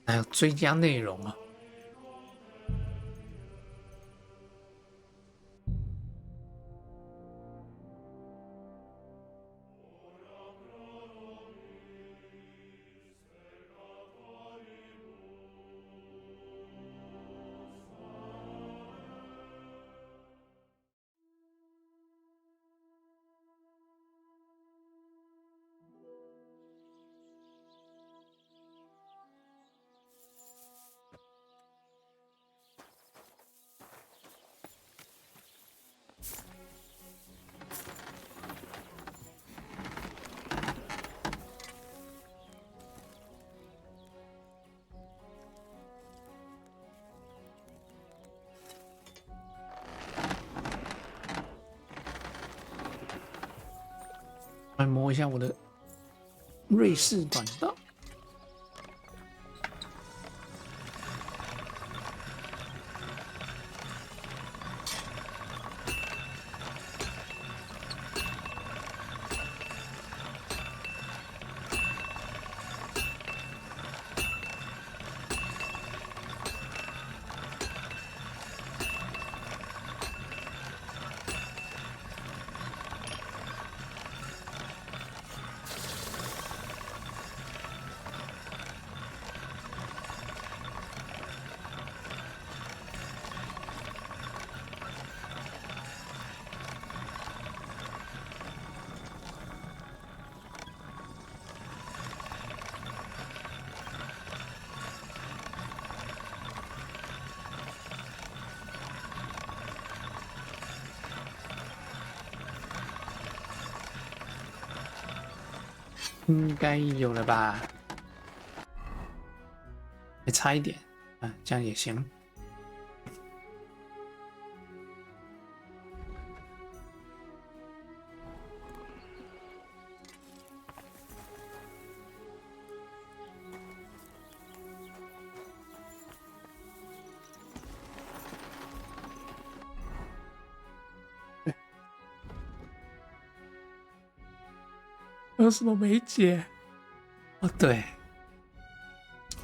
还有追加内容啊。来摸一下我的瑞士管道。应该有了吧？还差一点啊，这样也行。有什么没解？哦，对，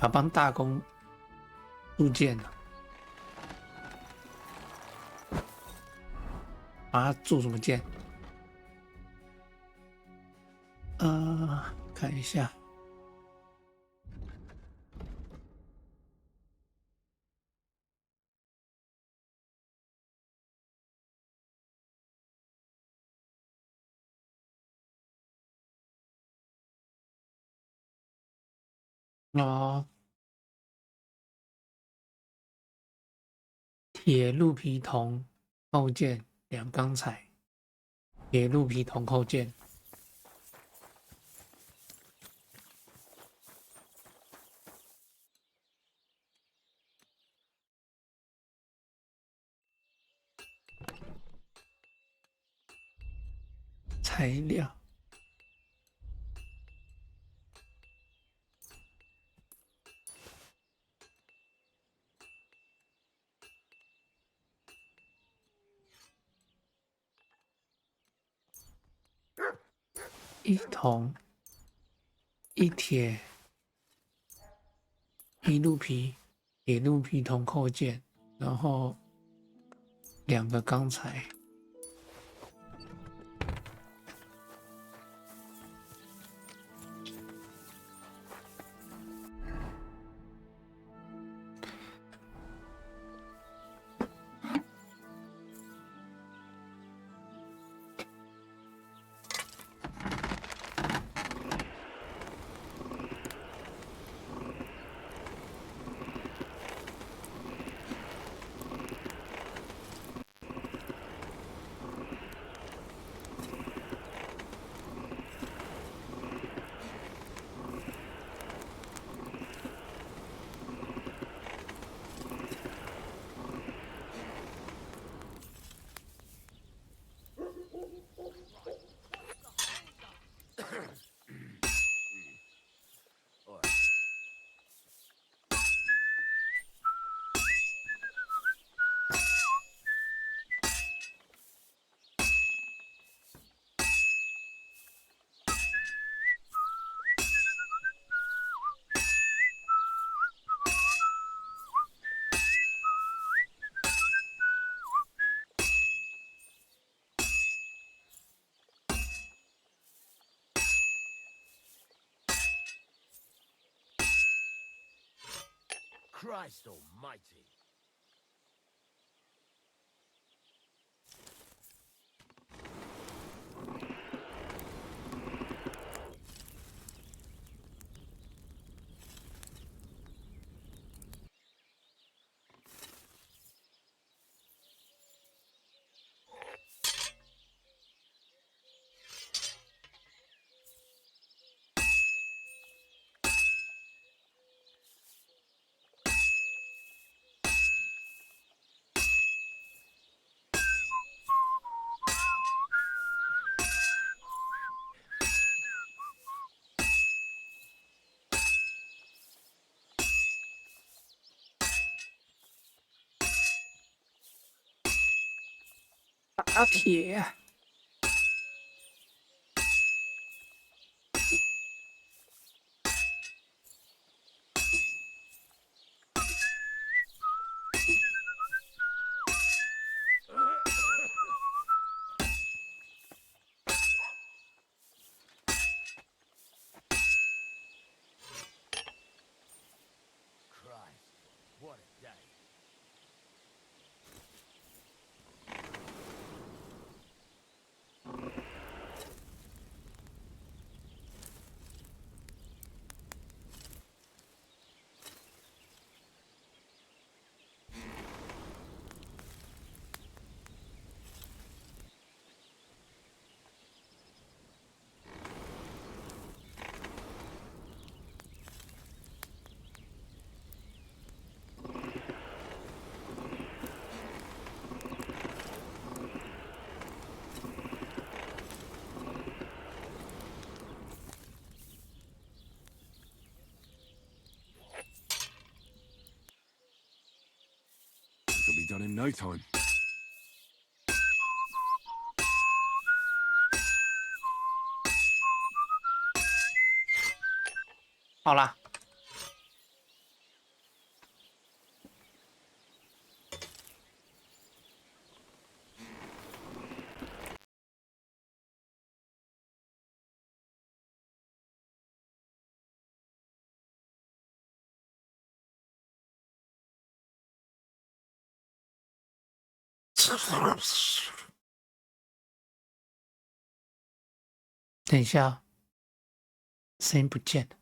要帮大公铸剑了。啊，铸什么剑？看一下。哦，铁鹿皮铜后剑两钢材，铁鹿皮铜后剑。材料一铜一铁一鹿皮，铁鹿皮铜后剑，然后两个钢材。Christ almighty.打铁。Christ, what a day. It'll be done in no time. 好啦，等一下，声音不见了。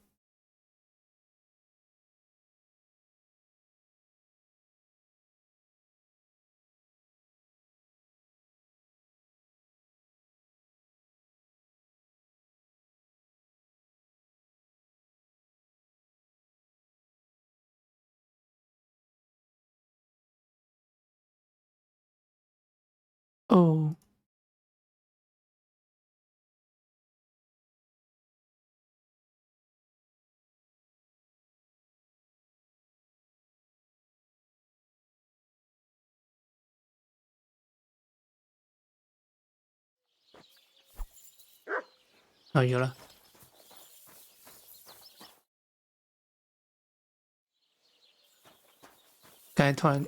哦，哦，有了。刚才突然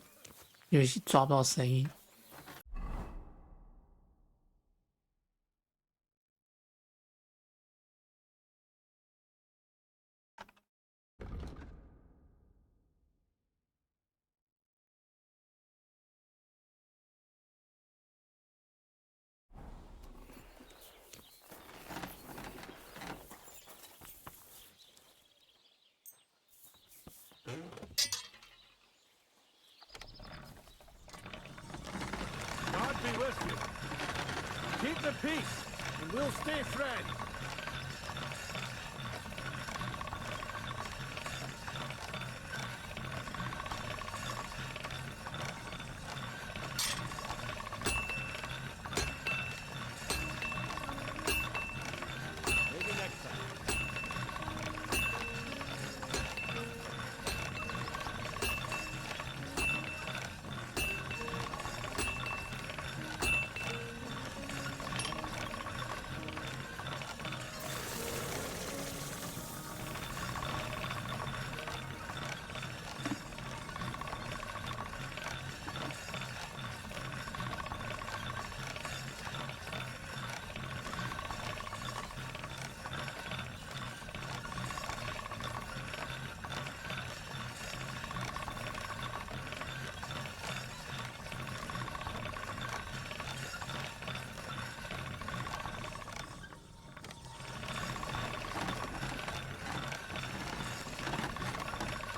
游戏抓不到声音。God be with you. Keep the peace, and we'll stay friends. Maybe next time.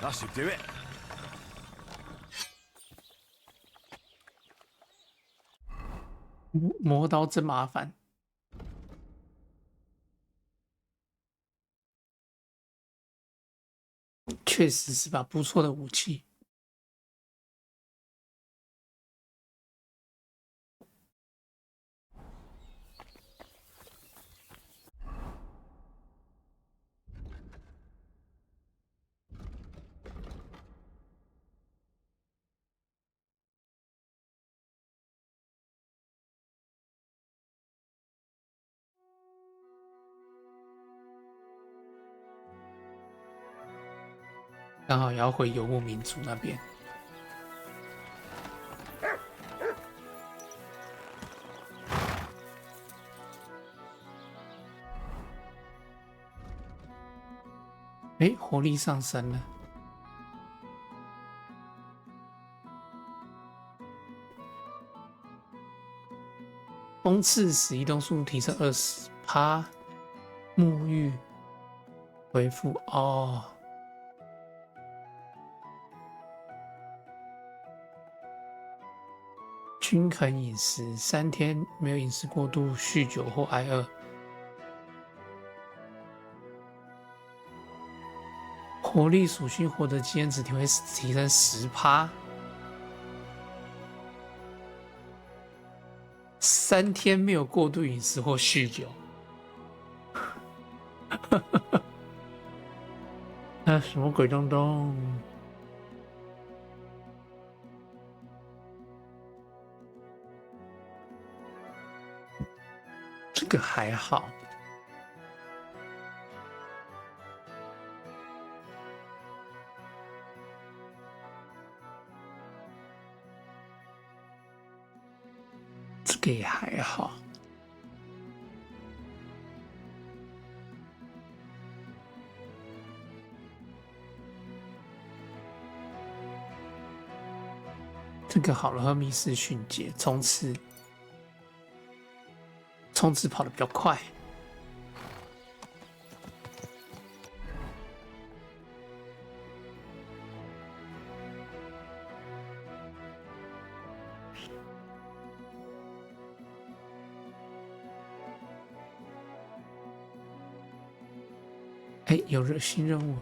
That should do it. 磨刀真麻烦。确实是把不错的武器。刚好也要回游牧民族那边。活力上升了。风刺使移动速度提升20%，沐浴恢复哦。均衡饮食，3天没有饮食过度、酗酒或挨饿。活力属性获得经验值体会提升10%。3天没有过度饮食或酗酒。什么鬼东东？这个还好。这个也还好。这个好了，和密室迅捷冲刺跑得比较快。有新任务。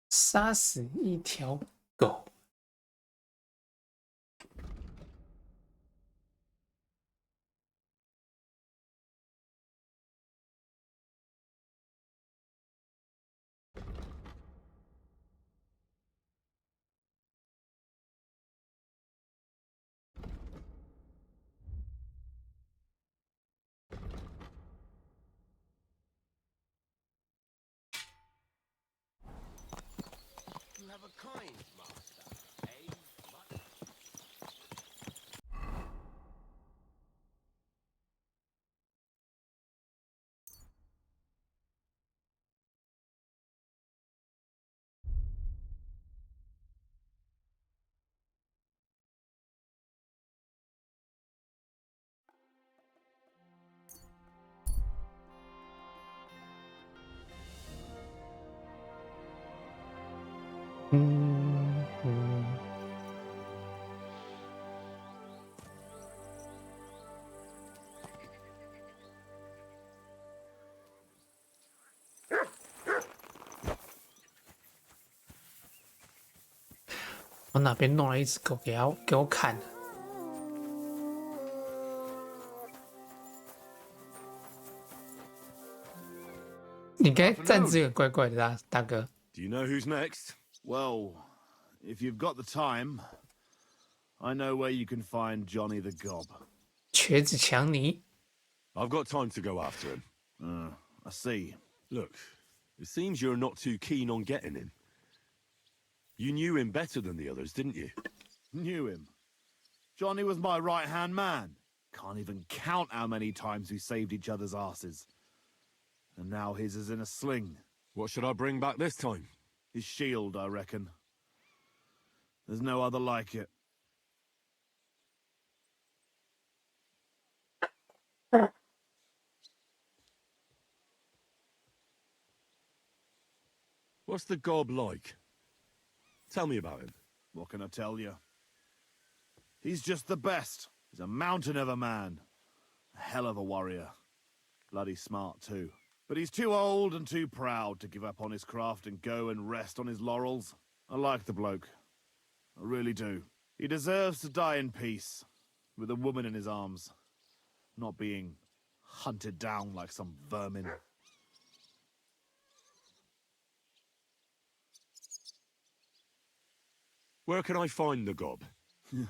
杀死一条狗。我哪边弄了一只狗给我砍了？你该站姿有点怪怪的，大哥。Do you know who's next? Well, if you've got the time, I know where you can find Johnny the Gob. 瘸子强尼。I've got time to go after him. I see. Look, it seems you're not too keen on getting him. You knew him better than the others, didn't you? Knew him. Johnny was my right-hand man. Can't even count how many times we saved each other's asses. And now his is in a sling. What should I bring back this time? His shield, I reckon. There's no other like it. What's the gob like? Tell me about him. What can I tell you? He's just the best. He's a mountain of a man. A hell of a warrior. Bloody smart, too. But he's too old and too proud to give up on his craft and go and rest on his laurels. I like the bloke. I really do. He deserves to die in peace, with a woman in his arms, not being hunted down like some vermin. Where can I find the gob? You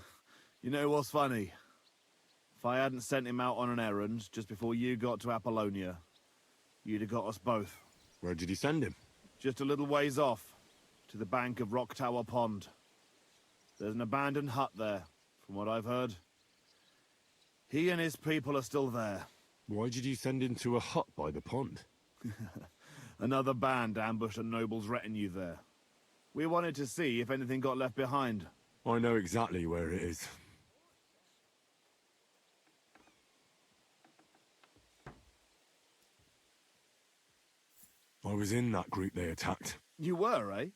know what's funny? If I hadn't sent him out on an errand just before you got to Apollonia, you'd have got us both. Where did he send him? Just a little ways off, to the bank of Rock Tower Pond. There's an abandoned hut there, from what I've heard. He and his people are still there. Why did you send him to a hut by the pond? Another band ambushed a noble's retinue there. We wanted to see if anything got left behind. I know exactly where it is. I was in that group they attacked. You were, eh?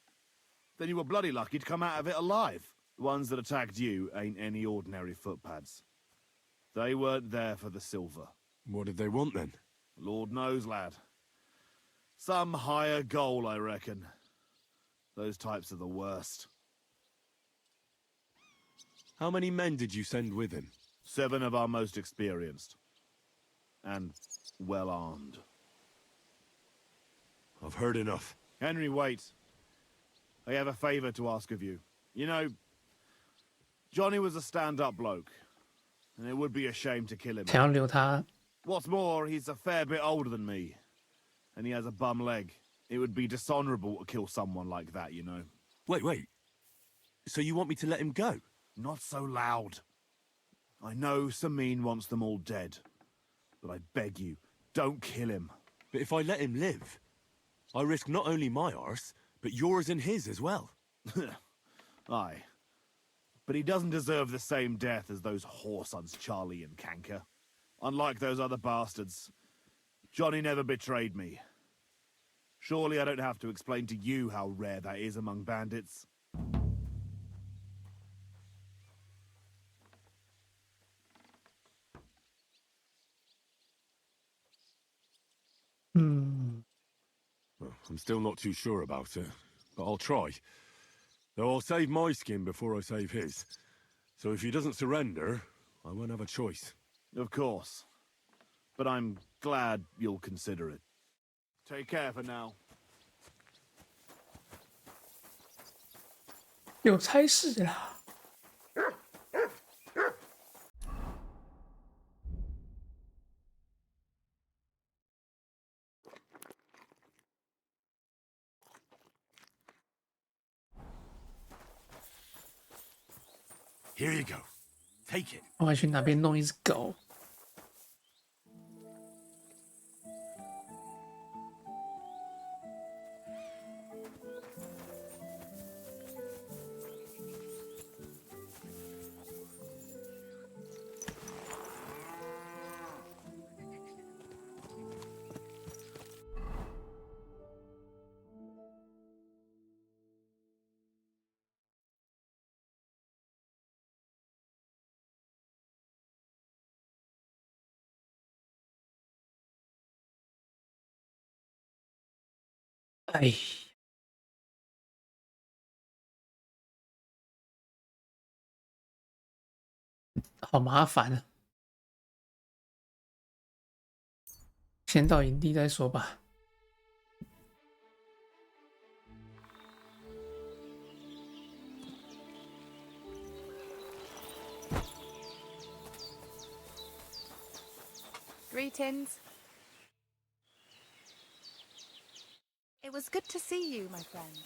Then you were bloody lucky to come out of it alive. The ones that attacked you ain't any ordinary footpads. They weren't there for the silver. What did they want then? Lord knows, lad. Some higher goal, I reckon. Those types are the worst. How many men did you send with him? 7 of our most experienced. And well-armed. I've heard enough. Henry, wait. I have a favor to ask of you. You know, Johnny was a stand-up bloke. And it would be a shame to kill him. 想要留他 What's more, he's a fair bit older than me. And he has a bum leg. It would be dishonorable to kill someone like that, you know. Wait. So you want me to let him go? Not so loud. I know Samin wants them all dead. But I beg you, don't kill him. But if I let him live, I risk not only my arse, but yours and his as well. Aye. But he doesn't deserve the same death as those whoresons Charlie and Canker. Unlike those other bastards, Johnny never betrayed me. Surely I don't have to explain to you how rare that is among bandits. Well, I'm still not too sure about it, but I'll try. Though I'll save my skin before I save his. So if he doesn't surrender, I won't have a choice. Of course. But I'm glad you'll consider it. Take care for now. 有差事啦。Here you go. Take it. 我要去哪边弄一只狗？ 哎，好麻烦啊！先到营地再说吧。Greetings. It was good to see you, my friend.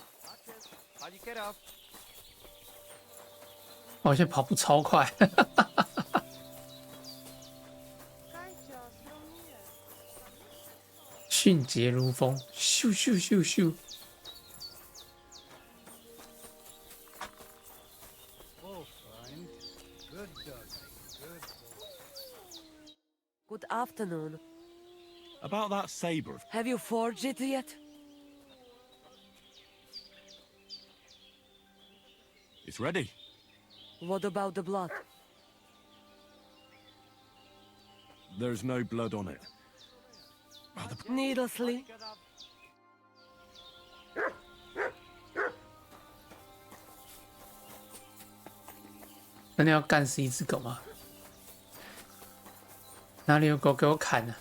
How'd you get off? 我现在跑步超快，迅捷如风，咻咻咻咻！ Good afternoon. About that saber. Have you forged it yet? It's ready. What about the blood? There's no blood on it. Needlessly. 真的要干死一只狗吗？哪里有狗给我砍呢、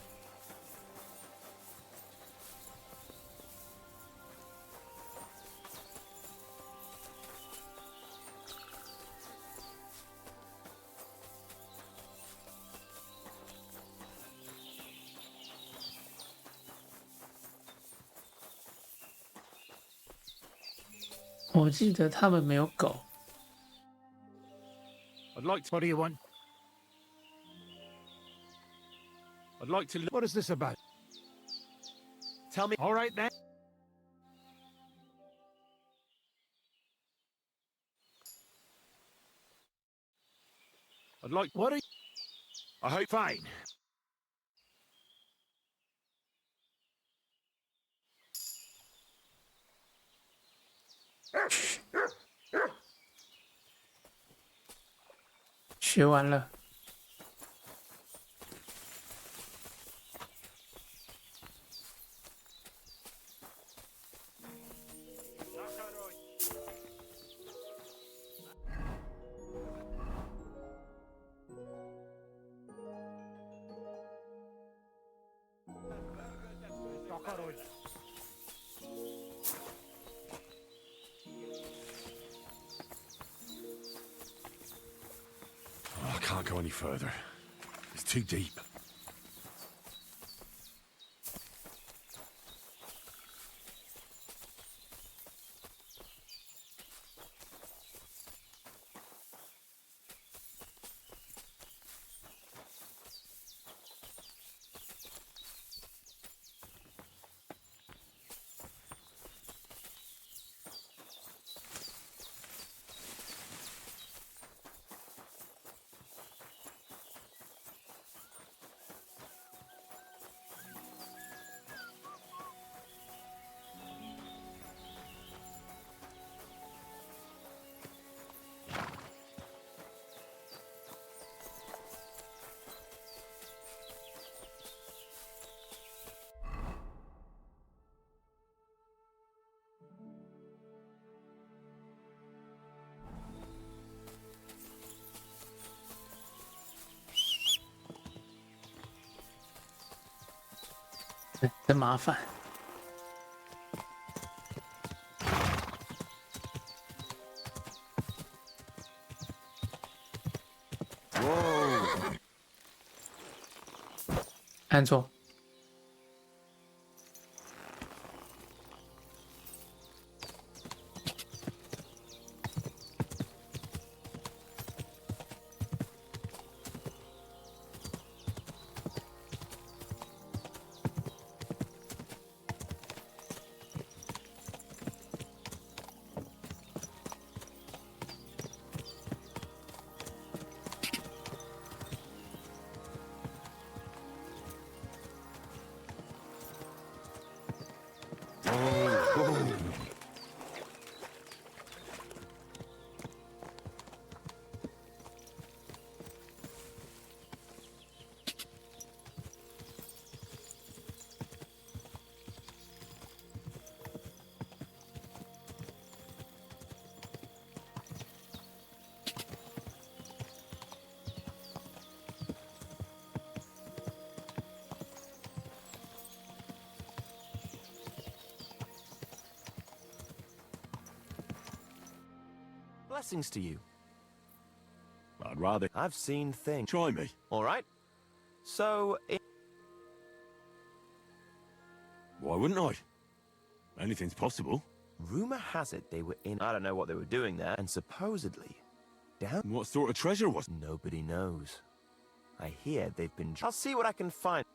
我记得他们没有狗。 I'd like to... What do you want? I'd like to... What is this about? Tell me... All right then. I'd like... What are you? I hope... Fine. Shh. 学完了。Oh, I can't go any further. It's too deep.真麻烦。按错。Blessings to you. I'd rather... I've seen things. Try me. All right. So, Why wouldn't I? Anything's possible. rumor has it they were in... I don't know what they were doing there, and supposedly... down... What sort of treasure was... Nobody knows. I hear they've been... I'll see what I can find.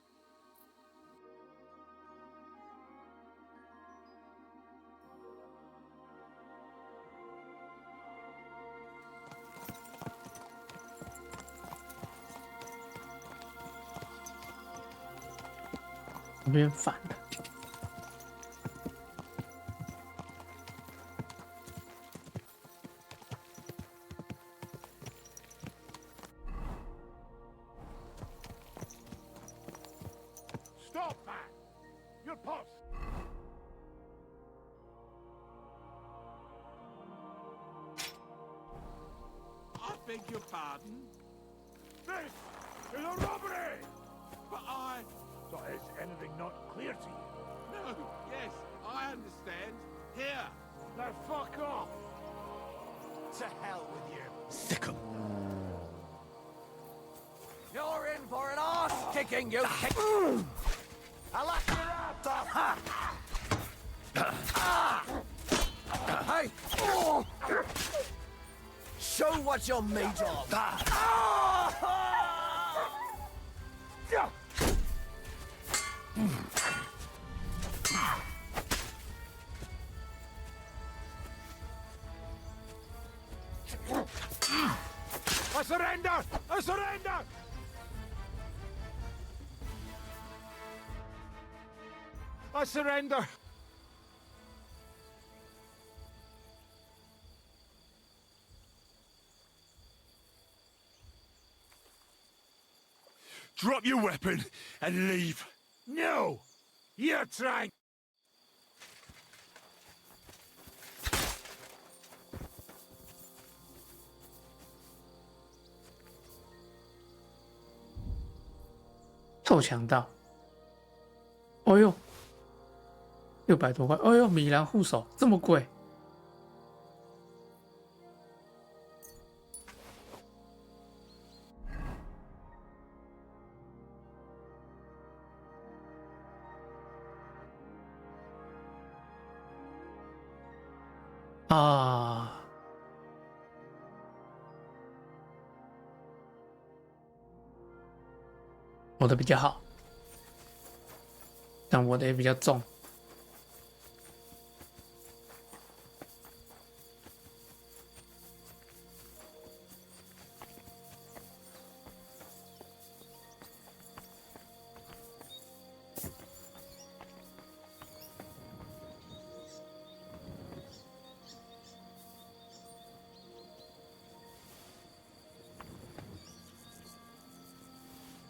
变反了。Stop that! Your post! I beg your pardon, This is a robbery! but I... So is anything not clear to you? No, yes, I understand. Here. Now fuck off! To hell with you. Sick 'em. You're in for an arse kicking, you kick. I'll laugh your ass off. Hey! Show what you're made of. I surrender! I surrender! I surrender! Drop your weapon and leave. No! You're trying... 臭强盗！哦呦，600多块！哦呦，米兰护手这么贵？啊！我的比较好，但我的也比较重。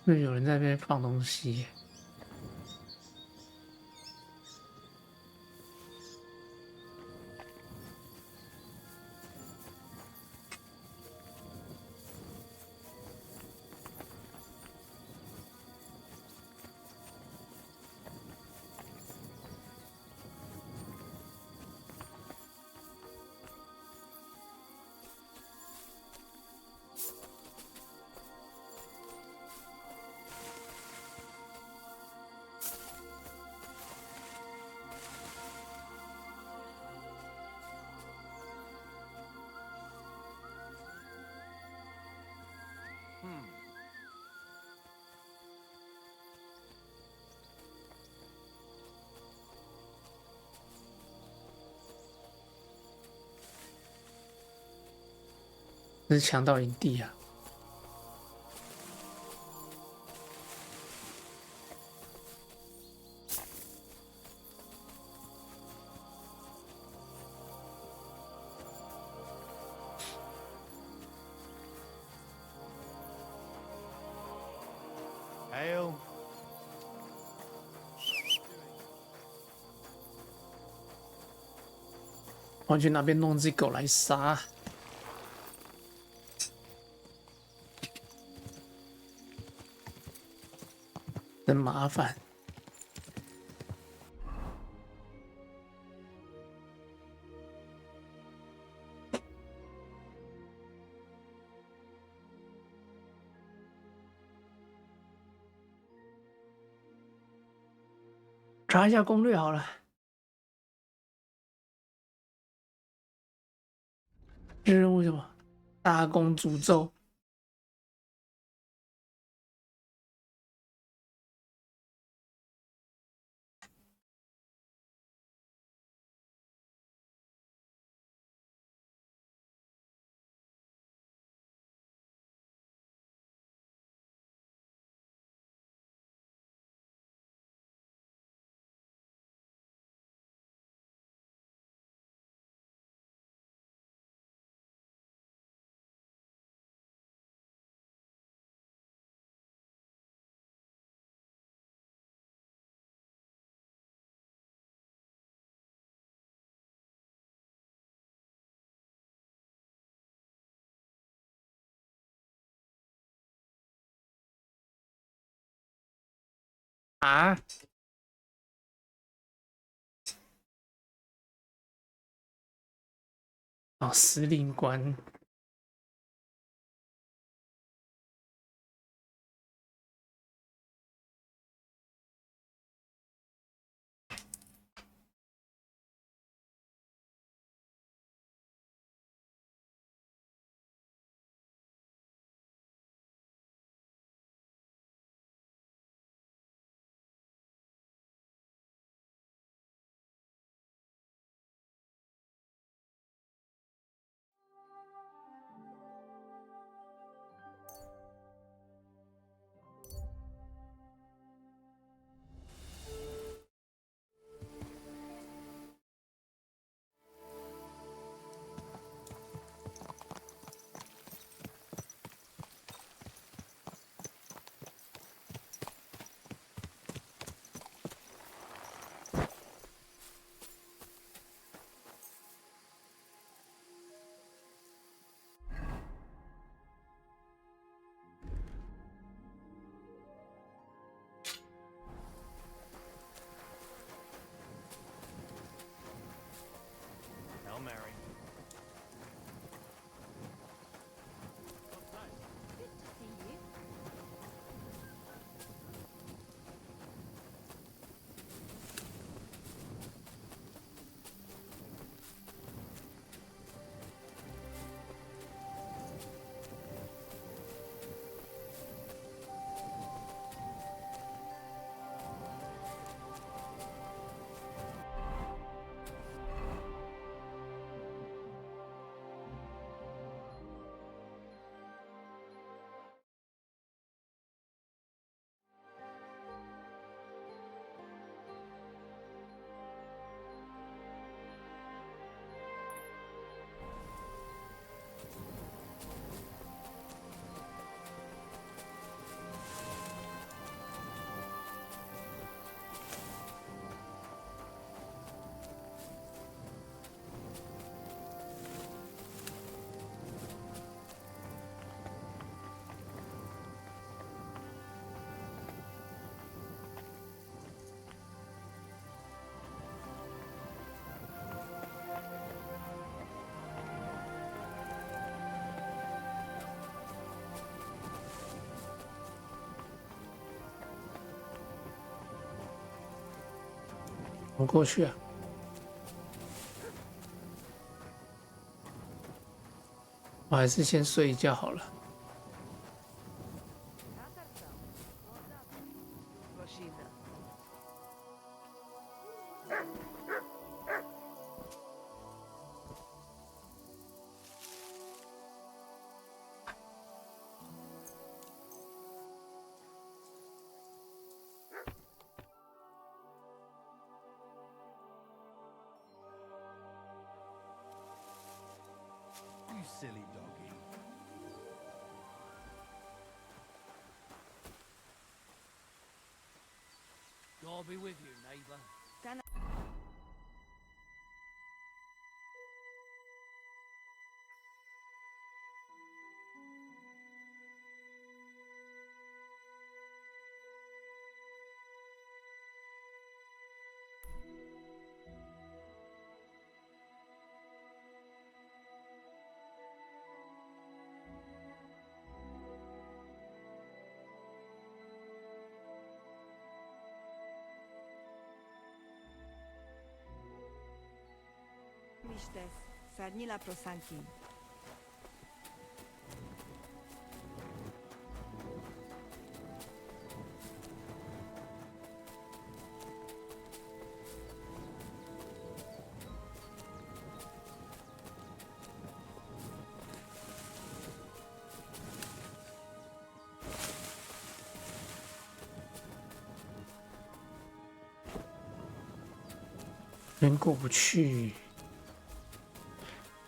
是有人在那边放东西耶。这是强盗营地啊！Ale. 我去那边弄只狗来杀。真麻烦。查一下攻略好了。这任务什么？大公诅咒。啊？哦，司令官。Hail Mary. Good to see you.我过去啊。我还是先睡一觉好了。Rashida. You silly doggy. God be with you, neighbour. Miștesc, sarni la prosantin.人过不去，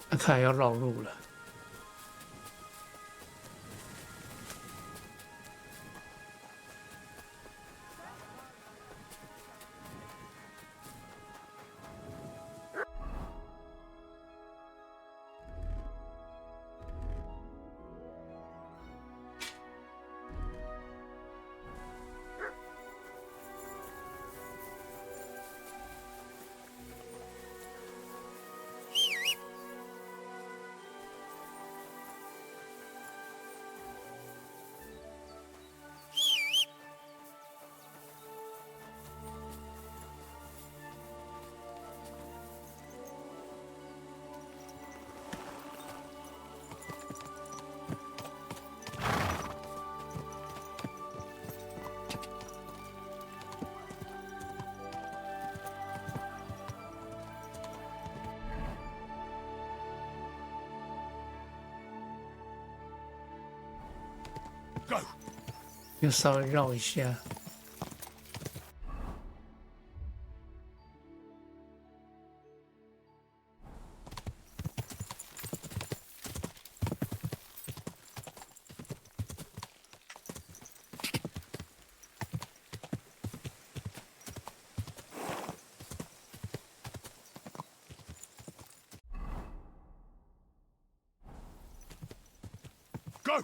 那看来要绕路了。又稍微绕一下。Go!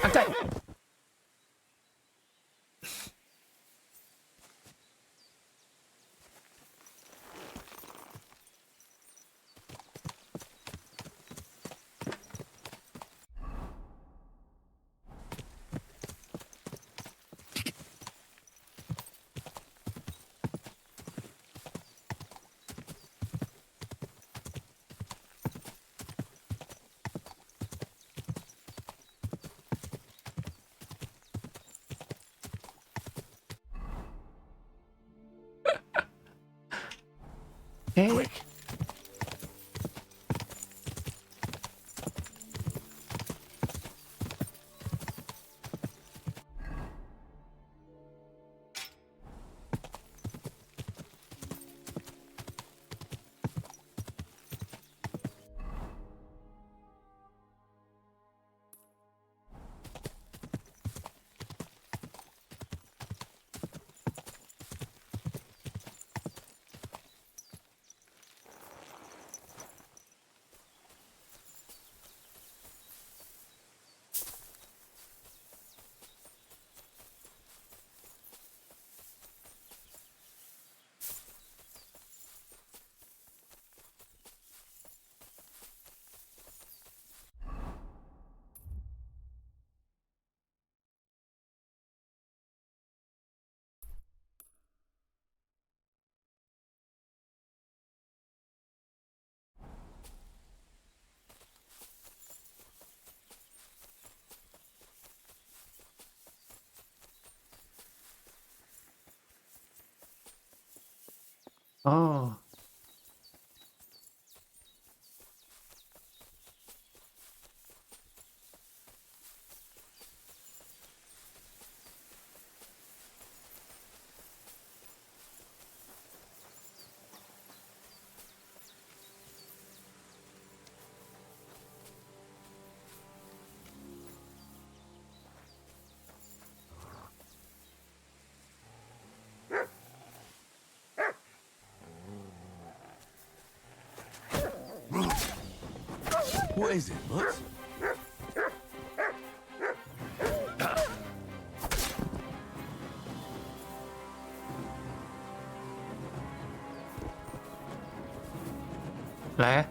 Okay. Quick! Oh. What is it, Mutt? Lẽ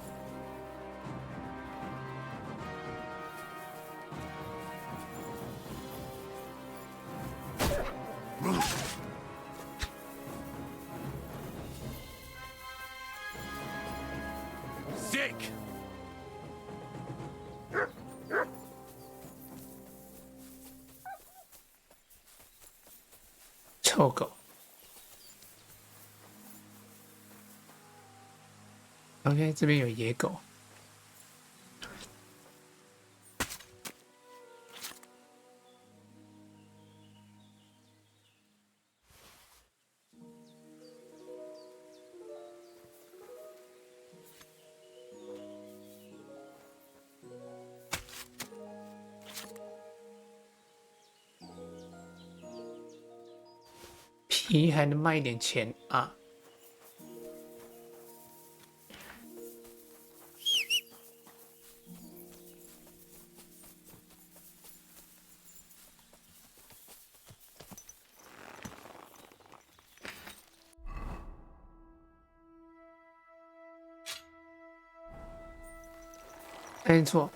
Sick! 臭狗。OK， 这边有野狗。皮还能卖一点钱啊！没错。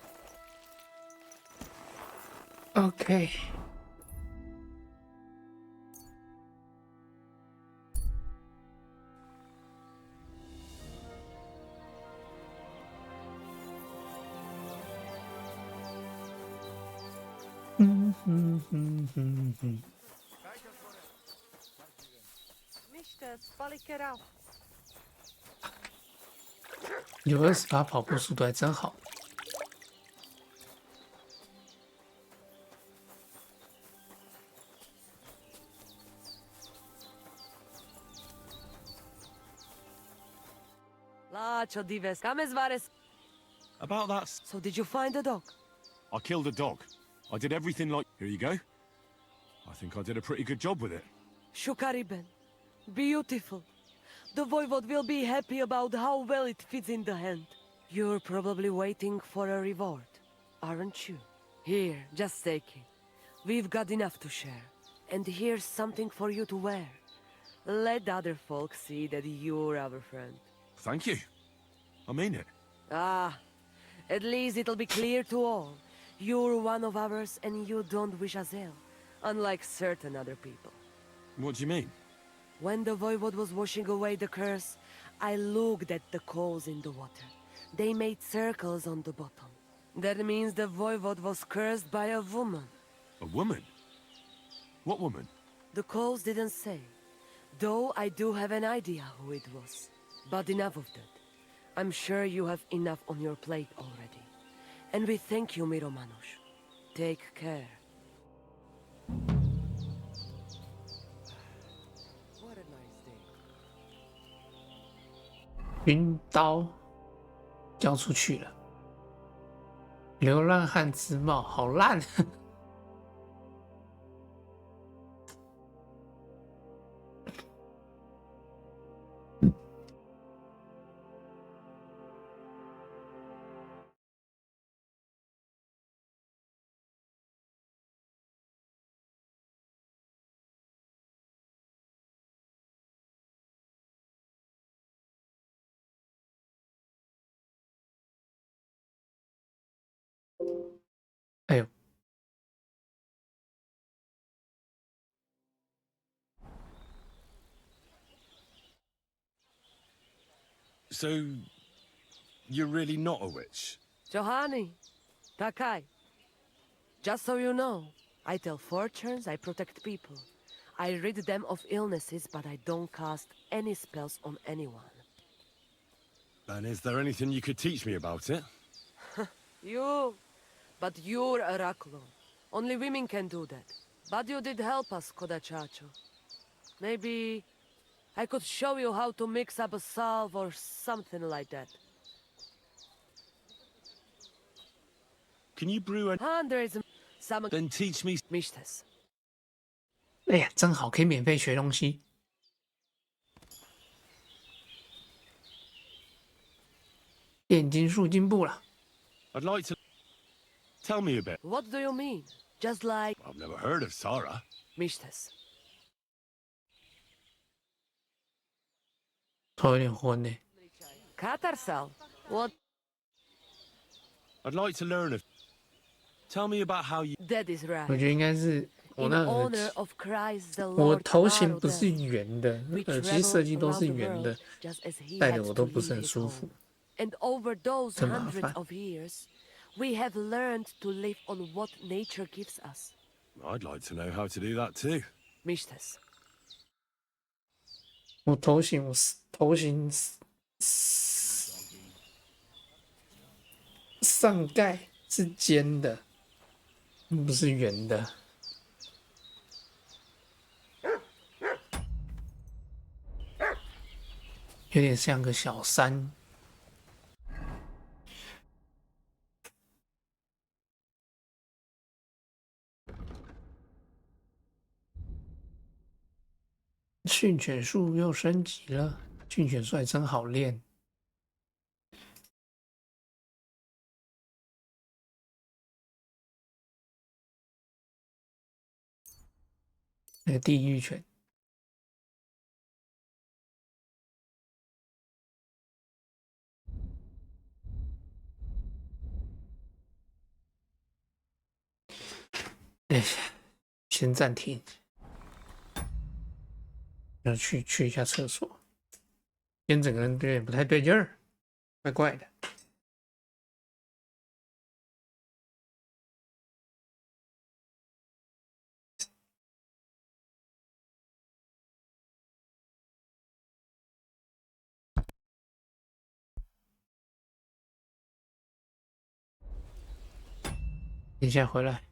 OK。嗯哼哼哼哼。Mister, Spalikera. 有28跑步速度还真好。Lacho dives, kames vares. About that, So did you find the dog? I killed a dog. I did everything like... Here you go. I think I did a pretty good job with it. Shukariben. Beautiful. The voivod will be happy about how well it fits in the hand. You're probably waiting for a reward, aren't you? Here, just take it. We've got enough to share. And here's something for you to wear. Let other folks see that you're our friend. Thank you. I mean it. Ah, at least it'll be clear to all. You're one of ours and you don't wish us ill, unlike certain other people. What do you mean? When the voivod was washing away the curse, I looked at the coals in the water. They made circles on the bottom. That means the voivod was cursed by a woman. A woman? What woman? The coals didn't say, though I do have an idea who it was. But enough of that. I'm sure you have enough on your plate already. And we thank you, Miromanush. Take care. What a nice day. 云刀交出去了。流浪汉之帽好烂。哎呦， So, you're really not a witch? Johanni, Takai. Just so you know, I tell fortunes, I protect people. I rid them of illnesses, but I don't cast any spells on anyone. And is there anything you could teach me about it? You. But you're Oraculo. Only women can do that. But you did help us, Kodachacho. Maybe I could show you how to mix up a salve or something like that. Can you brew Hundreds some Then teach me... Mishtes. 哎呀，真好，可以免费学东西。炼金术进步了。 I'd like to... Tell me a bit. What do you mean? Just like I've never heard of Sarah. Mishtes. 头有点昏呢。 Katarsal. What? I'd like to learn of... Tell me about how you... That is 我 right. 觉得应该是我 In 那 honor of Christ the 我 Lord 头型不是 Amarudan, 圆的， we 耳机 travel 设计都是 around the 圆的 world，just as he 戴 had 着我 to 都不是 leave 很 his 舒 home. 服。 And over those 真麻 hundreds 烦。 of years, we have learned to live on what nature gives us. I'd like to know how to do that too. Mishtes. 我头型上盖是尖的，不是圆的。有点像个小山。训犬术又升级了，训犬术还真好练。那个地狱犬。哎，先暂停，要去一下厕所，今天整个人有点不太对劲儿，怪怪的。等一下回来。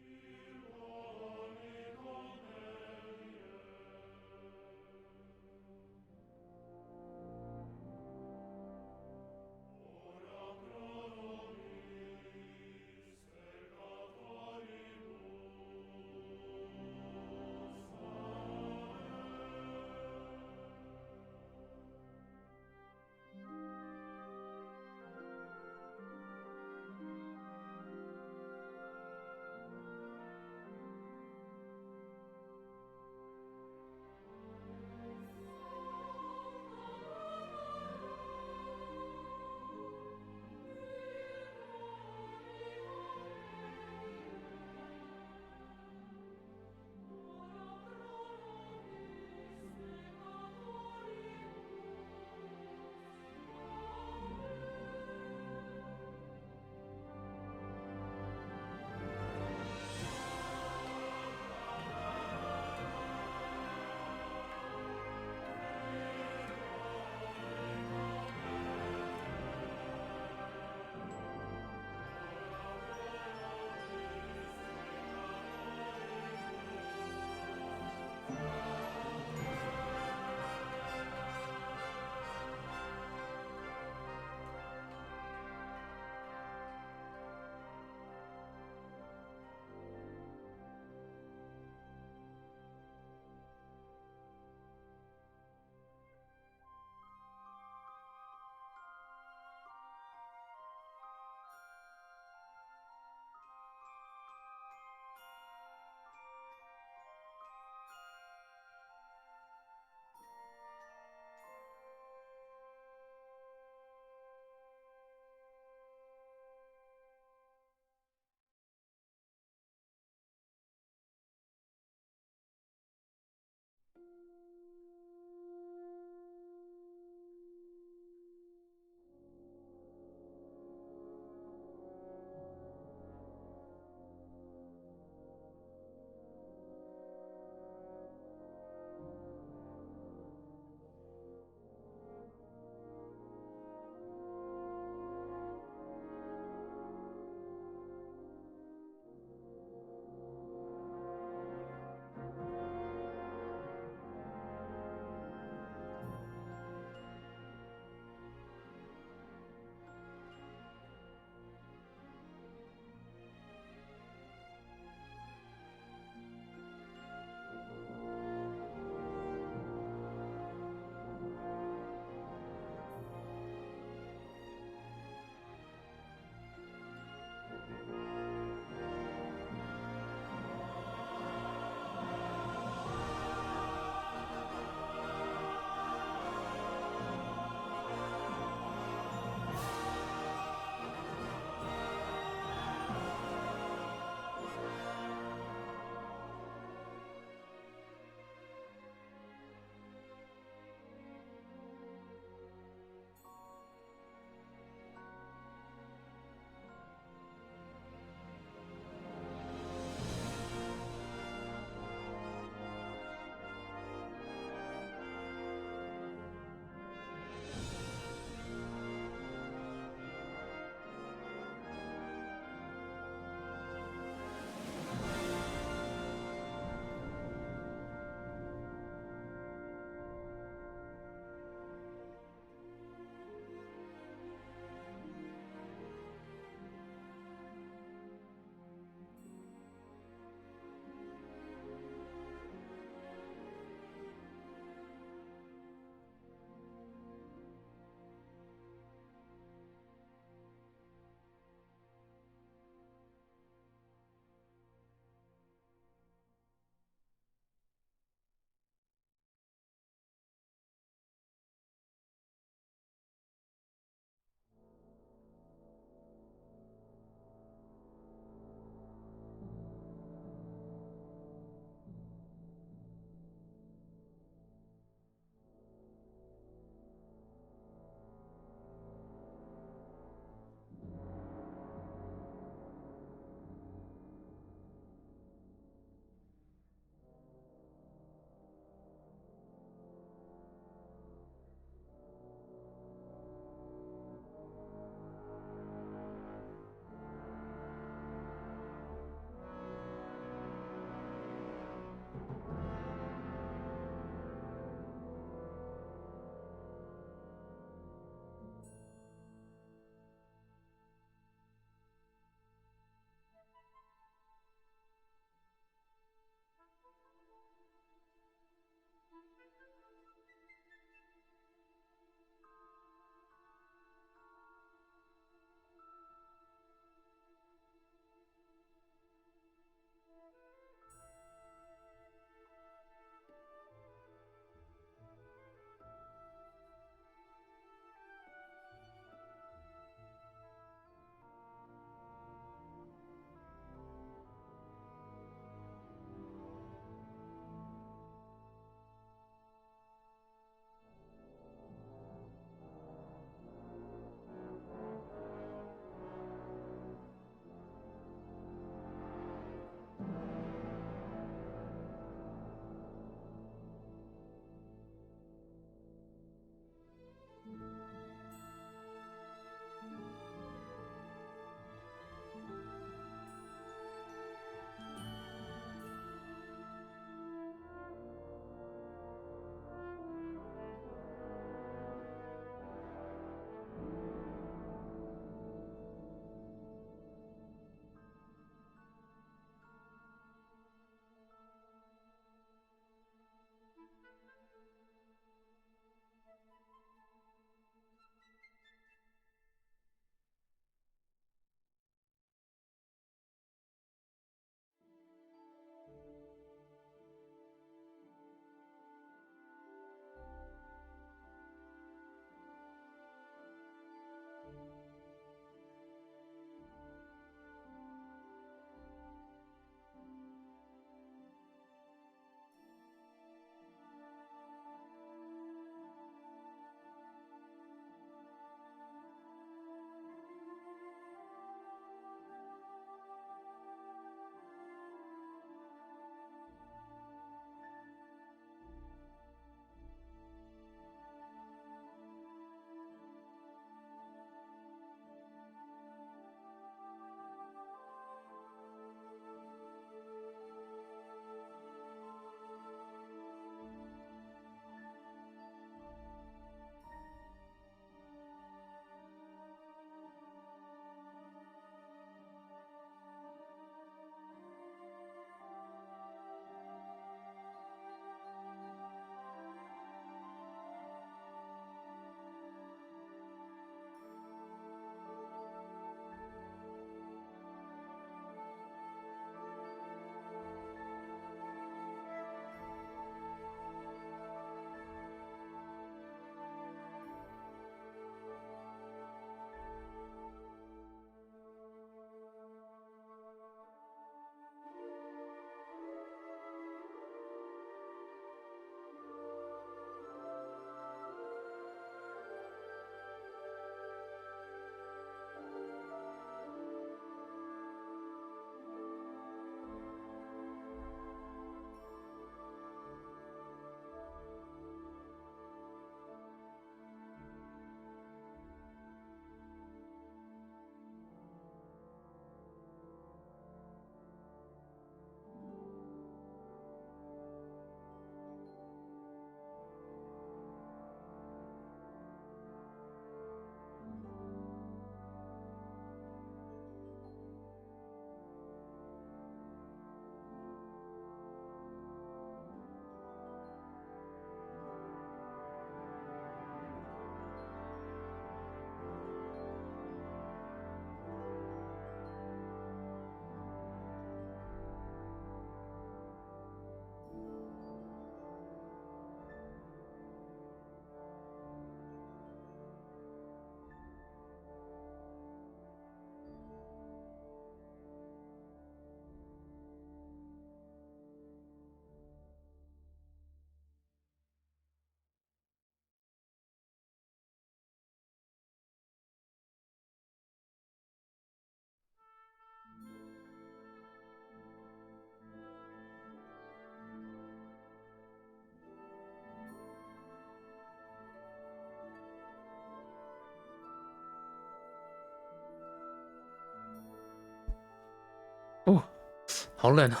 好冷啊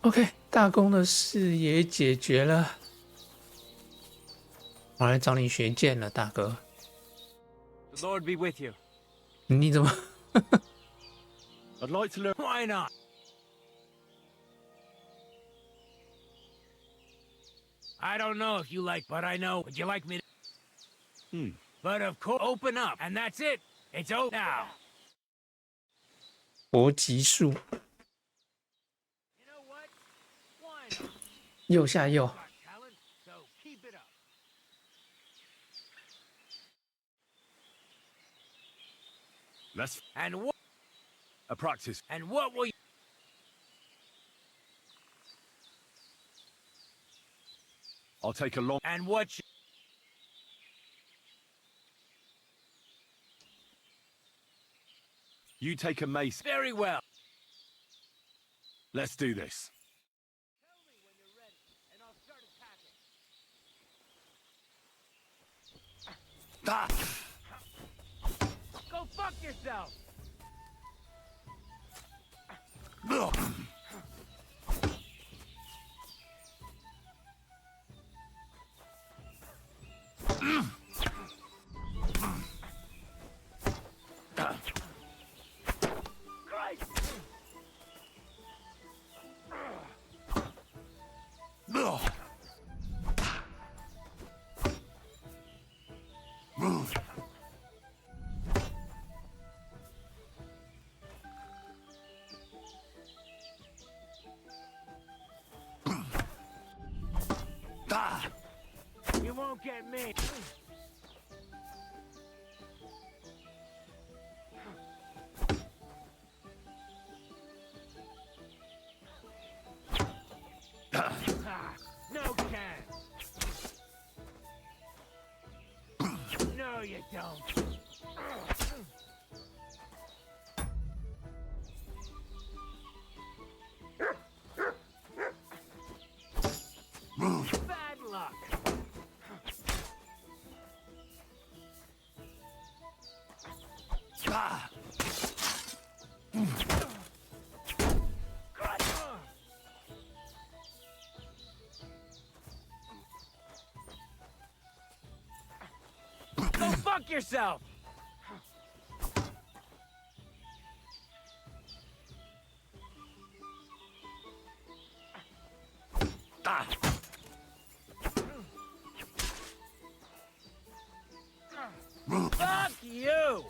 ！OK， 大公的事也解决了，我来找你学剑了，大哥。The Lord be with you. 你怎么？ I'd like to learn. Why not? I don't know if you like, but I know. Would you like me to? But of course, open up, and that's it. It's over now. 搏击术， You know what? Why not? 右下右。 Got talent, so keep it up. Let's And what? a practice. And what will you? I'll take a long. And what? You take a mace. Very well. Let's do this. Tell me when you're ready, and I'll start attacking. Go fuck yourself. You won't get me. No chance. No, you don't. Bad luck. Go fuck yourself. Fuck you!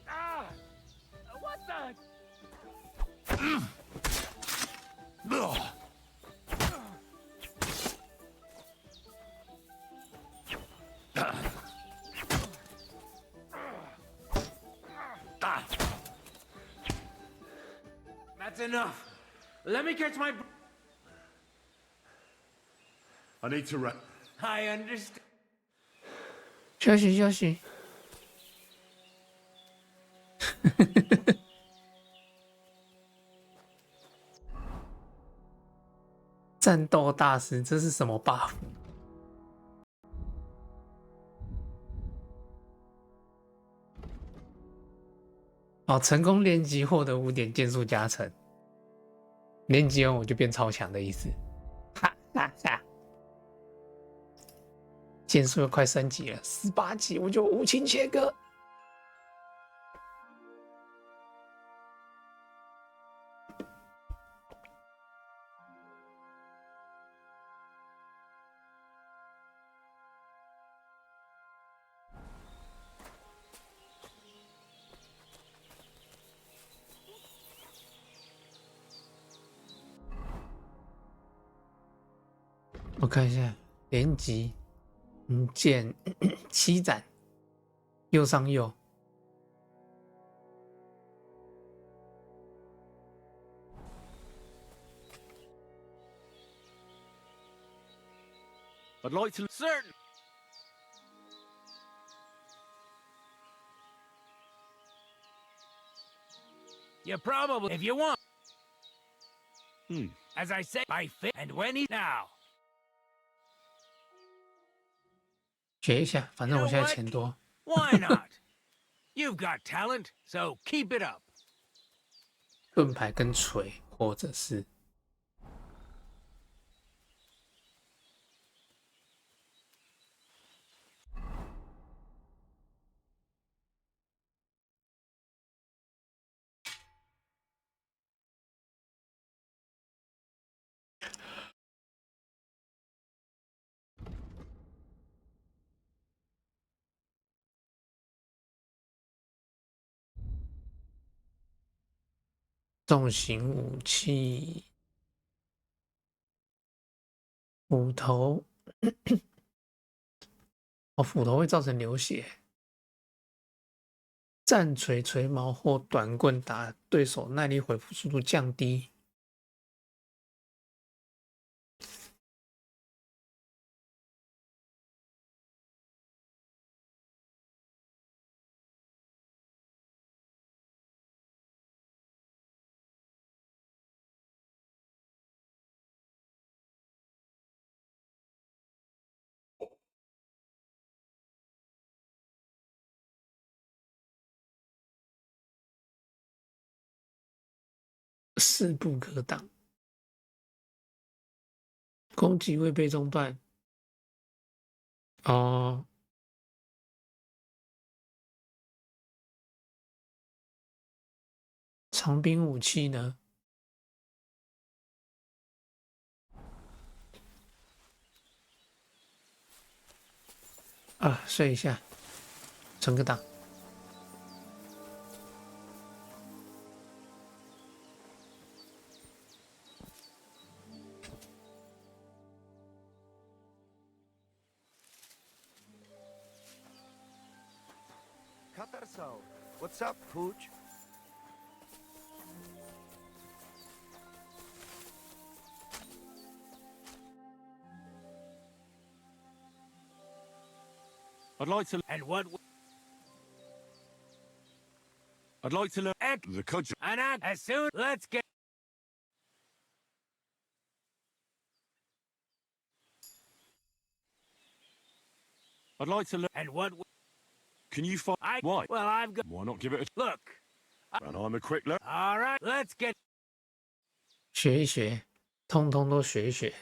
Ah! What the? That's enough. Let me catch my. I need to rest. I understand. 休息休息。战斗大师，这是什么 buff？ 哦，成功练级获得5点剑术加成，练级完我就变超强的意思。哈哈哈！剑术又快升级了，18级我就无情切割。我看一下，连击，剑7斩，右上右。I'd like to. Certain. You probably, if you want. Hmm. As I say, by fit, and when he now. 学一下，反正 You 我 know 现在 what? 钱多。 Why not? You've got talent, so keep it up. 盾牌跟锤，或者是重型武器，斧头，哦，斧头会造成流血。战锤、锤矛或短棍打对手，耐力回复速度降低。势不可挡，攻击未被中断。哦，长柄武器呢？啊，睡一下，存个档。What's up, Pooch? I'd like to. And what? I'd like to learn the cudgel. And as soon, let's get. I'd like to learn. And what? Can you find why? Well, I've got. Why not give it a Look. And I'm a quick learner. All right, let's get. 学一学，通通都学一学。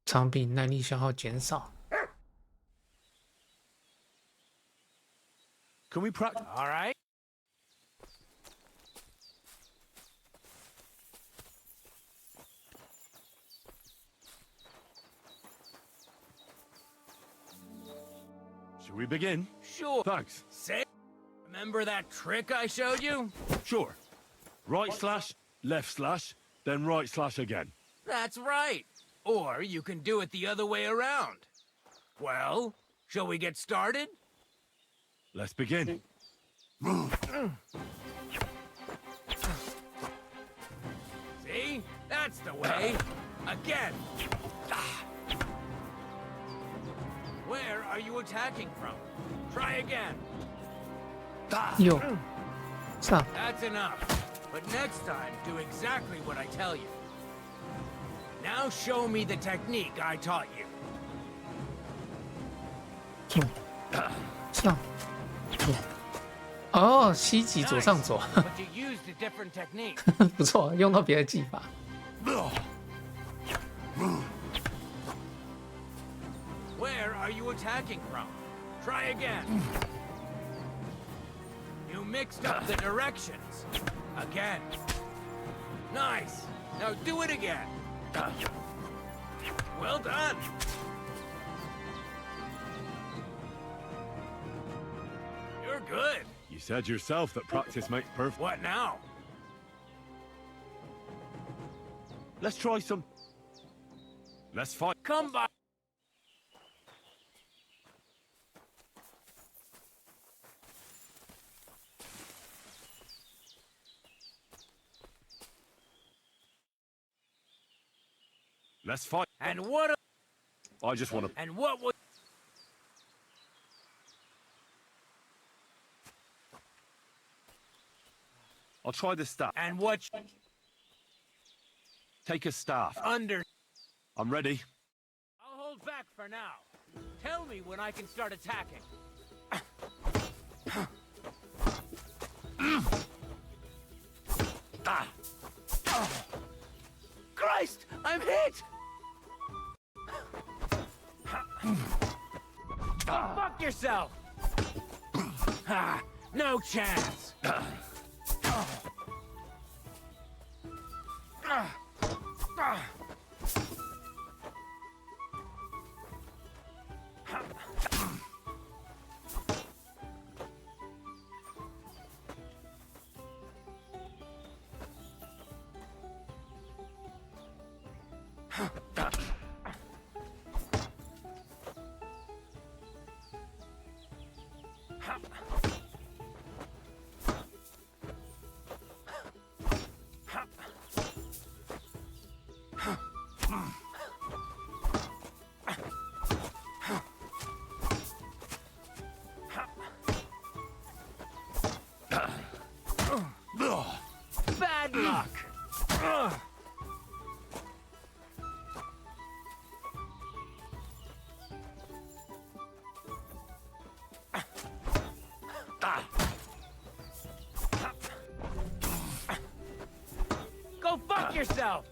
长柄耐力消耗减少。 Can we practice? All right. Shall we begin? Sure. Thanks. Say. Remember that trick I showed you? Sure. Right slash, left slash, then right slash again. That's right. Or you can do it the other way around. Well, shall we get started? Let's begin. See? That's the way. Again. Where are you attacking from? Try again. 右，上， That's enough. But next time, do exactly what I tell you. Now show me the technique I taught you. 左，上，左。哦，西极左上左， But you used a different technique. 不错，用到别的技法。 Where are you attacking from? Try again. You mixed up the directions. Again. Nice. Now do it again. Well done. You're good. You said yourself that practice makes perfect. What now? Let's try some. Let's fight. Come by. Let's fight. And what? I just want to. And what would? I'll try this staff. And what? Take a staff. Under. I'm ready. I'll hold back for now. Tell me when I can start attacking. Christ! I'm hit! Go fuck yourself! No chance! Bad luck! Go fuck yourself!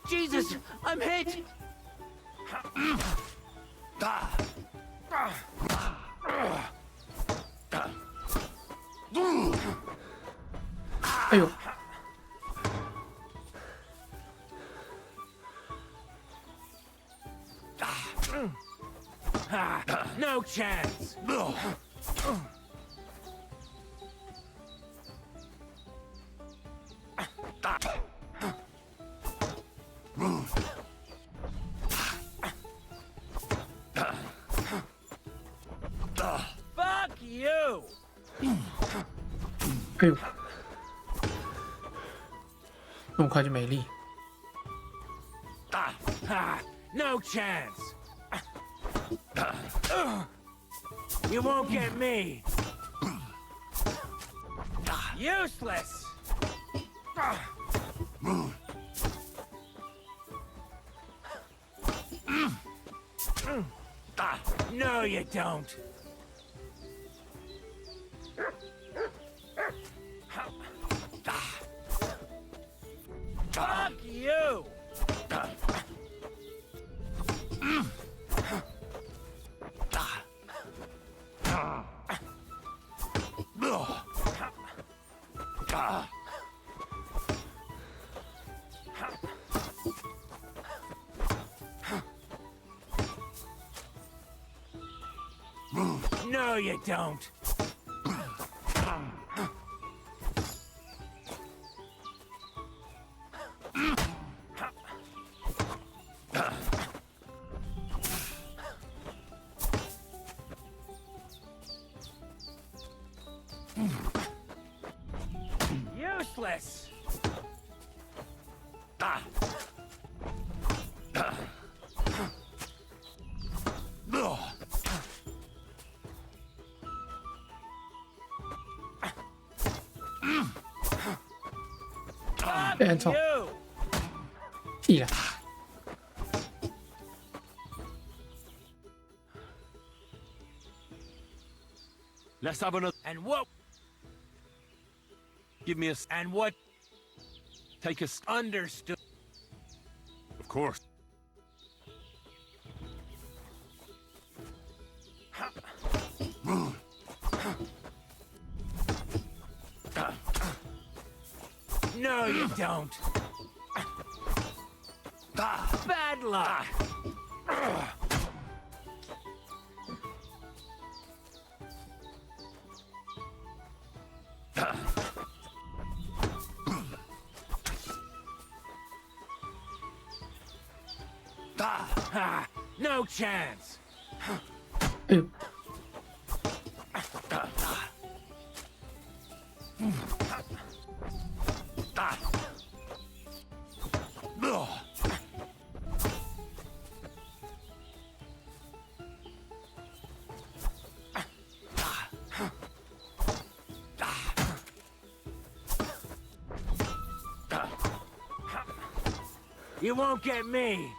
Jesus, I'm hit! Eh呦， No chance! Fuck you! 哎呦，那么快就没力。 No chance! You won't get me! Useless! No, you don't! Fuck you! No, you don't. Useless. Fuck 被按中， you! 屁啦！ Let's have another. And what? Give me a. And what? Take a. Understood. Of course. No, you don't. Bad luck. Ha! No chance! 哎呦，You won't get me!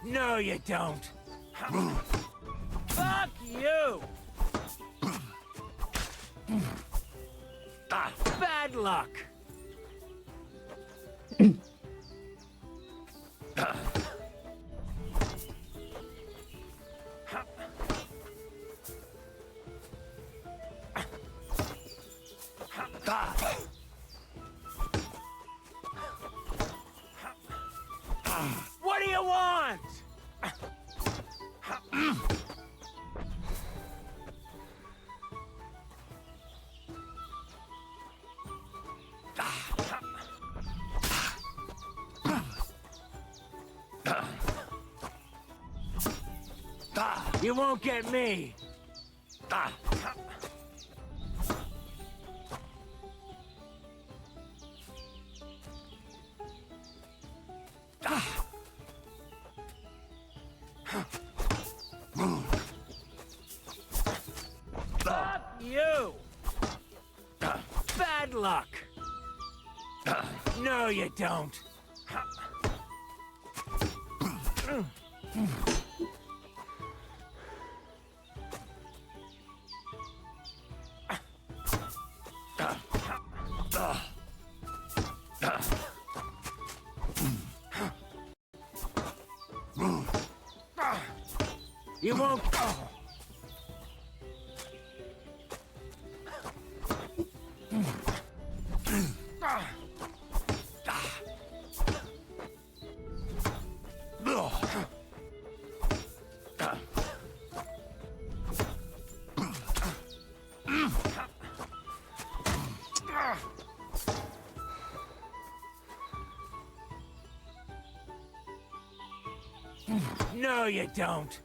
No, you don't! Fuck you! Bad luck! What do you want? You won't get me. Fuck you! Bad luck! No, you don't. You won't. No, you don't.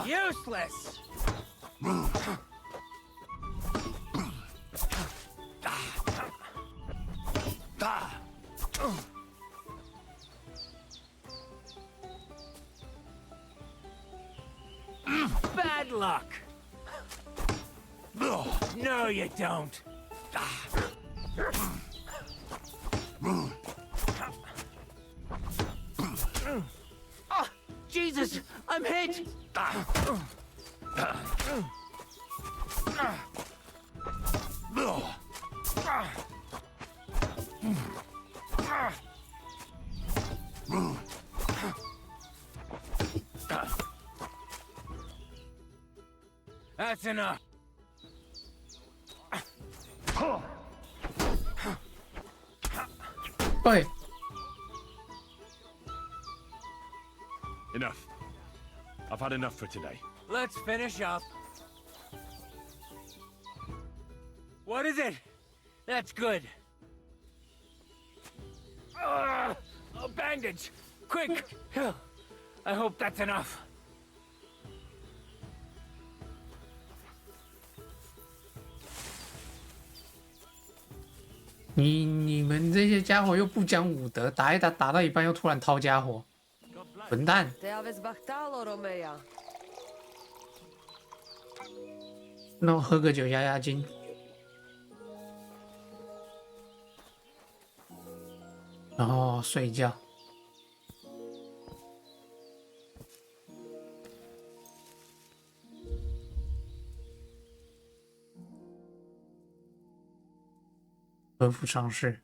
Useless. Bad luck. No, you don't. Oh, Jesus, I'm hit. That's enough. Oi, Enough. I've had enough for today. Let's finish up. What is it? That's good. A bandage! Quick! I hope that's enough. 你们这些家伙又不讲武德，打一打打到一半又突然掏家伙，混蛋！ Te aveți bactalo, Romea. 那我喝个酒压压惊。然后睡觉。何府上市。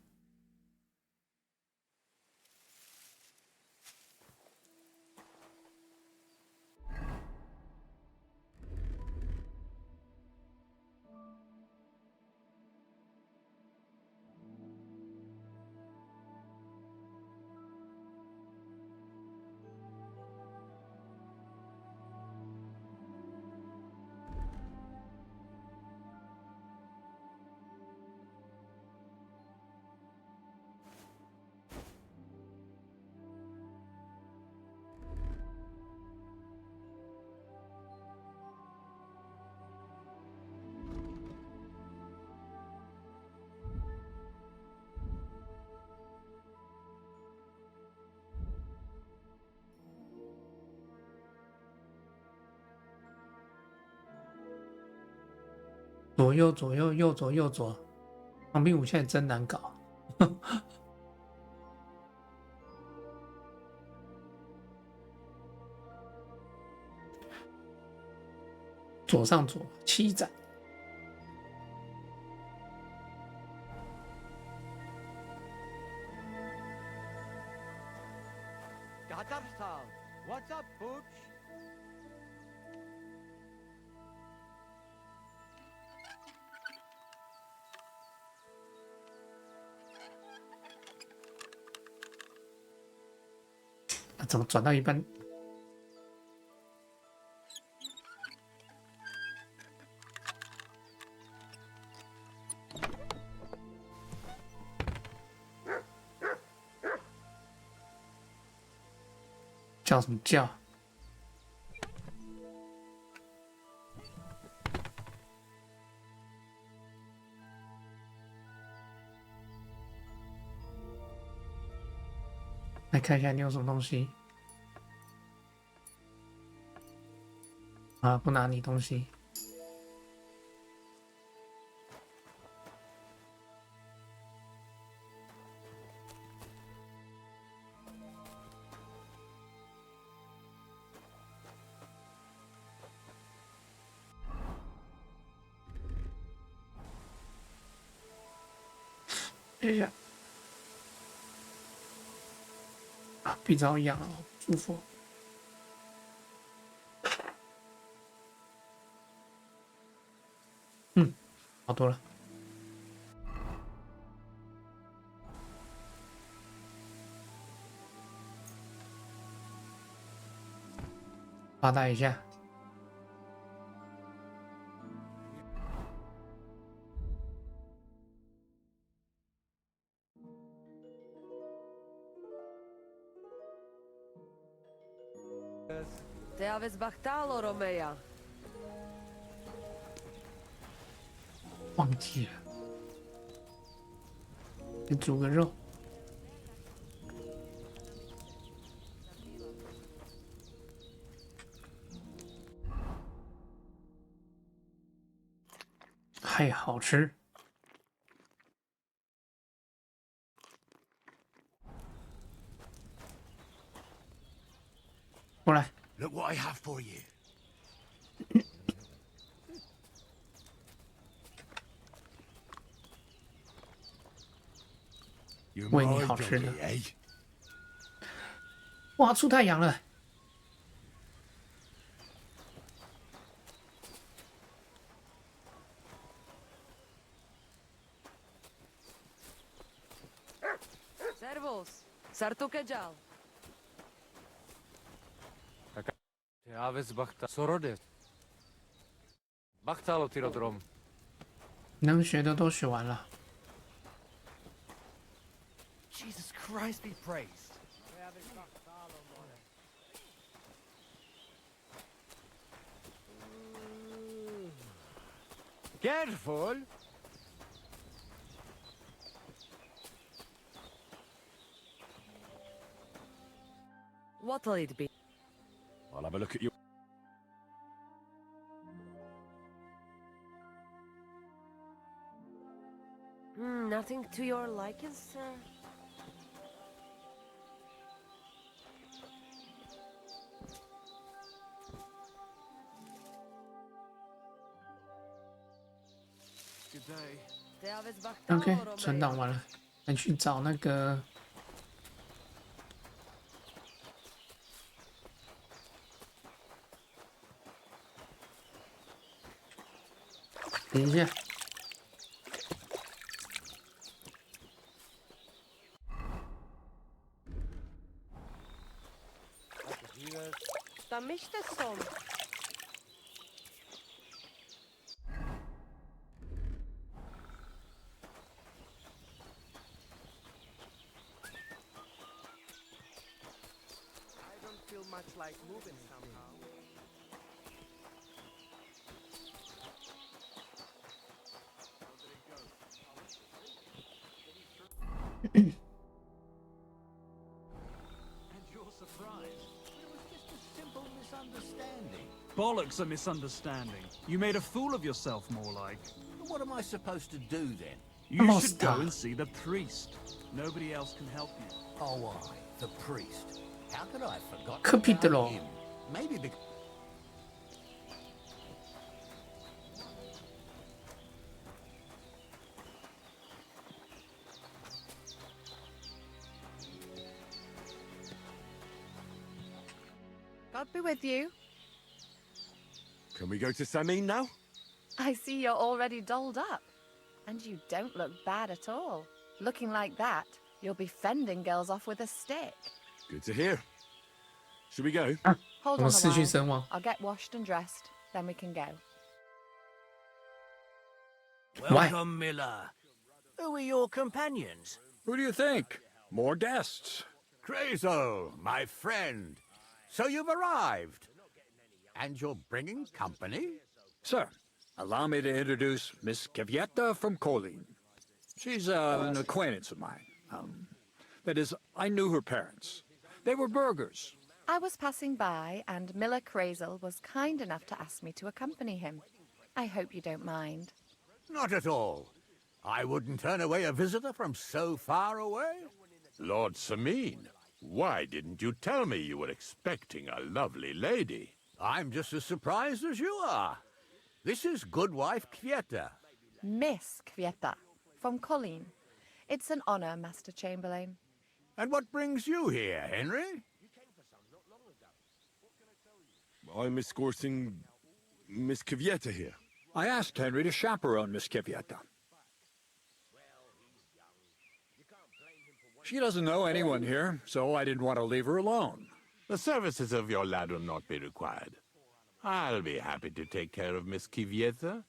左右左右右左右左，旁边舞现在真难搞。左上左7斩。What's up, Pooch? 怎么转到一半？叫什么叫？来看一下你有什么东西。啊，不拿你东西。等一下，啊，鼻子好痒哦，舒服。好多了。发呆一下。Te aveți bahtalo, Romeia. 忘记了，你煮个肉。还好吃。过来。 Look what I have for you. 喂你好吃的。哇，出太阳了。 Servus, sartu keďal. Te aveți bachta sorode. Bachtalo tirodrom. 能学的都学完了。 Jesus Christ be praised. Careful. What'll it be? I'll have a look at you. Nothing to your liking, sir? OK， 存档完了，再去找那个。等一下。Tam myšte som. Much like moving somehow. And you're surprised. It was just a simple misunderstanding. Bollocks a misunderstanding. You made a fool of yourself, more like. What am I supposed to do then? You Almost should go done. and see the priest. Nobody else can help you. Oh, the priest. How could I have forgotten Capitolo. about him? Maybe because... God be with you. Can we go to Samin now? I see you're already dolled up. And you don't look bad at all. Looking like that, you'll be fending girls off with a stick. Good to hear. Should we go? Hold 我 on 们 a 失去 while. 声望。 I'll get washed and dressed, then we can go. Welcome, Miller. Who are your companions? Who do you think? More guests. Crazo, my friend. So you've arrived. And you're bringing company? Sir, allow me to introduce Miss Kvyetta from Kolin. She's an acquaintance of mine. That is, I knew her parents. They were burghers. I was passing by, and Miller Crazel was kind enough to ask me to accompany him. I hope you don't mind. Not at all. I wouldn't turn away a visitor from so far away. Lord Samin, why didn't you tell me you were expecting a lovely lady? I'm just as surprised as you are. This is Goodwife Kvyetta. Miss Kvyetta, from Colleen. It's an honor, Master Chamberlain. And what brings you here, Henry? I'm escorting Miss Kvyetta here. I asked Henry to chaperone Miss Kvyetta. She doesn't know anyone here, so I didn't want to leave her alone. The services of your lad will not be required. I'll be happy to take care of Miss Kvyetta.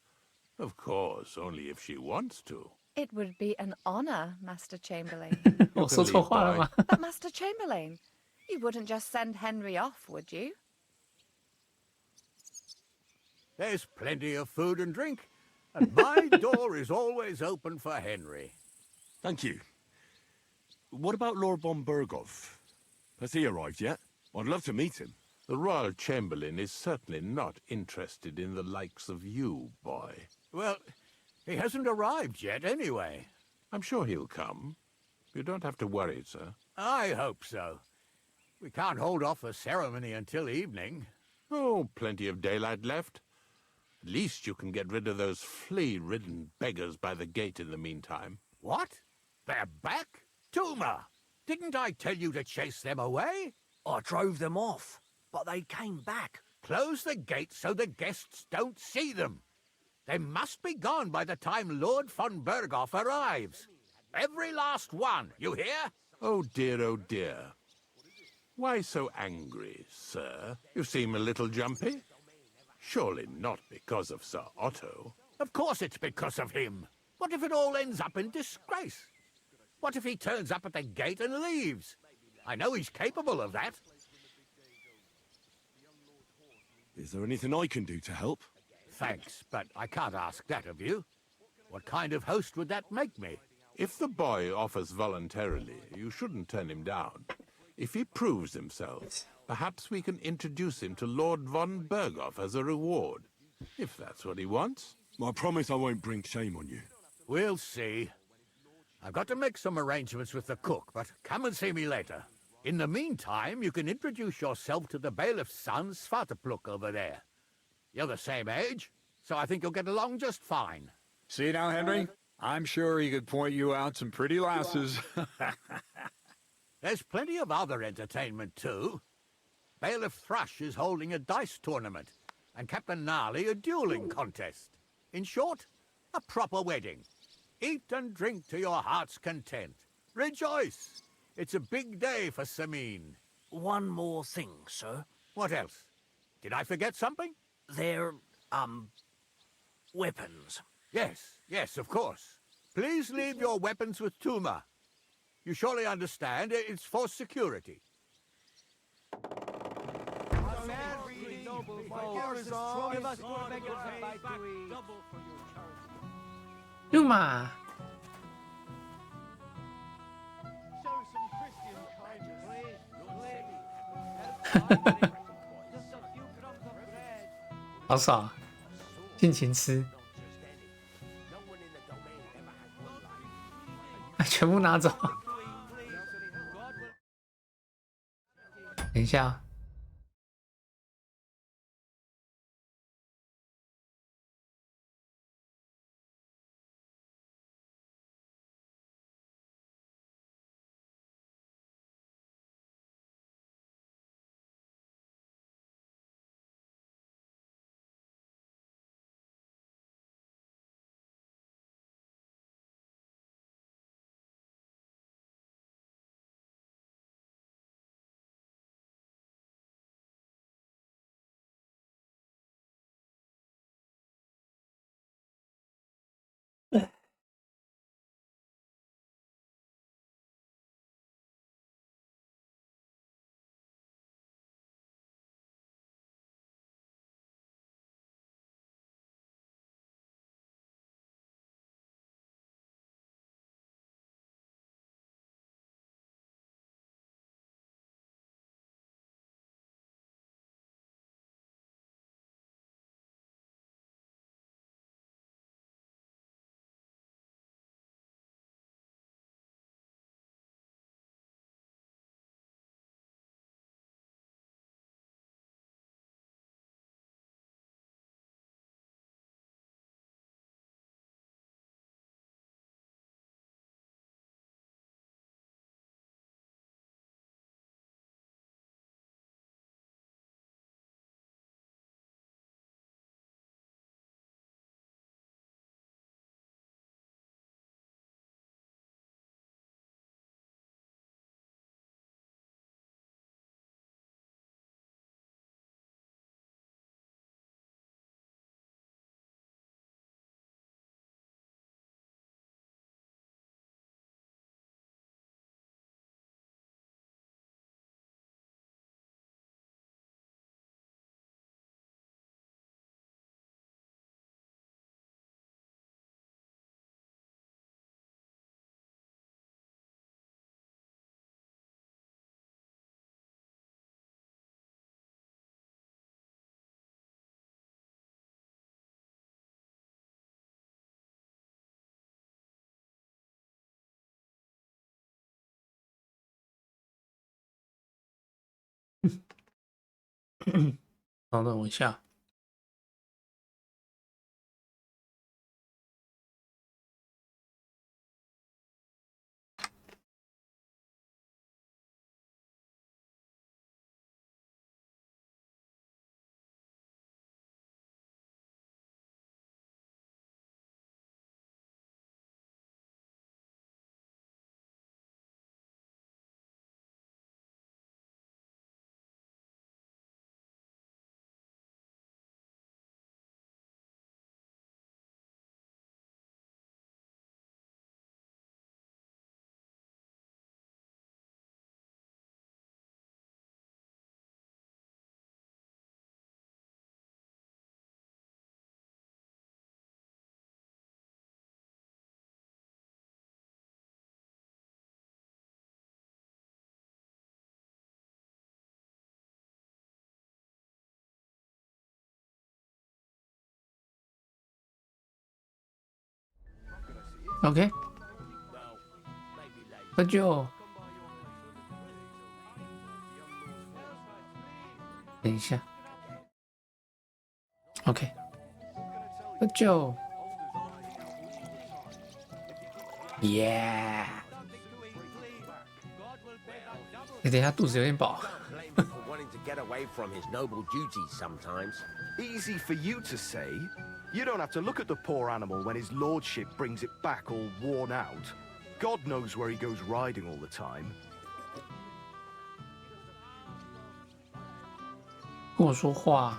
Of course, only if she wants to. It would be an honor, Master Chamberlain. 我说错话了吗？ But Master Chamberlain, you wouldn't just send Henry off, would you? There's plenty of food and drink, and my door is always open for Henry. Thank you. What about Lord von Berghoff? Has he arrived yet? I'd love to meet him. The Royal Chamberlain is certainly not interested in the likes of you, boy. Well, he hasn't arrived yet anyway. I'm sure he'll come. You don't have to worry, sir. I hope so. We can't hold off the ceremony until evening. Oh, plenty of daylight left. At least you can get rid of those flea-ridden beggars by the gate in the meantime. What? They're back? Tuma! Didn't I tell you to chase them away? I drove them off, but they came back. Close the gate so the guests don't see them. They must be gone by the time Lord von Berghoff arrives. Every last one, you hear? Oh dear, oh dear. Why so angry, sir? You seem a little jumpy. Surely not because of Sir Otto. Of course it's because of him. What if it all ends up in disgrace? What if he turns up at the gate and leaves? I know he's capable of that. Is there anything I can do to help? Thanks, but I can't ask that of you. What kind of host would that make me? If the boy offers voluntarily, you shouldn't turn him down. If he proves himself, perhaps we can introduce him to Lord von Berghoff as a reward. If that's what he wants. I promise I won't bring shame on you. We'll see. I've got to make some arrangements with the cook, but come and see me later. In the meantime, you can introduce yourself to the bailiff's son, Svartepluk, over there. You're the same age, so I think you'll get along just fine. See now, Henry? I'm sure he could point you out some pretty lasses. There's plenty of other entertainment, too. Bailiff Thrush is holding a dice tournament, and Captain Gnarly a dueling contest. In short, a proper wedding. Eat and drink to your heart's content. Rejoice! It's a big day for Samin. One more thing, sir. What else? Did I forget something? They're, weapons. Yes, of course. Please leave your weapons with Tuma. You surely understand it's for security. Yuma， 好爽，尽情吃。全部拿走。等一下，稍等我一下。OK， 那就等一下。OK， 那就耶！你等一下，肚子有点饱。Easy for you to say. You don't have to look at the poor animal when his lordship brings it back all worn out. God knows where he goes riding all the time. 跟我说话。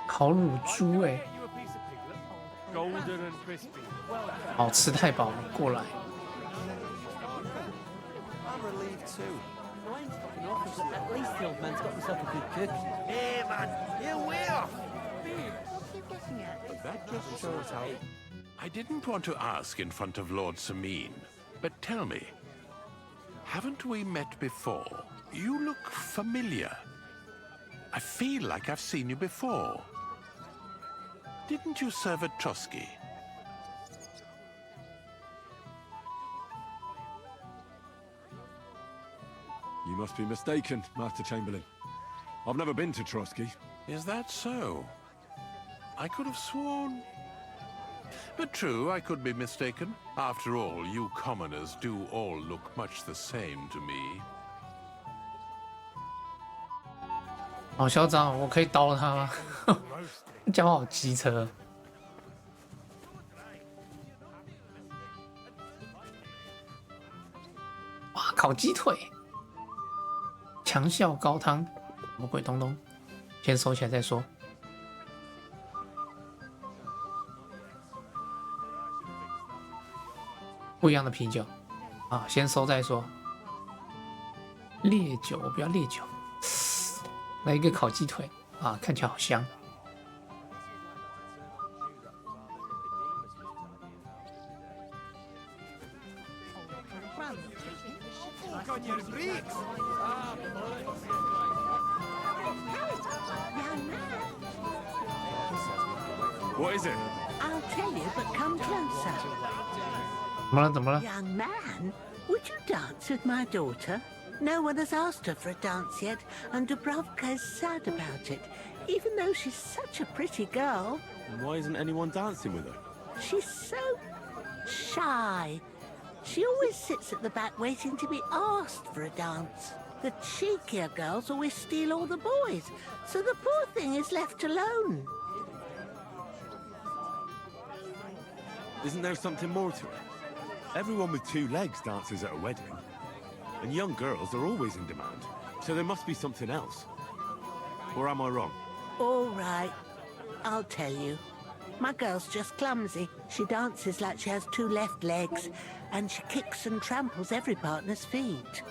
烤乳猪哎，好吃太饱了，过来。At least the old man's got himself a good cook. Here, man, here we are. That just shows how... I didn't want to ask in front of Lord Sameen, But tell me, haven't we met before? You look familiar. I feel like I've seen you before. Didn't you serve at Trotsky? You must be mistaken, Master Chamberlain. I've never been to Trotsky. Is that so? I could have sworn. But true, I could be mistaken. After all, you commoners do all look much the same to me. 好嚣张，我可以刀他吗？讲话好机车。哇，烤鸡腿，强效高汤，什么鬼东东？先收起来再说。不一样的啤酒啊，先收再说。烈酒，我不要烈酒。来一个烤鸡腿啊，看起来好香。What is it? I'll tell you, but come closer. 怎么了？怎么了？ Young man, would you dance with my daughter? No one has asked her for a dance yet, and Dubrovka is sad about it, even though she's such a pretty girl. Why isn't anyone dancing with her? She's so shy. She always sits at the back waiting to be asked for a dance. The cheekier girls always steal all the boys, so the poor thing is left alone. Isn't there something more to it? Everyone with two legs dances at a wedding. And young girls are always in demand, so there must be something else. Or am I wrong? All right, I'll tell you. My girl's just clumsy. She dances like she has two left legs, and she kicks and tramples every partner's feet.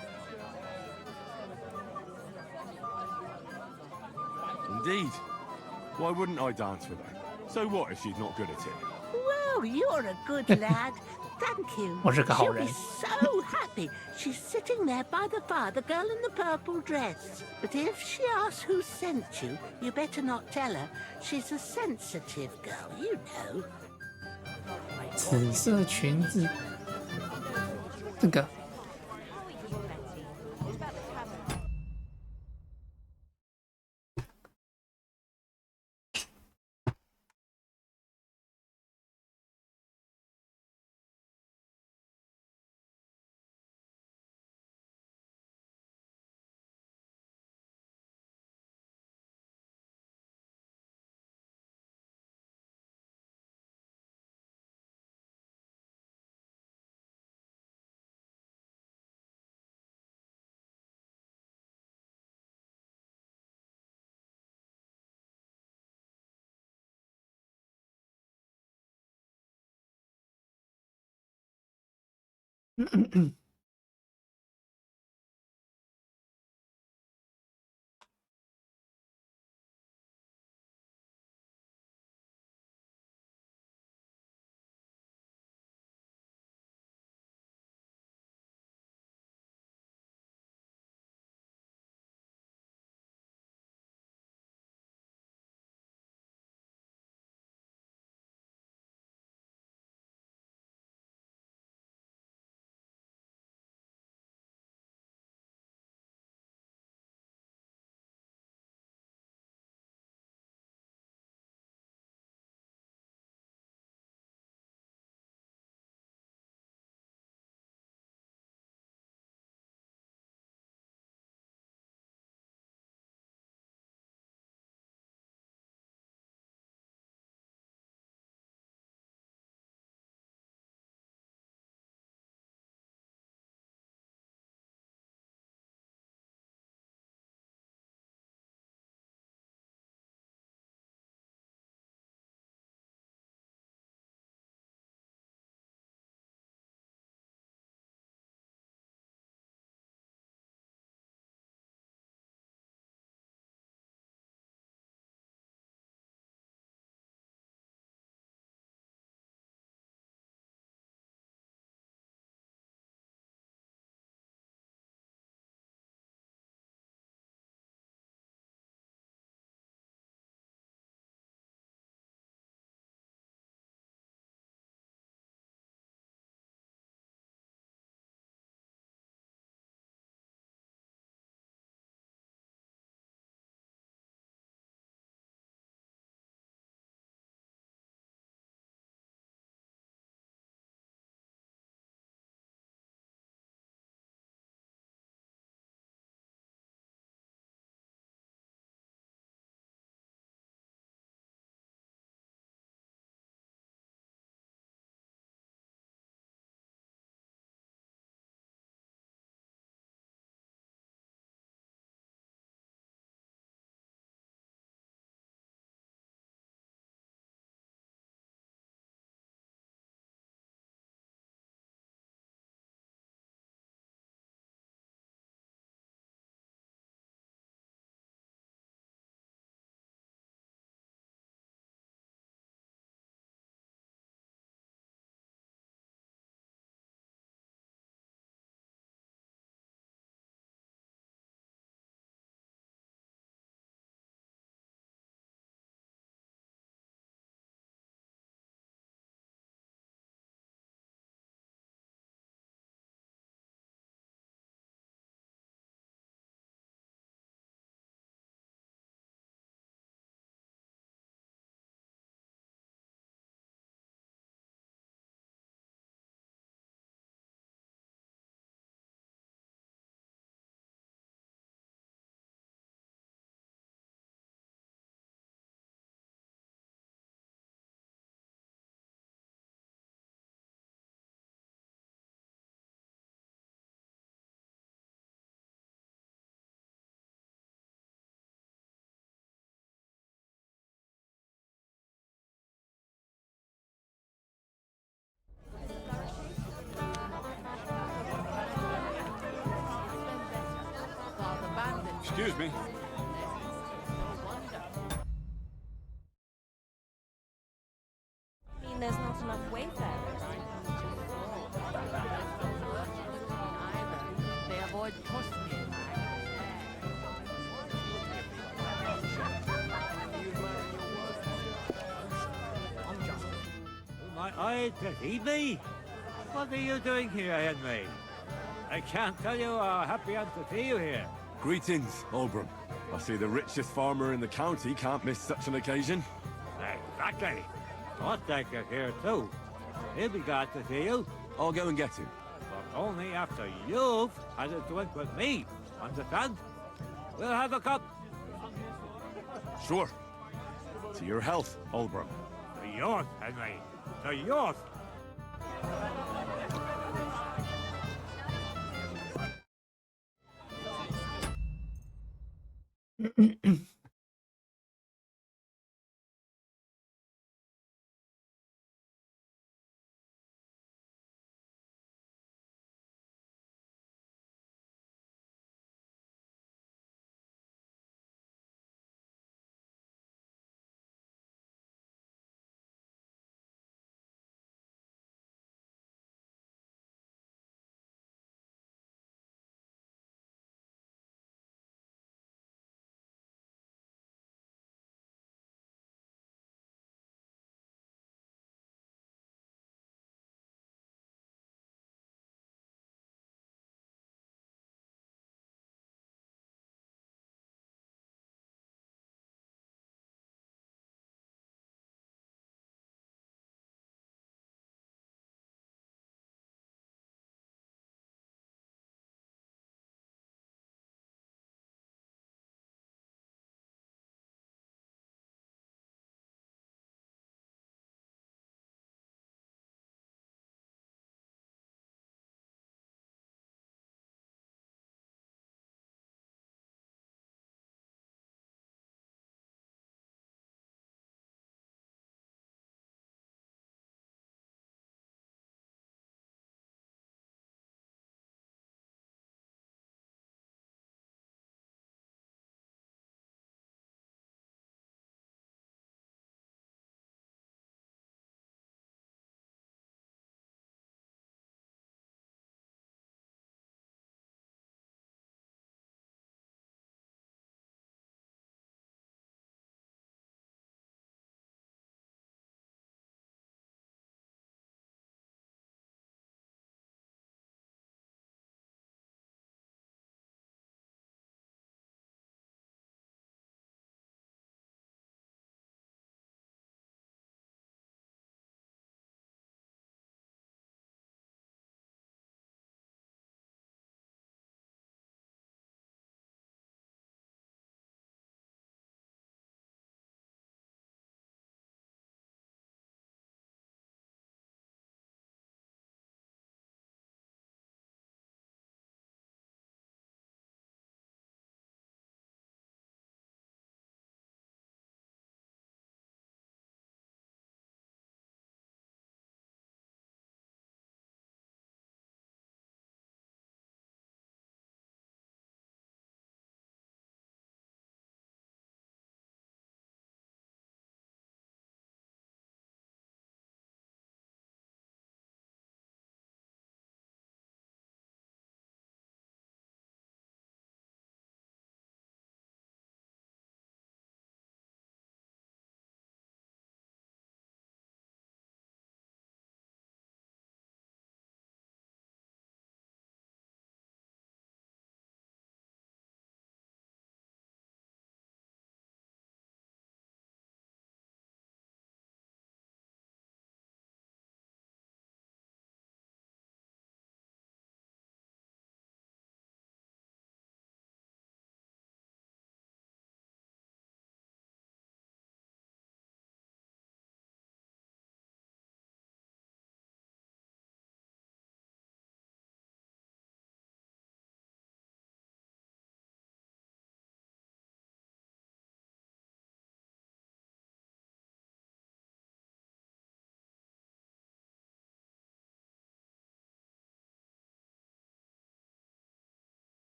Indeed. Why wouldn't I dance with her? So what if she's not good at it? Well, you're a good lad. Thank you. 我是个好 She'll 人。 be so happy. She's sitting there by the fire, the girl in the purple dress. But if she asks who sent you, you better not tell her. She's a sensitive girl, you know. 紫色裙子，这个 Excuse me. I mean, there's not enough wayfarers. They avoid costing. My eyes deceive me. What are you doing here, Henry? I can't tell you how happy I am to see you here. Greetings, Oldbrum. I see the richest farmer in the county can't miss such an occasion. Exactly. Thorndyke is here too. He'll be glad to see you. I'll go and get him. But only after you've had a drink with me. Understand? We'll have a cup. Sure. To your health, Oldbrum. To yours, Henry. To yours.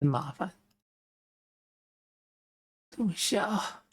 真麻烦。等一下啊。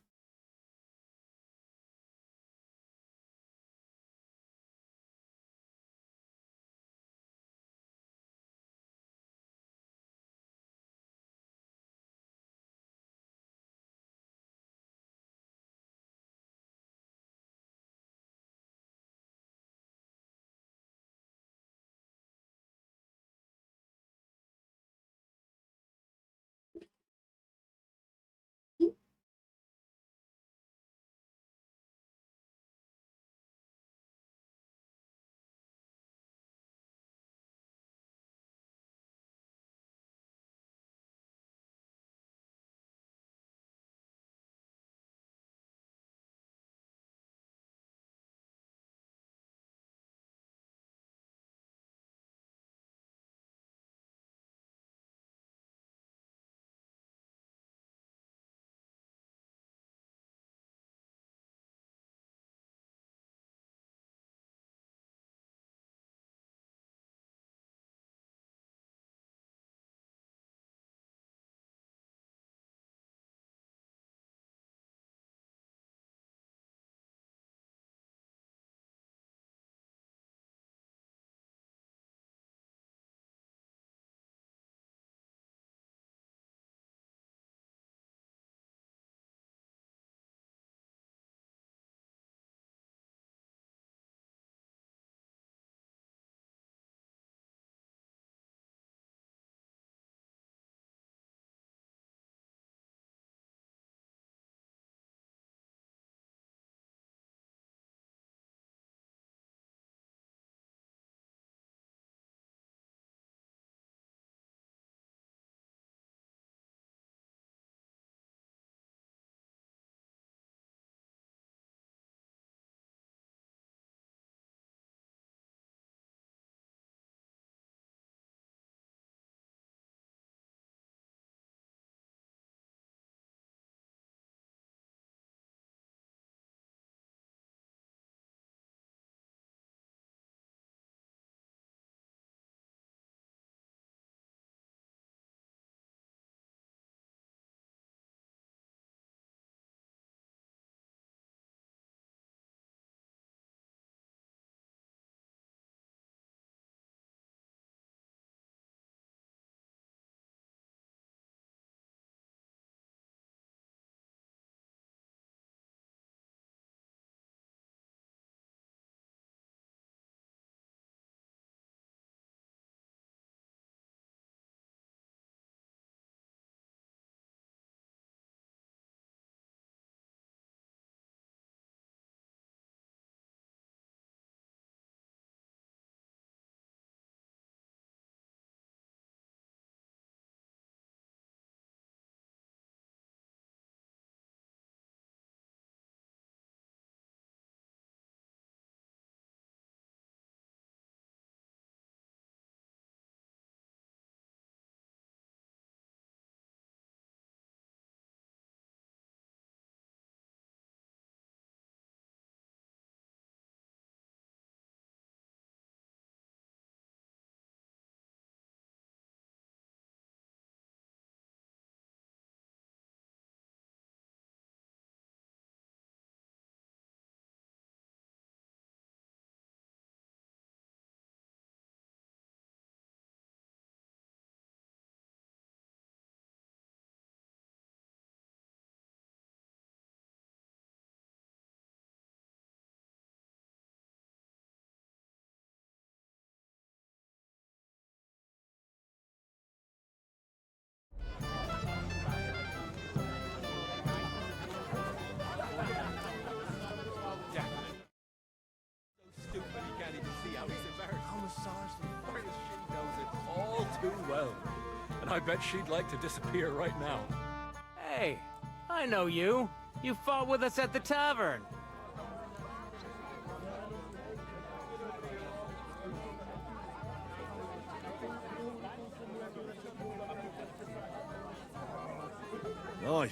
I bet she'd like to disappear right now. Hey, I know you. You fought with us at the tavern. Right.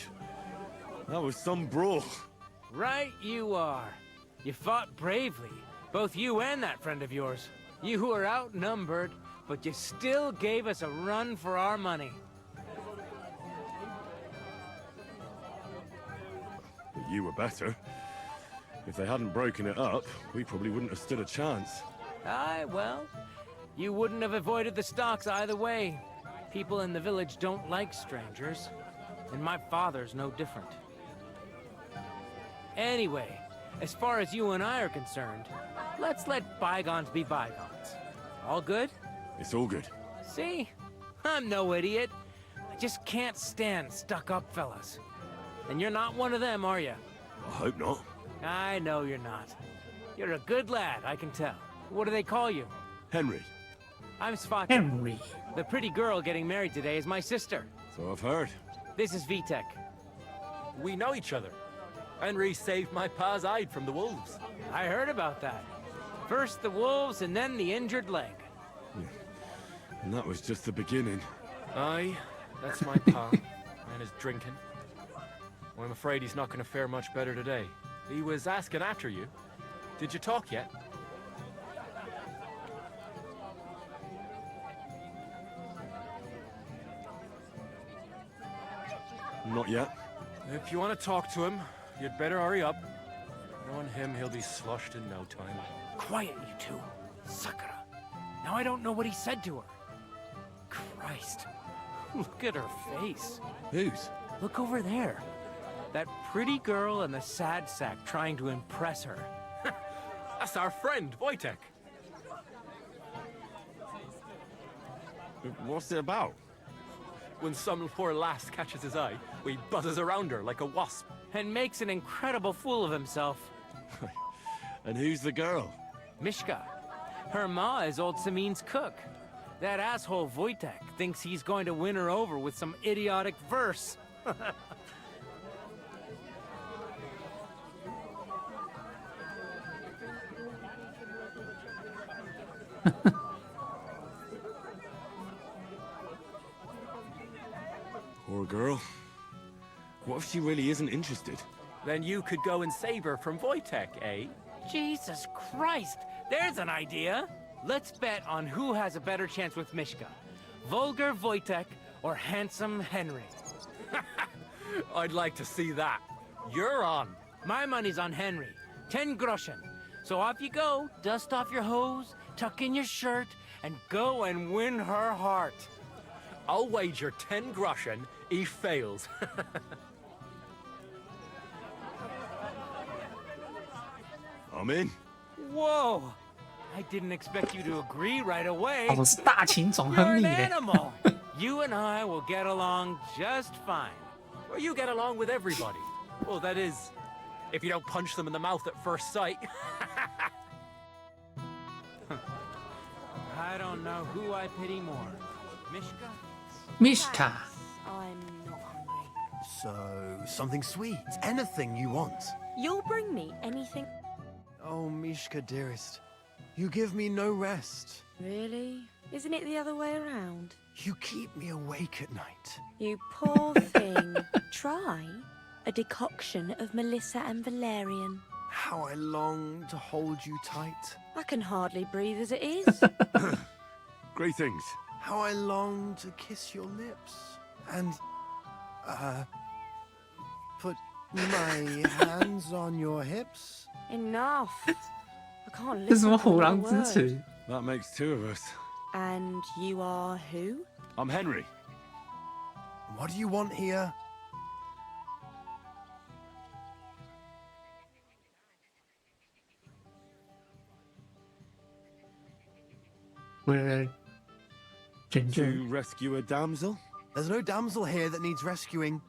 That was some brawl. Right you are. You fought bravely. Both you and that friend of yours. You were outnumbered, but you still gave us a run for our money. you were better. If they hadn't broken it up, we probably wouldn't have stood a chance. Aye, well, you wouldn't have avoided the stocks either way. People in the village don't like strangers, and my father's no different. Anyway, as far as you and I are concerned, let's let bygones be bygones. All good? It's all good. See? I'm no idiot. I just can't stand stuck-up fellas. And you're not one of them, are you? I hope not. I know you're not. You're a good lad, I can tell. What do they call you? Henry. I'm Svatka. Henry. The pretty girl getting married today is my sister. So I've heard. This is Vitek. We know each other. Henry saved my pa's hide from the wolves. I heard about that. First the wolves and then the injured leg. And that was just the beginning. Aye, that's my pa. And his drinking. Well, I'm afraid he's not going to fare much better today. He was asking after you. Did you talk yet? Not yet. If you want to talk to him, you'd better hurry up. Knowing him, he'll be sloshed in no time. Quiet, you two. Sakura. Now I don't know what he said to her. Christ. Look at her face. Whose? Look over there. That pretty girl and the sad sack trying to impress her. That's our friend, Wojtek. What's it about? When some poor lass catches his eye, he buzzes around her like a wasp. And makes an incredible fool of himself. And who's the girl? Mishka. Her ma is old Samin's cook. That asshole Wojtek thinks he's going to win her over with some idiotic verse. Poor girl. What if she really isn't interested? Then you could go and save her from Wojtek, eh? Jesus Christ! There's an idea! Let's bet on who has a better chance with Mishka. Vulgar Wojtek or handsome Henry. I'd like to see that. You're on. My money's on Henry. 10 groschen. So off you go, dust off your hose, tuck in your shirt, and go and win her heart. I'll wager 10 groschen he fails. I'm in. Whoa! I didn't expect you to agree right away. 我是大秦总 You're 亨 an 利嘞。 animal. You and I will get along just fine. Well, you get along with everybody. Well, that is, if you don't punch them in the mouth at first sight. I don't know who I pity more. Mishka? Mishka. I'm not hungry. So, something sweet. Anything you want. You'll bring me anything. Oh, Mishka, dearest. You give me no rest. Really? Isn't it the other way around? You keep me awake at night. You poor thing. Try a decoction of Melissa and Valerian. How I long to hold you tight. I can hardly breathe as it is. Greetings. How I long to kiss your lips. And, put my hands on your hips. Enough. I can't 这是什 listen 么 to 虎 another 狼之 word. 词？ That makes two of us. And you are who? I'm Henry. What do you want here? We're To rescue a damsel? There's no damsel here that needs rescuing.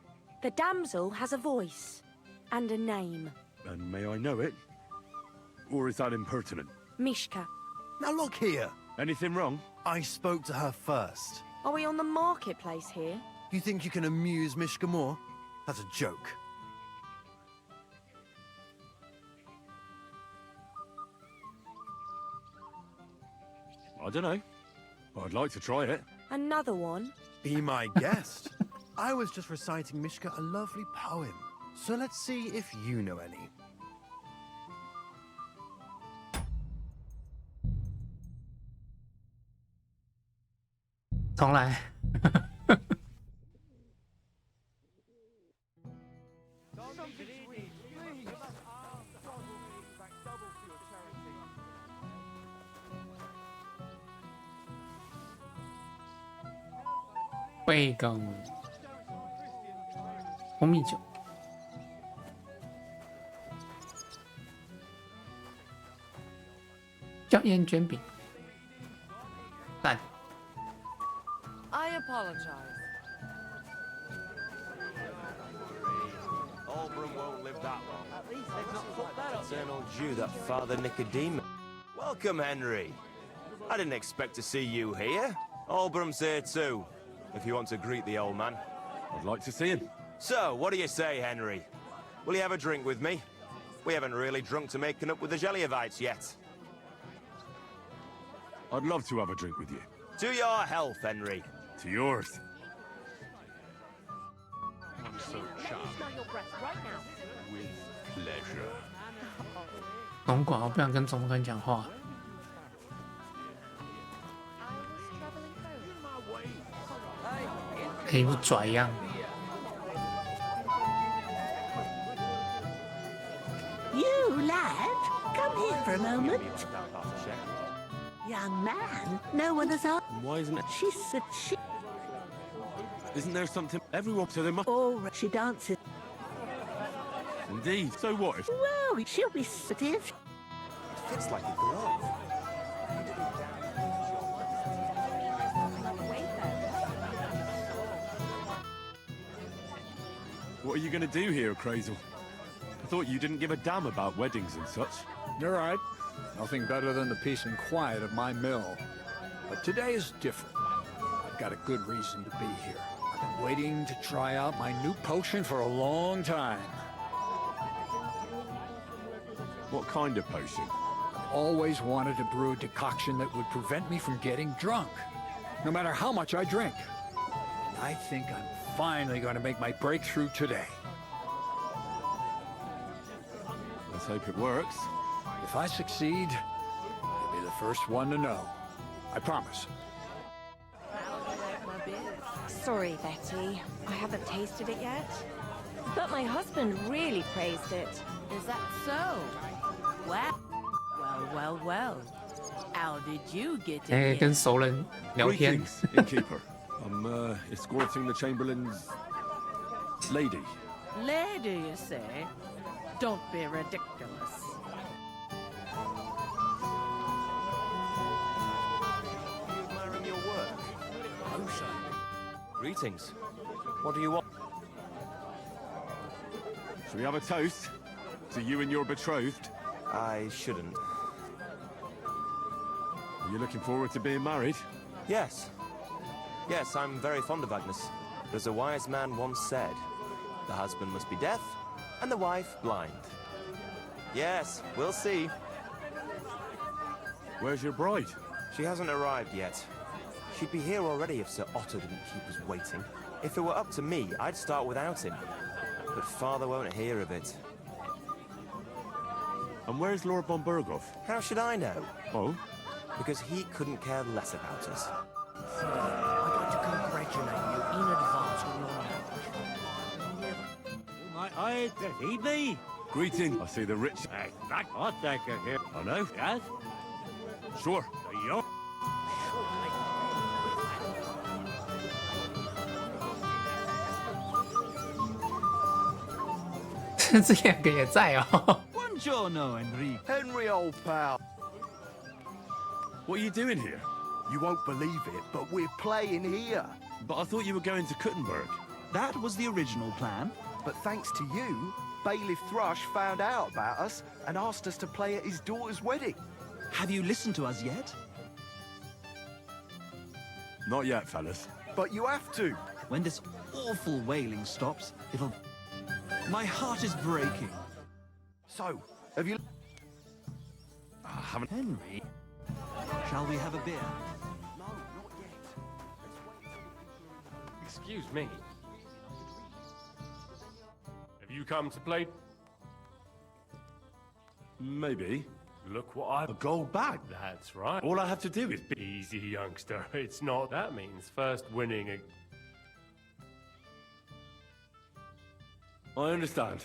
The damsel has a voice and a name. And may I know it? Or is that impertinent? Mishka. Now look here. Anything wrong? I spoke to her first. Are we on the marketplace here? You think you can amuse Mishka more? That's a joke. I don't know. I'd like to try it. Another one? Be my guest. I was just reciting Mishka a lovely poem. So let's see if you know any. "重来。会梗蜂蜜酒，椒盐卷饼，蛋。 I apologize. Albrum won't live that long. At least they've not put that up. Eternal Jew, that Father Nicodemus. Welcome, Henry. I didn't expect to see you here. Albrum's here too, if you want to greet the old man. I'd like to see him. So, what do you say, Henry? Will you have a drink with me? We haven't really drunk to making up with the Jelliavites yet. I'd love to have a drink with you. To your health, Henry. To yours. I'm so charmed. With pleasure. 总管，我不想跟总管讲话。 一副拽样。 You lad, come here for a moment. Young man, no one has asked. Why isn't it? She said she. Isn't there something? Everyone, so there must. Or she dances. Indeed. So what if? Well, she'll be seated. It fits like a glove. What are you going to do here, Crazel? I thought you didn't give a damn about weddings and such. You're right. Nothing better than the peace and quiet of my mill. But today is different. I've got a good reason to be here. I've been waiting to try out my new potion for a long time. What kind of potion? I've always wanted to brew a decoction that would prevent me from getting drunk, no matter how much I drink. And I think I'm finally going to make my breakthrough today. Let's hope it works. If I succeed, you'll be the first one to know. I promise. Sorry, Betty. I haven't tasted it yet. But my husband really praised it. Is that so? Well. How did you get in 哎， here? 跟熟人聊天。 Greetings, innkeeper. I'm escorting the Chamberlain's lady. Lady, you say? Don't be ridiculous. Are you admiring your work? Oh, sir. Greetings. What do you want? Shall we have a toast? To you and your betrothed? I shouldn't. Are you looking forward to being married? Yes. Yes, I'm very fond of Agnes. But as a wise man once said, the husband must be deaf and the wife blind. Yes, we'll see. Where's your bride? She hasn't arrived yet. She'd be here already if Sir Otto didn't keep us waiting. If it were up to me, I'd start without him. But Father won't hear of it. And where's Lord von Berghoff? How should I know? Oh? Because he couldn't care less about us. I'd like to congratulate you in advance on your marriage. I feed me. Greeting. I see the rich. I'll take it here. I know. Yes? Sure. Yo. 这两个也在哦。 Buongiorno, Henry. Henry, old pal. What are you doing here? You won't believe it, but we're playing here. But I thought you were going to Kuttenberg. That was the original plan. But thanks to you, Bailiff Thrush found out about us and asked us to play at his daughter's wedding. Have you listened to us yet? Not yet, fellas. But you have to. When this awful wailing stops, it'll... My heart is breaking. So, have you... I haven't... Henry, shall we have a beer? No, not yet. Excuse me. Have you come to play? Maybe. Look what I... A gold bag. That's right. All I have to do is be... Easy, youngster. It's not. That means first winning a... I understand.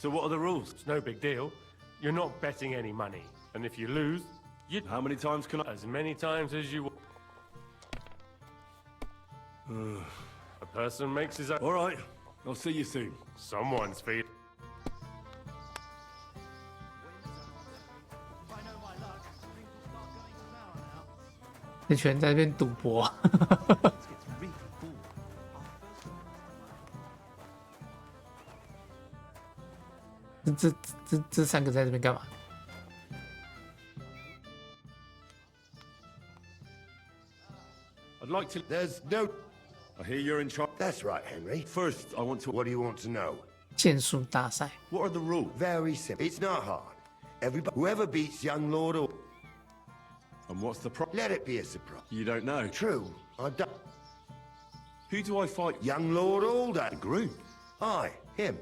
So what are the rules? It's no big deal. You're not betting any money. And if you lose, you... How many times can I... As many times as you... A person makes his own... All right. I'll see you soon. Someone's feet. "这群人在那边赌博。这三个在这边干嘛？ I'd like to... There's no... I hear you're in charge. That's right, Henry. First, I want to... What do you want to know? 剑术大赛。 What are the rules? Very simple. It's not hard. Everybody, whoever beats young Lord or... And what's the problem? Let it be a surprise. You don't know. True. I don't... Who do I fight? Young Lord Alder. The groom. Aye, him.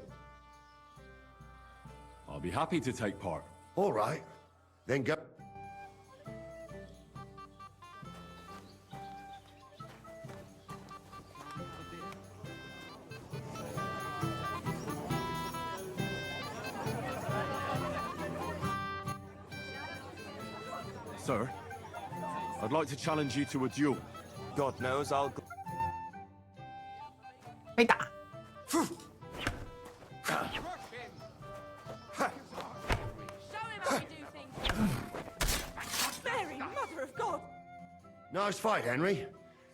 I'll be happy to take part. All right. Then go... Sir, I'd like to challenge you to a duel. God knows I'll... 被打。 Mary, Mother of God! Nice fight, Henry.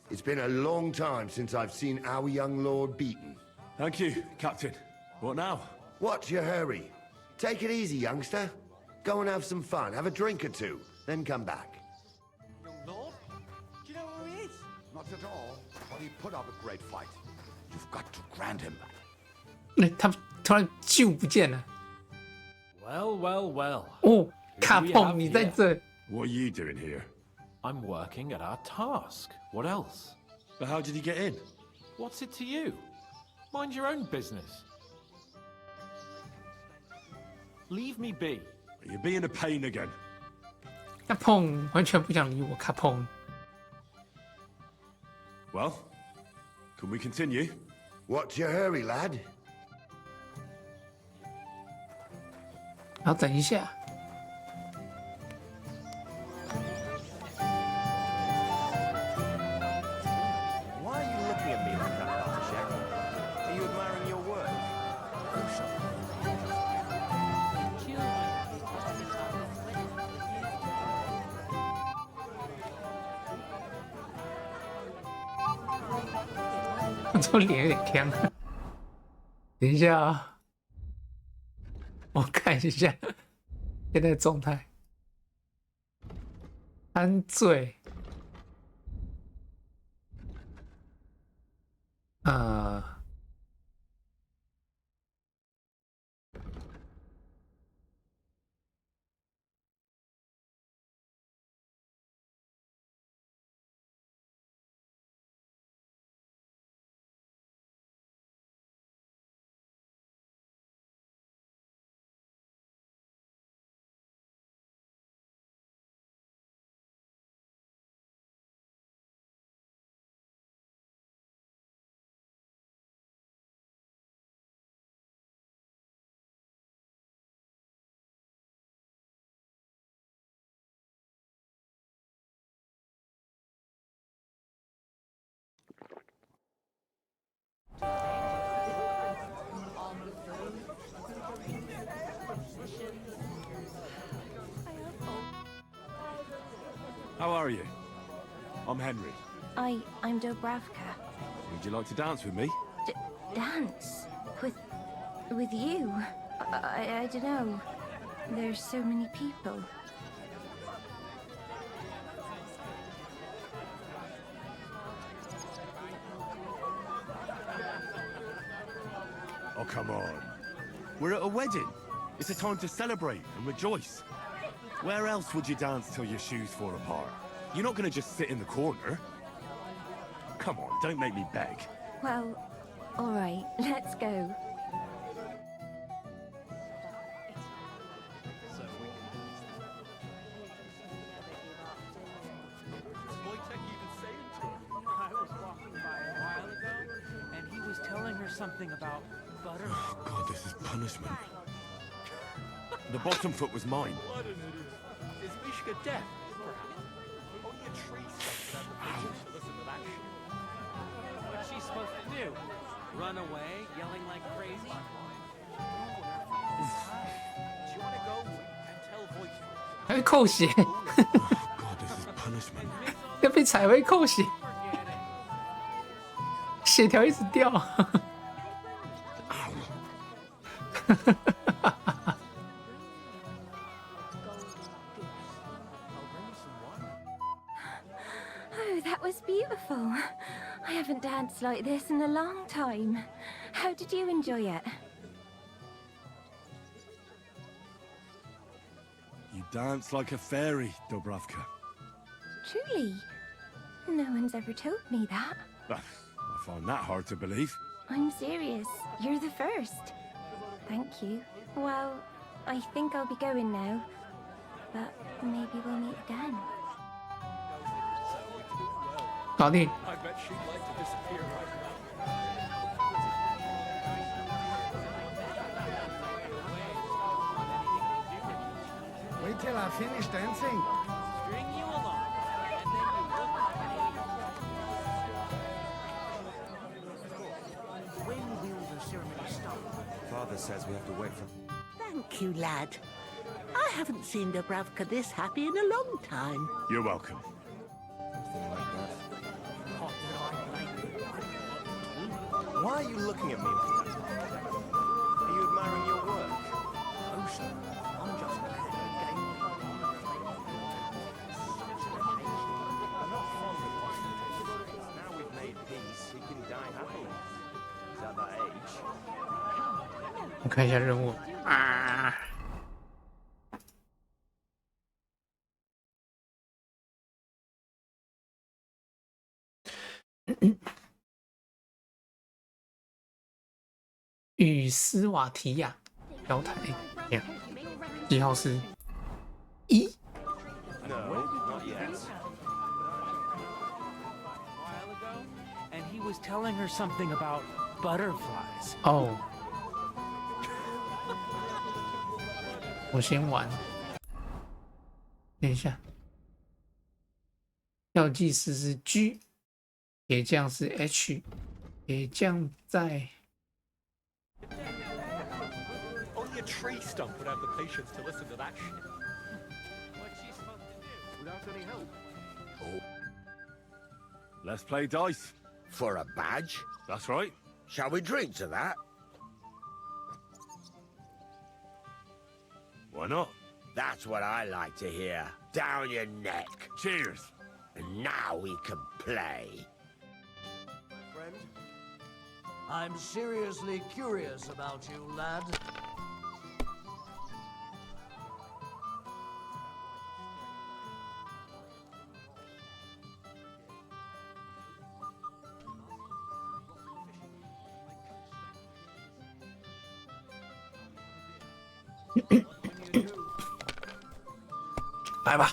It's been a long time since I've seen our young lord beaten. Thank you, Captain. What now? What's your hurry? Take it easy, youngster. Go and have some fun. Have a drink or two. Then come back. Young lord? Do you know who he is? Not at all. But he put up a great fight. You've got to grant him that. 他突然就不见了。 Well, well, well. 哦，卡碰，你在这。 What are you doing here? I'm working at our task. What else? But how did he get in? What's it to you? Mind your own business. Leave me be. You're being a pain again. 卡碰完全不想理我，卡碰。 Well, can we continue? What's your hurry, lad? 然后等一下。 Why are you looking at me like that, Bartashek? Are you admiring your work? 这脸有点僵。等一下啊，我看一下现在的状态。安醉。How are you? I'm Henry. I'm Dobravka. Would you like to dance with me? Dance? With you? I don't know. There's so many people. Oh, come on. We're at a wedding. It's a time to celebrate and rejoice. Where else would you dance till your shoes fall apart? You're not going to just sit in the corner. Come on, don't make me beg. Well, all right, let's go. I was walking by a while ago, and he was telling her something about butter. Oh, God, this is punishment. The bottom foot was mine. Is Mishka deaf? Only a tree stump would have the patience to listen to that shit. What's she supposed to do? Run away, yelling like crazy? Do you want to go and tell voice? 还会扣血， God, this is punishment. 要被踩会扣血，血条一直掉。Oh, that was beautiful. I haven't danced like this in a long time. How did you enjoy it? You dance like a fairy, Dubravka. Truly? No one's ever told me that. I find that hard to believe. I'm serious. You're the first. Thank you. Well, I think I'll be going now. But maybe we'll meet again. 搞定。 I bet she'd like to disappear right now. Wait till I finish dancing. String you along, and then you look When will the ceremony start? Father says we have to wait for... Thank you, lad. I haven't seen Dubravka this happy in a long time. You're welcome. Something like that. Why are you looking at me like that? Are you admiring your work? No, sir. I'm just glad you gave me I'm not fond of hostages. Now we've made peace, he can die happily. He's at that age. 我看一下任务啊。与斯瓦提亚交谈，记号是1。 No, not yet. and he was telling her something about butterflies. 哦，我先玩。等一下，药剂师是 G， 铁匠是 H， 铁匠在。 Only a tree stump would have the patience to listen to that shit. What's she supposed to do without any help? Oh. Let's play dice. For a badge? That's right. Shall we drink to that? Why not? That's what I like to hear. Down your neck. Cheers. And now we can play. Friend, I'm seriously curious about you, lad. Bye bye.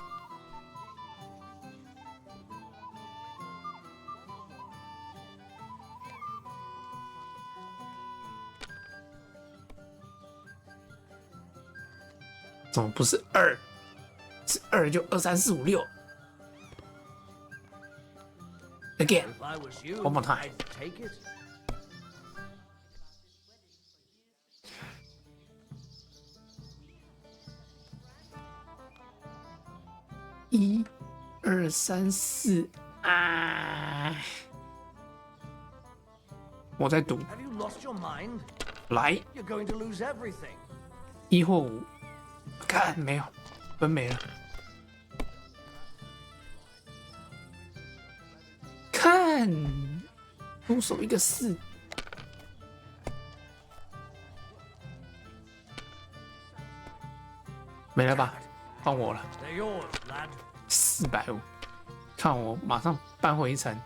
怎么不是2？是2就2、3、4、5、6。Again, one more time. Take it. 1、2、3、4啊！我在赌， Have you lost your mind? 来 You're going to lose everything. 1或5，看没有，分没了。看，出手一个4，没了吧？换我了。 They're yours, lad. 450，看我马上扳回一城。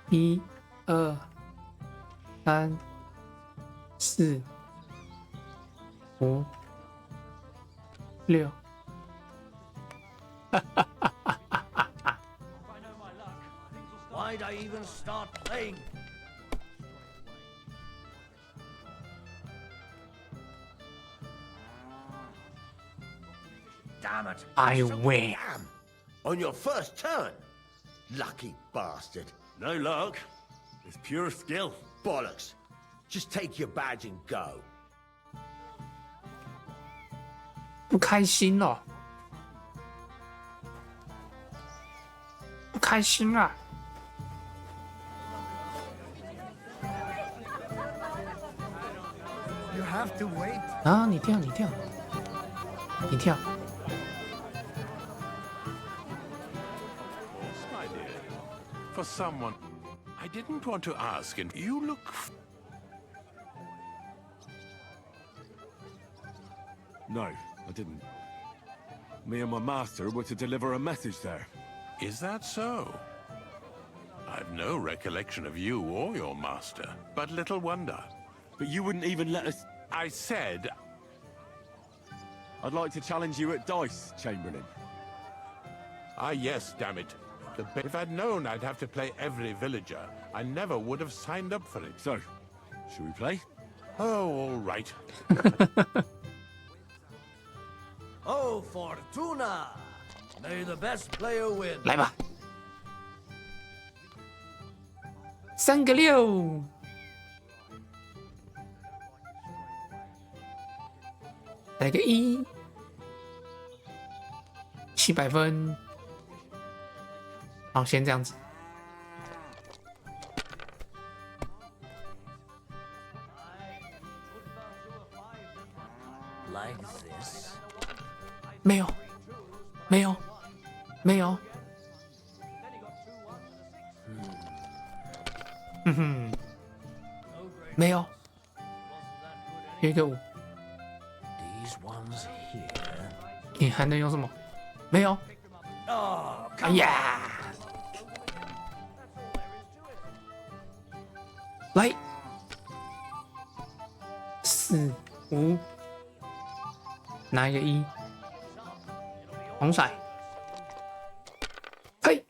1、2、3、4、5、6。Why'd I even start playing? Damn it! I So win. damn. On your first turn? Lucky bastard. No luck. It's pure skill. Bollocks. Just take your badge and go. 不开心了，不开心啊！ You have to wait. 啊，你跳，你跳，你跳。 My dear, for someone I didn't want to ask, and you look. No, I didn't. Me and my master were to deliver a message there. Is that so? I've no recollection of you or your master, but little wonder. But you wouldn't even let us... I said... I'd like to challenge you at dice, Chamberlain. Ah, yes, damn it. If I'd known I'd have to play every villager, I never would have signed up for it. So, should we play? Oh, all right. Oh, Fortuna! May the best player win. 来吧，3个6，来个1，700分。好，先这样子。 Like this. 没有，没有，没有。嗯哼，没有，有一个5， These ones here. 你还能有什么？没有。 Oh, 哎呀，来，4、5，拿一个1，红骰，嘿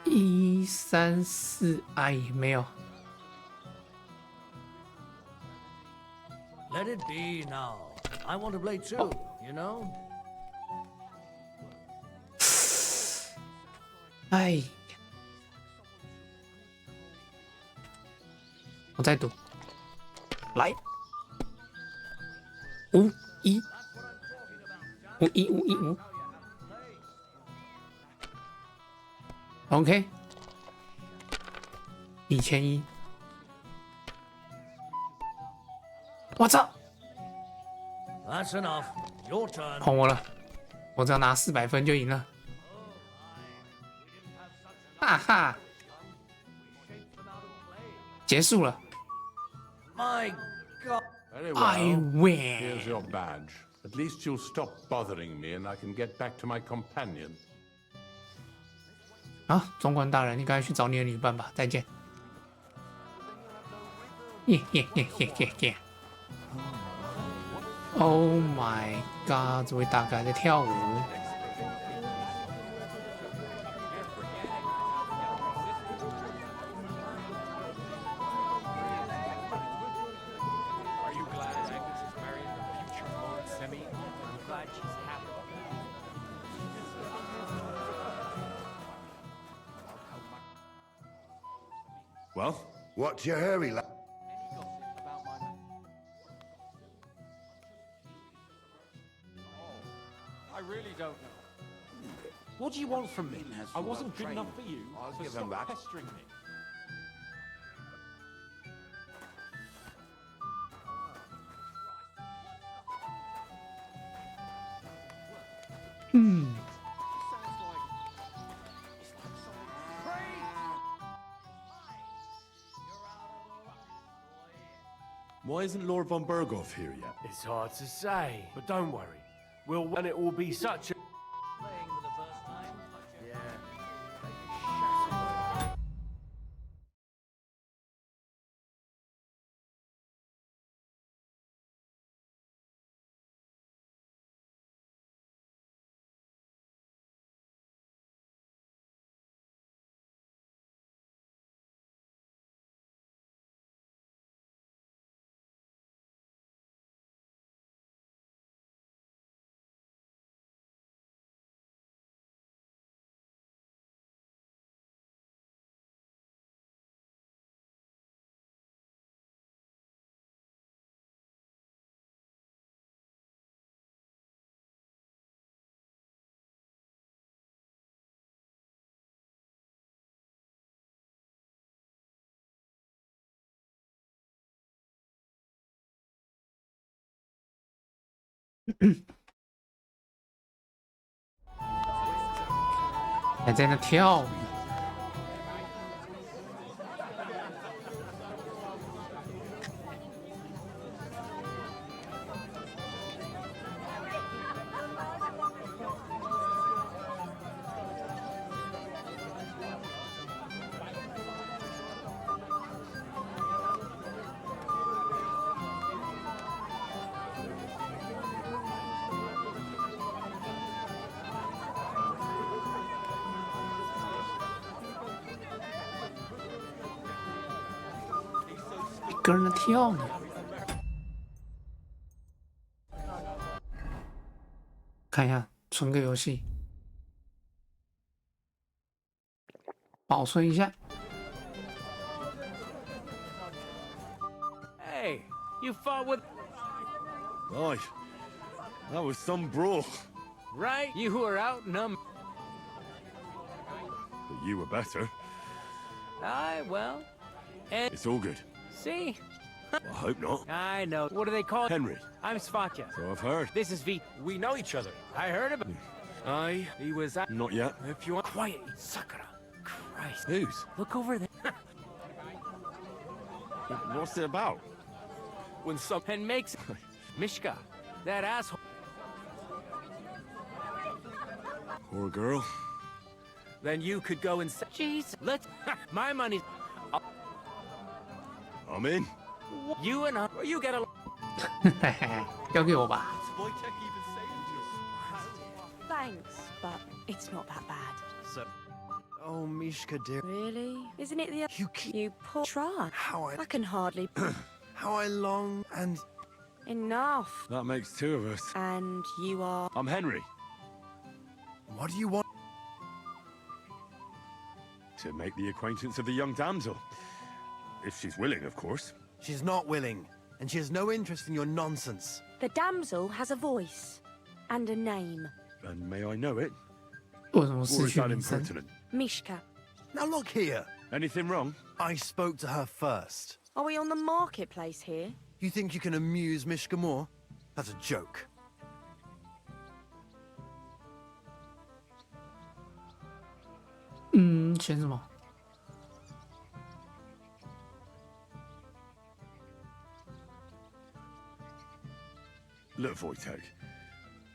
，1、3、4，哎，没有。 Let it be now. I want to play too, you know? 哎，我再赌，来，5、1、5、1、5、1、5 ，OK， 1001，我操！ That's enough. Your turn. 碰我了，我只要拿400分就赢了，哈哈，结束了。 My God. Very I well. win. Here's your badge. At least you'll stop bothering me and I can get back to my companion. 啊，总管大人，你赶快去找你的女伴吧，再见。耶耶耶耶耶耶 ！Oh my god！ 这位大哥还在跳舞。 Well? What's your hurry, lad? I really don't know. What do you want from me? I wasn't good enough for you. I'll so give stop him that. pestering me. Why isn't Lord von Berghoff here yet? It's hard to say, but don't worry. And it will be such a 还在那跳舞。一个人在跳呢。看一下，存个游戏，保存一下。 Hey, you fought with... Right. That was some brawl. Right? You were outnumbered. But you were better. Well... And... It's all good. See? I hope not. I know. What do they call it? Henry. I'm Svatya. So I've heard. This is V. We know each other. I heard about it. He was... Not yet. If you want... Quiet, Sakura. Christ. Whose? Look over there. What's it about? When someone makes... Mishka. That asshole. Poor girl. Then you could go and say... Jeez. Let's... My money's... I'm in. You and I... You get a... 交给我吧。 Thanks, but it's not that bad. So, oh, Mishka, dear. Really? Isn't it the... You poor... Try. How I can hardly... How I long and... Enough. That makes two of us. And you are... I'm Henry. What do you want? To make the acquaintance of the young damsel. If she's willing, of course. She's not willing, and she has no interest in your nonsense. The damsel has a voice and a name. And may I know it? 为什么 Or 失 is 去 that 名声？ impertinent? Mishka. Now look here. Anything wrong? I spoke to her first. Are we on the marketplace here? You think you can amuse Mishka more? That's a joke. Hmm, 选什么？ Look, Wojtek.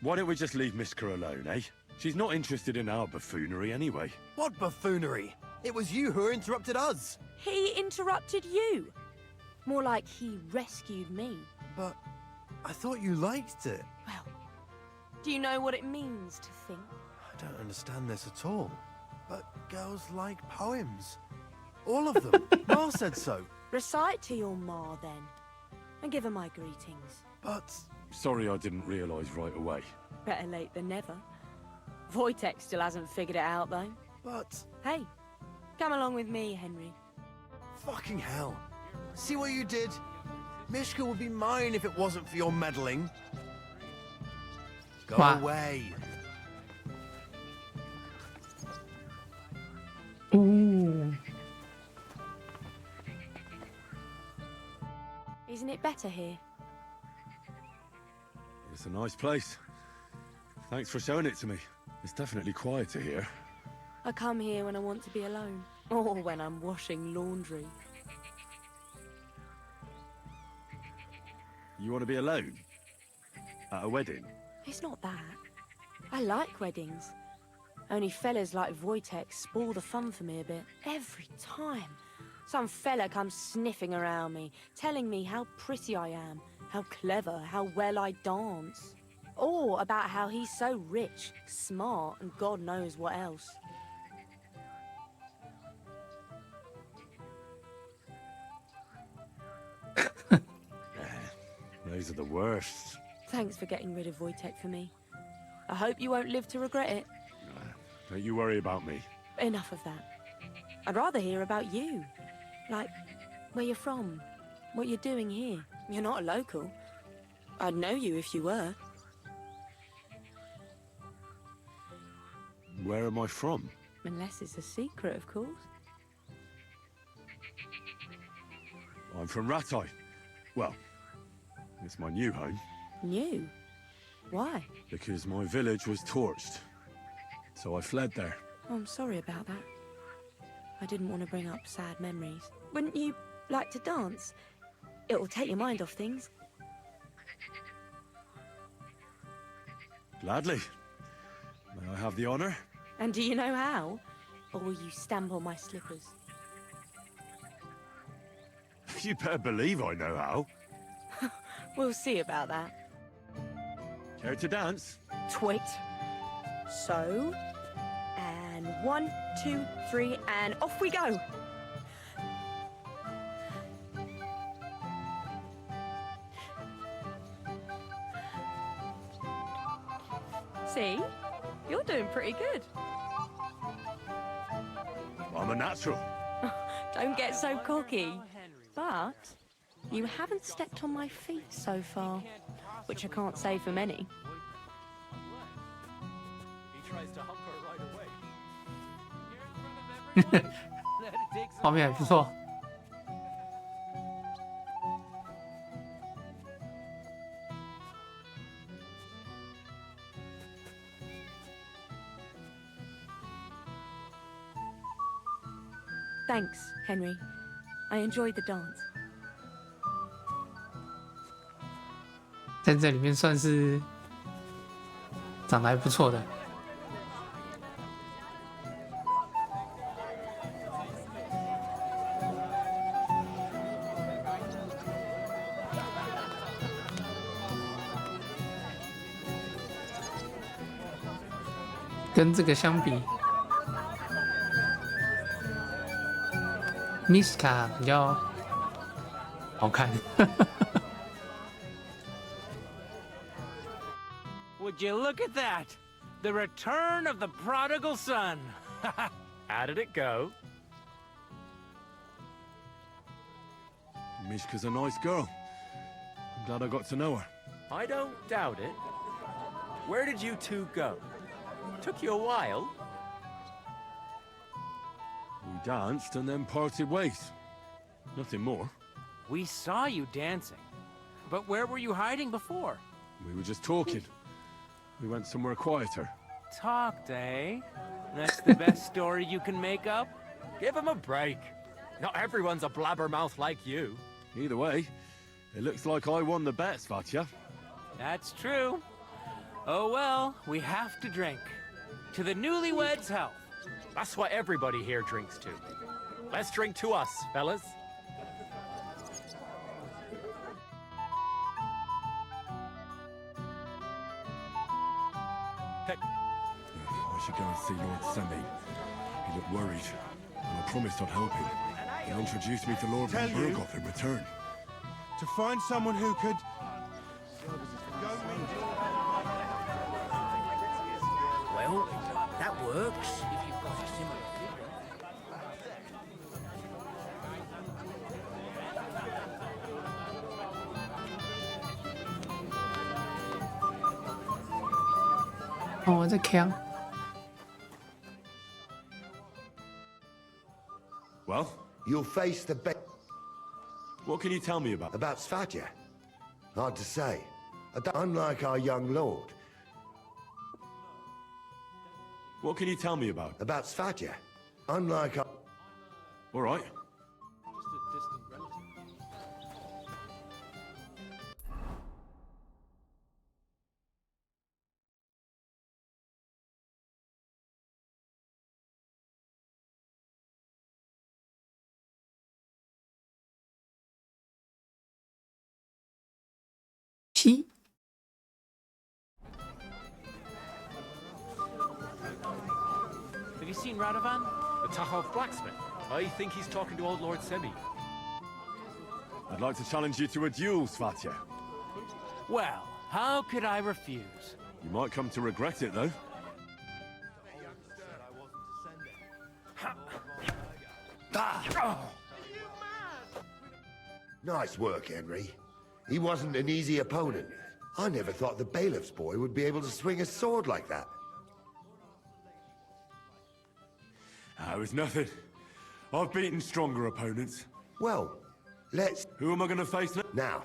Why don't we just leave Mishka alone, eh? She's not interested in our buffoonery anyway. What buffoonery? It was you who interrupted us. He interrupted you. More like he rescued me. But I thought you liked it. Well, do you know what it means to think? I don't understand this at all. But girls like poems. All of them. Ma said so. Recite to your ma, then. And give her my greetings. But... Sorry I didn't realise right away. Better late than never. Wojtek still hasn't figured it out, though. But... Hey, come along with me, Henry. Fucking hell. See what you did? Mishka would be mine if it wasn't for your meddling. Go away. Ooh. Isn't it better here? It's a nice place. Thanks for showing it to me. It's definitely quieter here. I come here when I want to be alone. Or when I'm washing laundry. You want to be alone? At a wedding? It's not that. I like weddings. Only fellas like Wojtek spoil the fun for me a bit. Every time. Some fella comes sniffing around me, telling me how pretty I am, how clever, how well I dance. Or about how he's so rich, smart, and God knows what else. Those are the worst. Thanks for getting rid of Wojtek for me. I hope you won't live to regret it. Don't you worry about me. Enough of that. I'd rather hear about you. Like, where you're from, what you're doing here. You're not a local. I'd know you if you were. Where am I from? Unless it's a secret, of course. I'm from Ratai. Well, it's my new home. New? Why? Because my village was torched. So I fled there. Oh, I'm sorry about that. I didn't want to bring up sad memories. Wouldn't you like to dance? It will take your mind off things. Gladly. May I have the honor? And do you know how? Or will you stamp on my slippers? You better believe I know how. We'll see about that. Care to dance? Twit. So, and 1, 2, 3, and off we go. See? You're doing pretty good. I'm a natural. Don't get so cocky. But you haven't stepped on my feet so far, which I can't say for many. He tries to hump her right away. 画面还不错。Thanks, Henry. I enjoyed the dance. 在这里面算是长得还不错的。跟这个相比 ，Mishka 比较好看。Would you look at that? The return of the prodigal son. How did it go? Mishka's a nice girl. I'm glad I got to know her. I don't doubt it. Where did you two go? Took you a while. We danced and then parted ways. Nothing more. We saw you dancing. But where were you hiding before? We were just talking. We went somewhere quieter. Talked, eh? That's the best story you can make up? Give him a break. Not everyone's a blabbermouth like you. Either way, it looks like I won the bet, Svatya. That's true. Oh well, we have to drink. To the newlyweds' health. That's what everybody here drinks to. Let's drink to us, fellas. I should go and see Lord Semi. He looked worried, and I promised I'd help him. He introduced me to Lord von Berghoff in return. To find someone who could... Well, that works. If you've got a similar figure. 哦，我在扛。 Well? You'll face the What can you tell me about? About Svatya? Hard to say. Unlike our young lord. What can you tell me about? About Svatya? Unlike our... All right. Just a distant relative. Have you seen Radovan? The Tahov blacksmith. I think he's talking to old Lord Semi. I'd like to challenge you to a duel, Svatya. Well, how could I refuse? You might come to regret it, though. Nice work, Henry. He wasn't an easy opponent. I never thought the bailiff's boy would be able to swing a sword like that. It was nothing. I've beaten stronger opponents. Well, let's... Who am I going to face now?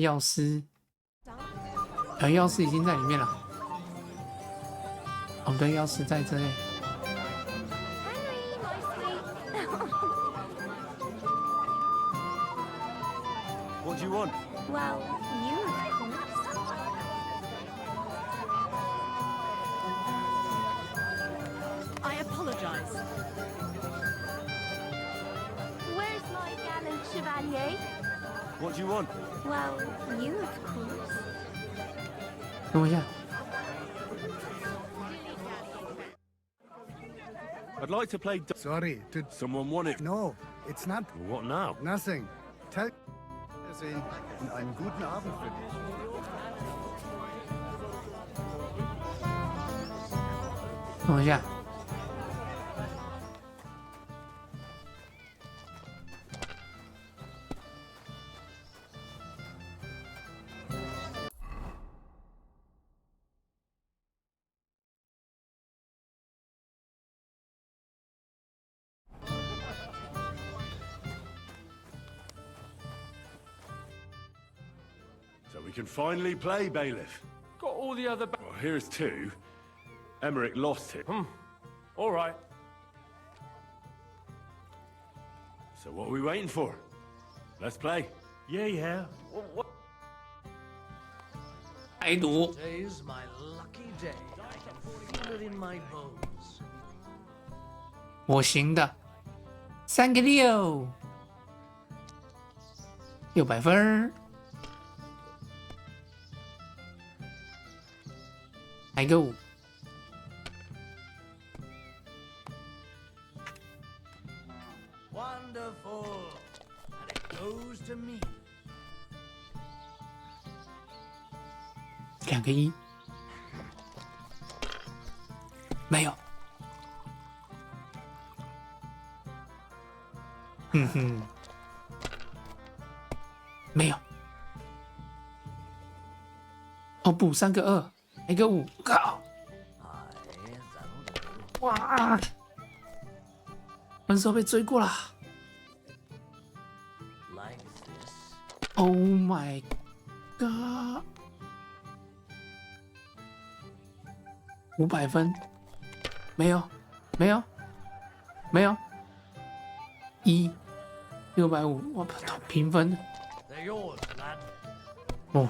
药师，药师已经在里面了。哦，对，药师在这里。What do you want? Well, you, of course. I apologize. Where's my gallant chevalier? What do you want? Well, you, of course. 等我一下， I'd like to play. Sorry, did someone want it? No, it's not. What now? Nothing. Tell. Sehen und einen guten Abend für dich. 等我一下。 So we can finally play, Bailiff. Got all the other. Well, here's two. Emmerich lost it. All right. So what are we waiting for? Let's play. Yeah.排毒。 Today's my lucky day. I can feel it in my bones. 我行的，3个6，600分儿。来个5。 Wonderful. And it goes to me. 2个1，没有。没有。哦不，3个2，来个5，靠！哇！分手被追过了。Like this. Oh my god！ 500分，没有，1，650，我平分。 They're yours, lad. 哇！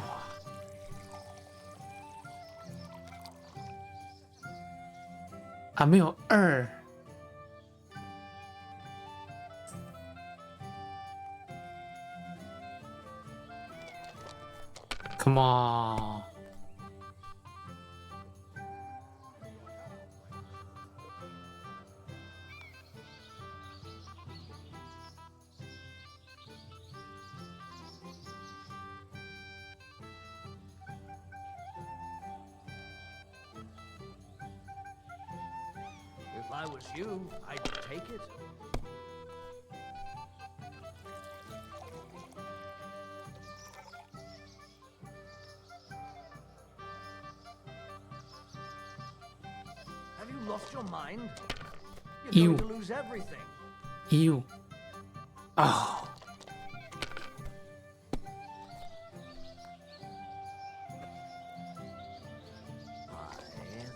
还没有2。Come on！ If I was you, I'd take it. Have you lost your mind? You're going to lose everything. 15啊！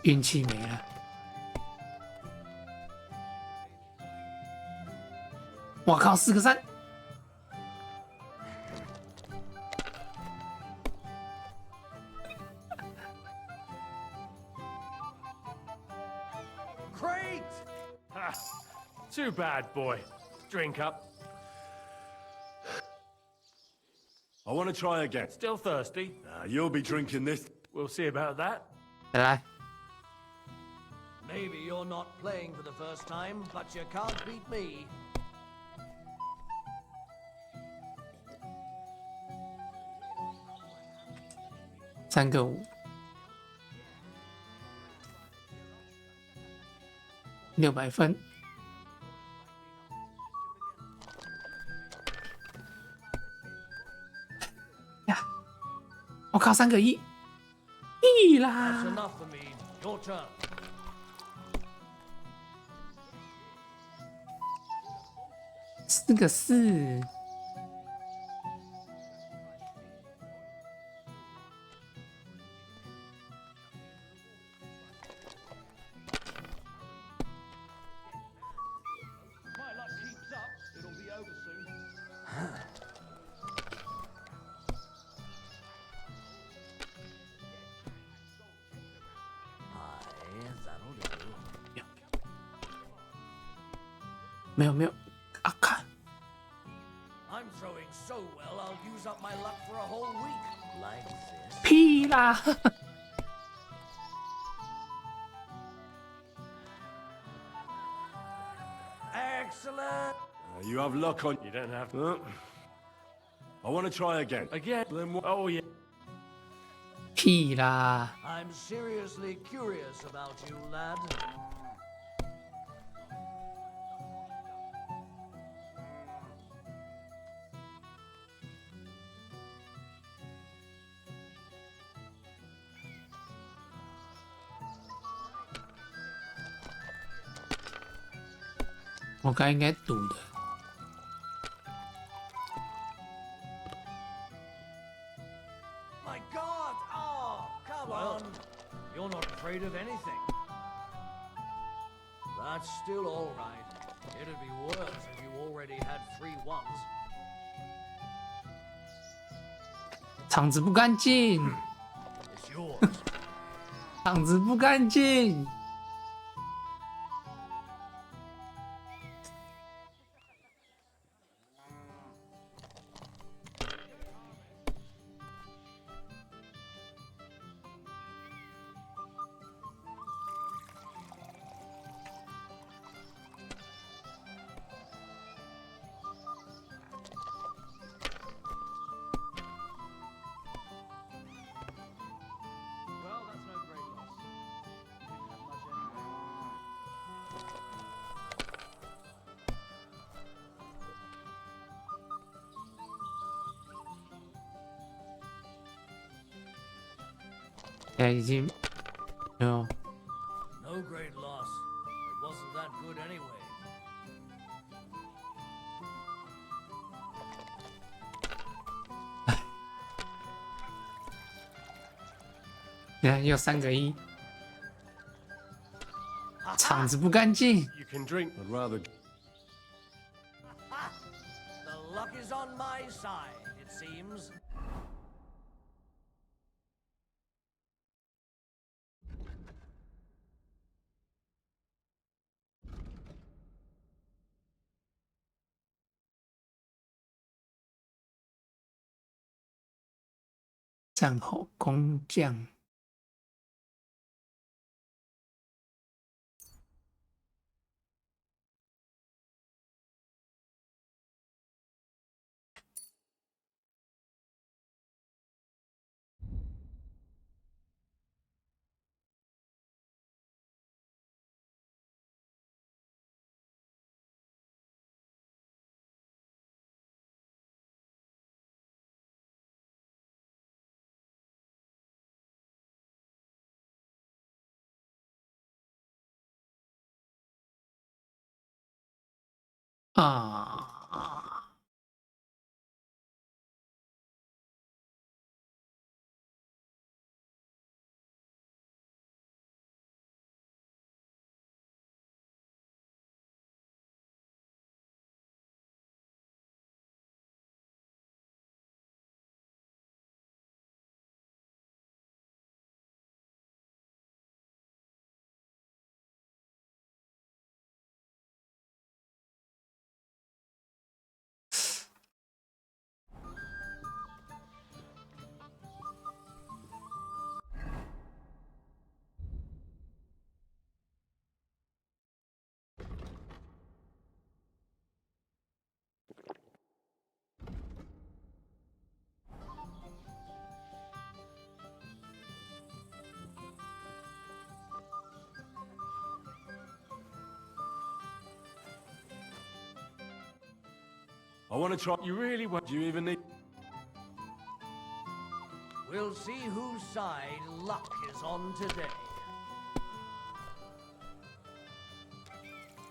运气没了。我靠，4个3。 Great! Too bad, boy. Drink up. I want to try again. Still thirsty? You'll be drinking this. We'll see about that. 再来。 Maybe you're not playing for the first time, but you can't beat me. 3个5，600分。呀！我靠，3个1，啦！ That's enough for me. Your turn. 4个4。没有啊，看 I'm throwing so well, I'll use up my luck for a whole week. Like this. 屁啦！ Excellent. You have luck on. You don't have to. I want to try again. Again? Then what? Oh, yeah. 屁啦！ I'm seriously curious about you, lad. 我刚应该赌的。 My God! Oh, come on. You're not afraid of anything. That's still all right. It'd be worse if you already had 3 ones. 场子不干净， It's yours. 场子不干净。 Well, that's no great loss. You didn't have much anyway. 现在已经没有 No great loss. It wasn't that good anyway. 你看又3个1，场子不干净。 You can drink. I'd rather. The luck is on my side, it seems. 战后工匠。啊！I want to try. You really want? Do you even need? We'll see whose side luck is on today.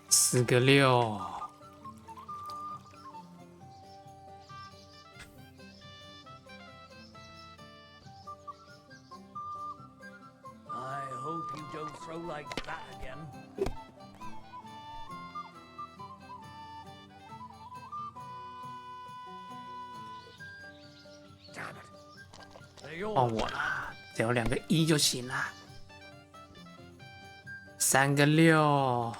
4个6。 I hope you don't throw like that again. Damn it. They're yours. 换我啦，只要2个1就行了。3个6。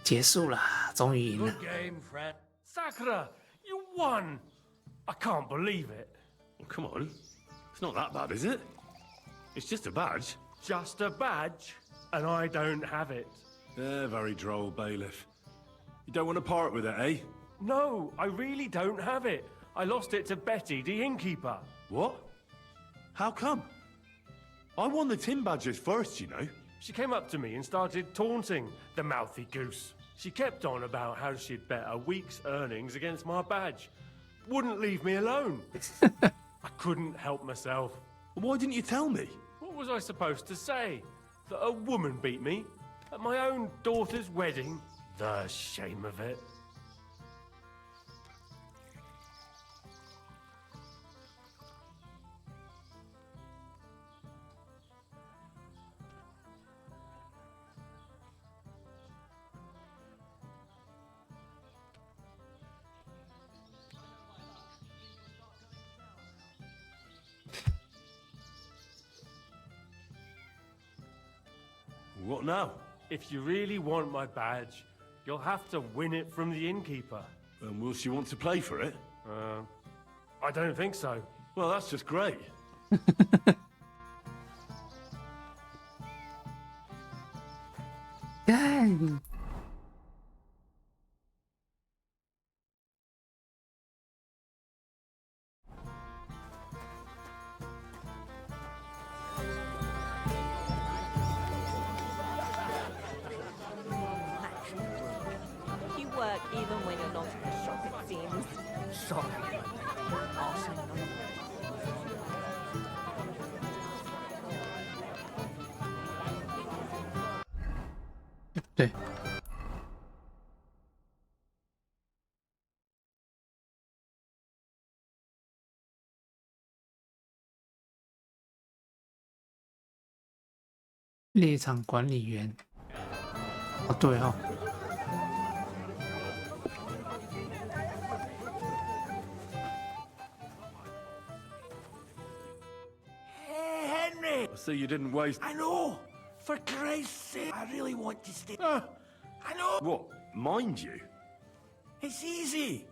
结束了，终于赢了。 Good game, Fred. Sakura, you won! I can't believe it. Well, come on. It's not that bad, is it? It's just a badge. Just a badge, and I don't have it. Very droll, bailiff. You don't want to part with it, eh? No, I really don't have it. I lost it to Betty, the innkeeper. What? How come? I won the tin badges first, you know. She came up to me and started taunting the mouthy goose. She kept on about how she'd bet a week's earnings against my badge. Wouldn't leave me alone. I couldn't help myself. Why didn't you tell me? What was I supposed to say? That a woman beat me? At my own daughter's wedding? The shame of it. What now? If you really want my badge, you'll have to win it from the innkeeper. And will she want to play for it? I don't think so. Well, that's just great. Dang. You work even when you're not in the shop, it seems. Sorry. I'll say no more.对。猎场管理员。哦，对哦。 Hey, Henry! So you didn't waste... I know! For Christ's sake, I really want to stay. I know! What, mind you? It's easy.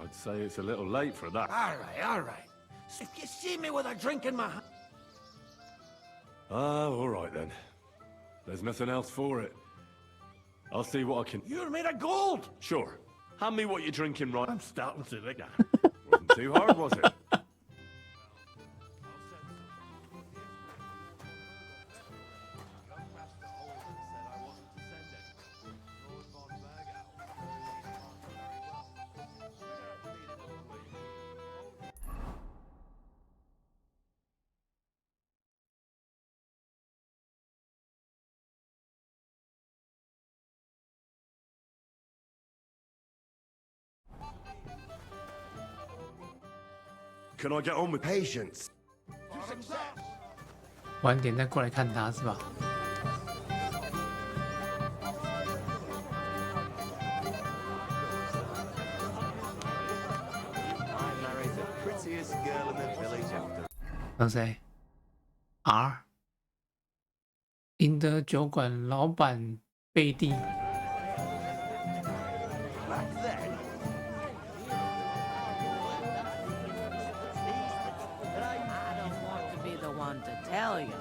I'd say it's a little late for that. All right. If you see me with a drink in my hand... All right then. There's nothing else for it. I'll see what I can... You're made of gold! Sure. Hand me what you're drinking, right? I'm starting to think that. Wasn't too hard, was it? Can I get on with patience? 晚点再过来看他是吧？ I married the prettiest girl in the village after. 那谁 ？R 赢得酒馆老板贝蒂。 Tell you.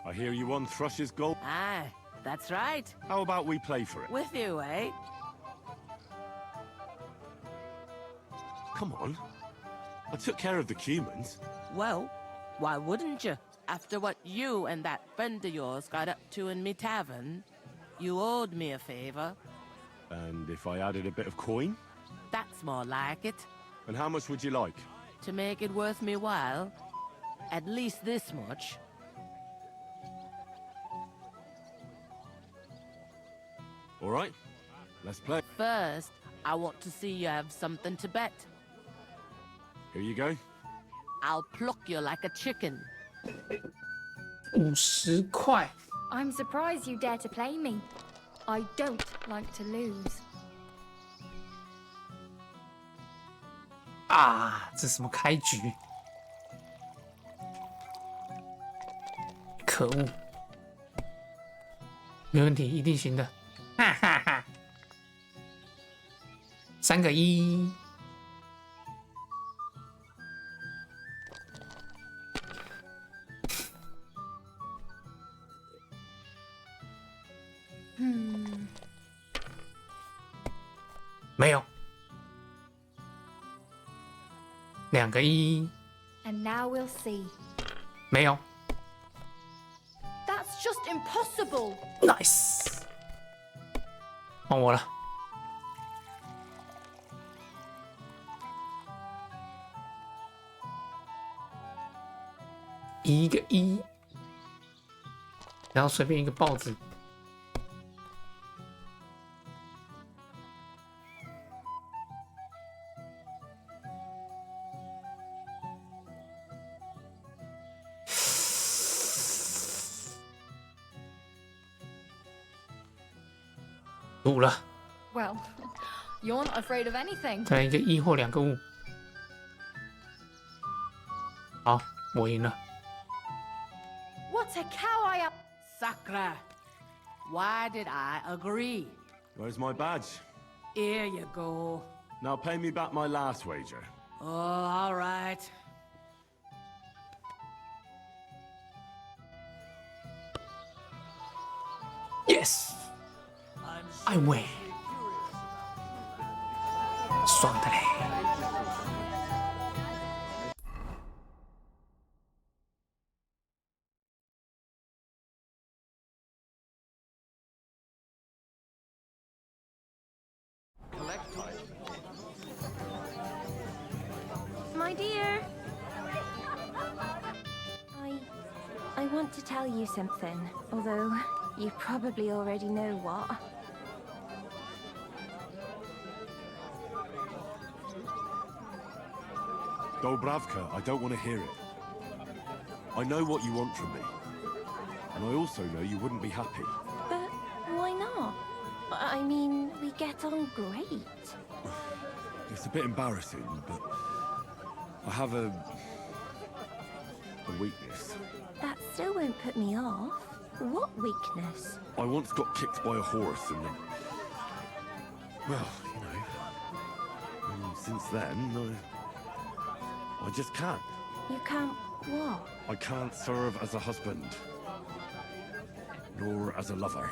I hear you won Thrush's gold. Aye, that's right. How about we play for it? With you, eh? Come on. I took care of the Cumans. Well, why wouldn't you? After what you and that friend of yours got up to in me tavern, you owed me a favor. And if I added a bit of coin? That's more like it. And how much would you like? To make it worth me while, at least this much. All right, let's play. First, I want to see you have something to bet. Here you go. I'll pluck you like a chicken. 50块。 I'm surprised you dare to play me. I don't like to lose. 啊，这什么开局？可恶！没问题，一定行的。哈哈哈。3个1。没有。2个1。And now we'll see. 没有。That's just impossible. Nice. 换我了。1个1，然后随便一个豹子。5了。Well, you're not afraid of anything. 再来一个1或2个5。好，我赢了。What a cow I am! Sakra! Why did I agree? Where's my badge? Here you go. Now pay me back my last wager. Oh, all right. Yes, I win. 爽的嘞。My dear, I want to tell you something, although you probably already know what. Dobravka, I don't want to hear it. I know what you want from me. And I also know you wouldn't be happy. But why not? I mean, we get on great. It's a bit embarrassing, but I have a weakness. That still won't put me off. What weakness? I once got kicked by a horse and then... Well, you know... And since then, I just can't. You can't what? I can't serve as a husband. Nor as a lover.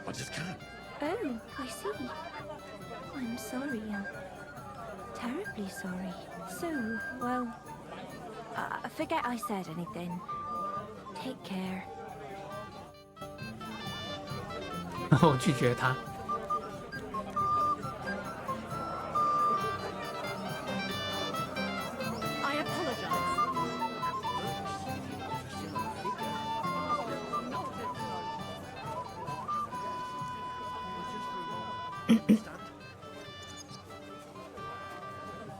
I just can't. Oh, I see. I'm sorry. I'm terribly sorry. So, well... forget I said anything. Take care. 我拒绝他。I apologize.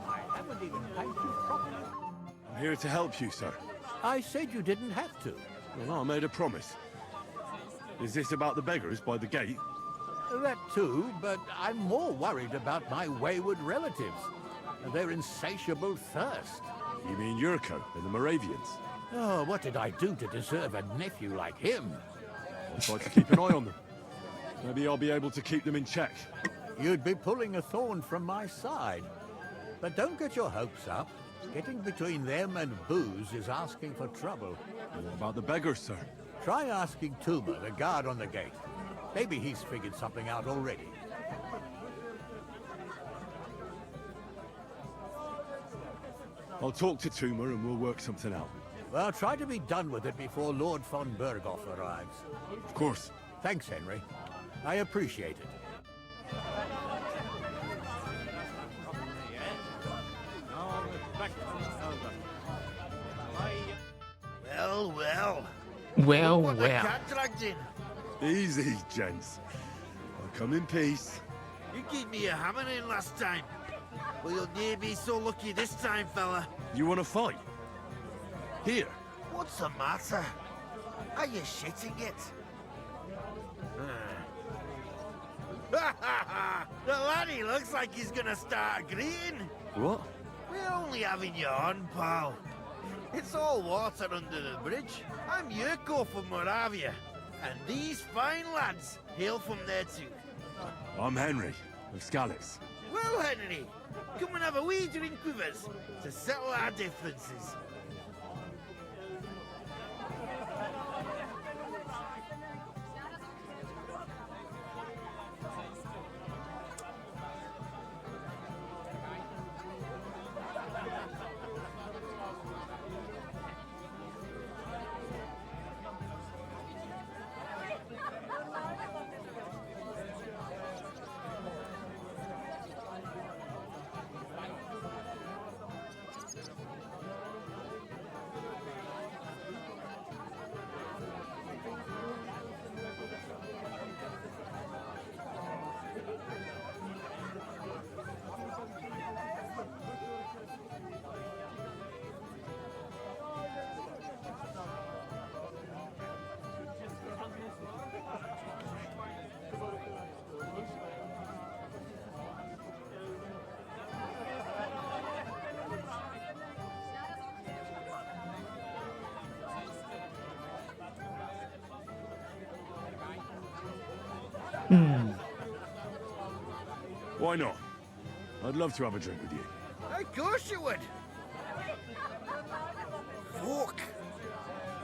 I haven't even paid you properly. I'm here to help you, sir. I said you didn't have to. Well, I made a promise. Is this about the beggars by the gate? That too, but I'm more worried about my wayward relatives and their insatiable thirst. You mean Yurko and the Moravians? Oh, what did I do to deserve a nephew like him? I'll try to keep an eye on them. Maybe I'll be able to keep them in check. You'd be pulling a thorn from my side. But don't get your hopes up. Getting between them and booze is asking for trouble. What about the beggars, sir? Try asking Tuma, the guard on the gate. Maybe he's figured something out already. I'll talk to Tuma and we'll work something out. Well, try to be done with it before Lord von Berghoff arrives. Of course. Thanks, Henry. I appreciate it. Well, well. Well, Look what the well. cat dragged in. Easy, gents. I'll come in peace. You gave me a hammer in last time. Well, you'll near be so lucky this time, fella. You want to fight? Here. What's the matter? Are you shitting it? The laddie looks like he's gonna start agreeing. What? We're only having you on, pal. It's all water under the bridge. I'm Yurko from Moravia. And these fine lads hail from there too. I'm Henry, of Scallis. Well, Henry, come and have a wee drink with us to settle our differences. Why not? I'd love to have a drink with you. Of course you would. Fuck.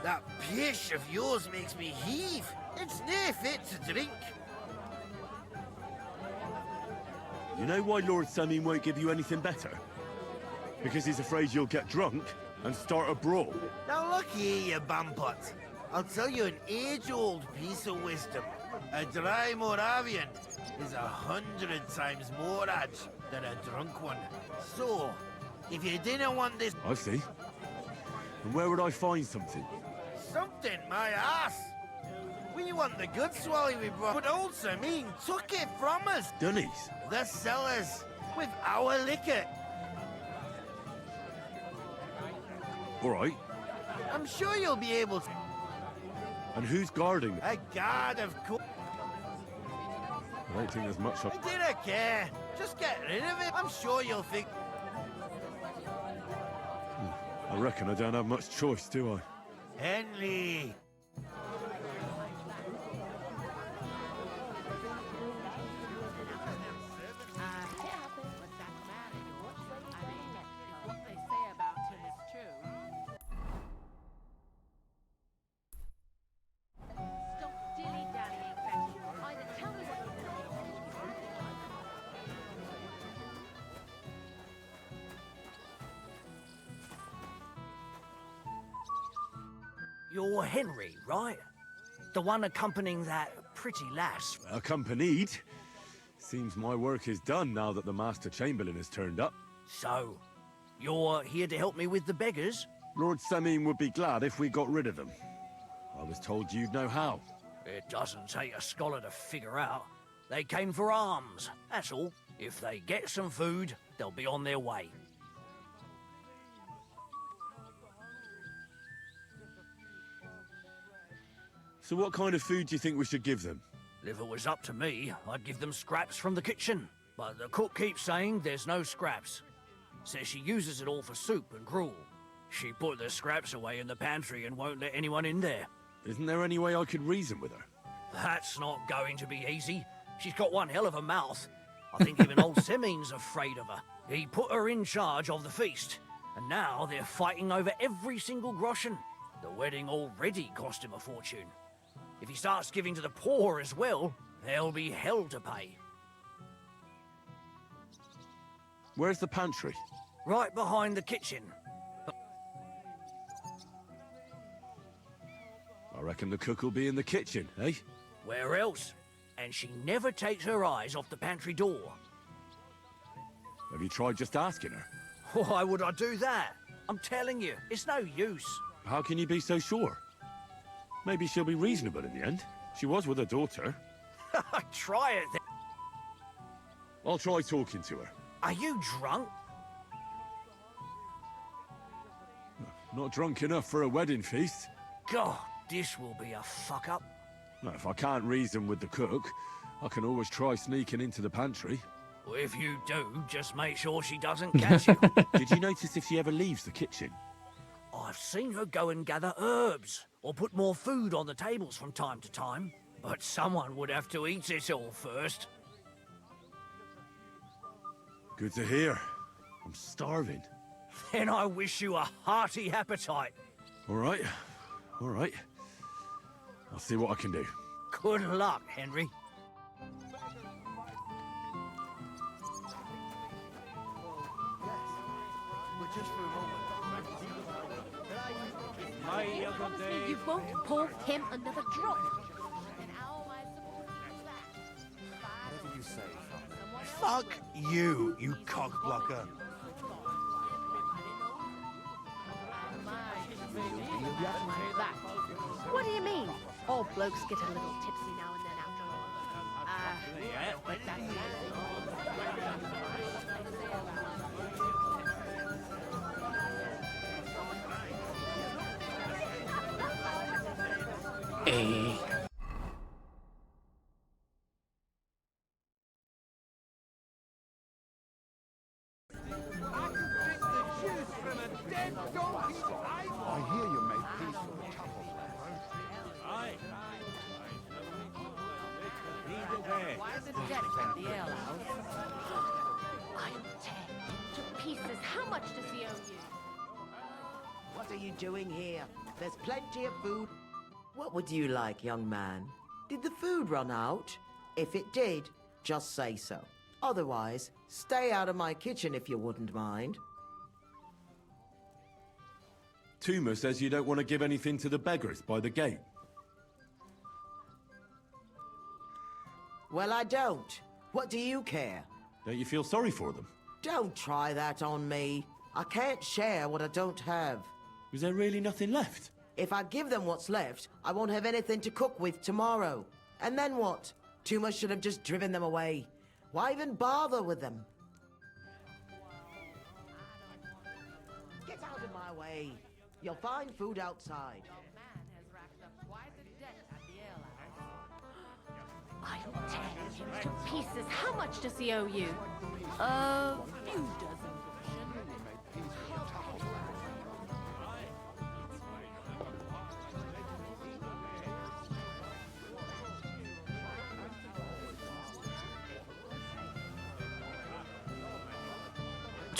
That pish of yours makes me heave. It's nae fit to drink. You know why Lord Sameen won't give you anything better? Because he's afraid you'll get drunk and start a brawl. Now look here, you bampot. I'll tell you an age-old piece of wisdom. A dry Moravian is 100 times more edge than a drunk one. So, if you didn't want this... I see. And where would I find something? Something, my ass! We want the good swally we brought, but old Sameen took it from us. Dunnies? The cellars, with our liquor. All right. I'm sure you'll be able to... And who's guarding them? A guard, of course. I don't think there's much of... I didn't care. Just get rid of it. I'm sure you'll think... I reckon I don't have much choice, do I? Henry! You're Henry, right? The one accompanying that pretty lass. Accompanied? Seems my work is done now that the Master Chamberlain has turned up. So, you're here to help me with the beggars? Lord Sameen would be glad if we got rid of them. I was told you'd know how. It doesn't take a scholar to figure out. They came for alms, that's all. If they get some food, they'll be on their way. So what kind of food do you think we should give them? If it was up to me, I'd give them scraps from the kitchen. But the cook keeps saying there's no scraps. Says she uses it all for soup and gruel. She put the scraps away in the pantry and won't let anyone in there. Isn't there any way I could reason with her? That's not going to be easy. She's got one hell of a mouth. I think even old Seming's afraid of her. He put her in charge of the feast, and now they're fighting over every single groschen. The wedding already cost him a fortune. If he starts giving to the poor as well, there'll be hell to pay. Where's the pantry? Right behind the kitchen. I reckon the cook will be in the kitchen, eh? Where else? And she never takes her eyes off the pantry door. Have you tried just asking her? Why would I do that? I'm telling you, it's no use. How can you be so sure? Maybe she'll be reasonable in the end. She was with her daughter. Try it then. I'll try talking to her. Are you drunk? Not drunk enough for a wedding feast. God, this will be a fuck-up. Now, if I can't reason with the cook, I can always try sneaking into the pantry. Well, if you do, just make sure she doesn't catch you. Did you notice if she ever leaves the kitchen? I've seen her go and gather herbs, or put more food on the tables from time to time, but someone would have to eat it all first. Good to hear. I'm starving. Then I wish you a hearty appetite. All right. All right. I'll see what I can do. Good luck, Henry. But just for a moment. Promise me you won't pour him another drop. Whatever you say, Fuck you, you cockblocker. What do you mean? All blokes get a little tipsy now and then after all. Yeah, but that's Eh. I hear you made peace with the couple. Aye. Why the debt at the alehouse? I'll tear you to pieces. How much does he owe you? What are you doing here? There's plenty of food. What would you like, young man? Did the food run out? If it did, just say so. Otherwise, stay out of my kitchen if you wouldn't mind. Tuma says you don't want to give anything to the beggars by the gate. Well, I don't. What do you care? Don't you feel sorry for them? Don't try that on me. I can't share what I don't have. Was there really nothing left? If I give them what's left, I won't have anything to cook with tomorrow. And then what? Tuma should have just driven them away. Why even bother with them? Get out of my way. You'll find food outside. I'll tear you to pieces. How much does he owe you? Few dozen.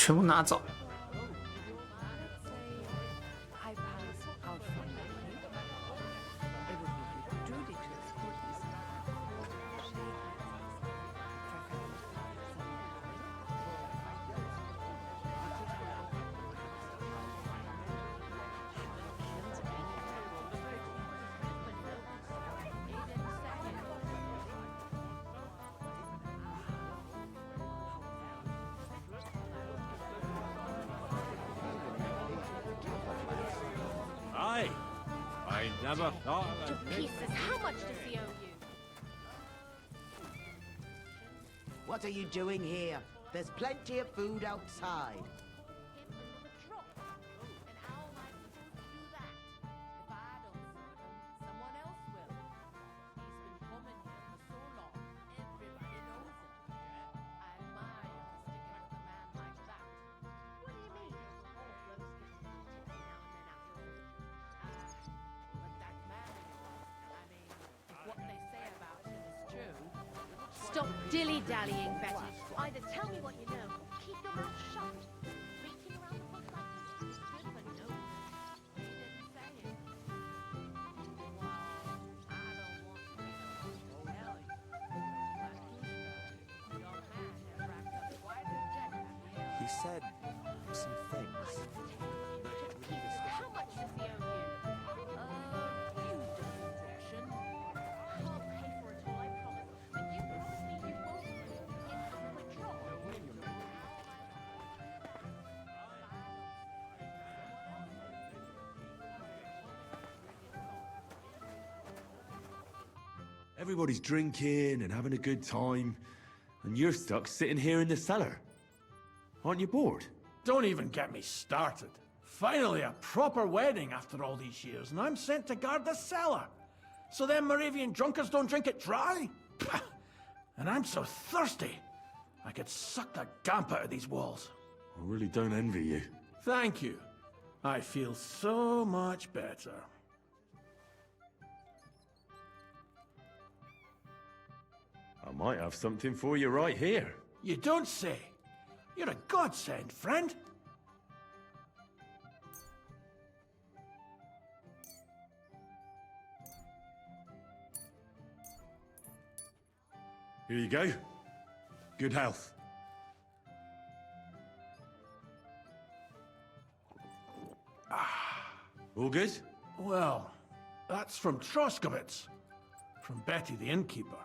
全部拿走。I never thought To of pieces. How much does he owe you? What are you doing here? There's plenty of food outside. Stop dilly-dallying, Betty. Either tell me what you know, or keep your mouth shut. Beating around the bush like this is good for no one. He didn't say it. I don't want to be the hell your man has racked up quite a debt at the He said some things. How much does he owe you? Few dozen portion. I'll pay for it all, I promise. And you promise me you won't put it in another drawer. Everybody's drinking and having a good time, and you're stuck sitting here in the cellar. Aren't you bored? Don't even get me started. Finally, a proper wedding after all these years, and I'm sent to guard the cellar. So them Moravian drunkards don't drink it dry? Pah! And I'm so thirsty, I could suck the damp out of these walls. I really don't envy you. Thank you. I feel so much better. I might have something for you right here. You don't say. You're a godsend, friend. Here you go. Good health. All good? Well, that's from Troskowitz. From Betty the innkeeper.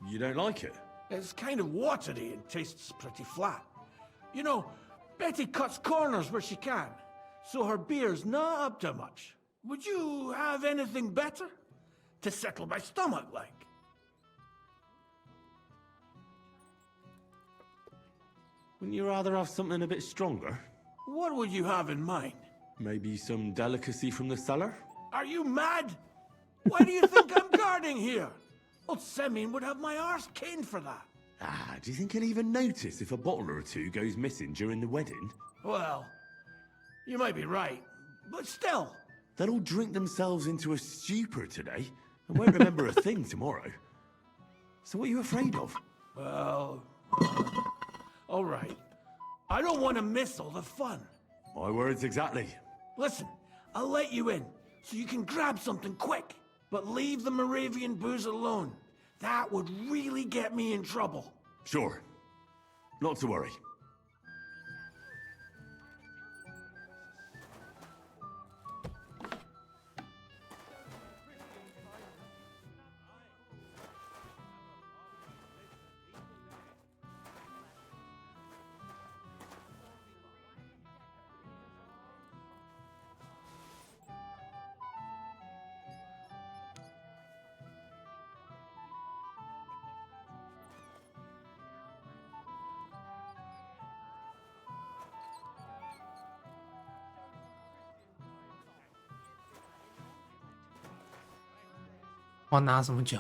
You don't like it? It's kind of watery and tastes pretty flat. You know, Betty cuts corners where she can, so her beer's not up to much. Would you have anything better? To settle my stomach, like? Wouldn't you rather have something a bit stronger? What would you have in mind? Maybe some delicacy from the cellar? Are you mad? Why do you think I'm guarding here? Old Semyon would have my arse caned for that. Ah, do you think he'll even notice if a bottle or two goes missing during the wedding? Well, you might be right, but still. They'll all drink themselves into a stupor today and won't remember a thing tomorrow. So what are you afraid of? Well, all right. I don't want to miss all the fun. My words exactly. Listen, I'll let you in, so you can grab something quick. But leave the Moravian booze alone. That would really get me in trouble. Sure. Not to worry.我拿什么酒？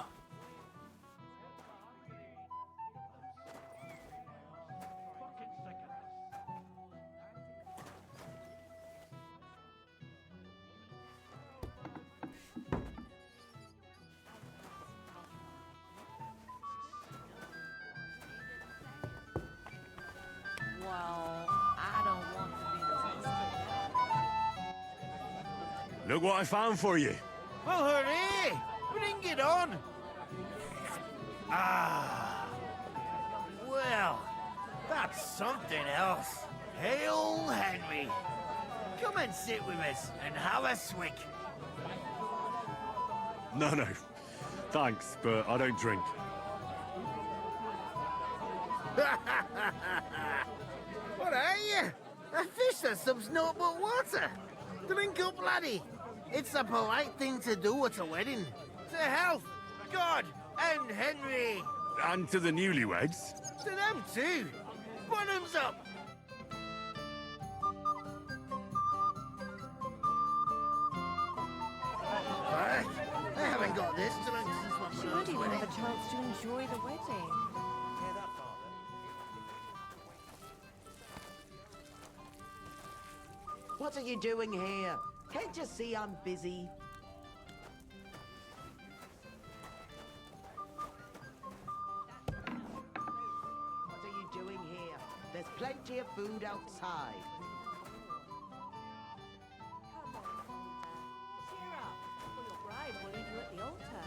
Well, I don't want to be Look what I found for you. Well, hooray! Bring it on! Ah. Well, that's something else. Hail Henry! Come and sit with us and have a swig. No. Thanks, but I don't drink. What are you? A fish that subs naught but water. Drink up, laddie. It's a polite thing to do at a wedding. To health, God, and Henry. And to the newlyweds. To them too. Bottoms up. What? I haven't got this drunk since my She brother's wouldn't even wedding. have a chance to enjoy the wedding. What are you doing here? Can't you see I'm busy? What are you doing here? There's plenty of food outside. Cheer up, or your bride will leave you at the altar.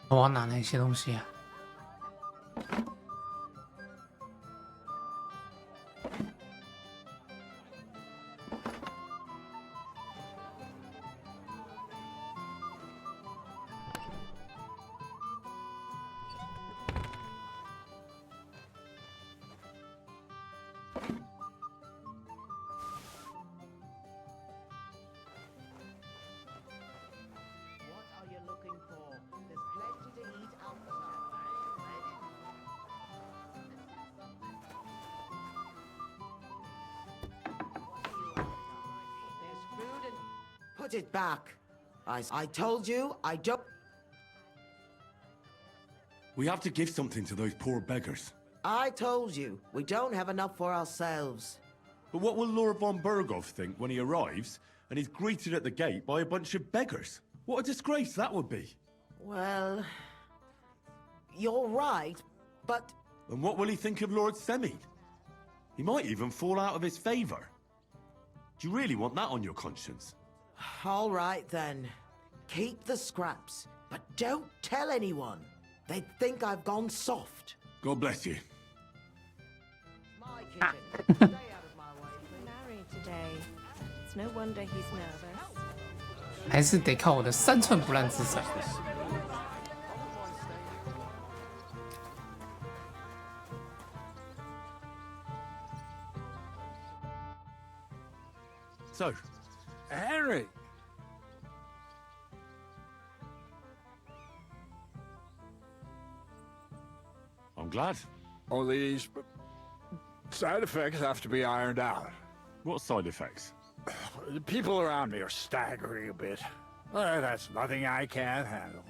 我要拿哪些东西啊？Put it back. I told you, I don't... We have to give something to those poor beggars. I told you, we don't have enough for ourselves. But what will Lord von Berghoff think when he arrives and he's greeted at the gate by a bunch of beggars? What a disgrace that would be. Well... You're right, but... And what will he think of Lord Semi? He might even fall out of his favour. Do you really want that on your conscience? All right, then. Keep the scraps, but don't tell anyone. They'd think I've gone soft. God bless you. My kitchen. Stay out of my way. Married today. It's no wonder he's nervous. 还是得靠我的3寸不烂之舌。So, Henry. I'm glad. All these side effects have to be ironed out. What side effects? The people around me are staggering a bit. That's nothing I can't handle.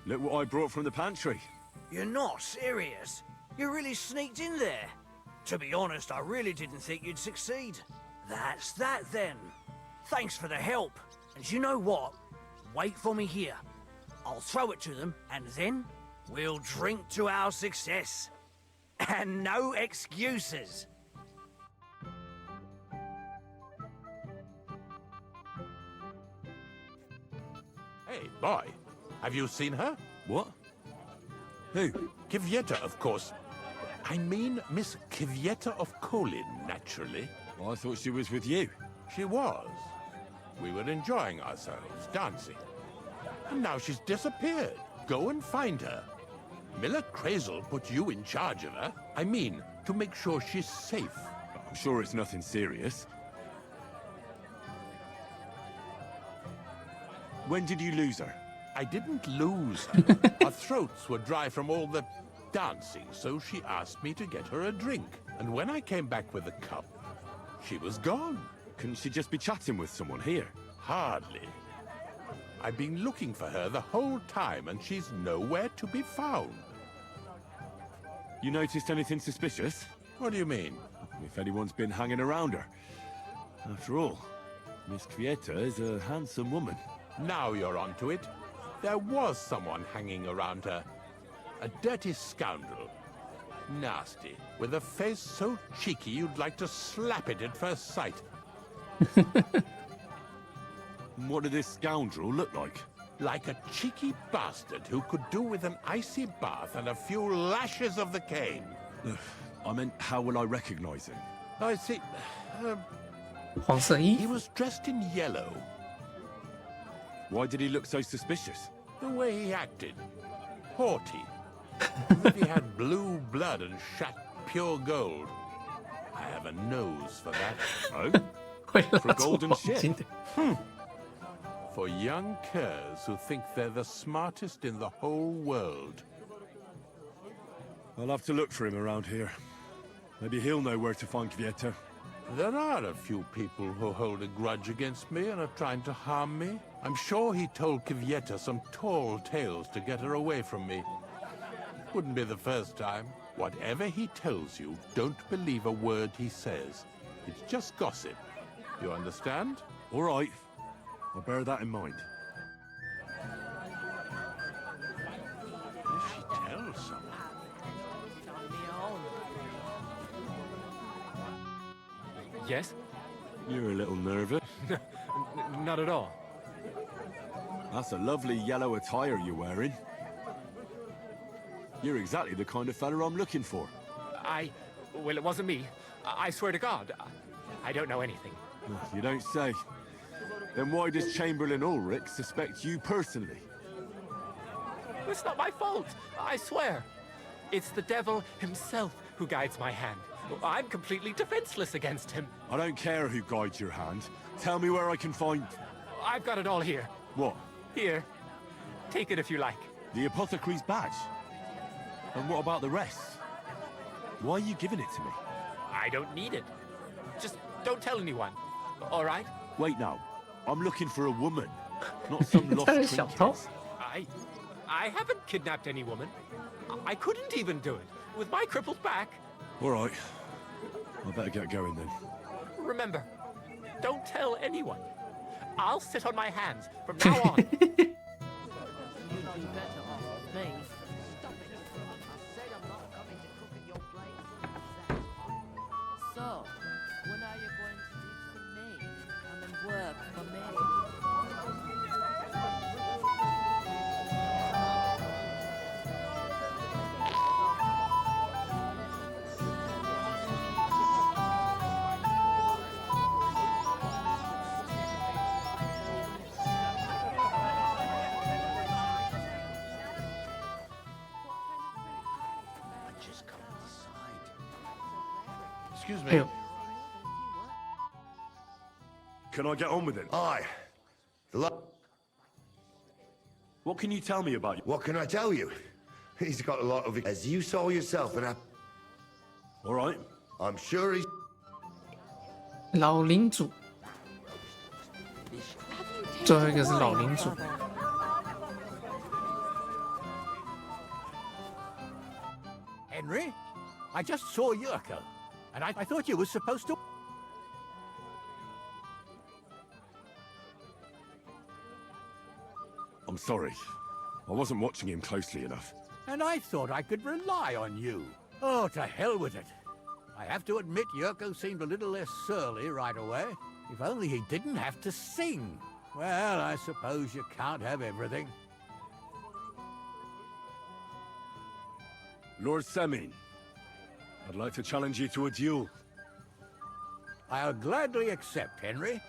Look what I brought from the pantry. You're not serious? You really sneaked in there? To be honest, I really didn't think you'd succeed. That's that then. Thanks for the help. And you know what? Wait for me here. I'll throw it to them, and then we'll drink to our success. And no excuses. Hey, boy. Have you seen her? What? Who? Kvyetta, of course. I mean Miss Kvyetta of Kolin, naturally. Well, I thought she was with you. She was. We were enjoying ourselves, dancing. And now she's disappeared. Go and find her. Miller Crazel put you in charge of her. I mean, to make sure she's safe. I'm sure it's nothing serious. When did you lose her? I didn't lose her. Our throats were dry from all the dancing, so she asked me to get her a drink. And when I came back with a cup, she was gone. Couldn't she just be chatting with someone here? Hardly. I've been looking for her the whole time, and she's nowhere to be found. You noticed anything suspicious? What do you mean? If anyone's been hanging around her. After all, Miss Kvyetta is a handsome woman. Now you're onto it. There was someone hanging around her. A dirty scoundrel. Nasty. With a face so cheeky you'd like to slap it at first sight. What did this scoundrel look like? Like a cheeky bastard who could do with an icy bath and a few lashes of the cane. I meant, how will I recognize him? I see. 黄色衣 He was dressed in yellow. Why did he look so suspicious? The way he acted. Haughty. As if he had blue blood and shat pure gold. I have a nose for that. Oh? For a golden ship? For young curs who think they're the smartest in the whole world. I'll have to look for him around here. Maybe he'll know where to find Kvyetta. There are a few people who hold a grudge against me and are trying to harm me. I'm sure he told Kvyetta some tall tales to get her away from me. Wouldn't be the first time. Whatever he tells you, don't believe a word he says. It's just gossip. You understand? All right. I'll bear that in mind. If she tells someone... Yes? You're a little nervous. Not at all. That's a lovely yellow attire you're wearing. You're exactly the kind of fella I'm looking for. Well, it wasn't me. I swear to God. I don't know anything. You don't say. Then why does Chamberlain Ulrich suspect you personally? It's not my fault. I swear. It's the devil himself who guides my hand. I'm completely defenseless against him. I don't care who guides your hand. Tell me where I can find... I've got it all here. What? Here. Take it if you like. The apothecary's badge? And what about the rest? Why are you giving it to me? I don't need it. Just don't tell anyone. All right? Wait now. I'm looking for a woman, not some lost trinkets. I haven't kidnapped any woman. I couldn't even do it with my crippled back. All right. I better get going then. Remember, don't tell anyone. I'll sit on my hands from now on. You'd be better off with me. So, when are you going to leave for me? Come and work for me. Excuse me. Hey. Can I get on with it? Aye. What can you tell me about you? What can I tell you? He's got a lot of... As you saw yourself, and All right. I'm sure he's... 老领主，最后一个是老领主。 Henry, I just saw Yurko, and I thought you were supposed to... I'm sorry. I wasn't watching him closely enough. And I thought I could rely on you. Oh, to hell with it. I have to admit Yurko seemed a little less surly right away. If only he didn't have to sing. Well, I suppose you can't have everything. Lord Semin, I'd like to challenge you to a duel. I'll gladly accept, Henry.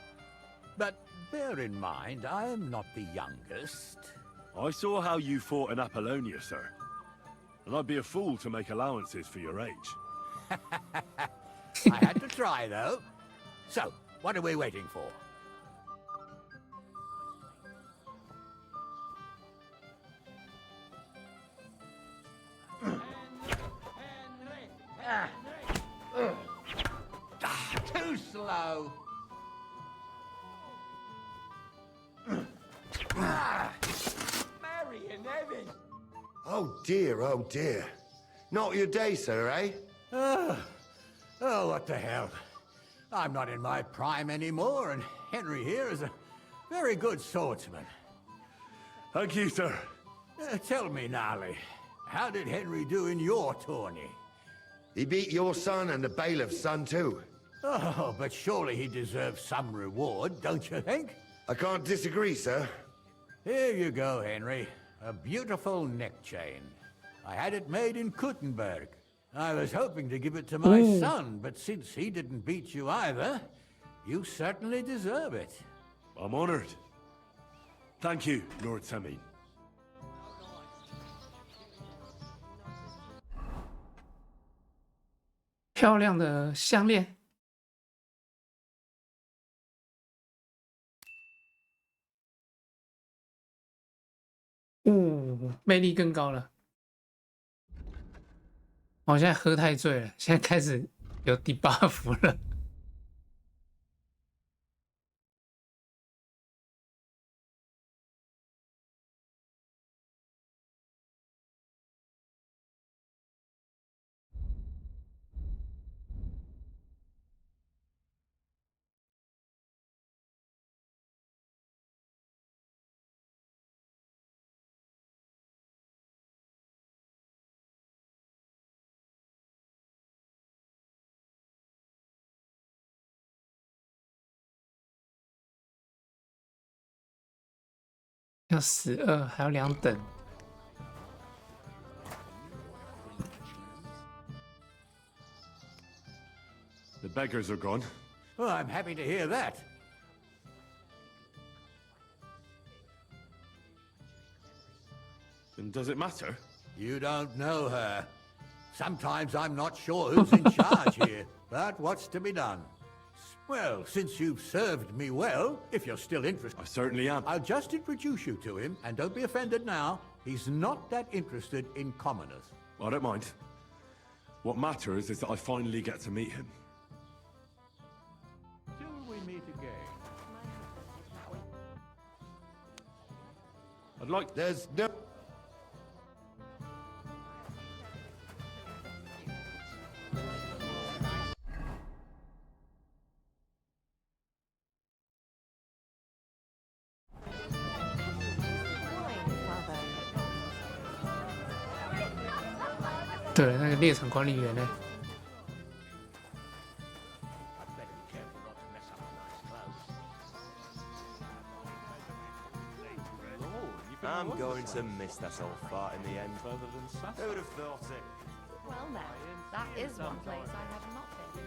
But bear in mind, I am not the youngest. I saw how you fought in Apollonia, sir. And I'd be a fool to make allowances for your age. I had to try, though. So, what are we waiting for? Too slow. Mary and Evan. Oh dear, oh dear. Not your day, sir, eh? Oh, what the hell. I'm not in my prime anymore, and Henry here is a very good swordsman. Thank you, sir. Tell me, Gnarly, how did Henry do in your tourney? He beat your son and the bailiff's son, too. Oh, but surely he deserves some reward, don't you think? I can't disagree, sir. Here you go, Henry. A beautiful neck chain. I had it made in Kuttenberg. I was hoping to give it to my son, but since he didn't beat you either, you certainly deserve it. I'm honored. Thank you, Lord Semin. 漂亮的项链。魅力更高了。我现在喝太醉了，现在开始有debuff了。要12，还要2等。The beggars are gone. Well, I'm happy to hear that. And does it matter? You don't know her. Sometimes I'm not sure who's in charge here, but what's to be done? Well, since you've served me well, if you're still interested... I certainly am. I'll just introduce you to him, and don't be offended now. He's not that interested in commoners. I don't mind. What matters is that I finally get to meet him. Till we meet again. I'd like... There's no... Fine, Father. 对了，那个猎场管理员呢？ I'm going to miss that old fart in the end. Who would have thought it? Well now, that is one place I have not been.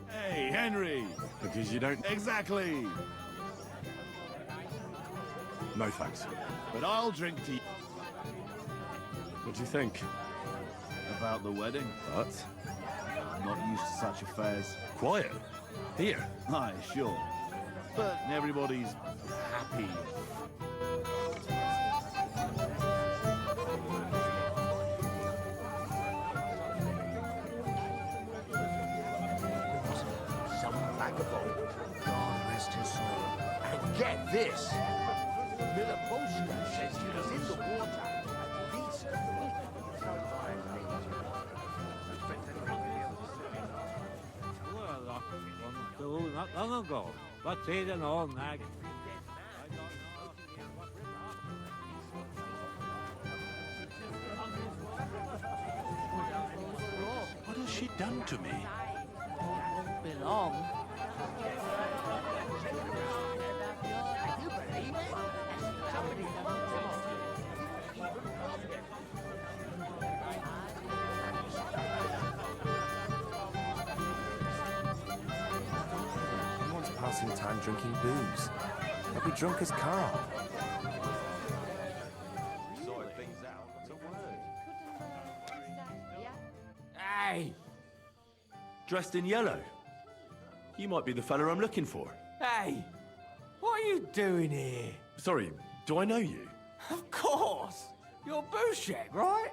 Hey, Henry! Because you don't... Exactly! No thanks. But I'll drink to you. What do you think? About the wedding, but I'm not used to such affairs. Quiet. Here. Aye, sure. But everybody's happy. Some vagabond, God rest his soul. And get this! Milaboska says he was in the water. These not long ago, but he's an old nag. What has she done to me? Won't be long. Everyone's passing time drinking booze. I'll be drunk as Carl. Sorting things out, that's a word. Hey! Dressed in yellow. You might be the fella I'm looking for. Hey! What are you doing here? Sorry, do I know you? Of course! You're Boucher, right?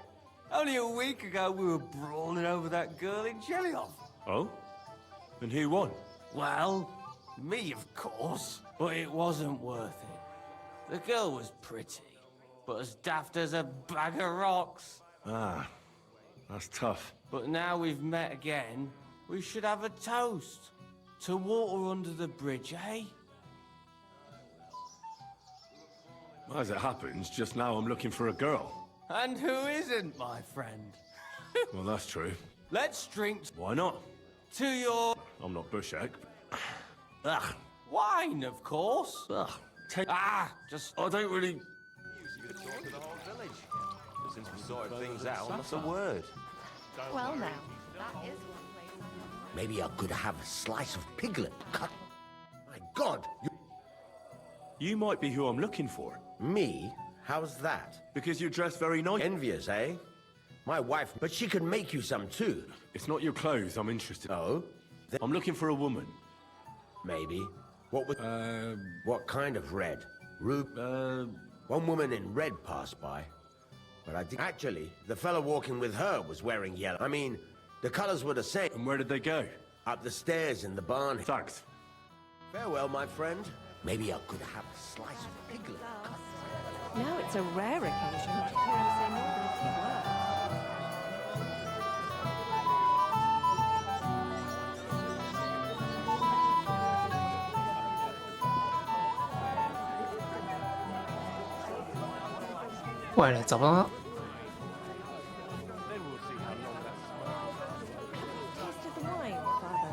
Only a week ago we were brawling over that girl in Jellyhoff. Oh? And who won? Well, me, of course. But it wasn't worth it. The girl was pretty, but as daft as a bag of rocks. Ah, that's tough. But now we've met again, we should have a toast. To water under the bridge, eh? As it happens, just now I'm looking for a girl. And who isn't, my friend? Well, that's true. Let's drink Why not? to your... I'm not Bushek. Ugh. Wine, of course. Ugh. Just... I don't really... You could talk to the whole village. But since we sorted things out, that's a word. Well now, that is one place. Maybe I could have a slice of piglet cut. My God! You might be who I'm looking for. Me? How's that? Because you dress very nice. Envious, eh? My wife, but she can make you some too. It's not your clothes I'm interested in. Oh? I'm looking for a woman. Maybe. What was... what kind of red? One woman in red passed by. But I did... Actually, the fellow walking with her was wearing yellow. I mean, the colors were the same. And where did they go? Up the stairs in the barn. Thanks. Farewell, my friend. Maybe I could have a slice of piglet. Now it's a rare occasion to hear him say more than a few words.坏了，找不到。 Tasted the wine, Father.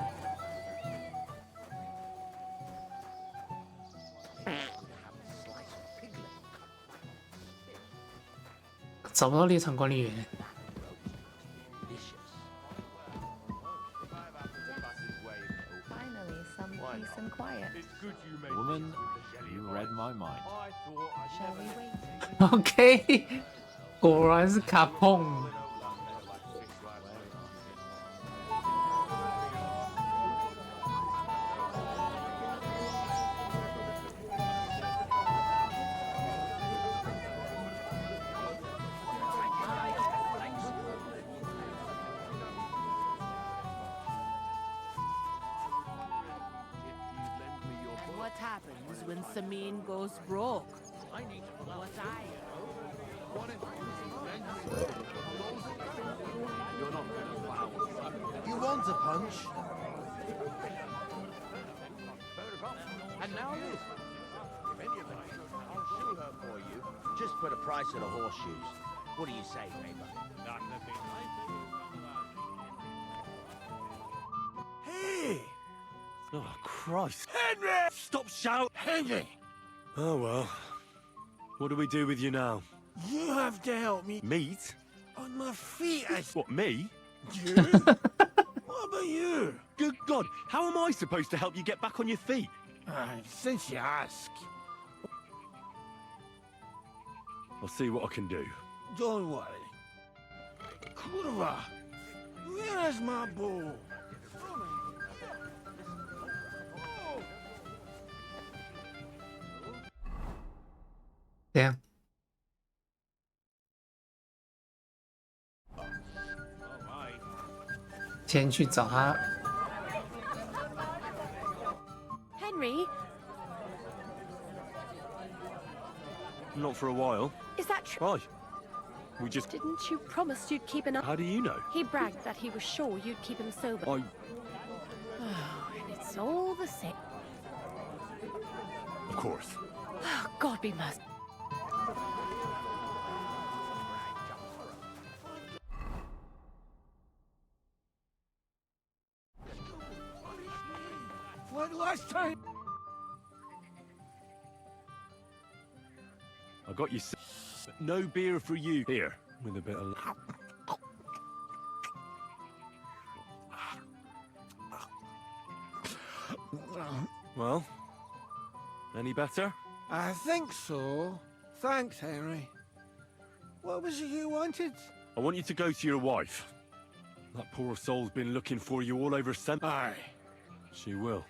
找不到猎场管理员。 Finally, some peace and quiet. Woman, you read my mind. Shall we wait? OK，果然是卡碰。happens when Samin goes broke. What You want a punch? And now this. If any of them, I'll shoe her for you. Just for the price of the horseshoes. What do you say, neighbor? Hey! Oh, Christ. Henry! Stop shouting! Henry! Oh, well. What do we do with you now? You have to help me. Meat? On my feet, What, me? You? What about you? Good God, how am I supposed to help you get back on your feet? Since you ask. I'll see what I can do. Don't worry. Kurva! Where's my bow? Damn.先去找他。 Henry, Not for a while. is that true? Why? We just... Didn't you promise you'd keep an eye? How do you know? He bragged that he was sure you'd keep him sober. I... Oh, and it's all the same. Of course. Oh, God be merciful. What last time? I got you... No beer for you. Here, with a bit of... Well, any better? I think so. Thanks, Henry. What was it you wanted? I want you to go to your wife. That poor soul's been looking for you all over Aye. She will.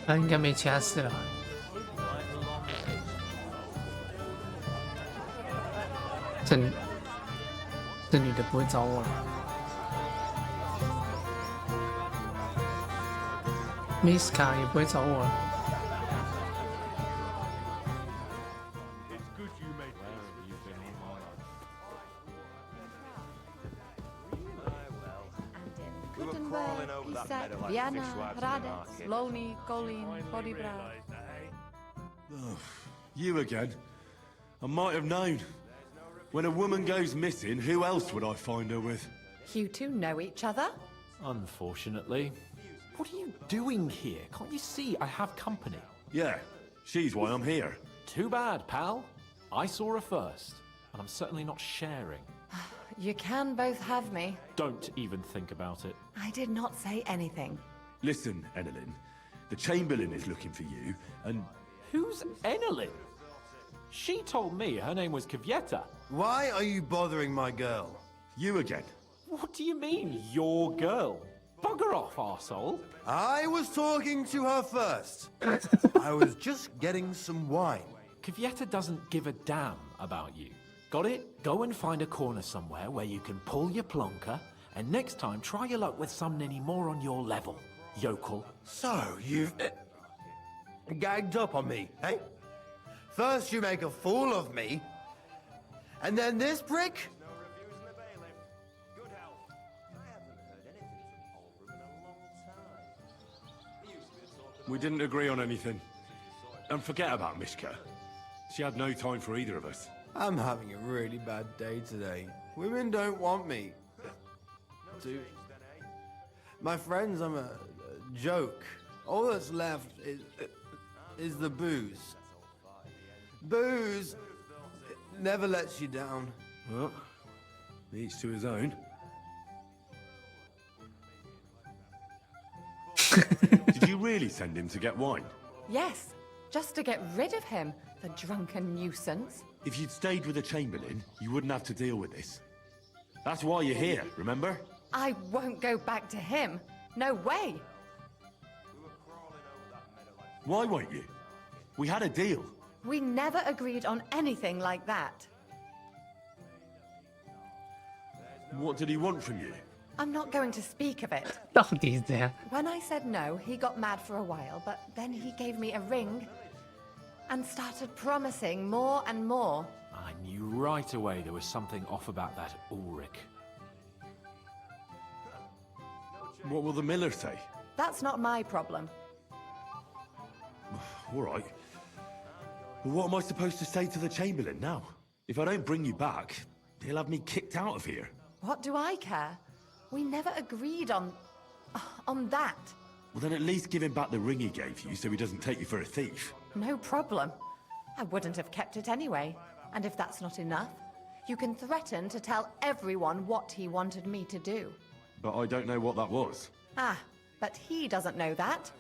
他应该没其他事了。这女的不会找我了。Miss 卡也不会找我了。 Vienna, Hradec, Loni, Kolín, Podybrad. You again? I might have known. When a woman goes missing, who else would I find her with? You two know each other? Unfortunately. What are you doing here? Can't you see I have company? Yeah, she's why I'm here. Too bad, pal. I saw her first, and I'm certainly not sharing. You can both have me. Don't even think about it. I did not say anything. Listen, Enelin, the Chamberlain is looking for you, and... Who's Enelin? She told me her name was Kvyeta. Why are you bothering my girl? You again. What do you mean, your girl? Bugger off, arsehole. I was talking to her first. I was just getting some wine. Kvyeta doesn't give a damn about you. Got it? Go and find a corner somewhere where you can pull your plonker, and next time try your luck with someone any more on your level, yokel. So, you've... gagged up on me, eh? First you make a fool of me, and then this prick? We didn't agree on anything. And forget about Mishka. She had no time for either of us. I'm having a really bad day today. Women don't want me. My friends, I'm a joke. All that's left is the booze. Booze never lets you down. Well, each to his own. Did you really send him to get wine? Yes. Just to get rid of him, the drunken nuisance. If you'd stayed with the Chamberlain, you wouldn't have to deal with this. That's why you're here, remember? I won't go back to him. No way. Why won't you? We had a deal. We never agreed on anything like that. What did he want from you? I'm not going to speak of it. 到底是怎样？ When I said no, he got mad for a while, but then he gave me a ring and started promising more and more. I knew right away there was something off about that Ulrich. What will the miller say? That's not my problem. All right. Well, what am I supposed to say to the Chamberlain now? If I don't bring you back, he'll have me kicked out of here. What do I care? We never agreed on that. Well, then at least give him back the ring he gave you so he doesn't take you for a thief. No problem. I wouldn't have kept it anyway. And if that's not enough, you can threaten to tell everyone what he wanted me to do. But I don't know what that was. Ah, but he doesn't know that.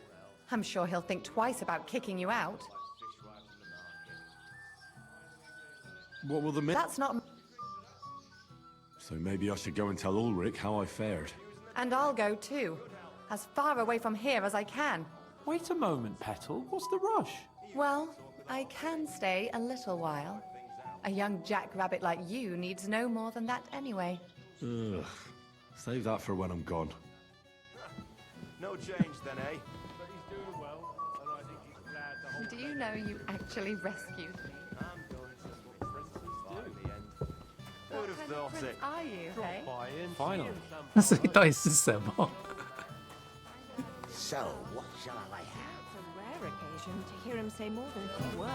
I'm sure he'll think twice about kicking you out. What will the That's not... So maybe I should go and tell Ulrich how I fared. And I'll go too. As far away from here as I can. Wait a moment, Petal. What's the rush? Well, I can stay a little while. A young jackrabbit like you needs no more than that anyway. Ugh. Save that for when I'm gone. No change then, eh? But he's doing well, and I think he's glad the whole Do you know you actually rescued me? Who'd have thought it? Are you, hey? Finally. 那所以到底是什么？ So, what shall I have? It's a rare occasion to hear him say more than a few words.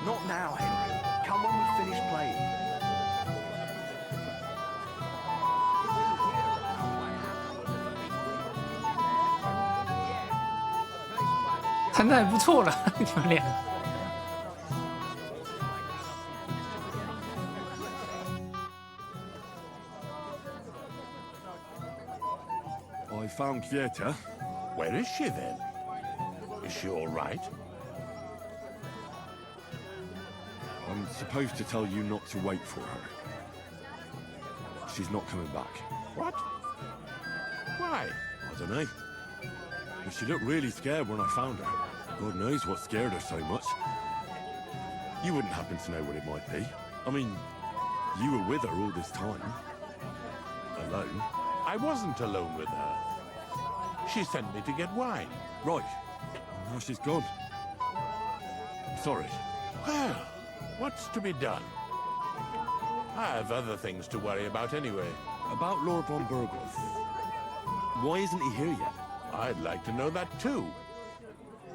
Not now, Henry. Come when we finish playing. 谈的还不错了，你们俩。 I found Kieta. Where is she then? Is she all right? I'm supposed to tell you not to wait for her. She's not coming back. What? Why? I don't know. But she looked really scared when I found her. God knows what scared her so much. You wouldn't happen to know what it might be. I mean, you were with her all this time. Alone. I wasn't alone with her. She sent me to get wine. Right. Now she's gone. I'm sorry. Well, what's to be done? I have other things to worry about anyway. About Lord von Berghoff. Why isn't he here yet? I'd like to know that too.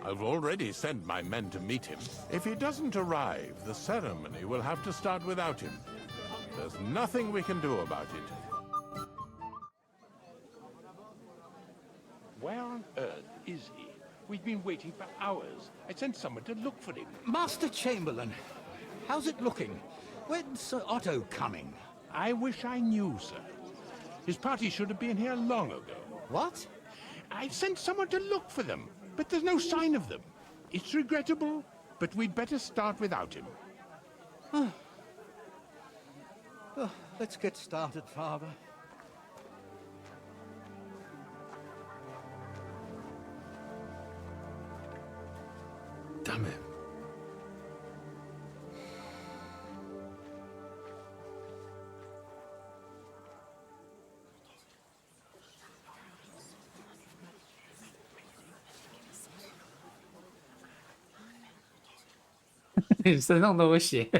I've already sent my men to meet him. If he doesn't arrive, the ceremony will have to start without him. There's nothing we can do about it. Where on earth is he? We've been waiting for hours. I sent someone to look for him. Master Chamberlain, how's it looking? When's Sir Otto coming? I wish I knew, sir. His party should have been here long ago. What? I've sent someone to look for them, but there's no sign of them. It's regrettable, but we'd better start without him. Let's get started, Father. Damn it. "你身上都有血。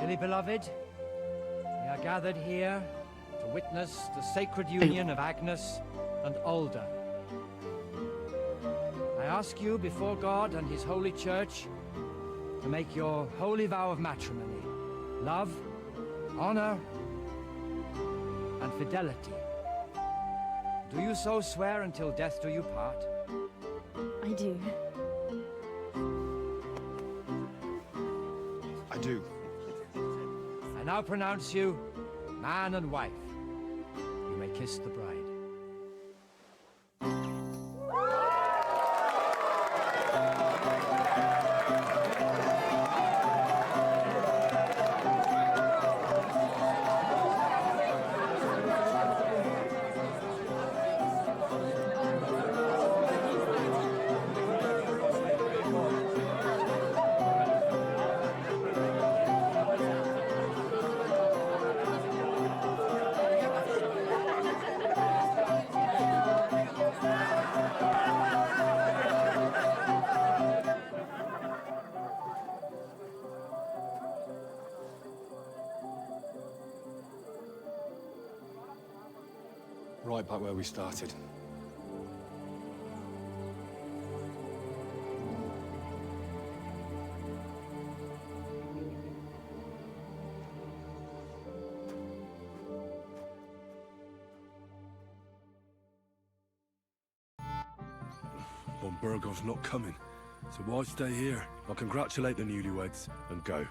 Dearly beloved, we are gathered here to witness the sacred union of Agnes and Alda. I ask you before God and His holy church to make your holy vow of matrimony, love, honor, and fidelity. Do you so swear until death do you part? I do. I do. I now pronounce you man and wife. You may kiss the bride. Right back where we started. Von Burgov's not coming, so why stay here? I'll congratulate the newlyweds and go.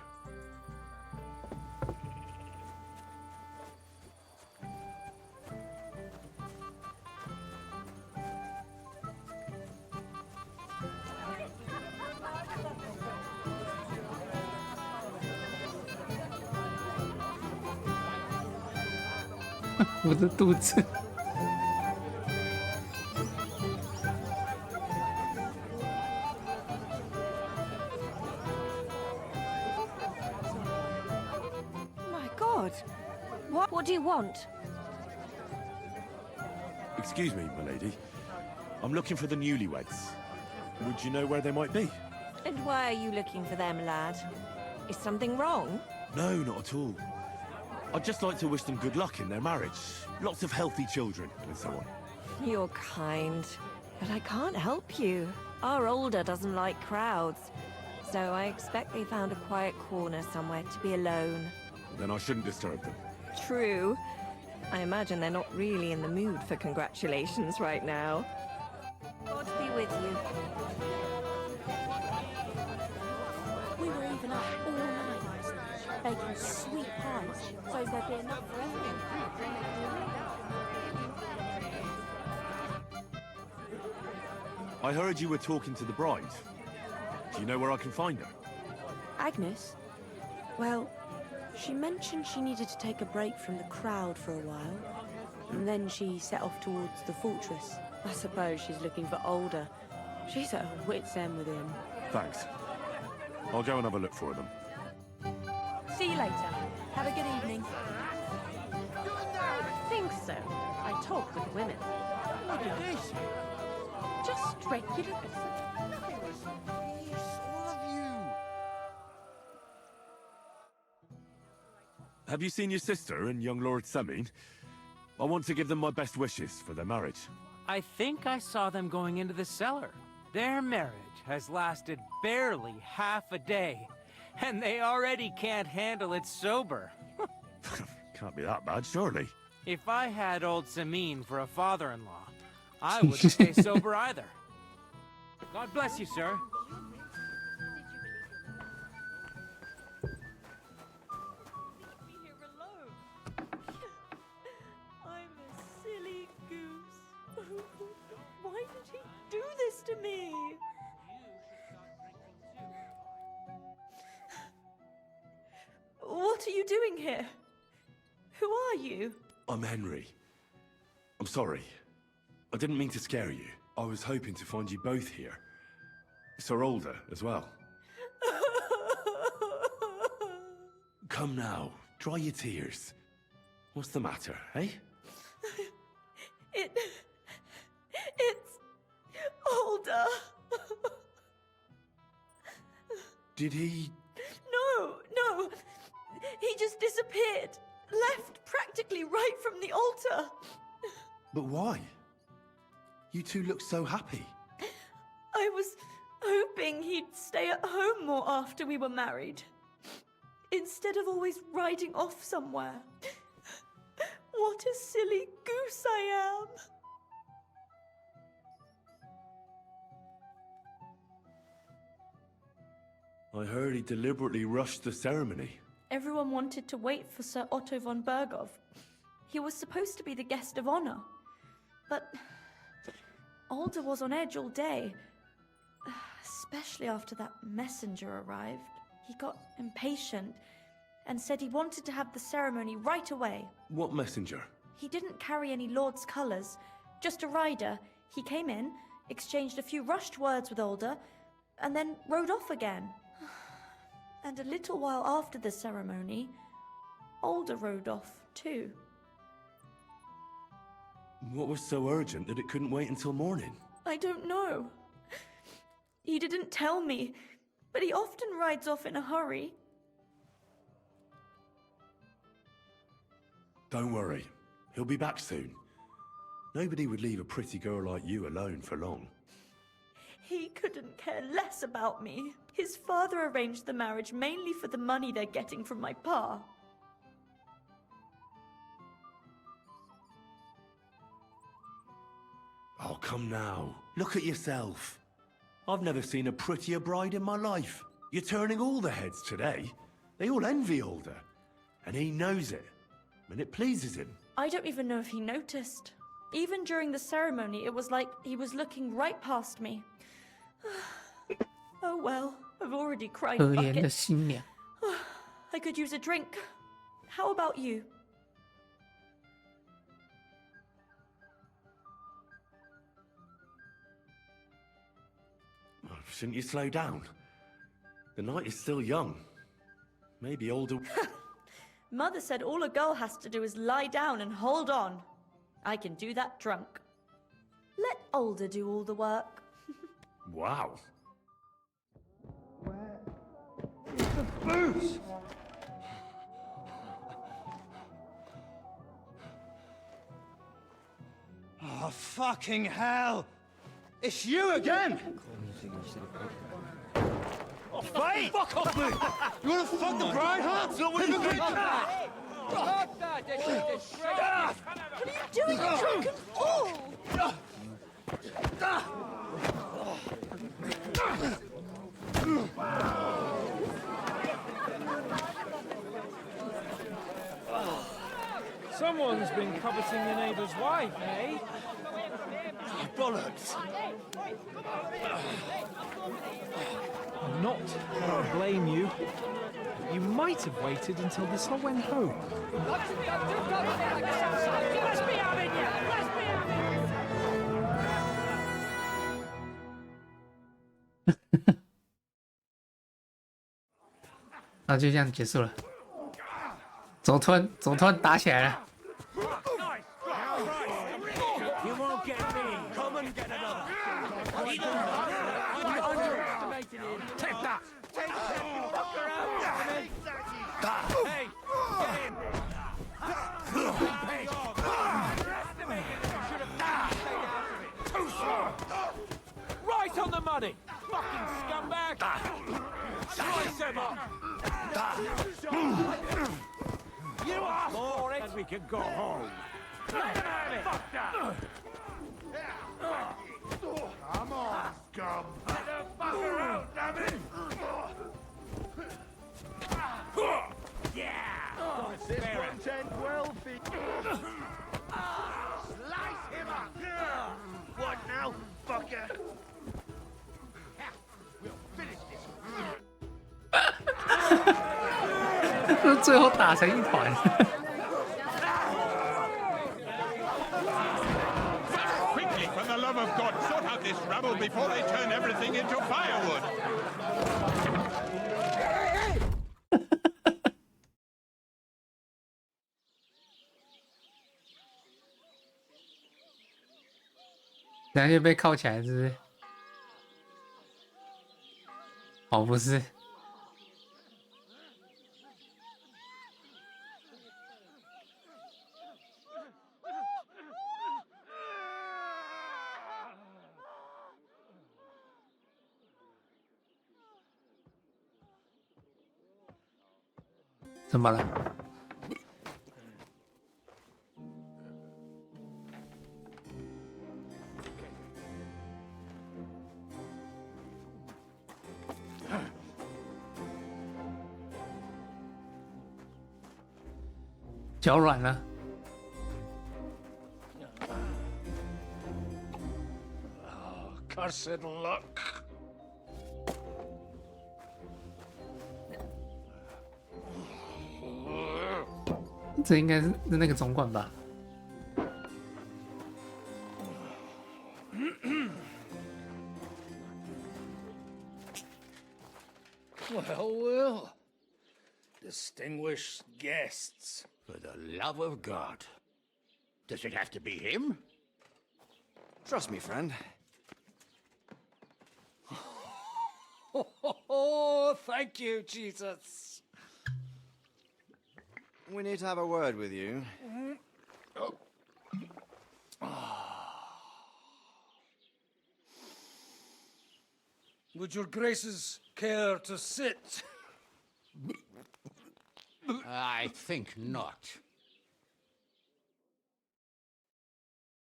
我的肚子。My God! What do you want? Excuse me, my lady. I'm looking for the newlyweds. Would you know where they might be? And why are you looking for them, lad? Is something wrong? No, not at all. I'd just like to wish them good luck in their marriage. Lots of healthy children, and so on. You're kind, but I can't help you. Our older doesn't like crowds, so I expect they found a quiet corner somewhere to be alone. Then I shouldn't disturb them. True. I imagine they're not really in the mood for congratulations right now. God be with you. We were even up all night, baking sweet pies, so there'd be enough for everyone. I heard you were talking to the bride. Do you know where I can find her? Agnes? Well, she mentioned she needed to take a break from the crowd for a while, and then she set off towards the fortress. I suppose she's looking for Alder. She's at her wit's end with him. Thanks. I'll go and have a look for them. See you later. Have a good evening. I think so. I talk with women. What did they say? Just regular business. All of you. Have you seen your sister and young Lord Semin? I want to give them my best wishes for their marriage. I think I saw them going into the cellar. Their marriage has lasted barely half a day, and they already can't handle it sober. Can't be that bad, surely. If I had old Samin for a father-in-law, I wouldn't stay sober either. God bless you, sir. I'm a silly goose. Why did he do this to me? What are you doing here? Who are you? I'm Henry. I'm sorry. I didn't mean to scare you. I was hoping to find you both here. Sir Alder as well. Come now, dry your tears. What's the matter, eh? It's Alder. Did he... No. He just disappeared. Left practically right from the altar. But why? You two look so happy. I was hoping he'd stay at home more after we were married. Instead of always riding off somewhere. What a silly goose I am. I heard he deliberately rushed the ceremony. Everyone wanted to wait for Sir Otto von Bergov. He was supposed to be the guest of honor. But Alder was on edge all day. Especially after that messenger arrived. He got impatient and said he wanted to have the ceremony right away. What messenger? He didn't carry any lord's colours, just a rider. He came in, exchanged a few rushed words with Alder, and then rode off again. And a little while after the ceremony, Alder rode off too. What was so urgent that it couldn't wait until morning? I don't know. He didn't tell me, but he often rides off in a hurry. Don't worry. He'll be back soon. Nobody would leave a pretty girl like you alone for long. He couldn't care less about me. His father arranged the marriage mainly for the money they're getting from my pa. Oh, come now. Look at yourself. I've never seen a prettier bride in my life. You're turning all the heads today. They all envy Alder. And he knows it. And it pleases him. I don't even know if he noticed. Even during the ceremony, it was like he was looking right past me. Oh well, I've already cried 可怜的 buckets. 新娘。 I could use a drink. How about you? Oh, shouldn't you slow down? The night is still young. Maybe Alder... Mother said all a girl has to do is lie down and hold on. I can do that drunk. Let Alder do all the work. Wow. The booze! Oh, fucking hell! It's you again! Oh, fight! Fuck off me! You wanna fuck the bride, huh? So what are you doing? What are you doing, you drunken fool? Someone's been coveting the neighbour's wife, eh? Bollocks! I'm not going to blame you. You might have waited until the sun went home. Let's 那就这样结束了。走吞打起来了。 You won't get me. Come and get another. You underestimated him. Take that. Take that, you fucker out. Hey, get him. Hey, underestimated him. Should have stayed out of it. Too slow. Right on the money. Fucking scumbag. Slice him up. You asked for it. And we can go home. Let him have it. Fuck that. Come on, scum! Let the fucker out, damn it! Yeah! This one's end well, feet. Slice him up! What now, fucker? We'll finish this. 最后打成一团。 Quickly, for the love of God, sort out this rabble before they turn everything into firewood. 然后就被铐起来，是不是？哦，不是。怎么了？脚软了。Cursed luck. 这应该是那个总管吧？ Well. Distinguished guests. For the love of God. Does it have to be him? Trust me, friend. Oh, thank you, Jesus. We need to have a word with you. Would your graces care to sit? I think not.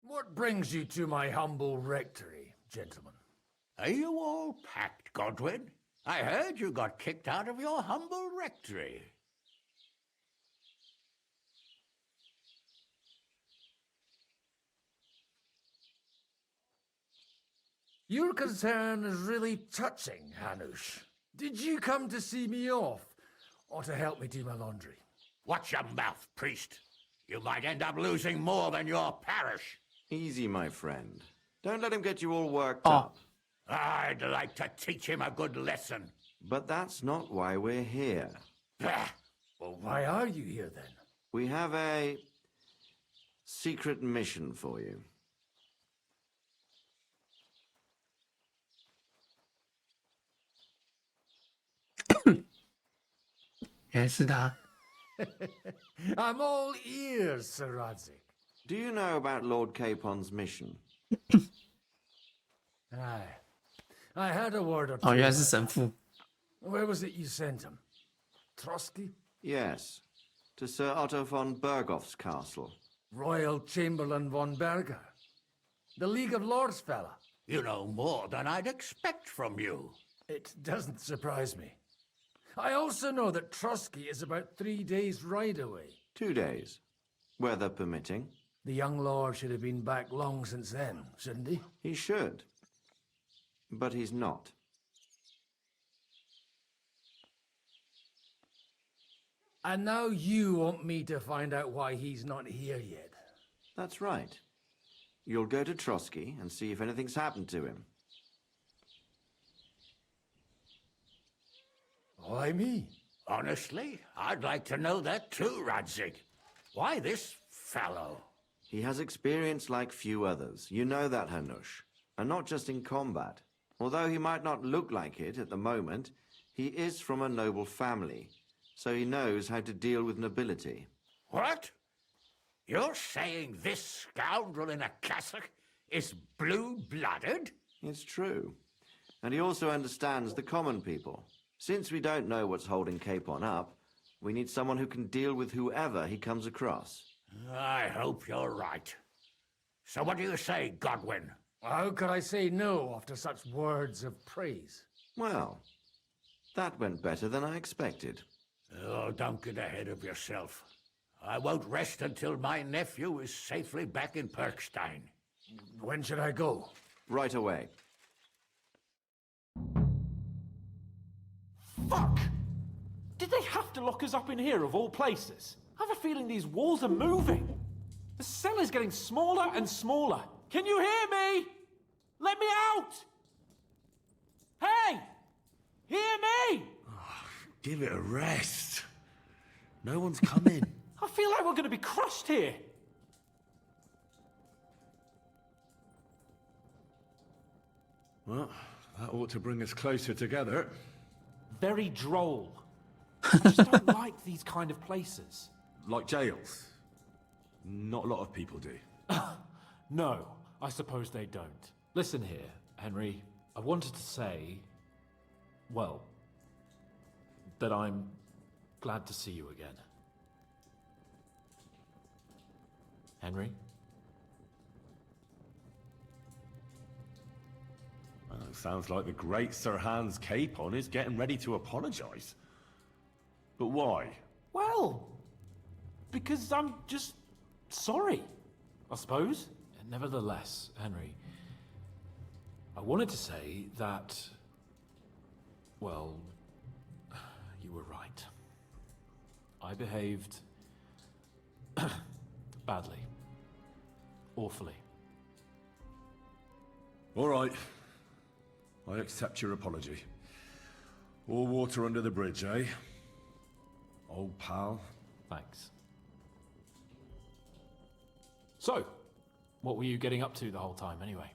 What brings you to my humble rectory, gentlemen? Are you all packed, Godwin? I heard you got kicked out of your humble rectory. Your concern is really touching, Hanush. Did you come to see me off, or to help me do my laundry? Watch your mouth, priest. You might end up losing more than your parish. Easy, my friend. Don't let him get you all worked up. I'd like to teach him a good lesson. But that's not why we're here. Well, why are you here, then? We have a secret mission for you. I'm all ears, Sir Radzik. Do you know about Lord Capon's mission? Aye. I had a word or two. 哦，原来是神父。 Where was it you sent him? Trotsky? Yes. To Sir Otto von Bergoff's castle. Royal Chamberlain von Berger. The League of Lords fella. You know more than I'd expect from you. It doesn't surprise me. I also know that Trotsky is about 3 days' ride away. 2 days. Weather permitting. The young lord should have been back long since then, shouldn't he? He should. But he's not. And now you want me to find out why he's not here yet. That's right. You'll go to Trotsky and see if anything's happened to him. Why me? Honestly, I'd like to know that too, Radzik. Why this fellow? He has experience like few others. You know that, Hanush. And not just in combat. Although he might not look like it at the moment, he is from a noble family. So he knows how to deal with nobility. What? You're saying this scoundrel in a cassock is blue-blooded? It's true. And he also understands the common people. Since we don't know what's holding Capon up, we need someone who can deal with whoever he comes across. I hope you're right. So what do you say, Godwin? How could I say no after such words of praise? Well, that went better than I expected. Oh, don't get ahead of yourself. I won't rest until my nephew is safely back in Perkstein. When should I go? Right away. Fuck! Did they have to lock us up in here of all places? I have a feeling these walls are moving. The cell is getting smaller and smaller. Can you hear me? Let me out! Hey! Hear me! Give it a rest. No one's coming. I feel like we're going to be crushed here. Well, that ought to bring us closer together. Very droll. I just don't like these kind of places. Like jails. Not a lot of people do. No, I suppose they don't. Listen here, Henry. I wanted to say, well, that I'm Glad to see you again. Henry? Well, it sounds like the great Sir Hans Capon is getting ready to apologize. But why? Well, because I'm just sorry, I suppose. And nevertheless, Henry, I wanted to say that, well, you were right. I behaved badly. Awfully. All right. I accept your apology. All water under the bridge, eh? Old pal. Thanks. So, what were you getting up to the whole time, anyway?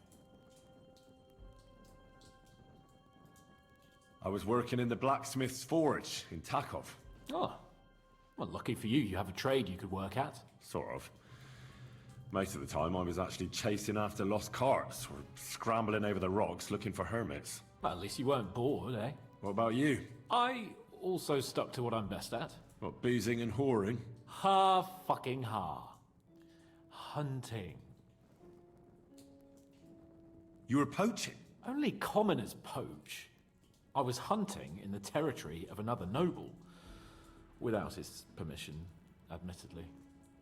I was working in the blacksmith's forge in Takov. Oh. Well, lucky for you, you have a trade you could work at. Sort of. Most of the time I was actually chasing after lost carts, or scrambling over the rocks looking for hermits. Well, at least you weren't bored, eh? What about you? I also stuck to what I'm best at. What, boozing and whoring? Fucking hunting. You were poaching? Only commoners poach. I was hunting in the territory of another noble. Without his permission, admittedly.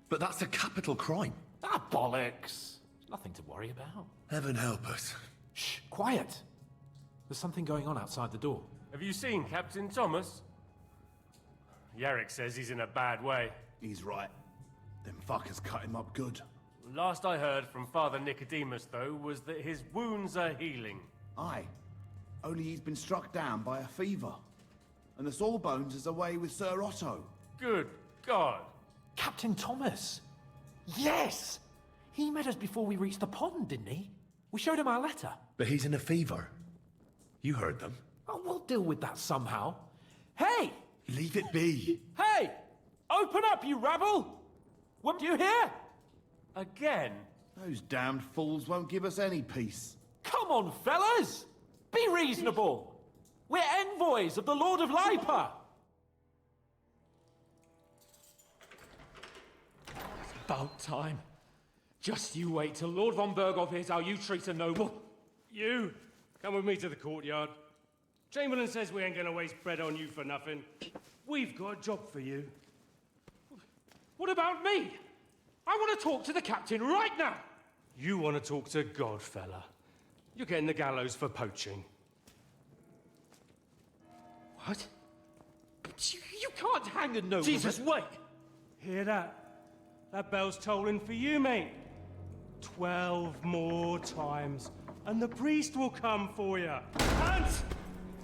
But that's a capital crime. Ah, bollocks! Nothing to worry about. Heaven help us. Shh, quiet! There's something going on outside the door. Have you seen Captain Thomas? Yarrick says he's in a bad way. He's right. Them fuckers cut him up good. Last I heard from Father Nicodemus, though, was that his wounds are healing. Aye. Only he's been struck down by a fever. And the Sawbones is away with Sir Otto. Good God. Captain Thomas! Yes! He met us before we reached the pond, didn't he? We showed him our letter. But he's in a fever. You heard them. Oh, we'll deal with that somehow. Hey! Leave it be. Hey! Open up, you rabble! What do you hear? Again? Those damned fools won't give us any peace. Come on, fellas! Be reasonable! We're envoys of the Lord of Lipa! About time. Just you wait till Lord von Berghoff hears how you treat a noble. You, come with me to the courtyard. Chamberlain says we ain't gonna waste bread on you for nothing. We've got a job for you. What about me? I want to talk to the captain right now. You want to talk to God, fella. You're getting the gallows for poaching. What? But you can't hang a noble. Jesus, wait! Hear that? That bell's tolling for you, mate. 12 more times, and the priest will come for you. Hans!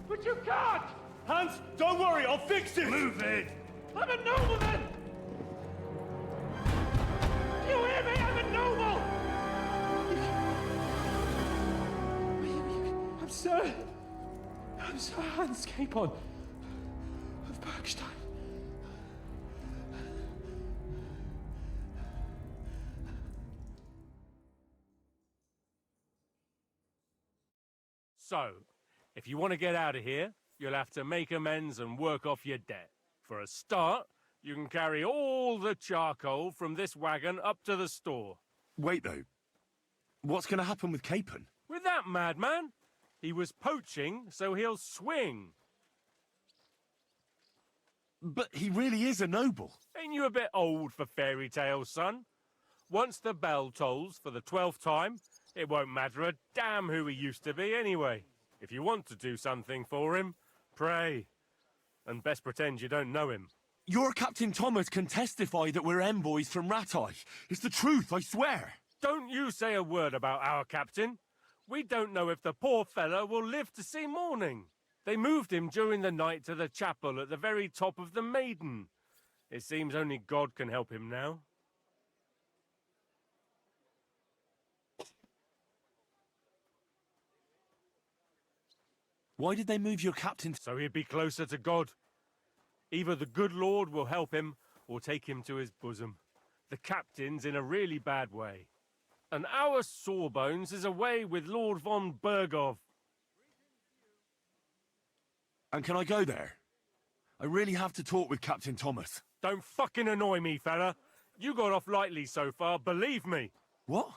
But you can't! Hans, don't worry, I'll fix it! Move it! I'm a nobleman! Do you hear me? I'm a noble! I'm Sir Hans Capon of Bergstein. So, if you want to get out of here, you'll have to make amends and work off your debt. For a start, you can carry all the charcoal from this wagon up to the store. Wait, though. What's going to happen with Capon? With that madman? He was poaching, so he'll swing. But he really is a noble. Ain't you a bit old for fairy tales, son? Once the bell tolls for the 12th time, it won't matter a damn who he used to be anyway. If you want to do something for him, pray. And best pretend you don't know him. Your Captain Thomas can testify that we're envoys from Ratai. It's the truth, I swear. Don't you say a word about our captain. We don't know if the poor fellow will live to see morning. They moved him during the night to the chapel at the very top of the Maiden. It seems only God can help him now. Why did they move your captain? So he'd be closer to God. Either the good Lord will help him, or take him to his bosom. The captain's in a really bad way. And our Sawbones is away with Lord von Berghoff. And can I go there? I really have to talk with Captain Thomas. Don't fucking annoy me, fella. You got off lightly so far, believe me. What?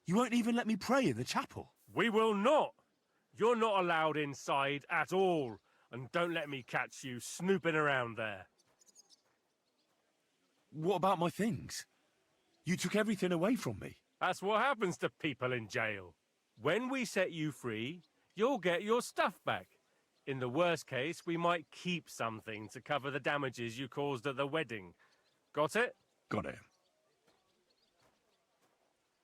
You won't even let me pray in the chapel? We will not. You're not allowed inside at all. And don't let me catch you snooping around there. What about my things? You took everything away from me. That's what happens to people in jail. When we set you free, you'll get your stuff back. In the worst case, we might keep something to cover the damages you caused at the wedding. Got it? Got it.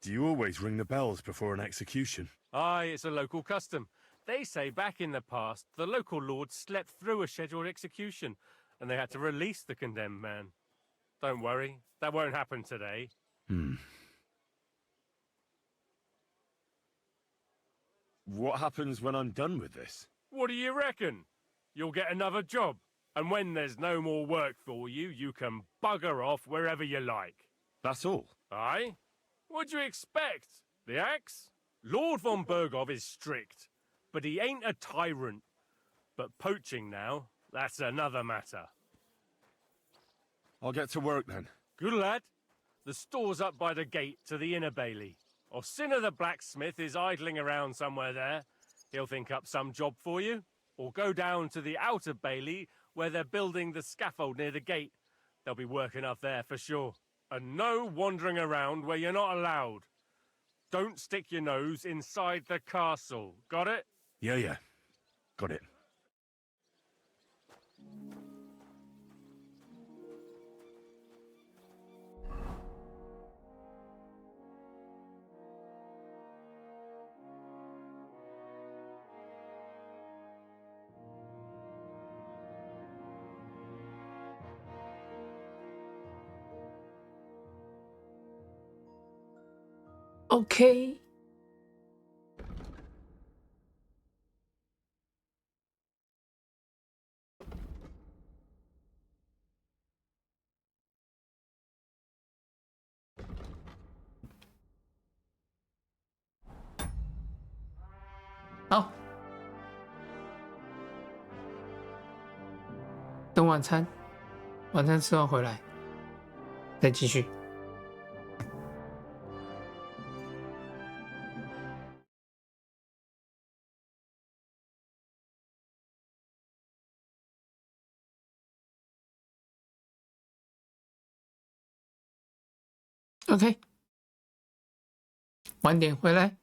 Do you always ring the bells before an execution? Aye, it's a local custom. They say back in the past, the local lord slept through a scheduled execution, and they had to release the condemned man. Don't worry, that won't happen today. What happens when I'm done with this? What do you reckon? You'll get another job, and when there's no more work for you, you can bugger off wherever you like. That's all? Aye? What'd you expect? The axe? Lord von Bergov is strict, but he ain't a tyrant. But poaching now, that's another matter. I'll get to work then. Good lad. The store's up by the gate to the inner bailey. Orsina the blacksmith is idling around somewhere there. He'll think up some job for you. Or go down to the outer bailey where they're building the scaffold near the gate. They'll be working up there for sure. And no wandering around where you're not allowed. Don't stick your nose inside the castle. Got it? Yeah. Got it. OK。好，等晚餐，晚餐吃完回来再继续。OK， 晚点回来。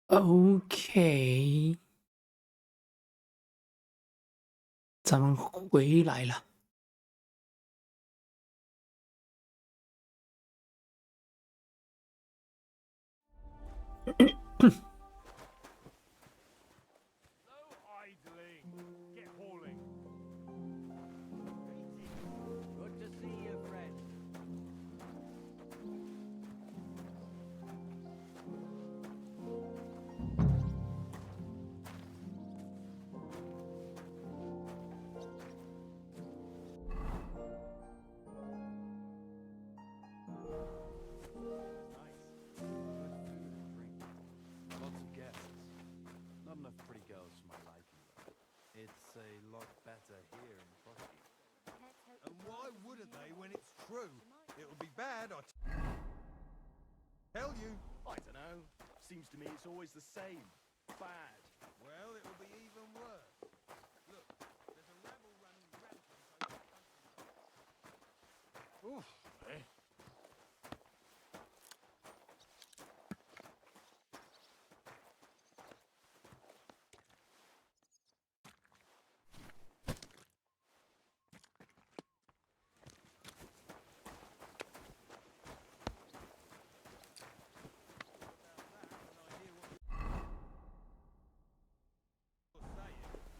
OK， 咱们回来了。Good to see you, friend. Lots of guests. Not enough pretty girls for my liking, though. It's a lot better here in Frosty. And why wouldn't they when it's true? It'll be bad, I tell you. I don't know. Seems to me it's always the same. Bad. Well, it'll be even worse. Look, there's a rabble running rampant over the countryside. Oof, eh?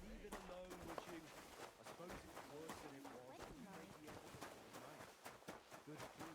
Leave it alone, would you? I suppose it's worse than it was. You make the effort to be nice. Good food.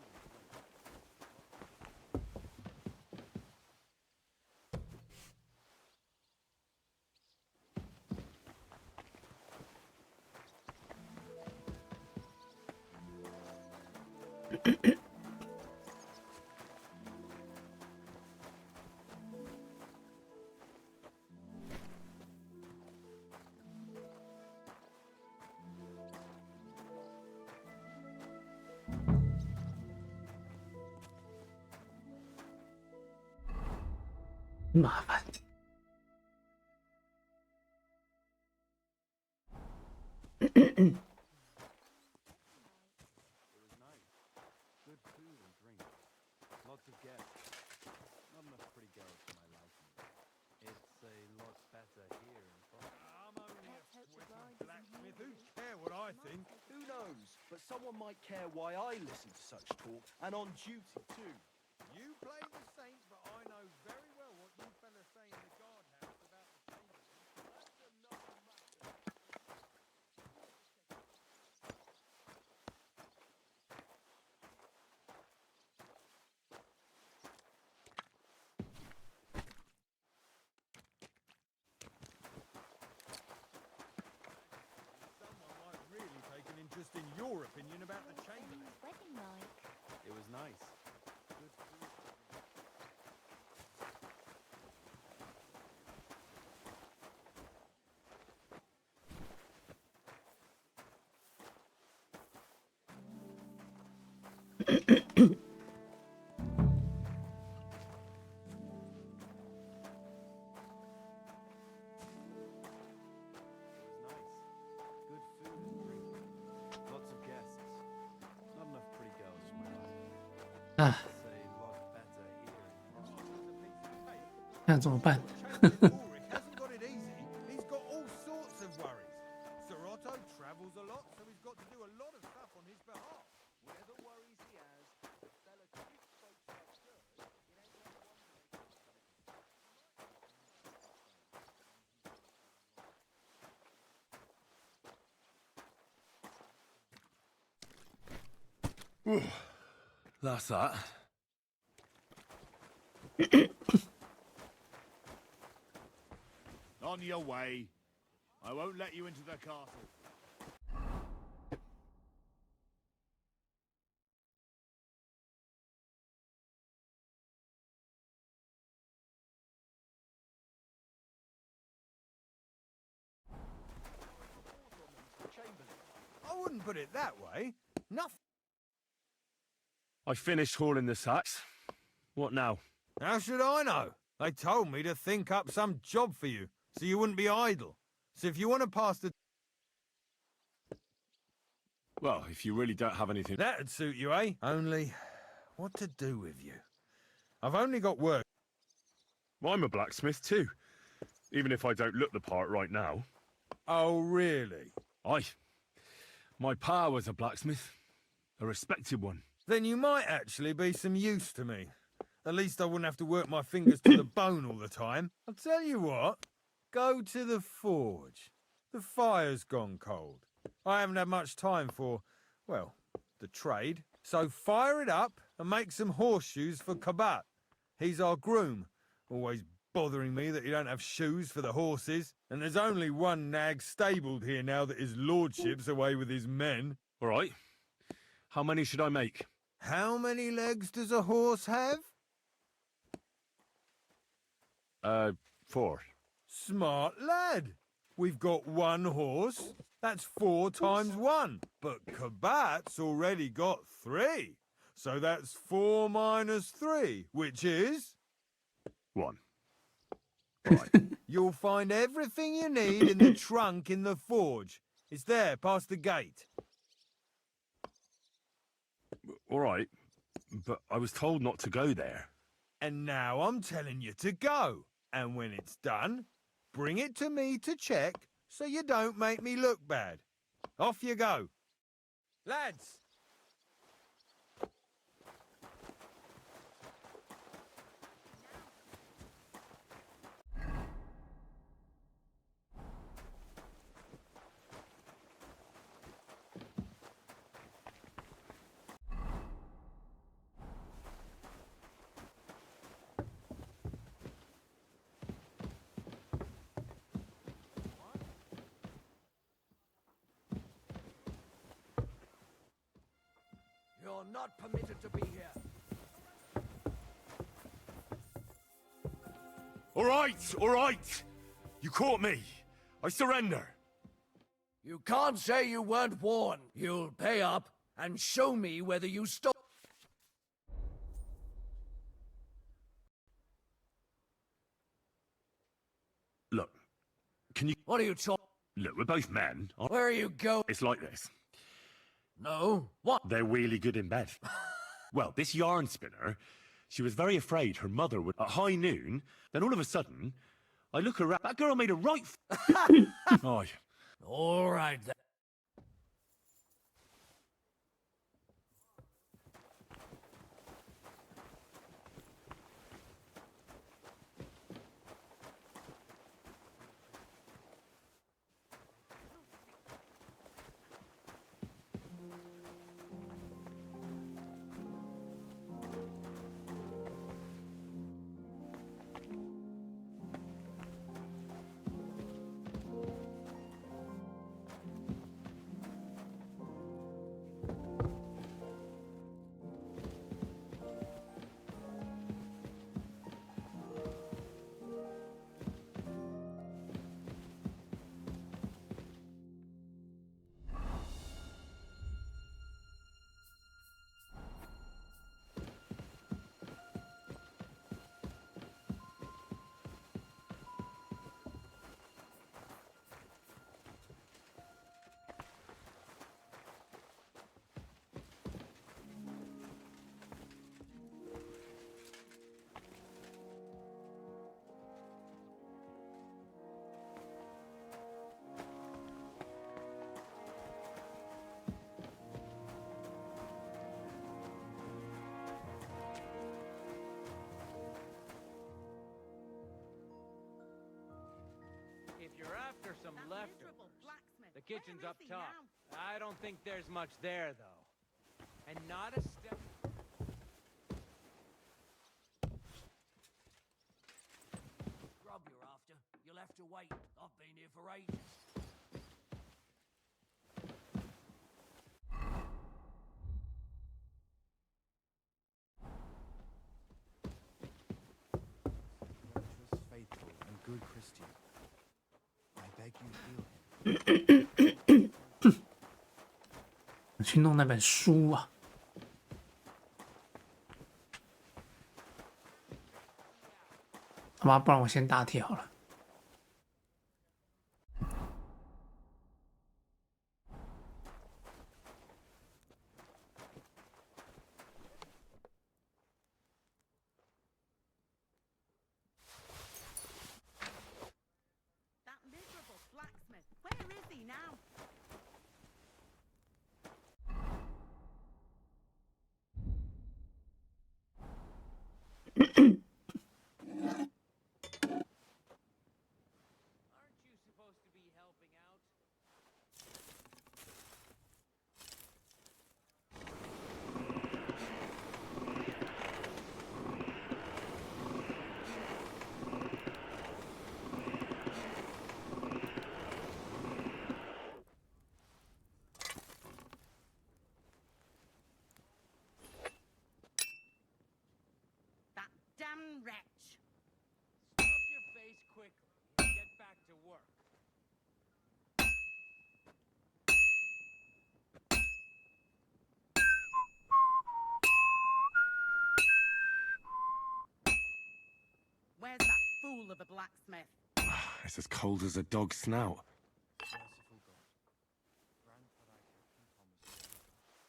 麻烦。It was nice. Good food and drink. Lots of guests. Not enough pretty girls for my liking. It's a lot better here in Frosty. I'm only a sweaty blacksmith. Who'd care what I think? Who knows? But someone might care why I listen to such talk, and on duty too. You play the saint, but I know very well what you fellas say in the guardhouse about the chamberlain. That's another matter. Someone might really take an interest in your opinion about the chamberlain. Wedding like. It was nice. Good food. Good food and drink. Lots of guests. Not enough pretty girls for my liking. Ah. It's a lot better here in Frosty. 那怎么办？ Hasn't got it easy. He's got all sorts of worries. Sir Otto travels a lot, so he's got to do a lot of stuff on his behalf. Whatever worries he has, the fella treats folks like dirt. It ain't no wonder they can't That's that. On your way. I won't let you into the castle. I wouldn't put it that way. Nothing. I finished hauling the sacks. What now? How should I know? They told me to think up some job for you, so you wouldn't be idle. So if you want to pass the... Well, if you really don't have anything... That'd suit you, eh? Only, what to do with you? I've only got work. I'm a blacksmith too, even if I don't look the part right now. Oh, really? Aye. My pa was a blacksmith, a respected one. Then you might actually be some use to me. At least I wouldn't have to work my fingers to the bone all the time. I'll tell you what, go to the forge. The fire's gone cold. I haven't had much time for, well, the trade. So fire it up and make some horseshoes for Kabat. He's our groom, always bothering me that he don't have shoes for the horses. And there's only one nag stabled here now that his lordship's away with his men. All right. How many should I make? How many legs does a horse have? 4. Smart lad. We've got one horse. That's 4 times 1. But Kabat's already got 3. So that's 4 minus 3, which is... 1. Right. You'll find everything you need in the trunk in the forge. It's there, past the gate. All right, but I was told not to go there. And now I'm telling you to go. And when it's done, bring it to me to check so you don't make me look bad. Off you go. Lads! You're not permitted to be here. All right. You caught me. I surrender. You can't say you weren't warned. You'll pay up and show me whether you stole. Look, can you... What are you talking? Look, we're both men. Where are you going? It's like this. No? What? They're really good in bed. Well, this yarn spinner, she was very afraid her mother would... At high noon, then all of a sudden, I look around. That girl made a right... Oh, All right, then. If you're after some leftovers, the kitchen's up top. I don't think there's much there, though. And not a step... Grub you're after. You'll have to wait. I've been here for ages. Righteous, faithful, and good Christian. I beg you heal him. 去弄那本书啊！好吧，不然我先打铁好了。of a blacksmith. It's as cold as a dog's snout. Merciful God, grant that I, Captain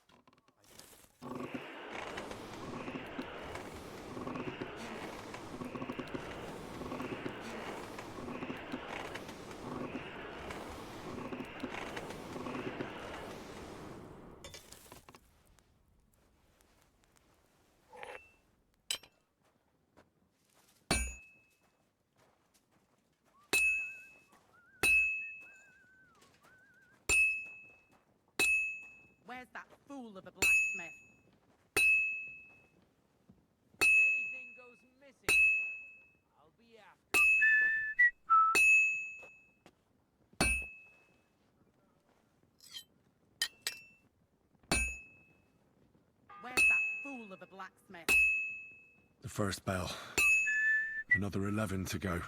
Thomas, Where's that fool of a blacksmith? If anything goes missing there, I'll be after Where's that fool of a blacksmith? The first bell. Another 11 to go.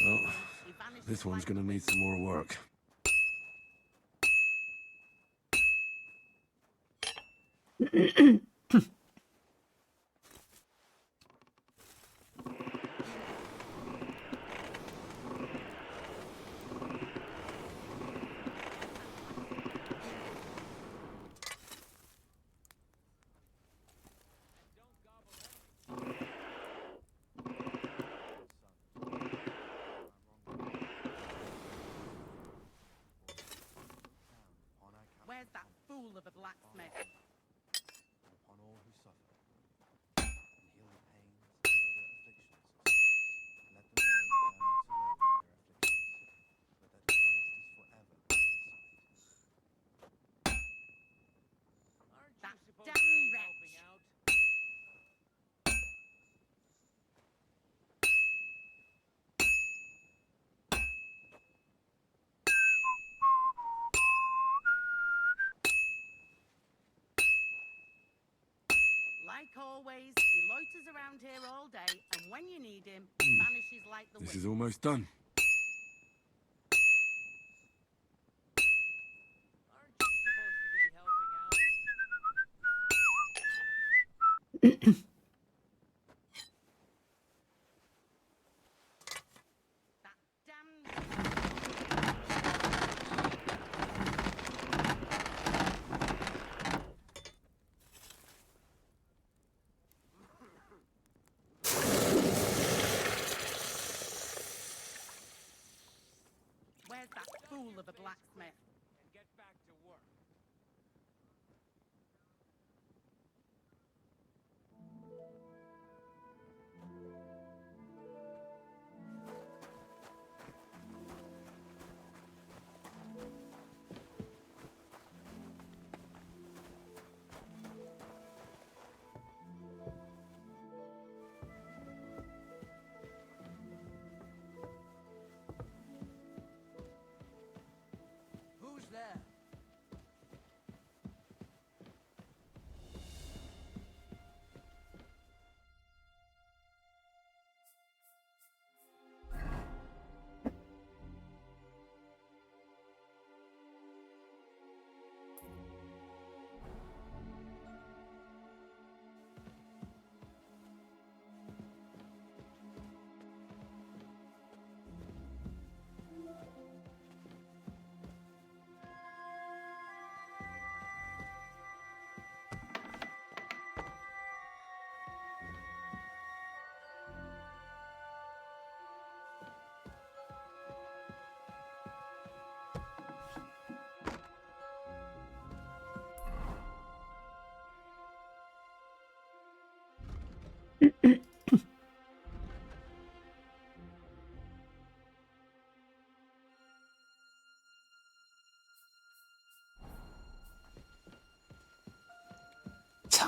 Well, this one's gonna need some more work. Where's that fool of a blacksmith? upon all who suffer, and heal the pains and other afflictions of sinners. Let them know that they are not alone in their afflictions, but that Christ is forever by their side. Aren't That you supposed damn to be wretch. helping out? Like always, he loiters around here all day, and when you need him, he vanishes like the This wind. is almost done. Aren't you supposed to be helping out? That damn... Where's that fool of a blacksmith? And get back to work. Who's there?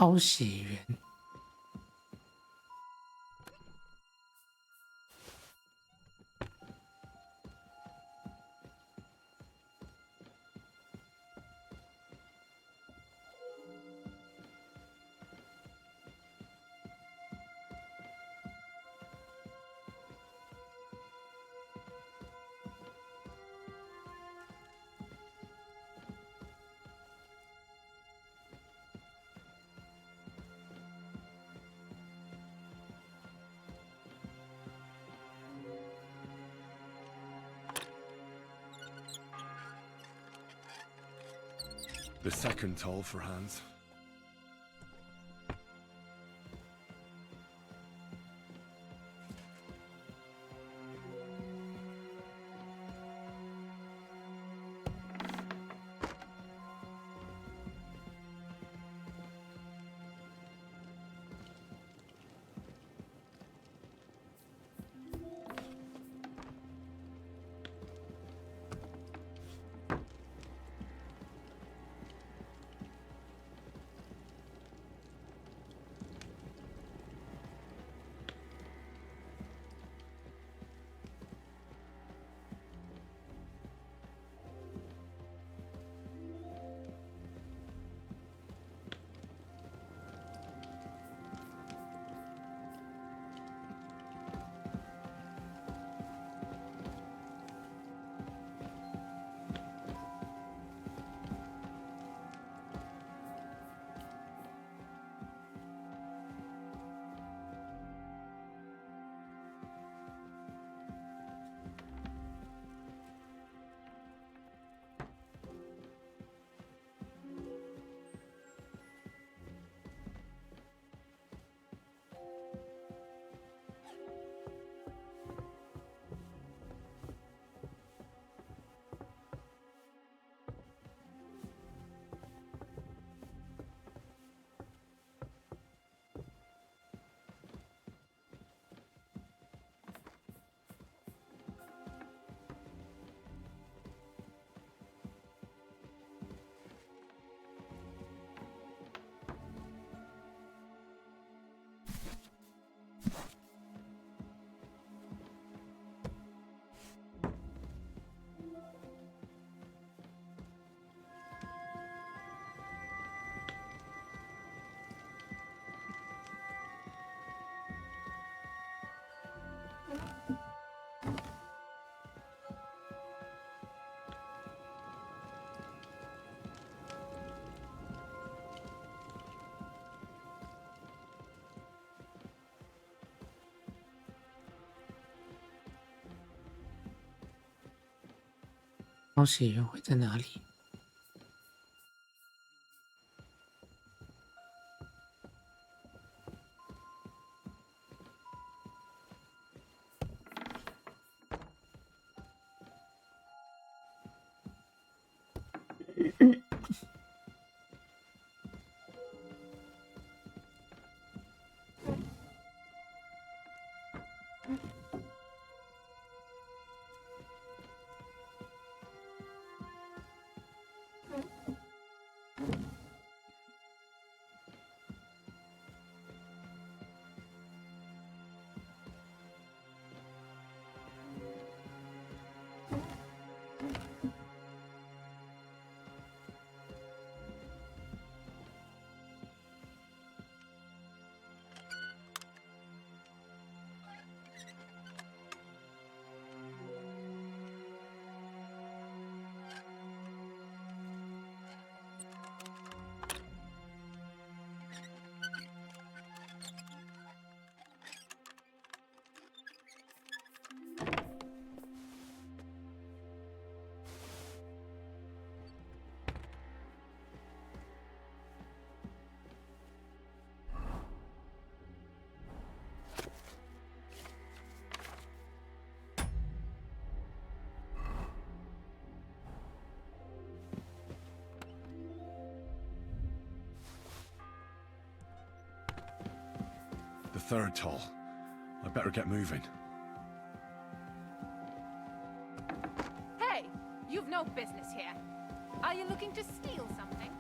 超血缘。The second toll for Hans.抄写员会在哪里？The third toll. I better get moving. Hey, you've no business here. Are you looking to steal something?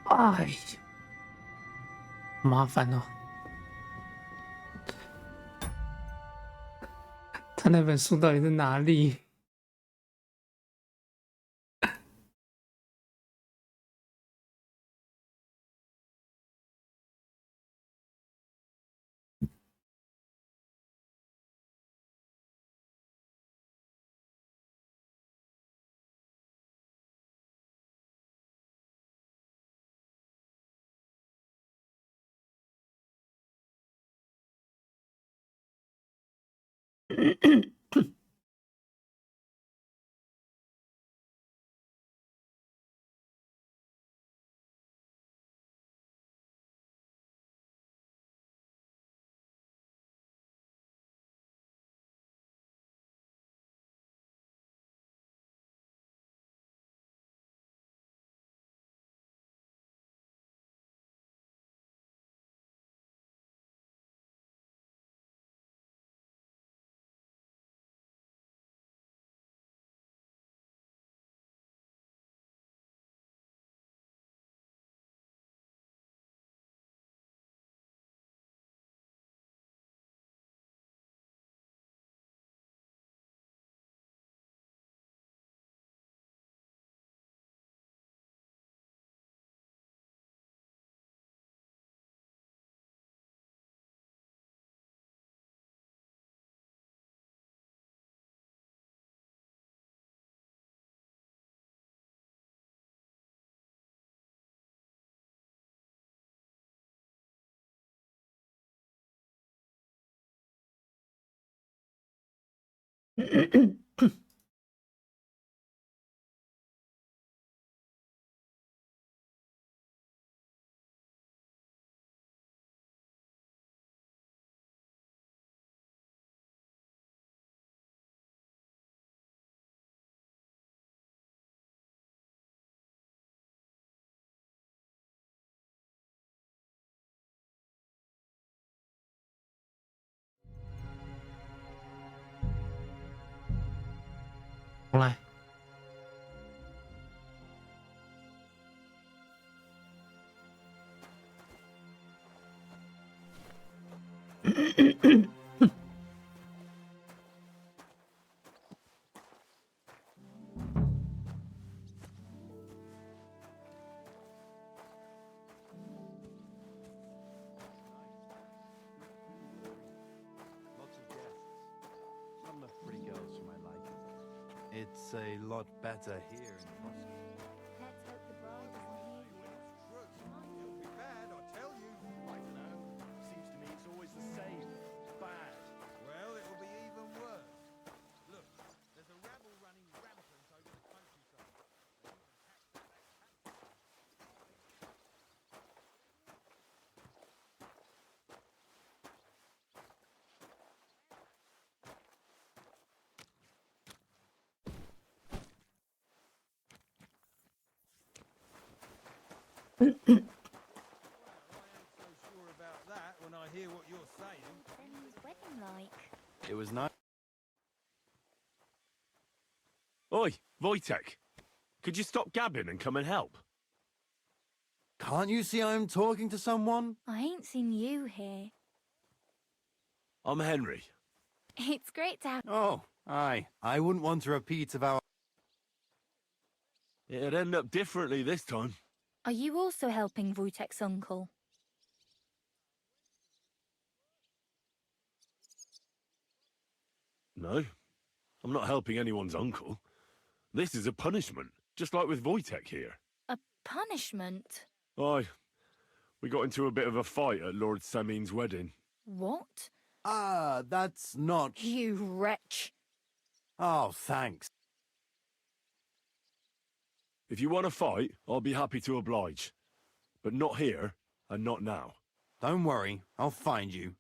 哎呀，麻烦哦。他那本书到底在哪里？重来。Lots of guests. Some are pretty girls for my liking. It's a lot better here in Boston. Let's hope the bride isn't here. It'll be bad, I tell you. I don't know. Seems to me it's always the same. Bad. Well, it'll be even worse. Look, there's a rabble running rampant over the countryside. Well, I ain't so sure about that when I hear what you're saying. What's wedding like? It was nice. Oi, Wojtek. Could you stop gabbing and come and help? Can't you see I'm talking to someone? I ain't seen you here. I'm Henry. It's great to have. Oh, aye. I wouldn't want a repeat of our... It'd end up differently this time. Are you also helping Wojtek's uncle? No, I'm not helping anyone's uncle. This is a punishment, just like with Wojtek here. A punishment? Aye, we got into a bit of a fight at Lord Semin's wedding. What? Ah, that's not... You wretch. Oh, thanks. If you want to fight, I'll be happy to oblige. But not here, and not now. Don't worry, I'll find you.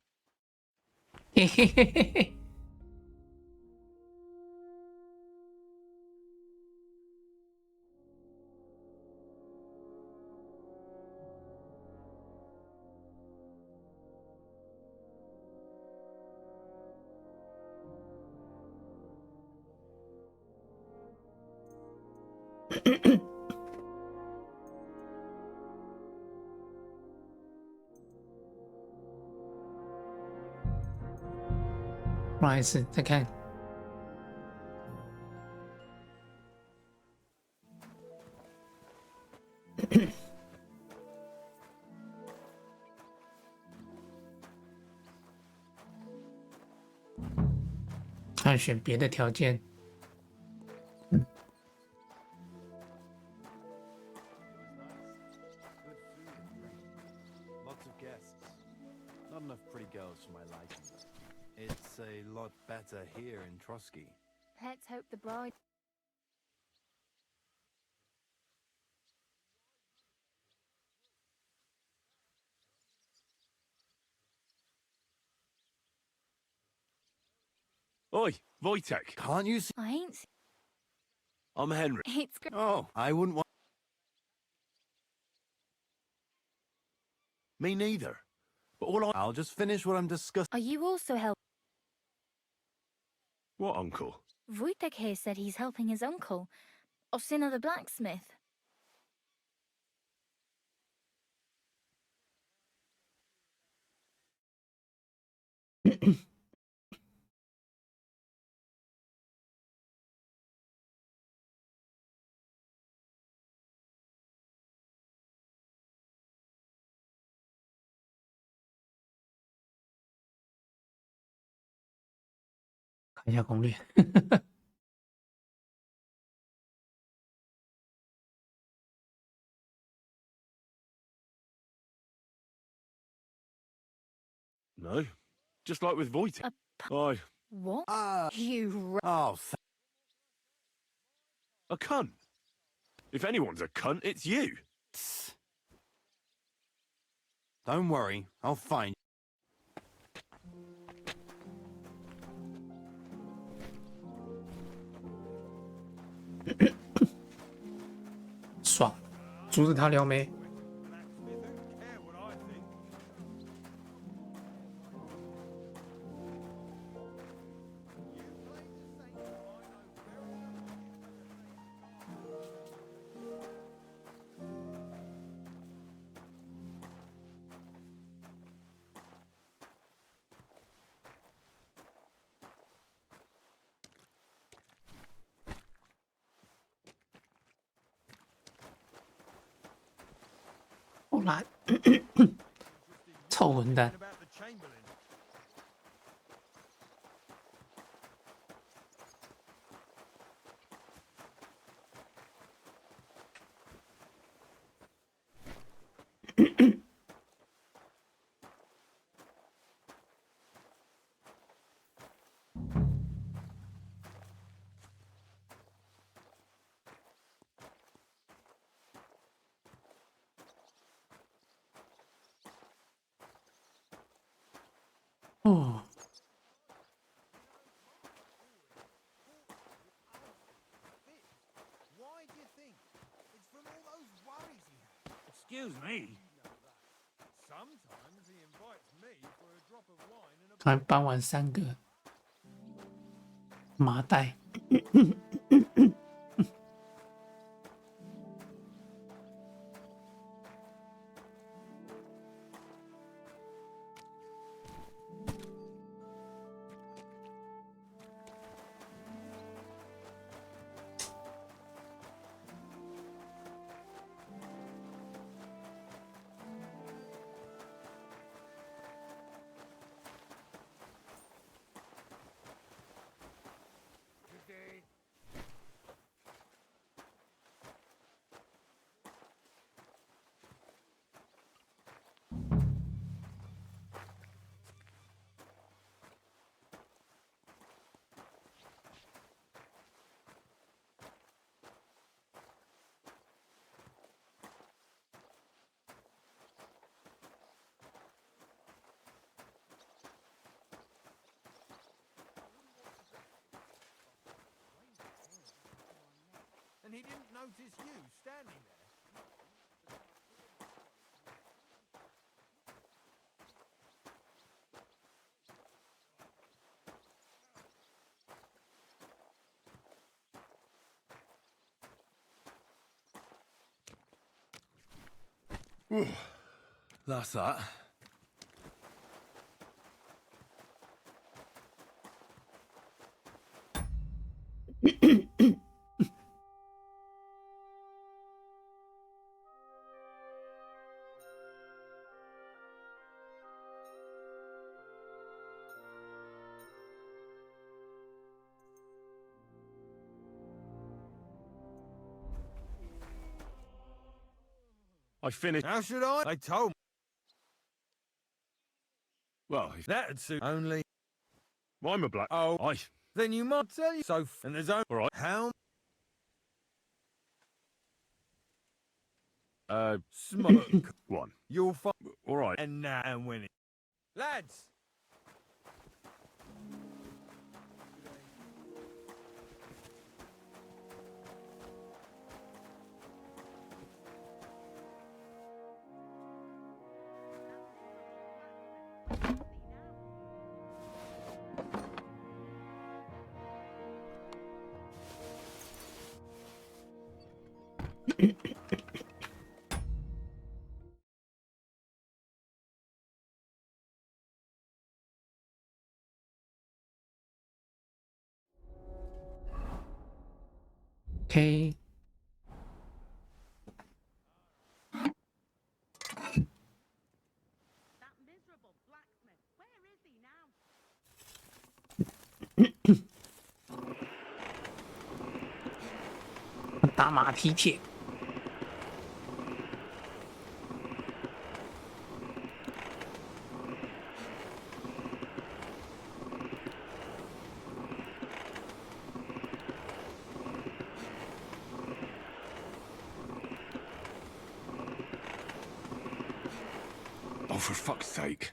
不好意思，再看。看选别的条件。 Lots of guests. Not enough pretty girls for my liking. It's a lot better here in Trotsky. Let's hope the bride. Oi, Wojtek. Can't you see? I ain't. I'm Henry. It's great. Oh, I wouldn't want. Me neither. But I'll just finish what I'm discussing. Are you also helping? What uncle? Wojtek here said he's helping his uncle, Osina the blacksmith.看一下攻略。No, just like with Wojtek. What? You. Oh, a cunt. If anyone's a cunt, it's you. Don't worry, I'll find. 爽，阻止他撩妹。好懒，臭混蛋！ 哦， Excuse me. 还搬完3个麻袋。And he didn't notice you standing there. That's that. I finished. How should I? They told me. Well, if That'd suit only. I'm a black. Oh, I. then you might tell you so. And there's only. All right. How Smoke. One. you'll find. All right. And now and winning. Lads! Okay. That miserable blacksmith. Where is he now? 打马蹄铁。Oh, for fuck's sake.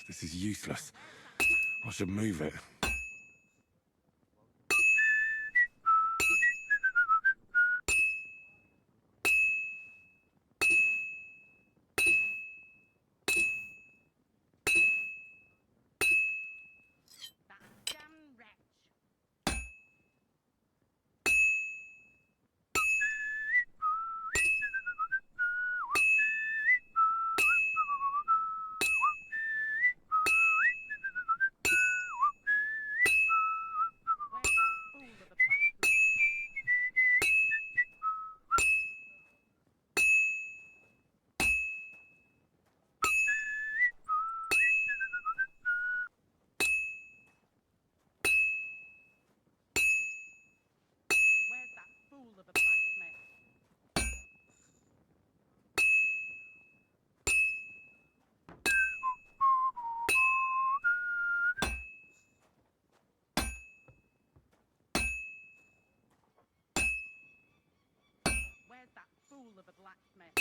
This is useless. I should move it. Damn wretch. Where's that fool of a blacksmith? Where's that fool of a blacksmith? Where's that fool of a blacksmith?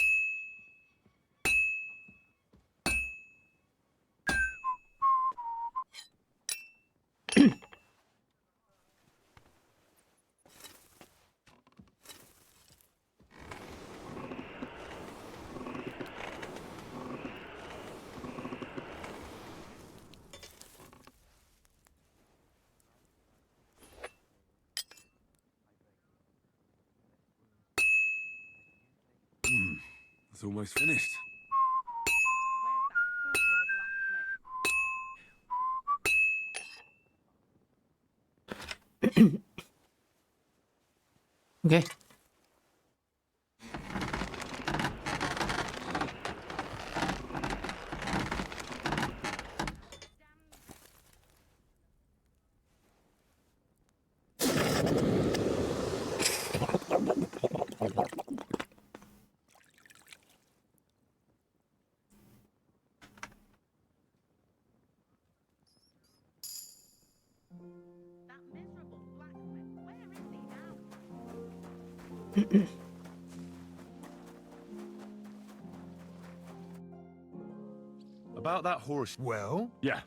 It's almost finished. Where's that fool of a blacksmith? Okay. That miserable blacksmith. Where is he now? About that horse. Well? Yeah.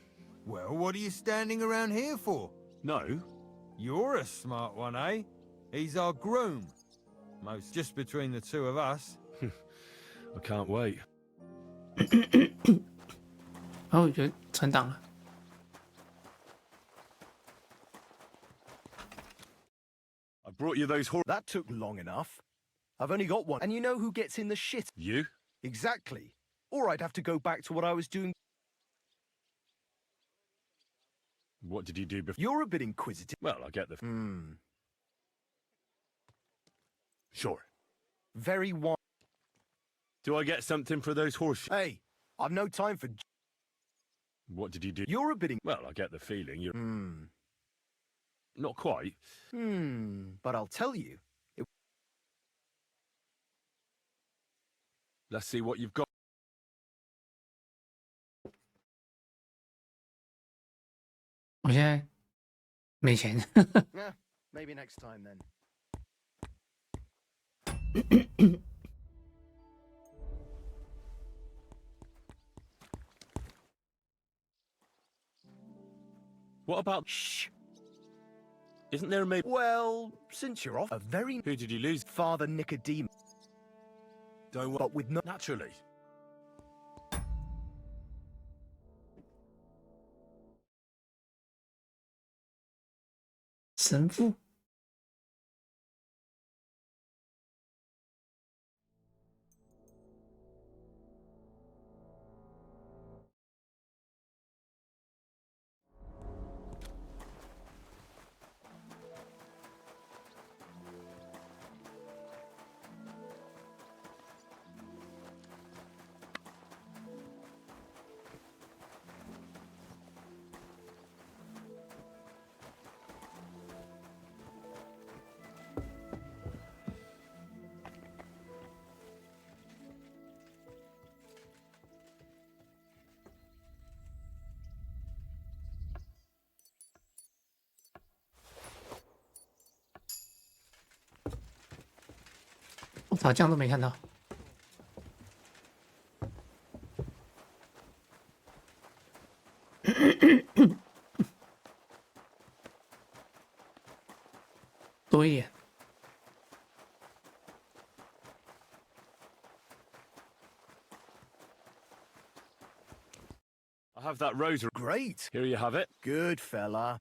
Well, what are you standing around here for? No. You're a smart one, eh? He's our groom. Most just between the two of us. I can't wait. 然后我就存档了。I brought you those horses. That took long enough. I've only got one. And you know who gets in the shit? You? Exactly. Or I'd have to go back to what I was doing. What did you do before? You're a bit inquisitive. Well, I get the... Sure. Very wise. Do I get something for those horseshoes? Hey, I've no time for... What did you do? You're a bit... Well, I get the feeling you're... Not quite. But I'll tell you. Let's see what you've got. 我现在没钱。Yeah, maybe next time then. What about... Shh. Isn't there a maybe... Well, since you're off, a very... Who did you lose? Father Nicodemus. Don't worry. But with no... Naturally. "神父。我操，这样都没看到。多一点。I have that rosary. Great. Here you have it. Good fella.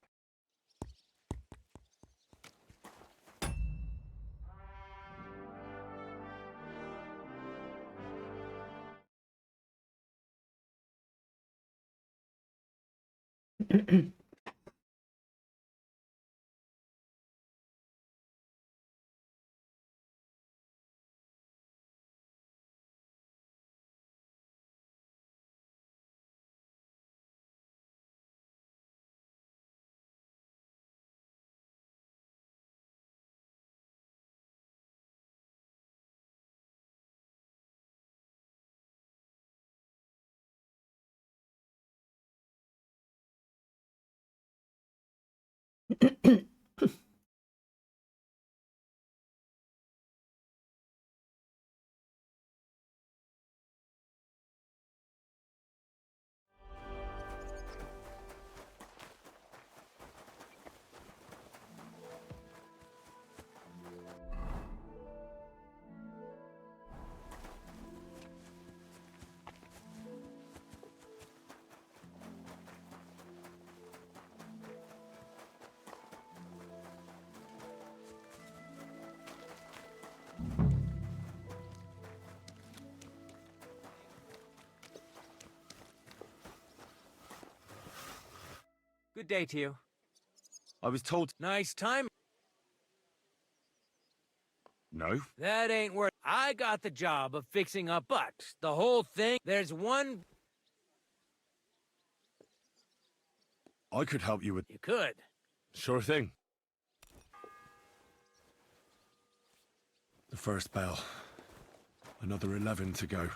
Good day to you. I was told... Nice time. No. That ain't worth... I got the job of fixing up, but the whole thing... There's one... I could help you with... You could. Sure thing. The first bell. Another 11 to go.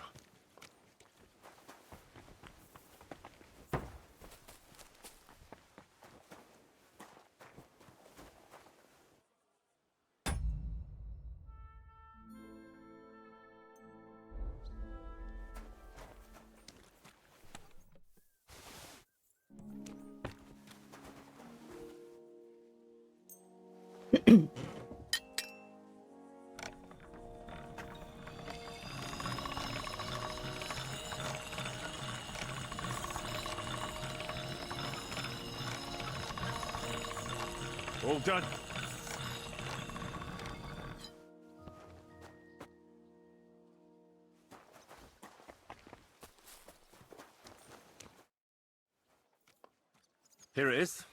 All done. Here it is.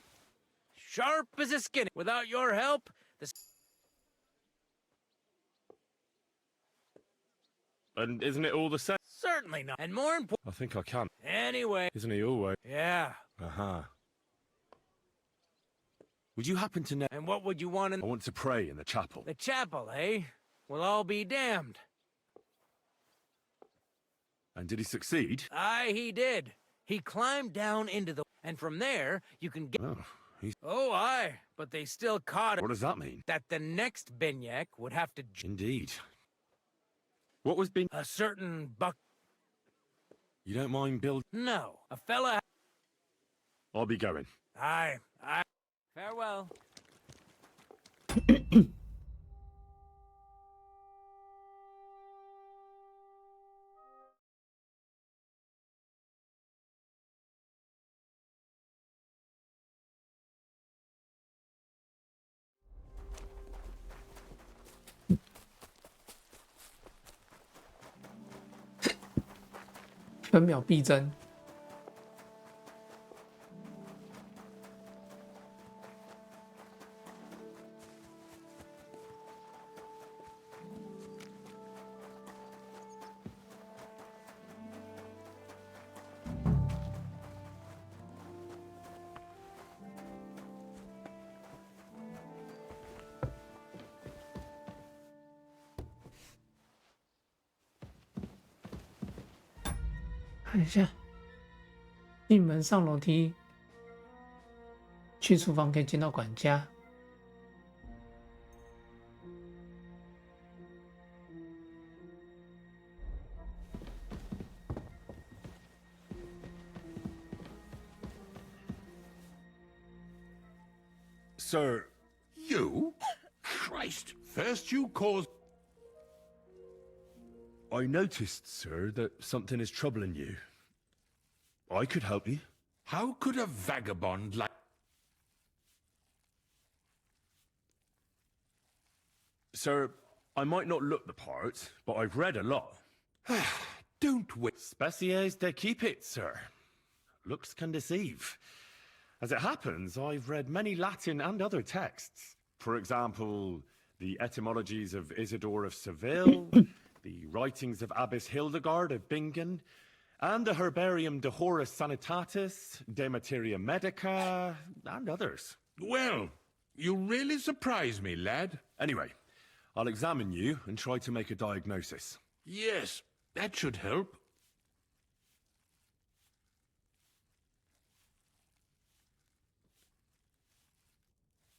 Sharp as a skin. Without your help, the... And isn't it all the same? Certainly not. And more important... I think I can. Anyway. Isn't he always? Yeah. Uh-huh. Would you happen to know... And what would you want in... I want to pray in the chapel. The chapel, eh? Well, I'll be damned. And did he succeed? Aye, he did. He climbed down into the... And from there, you can get... Oh, he's... Oh, aye. But they still caught it. What does that mean? That the next Binyak would have to... Indeed. What was A certain buck... You don't mind building... No. A fella... I'll be going. Aye. Aye. Farewell.分秒必争。看一下，进门上楼梯，去厨房可以见到管家。Sir, You? Christ, first you caused... I noticed, sir, that something is troubling you. I could help you. How could a vagabond like... Sir, I might not look the part, but I've read a lot. Don't wait. Species de keep it, sir. Looks can deceive. As it happens, I've read many Latin and other texts. For example, the etymologies of Isidore of Seville, the writings of Abbess Hildegard of Bingen, and the Herbarium de Horis Sanitatis, De Materia Medica, and others. Well, you really surprise me, lad. Anyway, I'll examine you and try to make a diagnosis. Yes, that should help.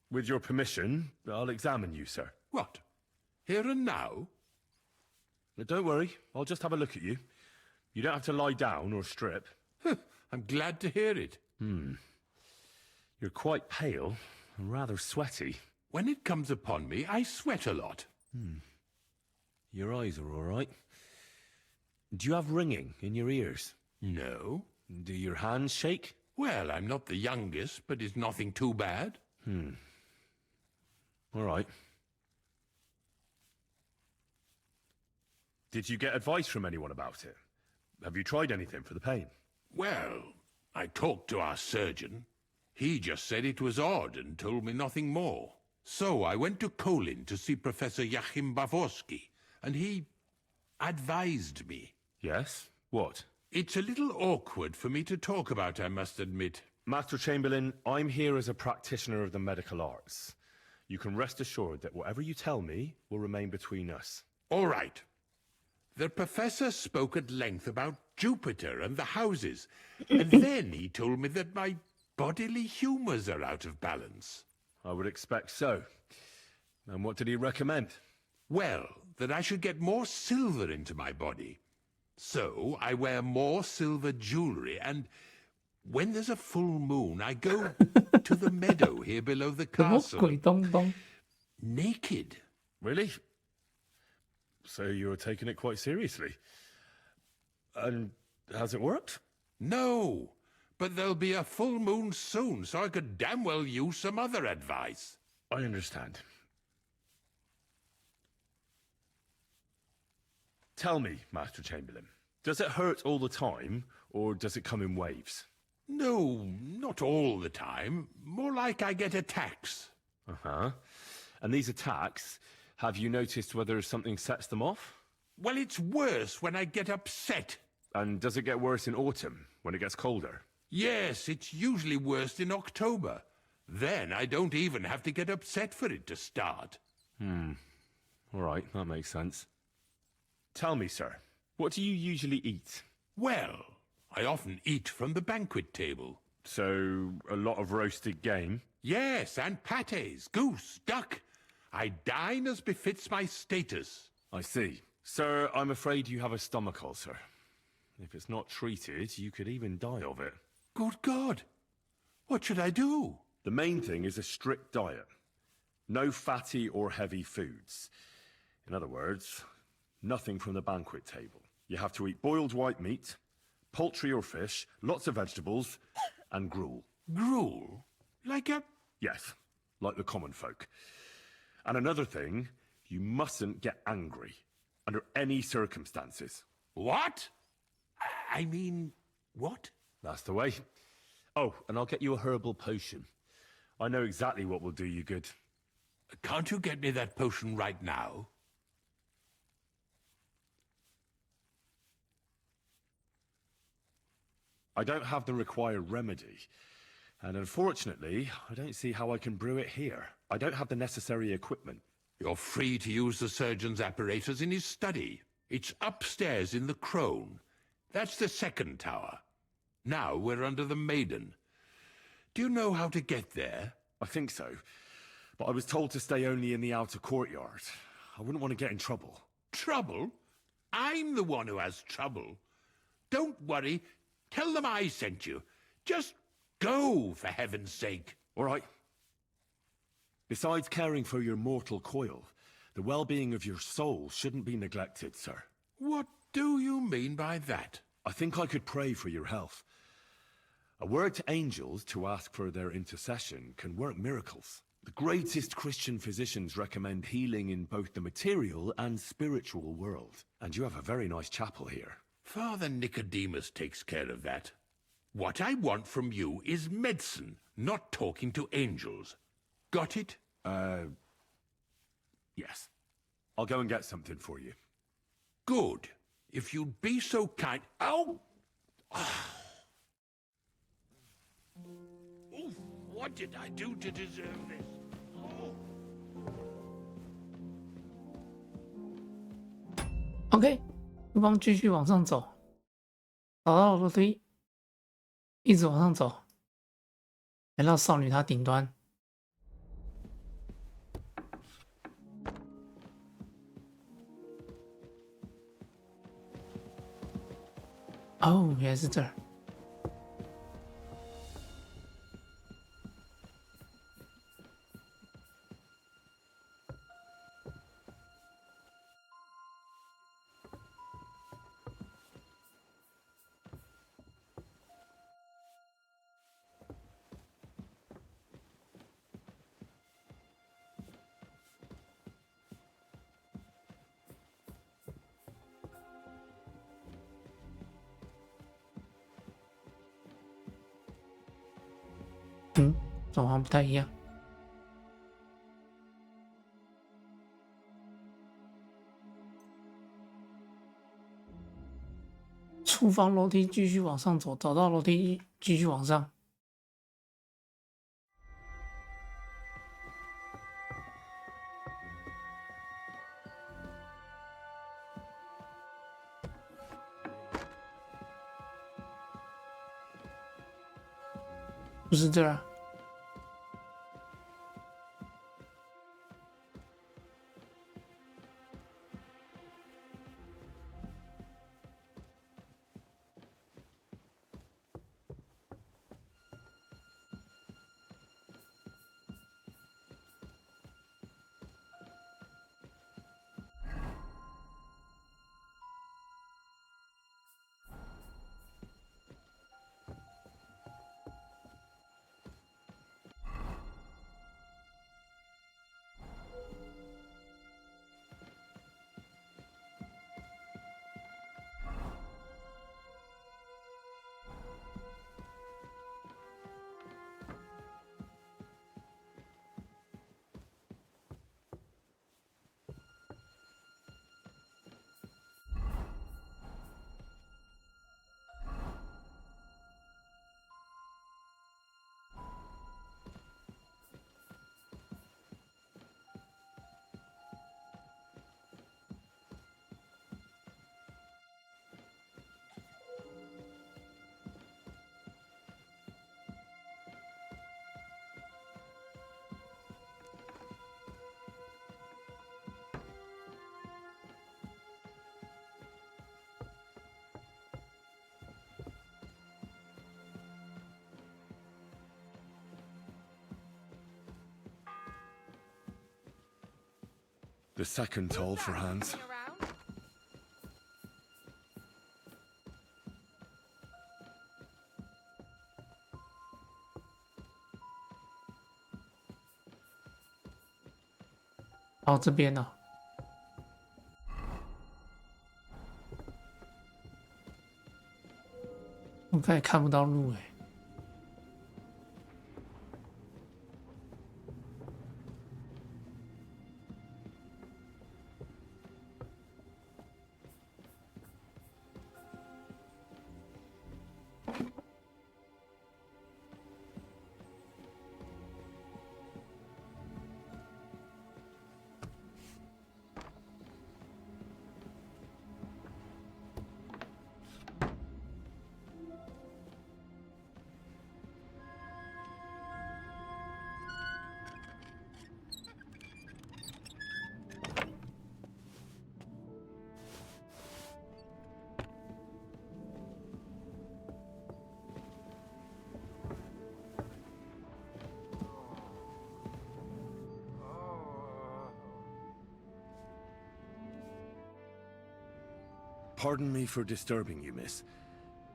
With your permission, I'll examine you, sir. What? Here and now? Don't worry, I'll just have a look at you. You don't have to lie down or strip. I'm glad to hear it. You're quite pale and rather sweaty. When it comes upon me, I sweat a lot. Your eyes are all right. Do you have ringing in your ears? No. Do your hands shake? Well, I'm not the youngest, but it's nothing too bad. All right. Did you get advice from anyone about it? Have you tried anything for the pain? Well, I talked to our surgeon. He just said it was odd and told me nothing more. So I went to Kolin to see Professor Joachim Bavorsky, and he advised me. Yes? What? It's a little awkward for me to talk about, I must admit. Master Chamberlain, I'm here as a practitioner of the medical arts. You can rest assured that whatever you tell me will remain between us. All right. The professor spoke at length about Jupiter and the houses, and then he told me that my bodily humours are out of balance. I would expect so. And what did he recommend? Well, that I should get more silver into my body. So I wear more silver jewellery, and when there's a full moon, I go to the meadow here below the castle. naked. Really? So you're taking it quite seriously. And has it worked? No, but there'll be a full moon soon, so I could damn well use some other advice. I understand. Tell me, Master Chamberlain, does it hurt all the time, or does it come in waves? No, not all the time. More like I get attacks. Uh-huh. And these attacks, have you noticed whether something sets them off? Well, it's worse when I get upset. And does it get worse in autumn, when it gets colder? Yes, it's usually worse in October. Then I don't even have to get upset for it to start. All right, that makes sense. Tell me, sir, what do you usually eat? Well, I often eat from the banquet table. So, a lot of roasted game? Yes, and pâtés, goose, duck. I dine as befits my status. I see. Sir, I'm afraid you have a stomach ulcer. If it's not treated, you could even die of it. Good God! What should I do? The main thing is a strict diet. No fatty or heavy foods. In other words, nothing from the banquet table. You have to eat boiled white meat, poultry or fish, lots of vegetables, and gruel. Gruel? Like a... Yes, like the common folk. And another thing, you mustn't get angry, under any circumstances. What? I mean, what? That's the way. Oh, and I'll get you a herbal potion. I know exactly what will do you good. Can't you get me that potion right now? I don't have the required remedy. And unfortunately, I don't see how I can brew it here. I don't have the necessary equipment. You're free to use the surgeon's apparatus in his study. It's upstairs in the crone. That's the second tower. Now we're under the Maiden. Do you know how to get there? I think so. But I was told to stay only in the outer courtyard. I wouldn't want to get in trouble. Trouble? I'm the one who has trouble. Don't worry. Tell them I sent you. Just go, for heaven's sake. All right. Besides caring for your mortal coil, the well-being of your soul shouldn't be neglected, sir. What do you mean by that? I think I could pray for your health. A word to angels to ask for their intercession can work miracles. The greatest Christian physicians recommend healing in both the material and spiritual world. And you have a very nice chapel here. Father Nicodemus takes care of that. What I want from you is medicine, not talking to angels. Got it? Yes. I'll go and get something for you. Good. If you'd be so kind... Ow! Oof, what did I do to deserve this? Oh. OK，对方继续往上走，找到楼梯，一直往上走，来到少女塔顶端。哦，原来是这儿。好像不太一样。厨房楼梯继续往上走，找到楼梯继续往上。不是这儿啊。The second toll for Hans. Around? 哦，这边呢、我看也看不到路哎。Pardon me for disturbing you, miss.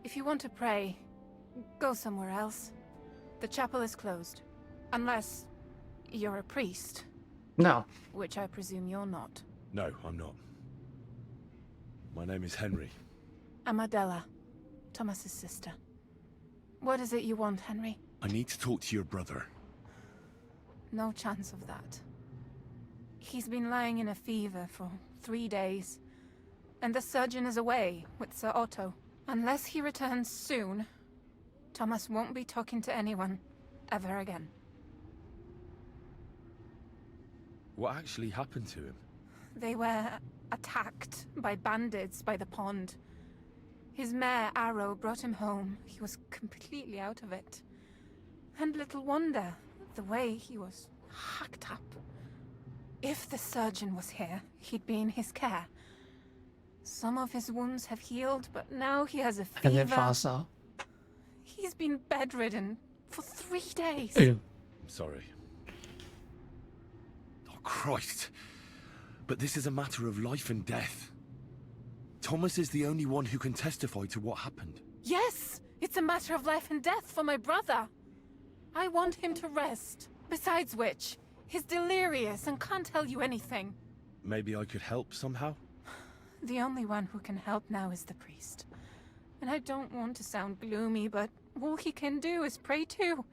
If you want to pray, go somewhere else. The chapel is closed. Unless you're a priest. No. Which I presume you're not. No, I'm not. My name is Henry. I'm Adela, Thomas's sister. What is it you want, Henry? I need to talk to your brother. No chance of that. He's been lying in a fever for 3 days. And the surgeon is away with Sir Otto. Unless he returns soon, Thomas won't be talking to anyone ever again. What actually happened to him? They were attacked by bandits by the pond. His mare, Arrow, brought him home. He was completely out of it. And little wonder, the way he was hacked up. If the surgeon was here, he'd be in his care. Some of his wounds have healed, but now he has a 还在 fever. 发烧。 He's been bedridden for 3 days. 哎呦， I'm sorry. Oh, Christ. But this is a matter of life and death. Thomas is the only one who can testify to what happened. Yes, it's a matter of life and death for my brother. I want him to rest. Besides which, he's delirious and can't tell you anything. Maybe I could help somehow? The only one who can help now is the priest. And I don't want to sound gloomy, but all he can do is pray too.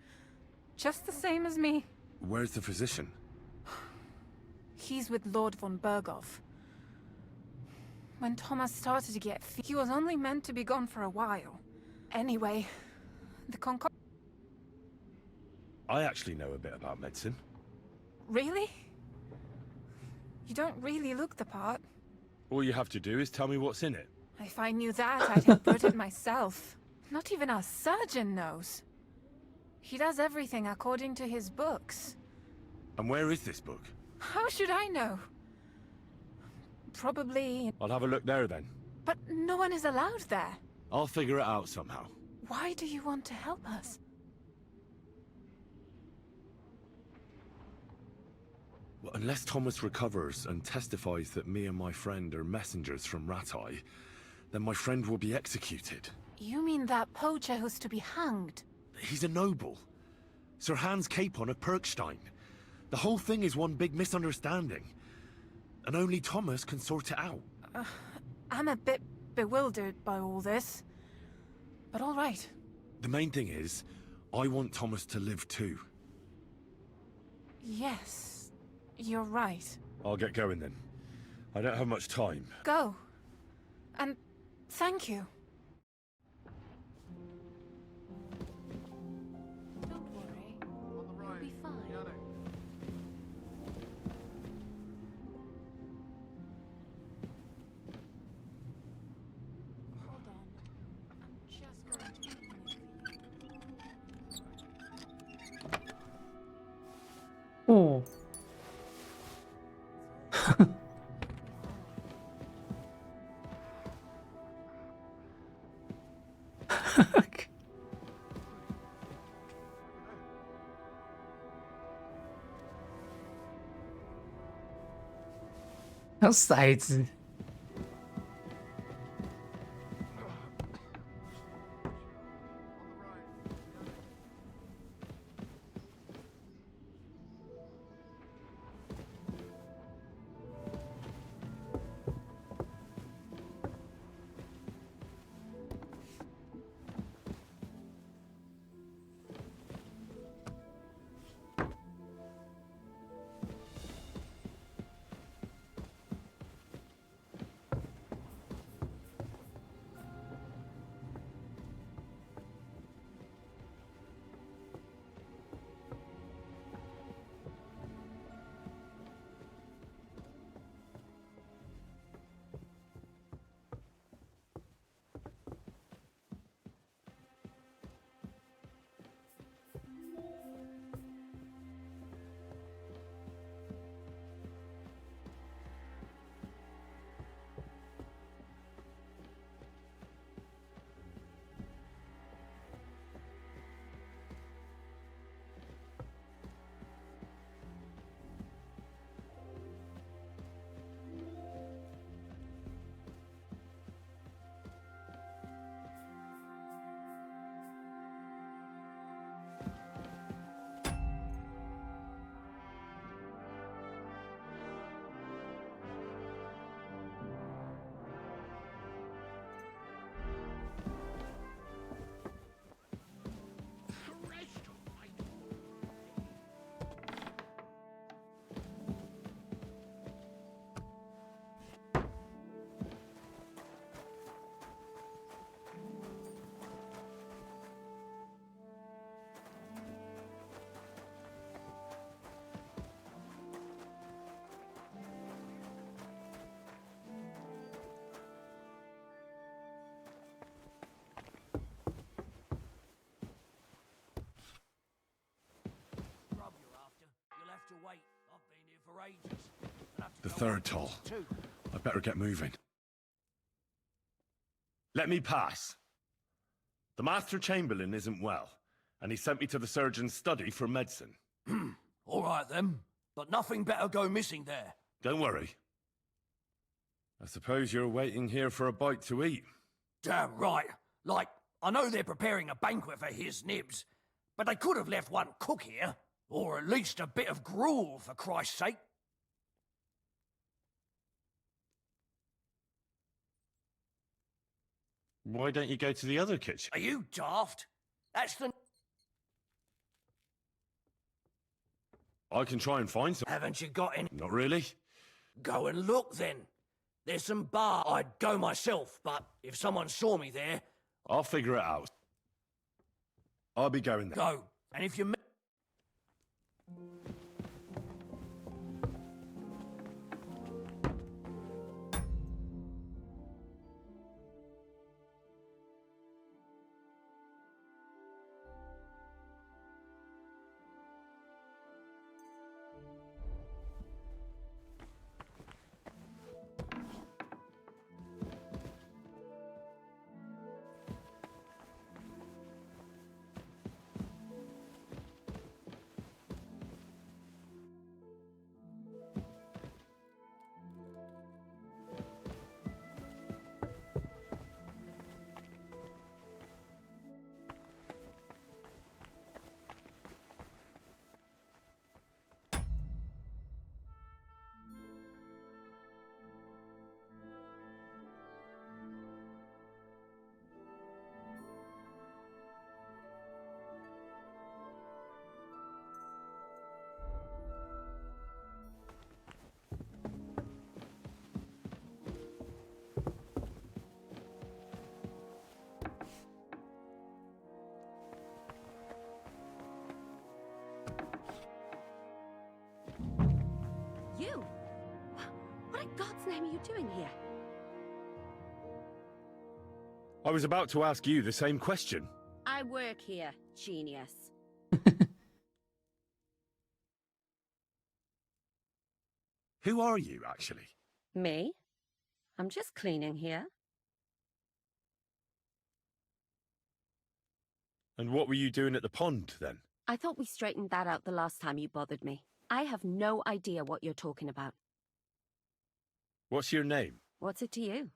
Just the same as me. Where's the physician? He's with Lord von Berghoff. When Thomas started to get he was only meant to be gone for a while. Anyway, the I actually know a bit about medicine. Really? You don't really look the part. All you have to do is tell me what's in it. If I knew that, I'd have brewed it myself. Not even our surgeon knows. He does everything according to his books. And where is this book? How should I know? Probably... I'll have a look there then. But no one is allowed there. I'll figure it out somehow. Why do you want to help us? Well, unless Thomas recovers and testifies that me and my friend are messengers from Ratai, then my friend will be executed. You mean that poacher who's to be hanged? He's a noble. Sir Hans Capon of Perkstein. The whole thing is one big misunderstanding. And only Thomas can sort it out. I'm a bit bewildered by all this. But all right. The main thing is, I want Thomas to live too. Yes, you're right. I'll get going then. I don't have much time. Go. And thank you. Don't worry. You'll be fine. Hold on. I'm just going to...哦。还有骰子。The third toll. I'd better get moving. Let me pass. The Master Chamberlain isn't well, and he sent me to the surgeon's study for medicine. All right then, but nothing better go missing there. Don't worry. I suppose you're waiting here for a bite to eat. Damn right. Like, I know they're preparing a banquet for his nibs, but they could have left one cook here. Or at least a bit of gruel, for Christ's sake. Why don't you go to the other kitchen? Are you daft? That's the... I can try and find some. Haven't you got any? Not really. Go and look then. There's some bar. I'd go myself, but if someone saw me there... I'll figure it out. I'll be going there. Go. And if you... You? What in God's name are you doing here? I was about to ask you the same question. I work here, genius. Who are you, actually? Me? I'm just cleaning here. And what were you doing at the pond, then? I thought we straightened that out the last time you bothered me. I have no idea what you're talking about. What's your name? What's it to you?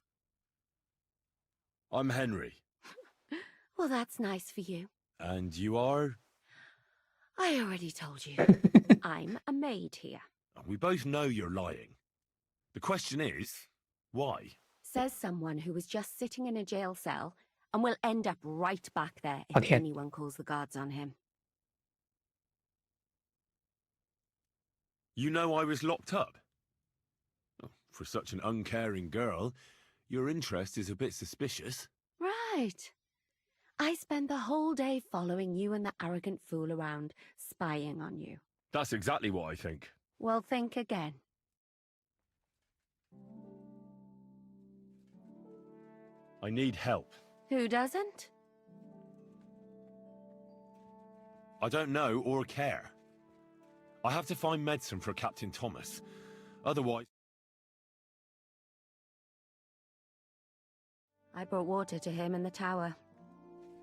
I'm Henry. Well, that's nice for you. And you are? I already told you. I'm a maid here. We both know you're lying. The question is, why? Says someone who was just sitting in a jail cell and will end up right back there if Okay. anyone calls the guards on him. You know I was locked up? Oh, for such an uncaring girl, your interest is a bit suspicious. Right. I spend the whole day following you and the arrogant fool around, spying on you. That's exactly what I think. Well, think again. I need help. Who doesn't? I don't know or care. I have to find medicine for Captain Thomas. Otherwise... I brought water to him in the tower.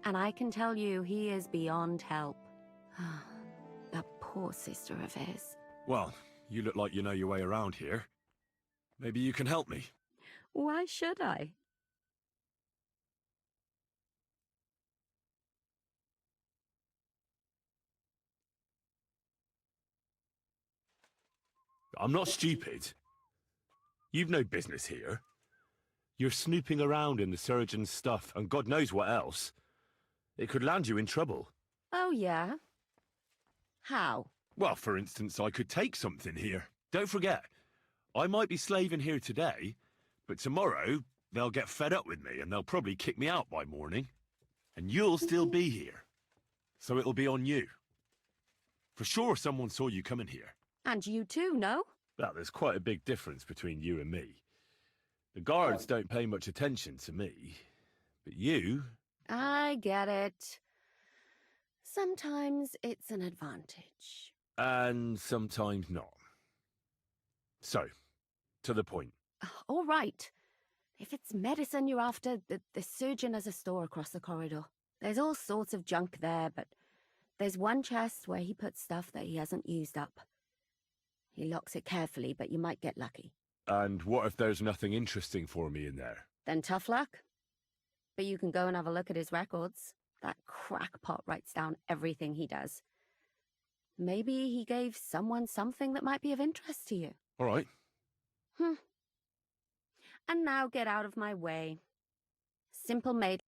And I can tell you he is beyond help. That poor sister of his. Well, you look like you know your way around here. Maybe you can help me. Why should I? I'm not stupid. You've no business here. You're snooping around in the surgeon's stuff and God knows what else. It could land you in trouble. Oh, yeah? How? Well, for instance, I could take something here. Don't forget, I might be slaving here today, but tomorrow they'll get fed up with me and they'll probably kick me out by morning. And you'll still be here. So it'll be on you. For sure someone saw you coming here. And you too, no? Well, there's quite a big difference between you and me. The guards don't pay much attention to me, but you... I get it. Sometimes it's an advantage. And sometimes not. So, to the point. All right. If it's medicine you're after, the surgeon has a store across the corridor. There's all sorts of junk there, but there's one chest where he puts stuff that he hasn't used up. He locks it carefully, but you might get lucky. And what if there's nothing interesting for me in there? Then tough luck. But you can go and have a look at his records. That crackpot writes down everything he does. Maybe he gave someone something that might be of interest to you. All right. And now get out of my way. Simple maid.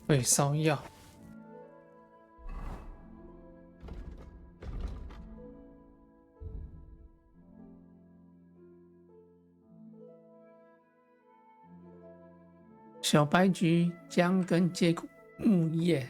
退烧药。小白菊姜根接骨木叶。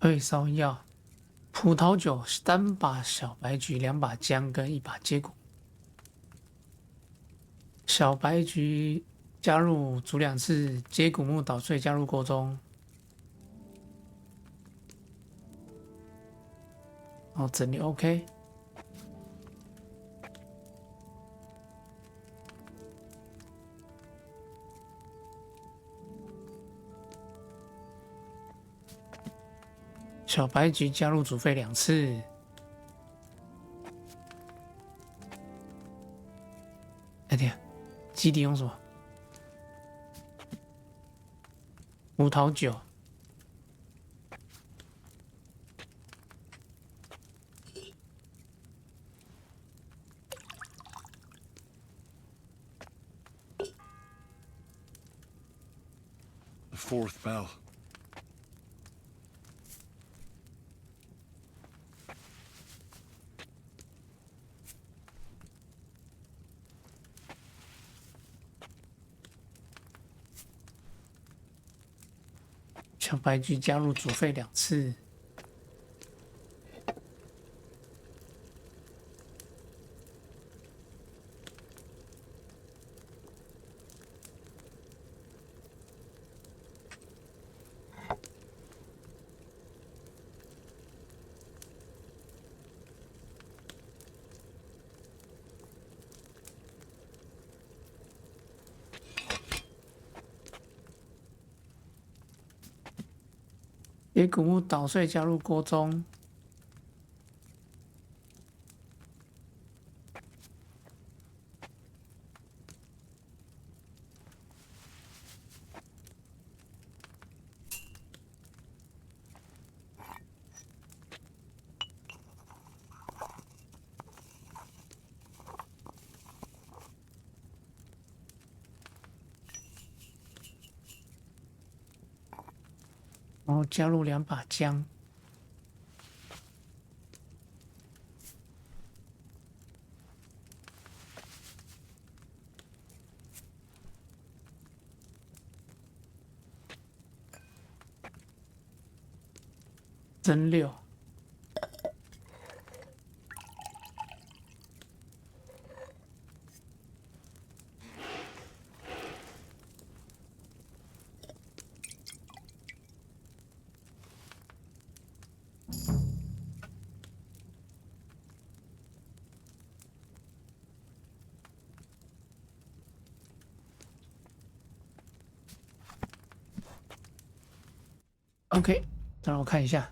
退烧药、葡萄酒3把小白菊、2把姜跟1把接骨。小白菊加入煮2次，接骨木捣碎加入锅中。然后整理 OK。小白菊加入煮沸2次。哎呀，基底用什么？葡萄酒。The 4th bell. .小白菊加入煮沸2次。野谷木捣碎加入锅中。然后加入2把姜。蒸馏。OK， 让我看一下。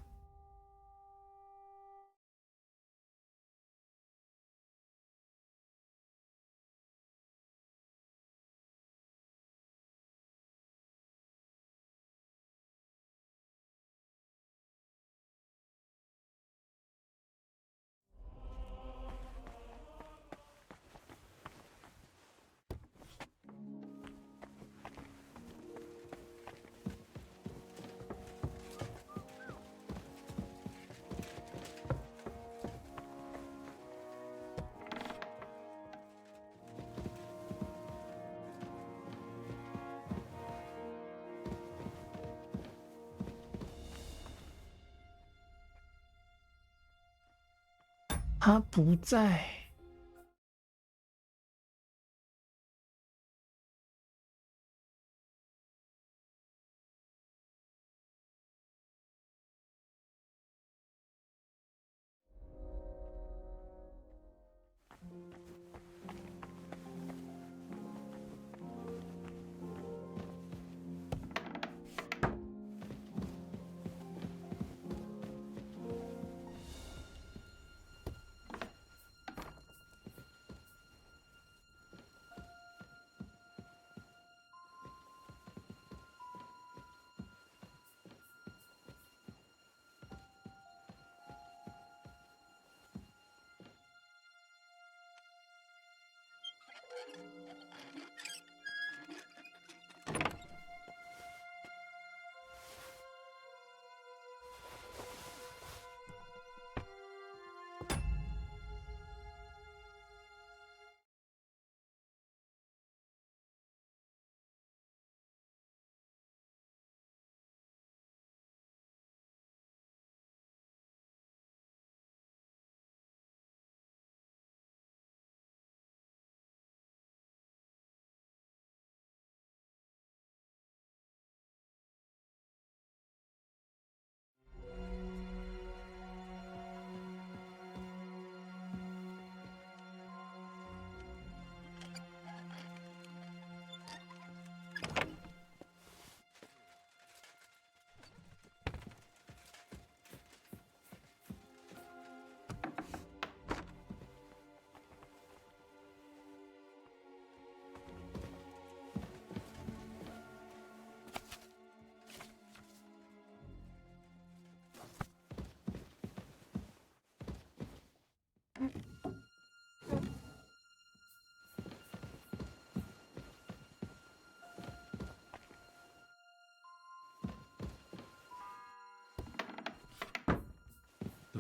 他不在。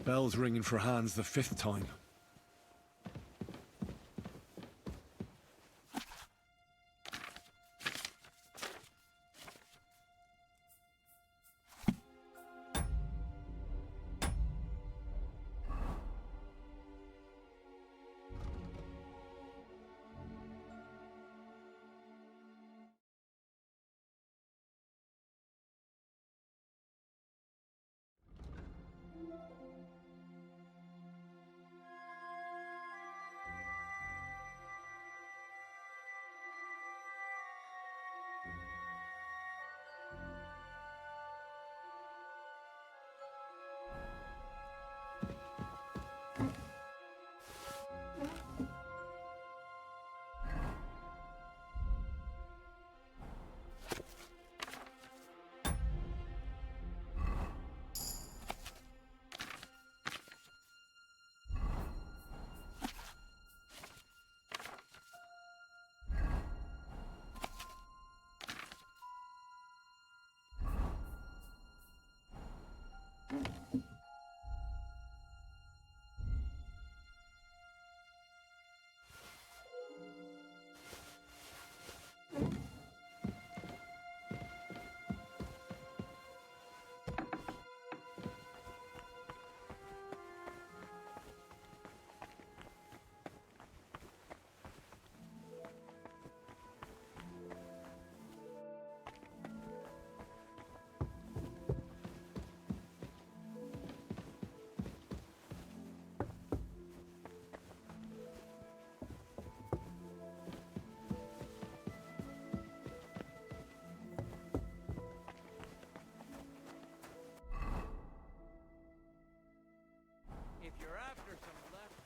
bell's ringing for hands the 5th time. If you're after some left...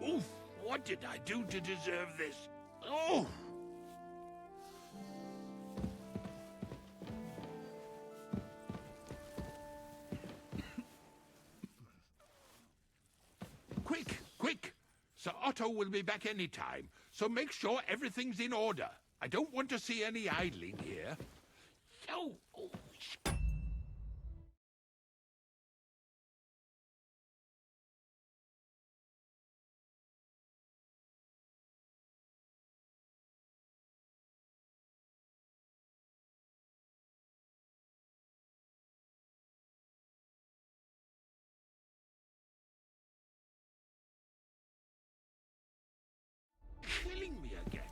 Oof! What did I do to deserve this? Oh! Quick, quick! Sir Otto will be back any time, so make sure everything's in order. I don't want to see any idling here. Oh, oh. Killing me again.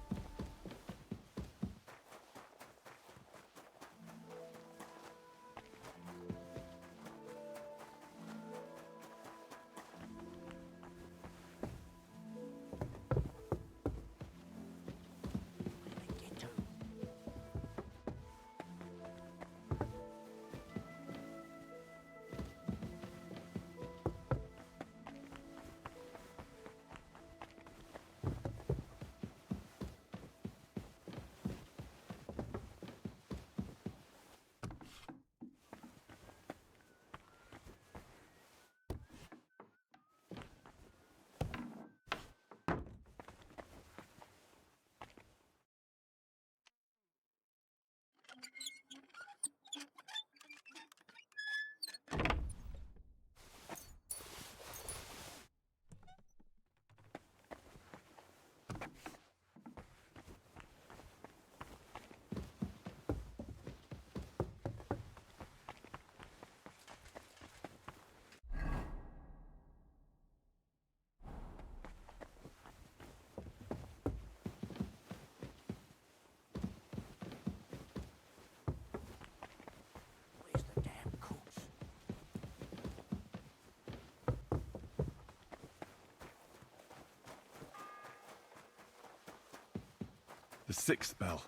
6th bell.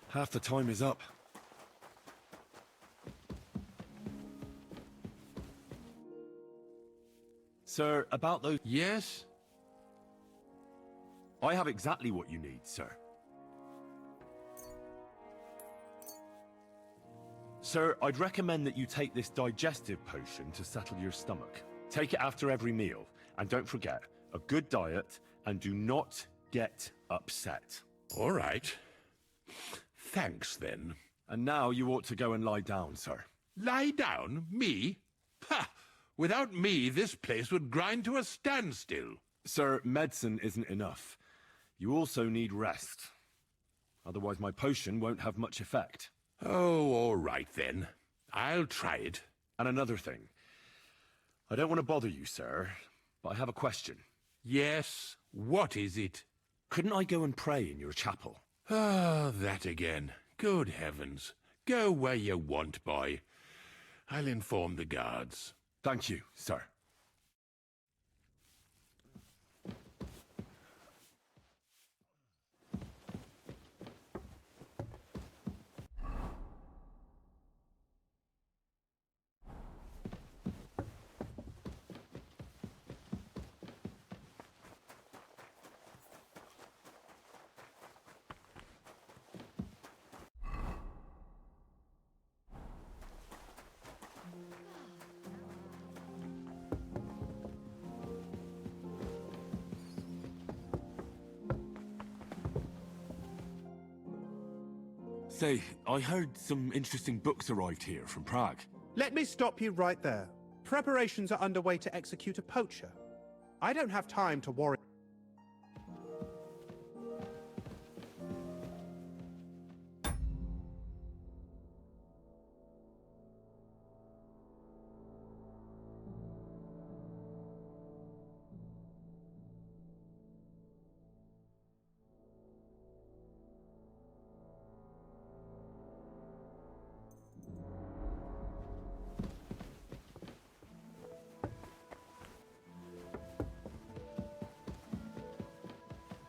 Half the time is up. Sir, about those... Yes? I have exactly what you need, sir. Sir, I'd recommend that you take this digestive potion to settle your stomach. Take it after every meal, and don't forget, a good diet, and do not get upset. All right. Thanks, then. And now you ought to go and lie down, sir. Lie down? Me? Ha! Without me, this place would grind to a standstill. Sir, medicine isn't enough. You also need rest. Otherwise my potion won't have much effect. Oh, all right then. I'll try it. And another thing. I don't want to bother you, sir, but I have a question. Yes? What is it? Couldn't I go and pray in your chapel? Ah, that again. Good heavens. Go where you want, boy. I'll inform the guards. Thank you, sir. Say, I heard some interesting books arrived here from Prague. Let me stop you right there. Preparations are underway to execute a poacher. I don't have time to worry.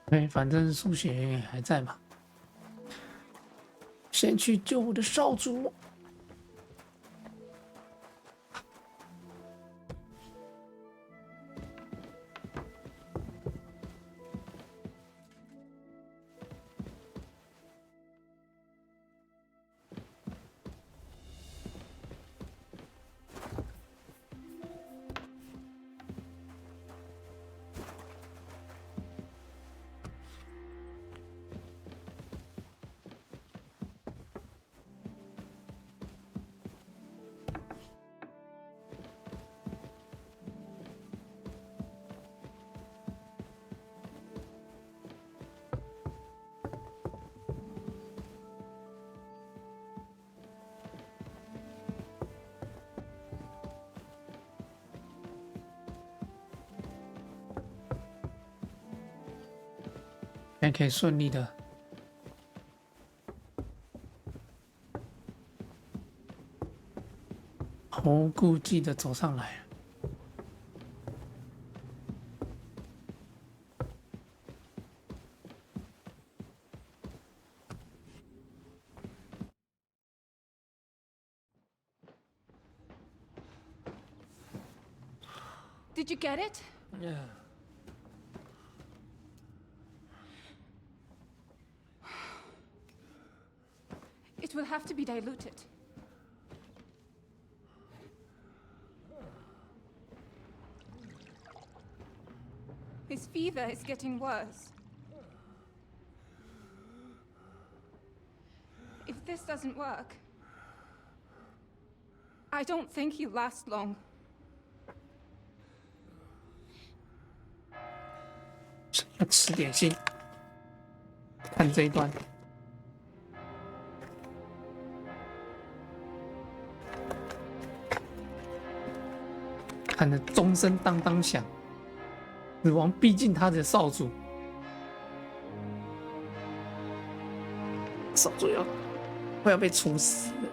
对，反正数学还在嘛。先去救我的少主。现在可以顺利的毫无顾忌的走上来。Did you get it? Yeah. It will have to be diluted. His fever is getting worse. If this doesn't work, I don't think he'll last long. 要吃点心，看这一段。看得钟声当当响，死亡逼近他的少主，少主快要被处死了。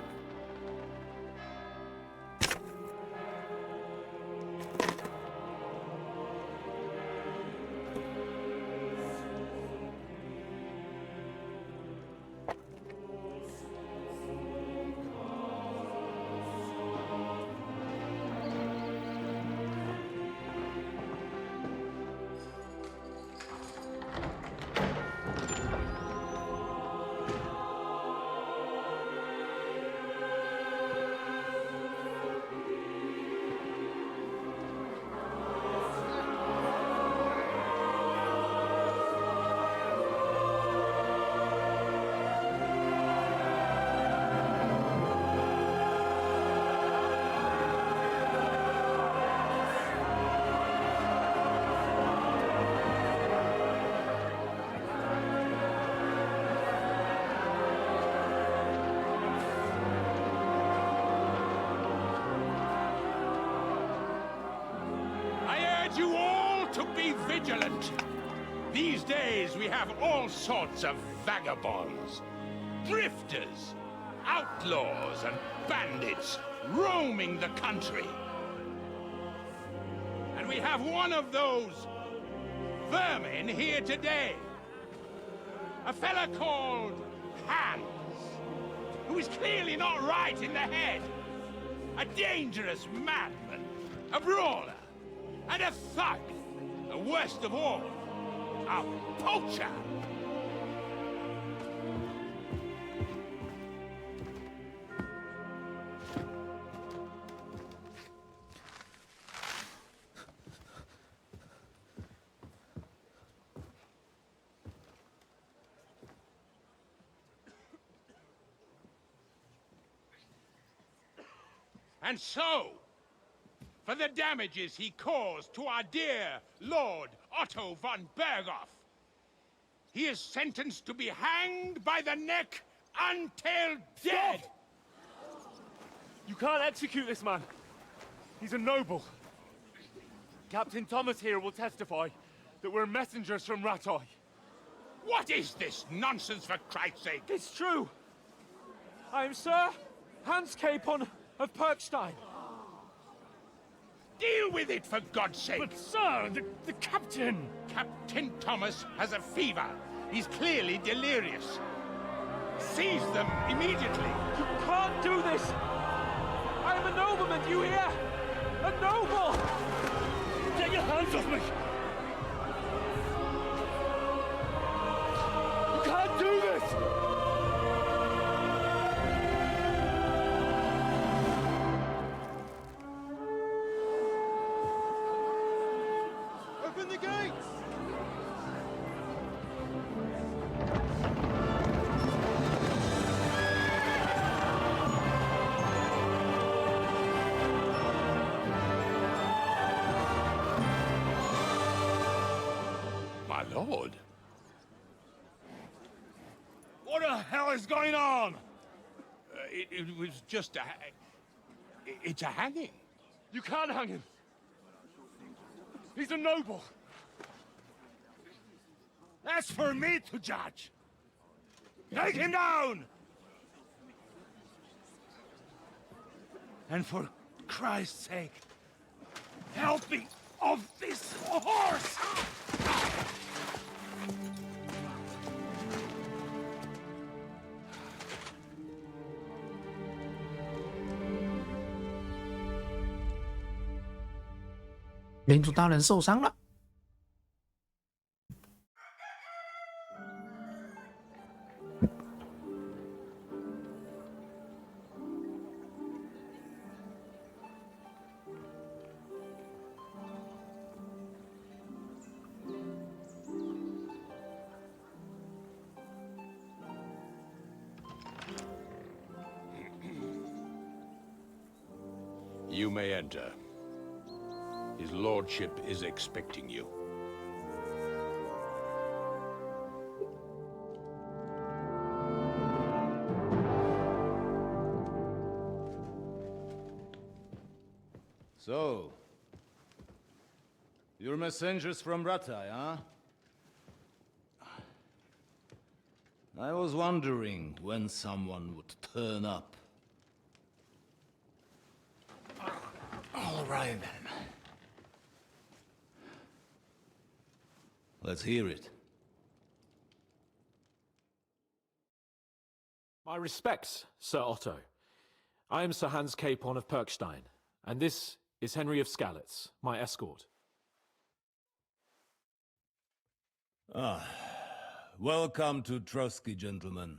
be vigilant. These days we have all sorts of vagabonds, drifters, outlaws and bandits roaming the country. And we have one of those vermin here today. A fella called Hans, who is clearly not right in the head. A dangerous madman, a brawler, and a thug. The worst of all, a poacher. And so, for the damages he caused to our dear Lord Otto von Berghoff, he is sentenced to be hanged by the neck until dead! You can't execute this man. He's a noble. Captain Thomas here will testify that we're messengers from Ratoi. What is this nonsense, for Christ's sake? It's true. I am Sir Hans Capon of Perkstein. Deal with it, for God's sake! But, sir, the captain... Captain Thomas has a fever. He's clearly delirious. Seize them immediately. You can't do this! I am a nobleman, do you hear? A noble! Get your hands off me! You can't do this! Open the gates! My lord. What the hell is going on? It was just it's a hanging. You can't hang him. He's a noble. That's for me to judge. Take him down! And for Christ's sake, help me off this horse!领主大人受伤了。You may enter. His lordship is expecting you. So, you're messengers from Ratai, huh? I was wondering when someone would turn up. All right, then. Let's hear it. My respects, Sir Otto. I am Sir Hans Capon of Perkstein, and this is Henry of Skalitz, my escort. Welcome to Trotsky, gentlemen.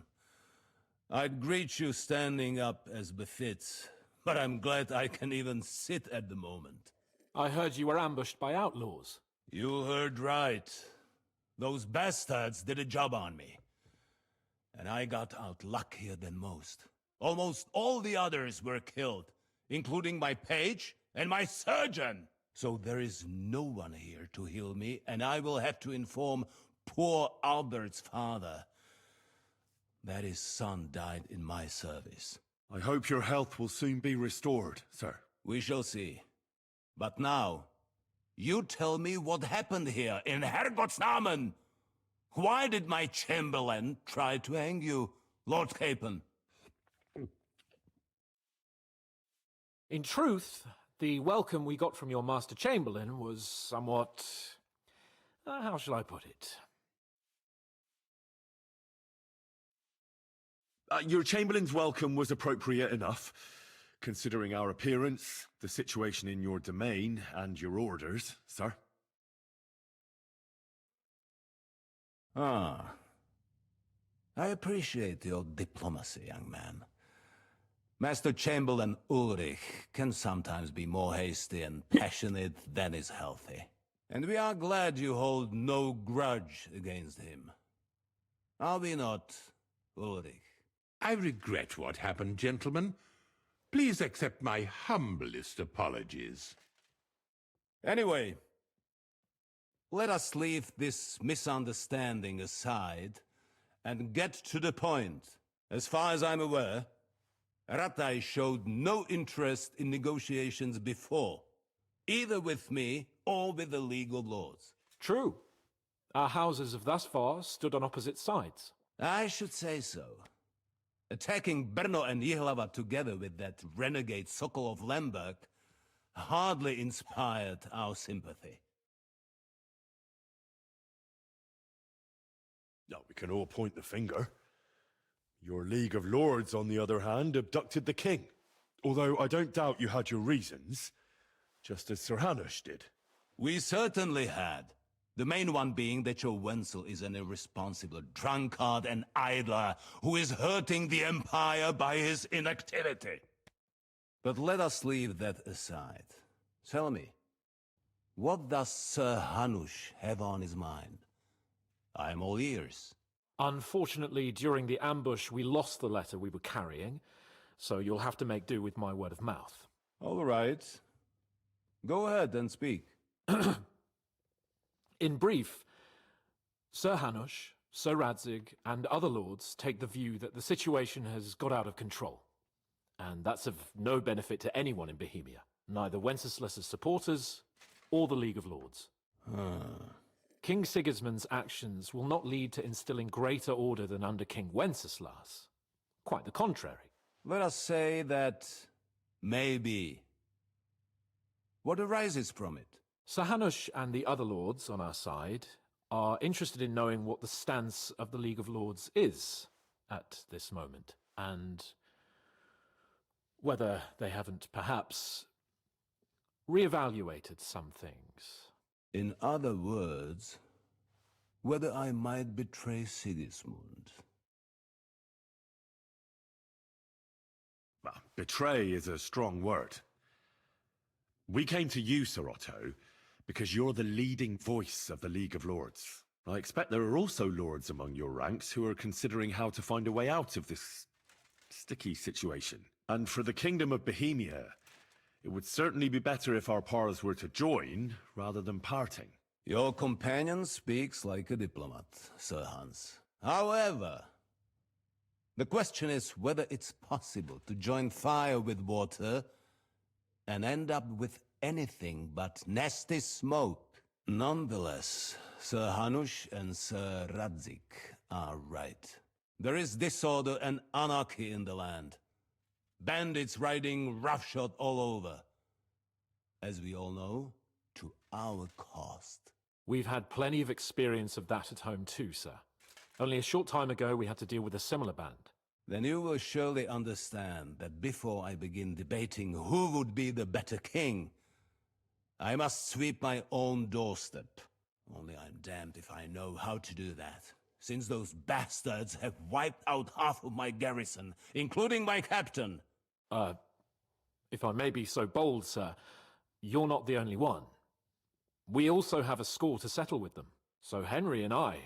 I'd greet you standing up as befits, but I'm glad I can even sit at the moment. I heard you were ambushed by outlaws. You heard right. Those bastards did a job on me. And I got out luckier than most. Almost all the others were killed, including my page and my surgeon. So there is no one here to heal me, and I will have to inform poor Albert's father that his son died in my service. I hope your health will soon be restored, sir. We shall see. But now, You tell me what happened here in Herrgottsnamen. Why did my chamberlain try to hang you, Lord Capon? In truth, the welcome we got from your Master Chamberlain was somewhat... how shall I put it? Your Chamberlain's welcome was appropriate enough, considering our appearance, the situation in your domain, and your orders, sir. Ah. I appreciate your diplomacy, young man. Master Chamberlain Ulrich can sometimes be more hasty and passionate than is healthy. And we are glad you hold no grudge against him. Are we not, Ulrich? I regret what happened, gentlemen. Please accept my humblest apologies. Anyway, let us leave this misunderstanding aside and get to the point. As far as I'm aware, Ratai showed no interest in negotiations before, either with me or with the League of Lords. True. Our houses have thus far stood on opposite sides. I should say so. Attacking Brno and Jihlava together with that renegade Sokol of Lemberg hardly inspired our sympathy. No, we can all point the finger. Your League of Lords, on the other hand, abducted the king. Although I don't doubt you had your reasons, just as Sir Hanush did. We certainly had. The main one being that your Wenzel is an irresponsible drunkard and idler who is hurting the Empire by his inactivity. But let us leave that aside. Tell me, what does Sir Hanush have on his mind? I am all ears. Unfortunately, during the ambush, we lost the letter we were carrying, so you'll have to make do with my word of mouth. All right. Go ahead and speak. In brief, Sir Hanush, Sir Radzig, and other lords take the view that the situation has got out of control. And that's of no benefit to anyone in Bohemia, neither Wenceslas's supporters or the League of Lords. King Sigismund's actions will not lead to instilling greater order than under King Wenceslas. Quite the contrary. Let us say that maybe. What arises from it? Sir Hanush and the other lords on our side are interested in knowing what the stance of the League of Lords is at this moment, and whether they haven't perhaps reevaluated some things. In other words, whether I might betray Sigismund. Well, betray is a strong word. We came to you, Sir Otto, because you're the leading voice of the League of Lords. I expect there are also lords among your ranks who are considering how to find a way out of this sticky situation. And for the Kingdom of Bohemia, it would certainly be better if our paths were to join rather than parting. Your companion speaks like a diplomat, Sir Hans. However, the question is whether it's possible to join fire with water and end up with anything but nasty smoke. Nonetheless, Sir Hanush and Sir Radzig are right. There is disorder and anarchy in the land. Bandits riding roughshod all over. As we all know, to our cost. We've had plenty of experience of that at home too, sir. Only a short time ago we had to deal with a similar band. Then you will surely understand that before I begin debating who would be the better king, I must sweep my own doorstep. Only I'm damned if I know how to do that, since those bastards have wiped out half of my garrison, including my captain. If I may be so bold, sir, you're not the only one. We also have a score to settle with them, so Henry and I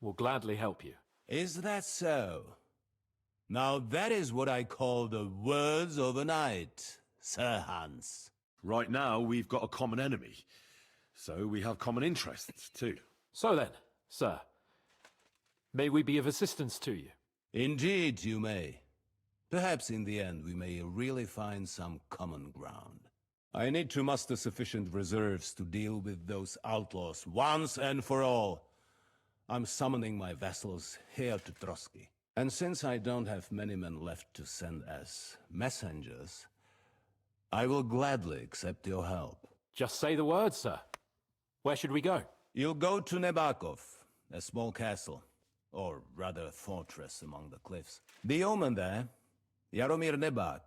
will gladly help you. Is that so? Now that is what I call the words of a knight, Sir Hans. Right now, we've got a common enemy, so we have common interests too. So then, sir, may we be of assistance to you? Indeed you may. Perhaps in the end we may really find some common ground. I need to muster sufficient reserves to deal with those outlaws once and for all. I'm summoning my vassals here to Trotsky. And since I don't have many men left to send as messengers, I will gladly accept your help. Just say the word, sir. Where should we go? You'll go to Nebakov, a small castle, or rather fortress among the cliffs. The yeoman there, Jaromir Nebak,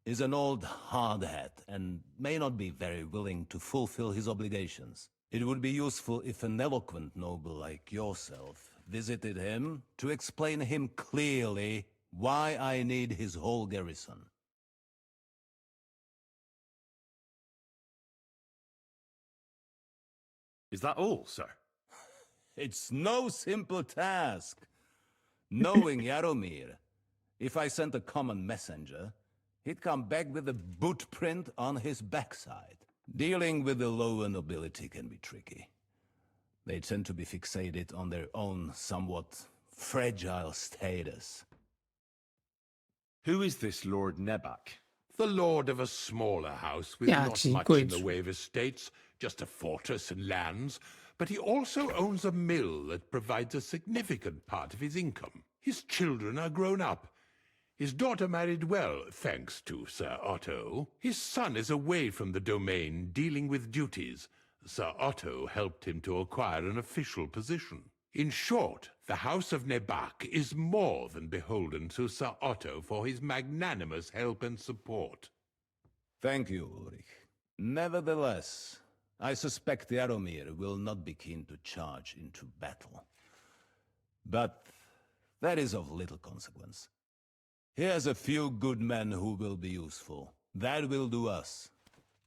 is an old hardhat and may not be very willing to fulfill his obligations. It would be useful if an eloquent noble like yourself visited him to explain him clearly why I need his whole garrison. Is that all, sir? It's no simple task. Knowing Jaromir, if I sent a common messenger, he'd come back with a boot print on his backside. Dealing with the lower nobility can be tricky. They tend to be fixated on their own somewhat fragile status. Who is this Lord Nebak? The lord of a smaller house with Yeah, not gee, much good. in the way of estates, just a fortress and lands, but he also owns a mill that provides a significant part of his income. His children are grown up. His daughter married well, thanks to Sir Otto. His son is away from the domain, dealing with duties. Sir Otto helped him to acquire an official position. In short, the House of Nebak is more than beholden to Sir Otto for his magnanimous help and support. Thank you, Ulrich. Nevertheless, I suspect Jaromir will not be keen to charge into battle. But that is of little consequence. He has a few good men who will be useful. That will do us.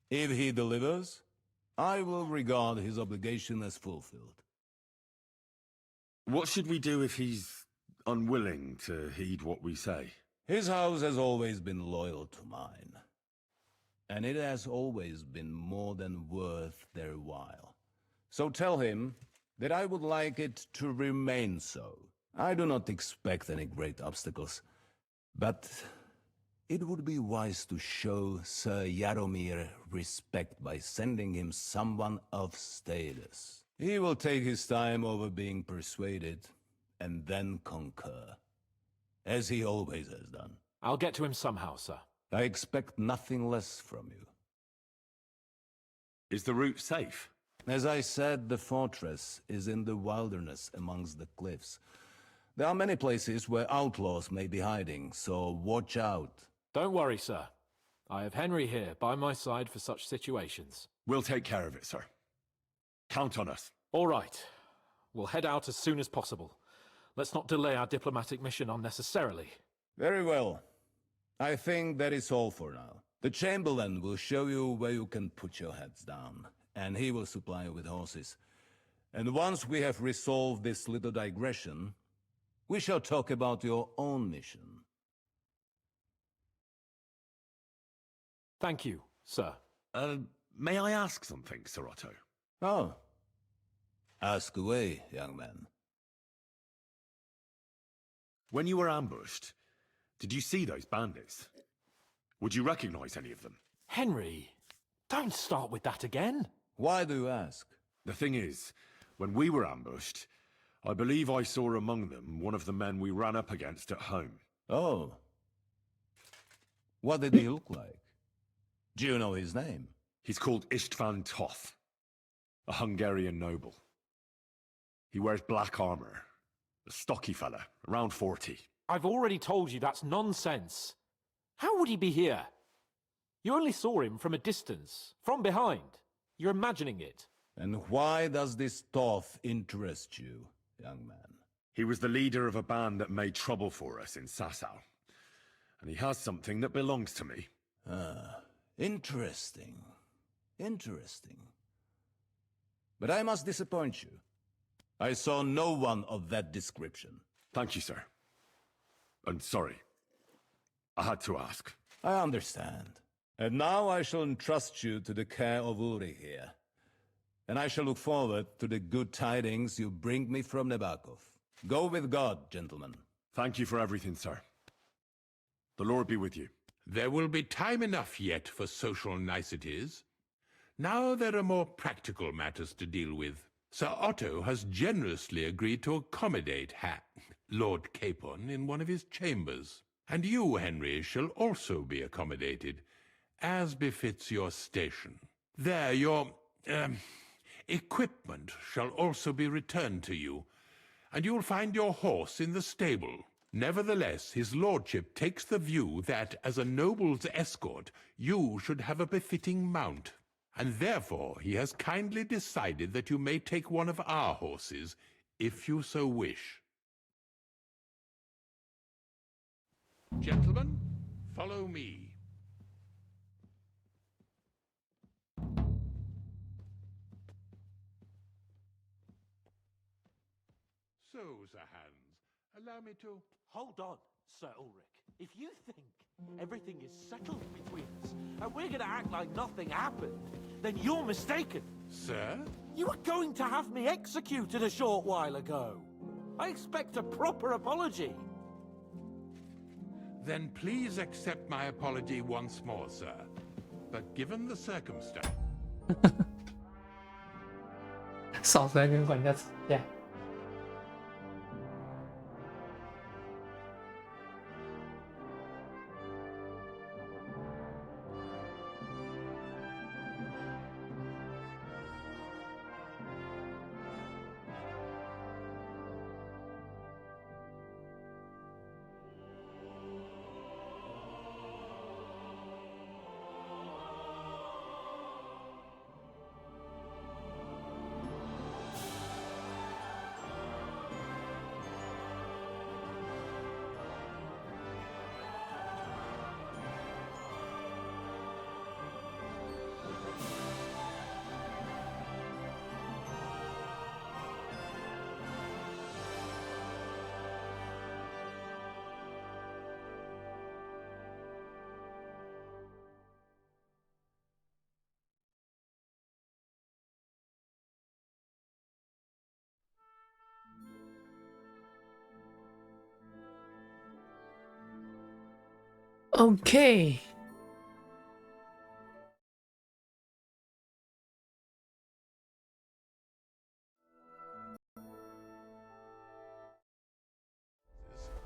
If he delivers, I will regard his obligation as fulfilled. What should we do if he's unwilling to heed what we say? His house has always been loyal to mine. And it has always been more than worth their while. So tell him that I would like it to remain so. I do not expect any great obstacles, but it would be wise to show Sir Jaromir respect by sending him someone of status. He will take his time over being persuaded, and then concur, as he always has done. I'll get to him somehow, sir. I expect nothing less from you. Is the route safe? As I said, the fortress is in the wilderness amongst the cliffs. There are many places where outlaws may be hiding, so watch out. Don't worry, sir. I have Henry here by my side for such situations. We'll take care of it, sir. Count on us. All right. We'll head out as soon as possible. Let's not delay our diplomatic mission unnecessarily. Very well. I think that is all for now. The Chamberlain will show you where you can put your heads down, and he will supply you with horses. And once we have resolved this little digression, we shall talk about your own mission. Thank you, sir. May I ask something, Sir Otto? Oh. Ask away, young man. When you were ambushed, did you see those bandits? Would you recognize any of them? Henry, don't start with that again. Why do you ask? The thing is, when we were ambushed, I believe I saw among them one of the men we ran up against at home. Oh. What did he look like? Do you know his name? He's called Istvan Toth, a Hungarian noble. He wears black armor, a stocky fella, around 40. I've already told you that's nonsense. How would he be here? You only saw him from a distance, from behind. You're imagining it. And why does this Toth interest you, young man? He was the leader of a band that made trouble for us in Sasau. And he has something that belongs to me. Ah, interesting. Interesting. But I must disappoint you. I saw no one of that description. Thank you, sir. And sorry. I had to ask. I understand. And now I shall entrust you to the care of Uri here. And I shall look forward to the good tidings you bring me from Nebakov. Go with God, gentlemen. Thank you for everything, sir. The Lord be with you. There will be time enough yet for social niceties. Now there are more practical matters to deal with. Sir Otto has generously agreed to accommodate Lord Capon in one of his chambers. And you, Henry, shall also be accommodated, as befits your station. There, your equipment shall also be returned to you, and you'll find your horse in the stable. Nevertheless, his lordship takes the view that, as a noble's escort, you should have a befitting mount, and therefore he has kindly decided that you may take one of our horses, if you so wish. Gentlemen, follow me. So, Sir Hans, allow me to... Hold on, Sir Ulrich. If you think everything is settled between us, and we're gonna act like nothing happened, then you're mistaken. Sir? You were going to have me executed a short while ago. I expect a proper apology. Then please accept my apology once more, sir. But given the circumstance... 嫂子还跟管家吵架。Okay.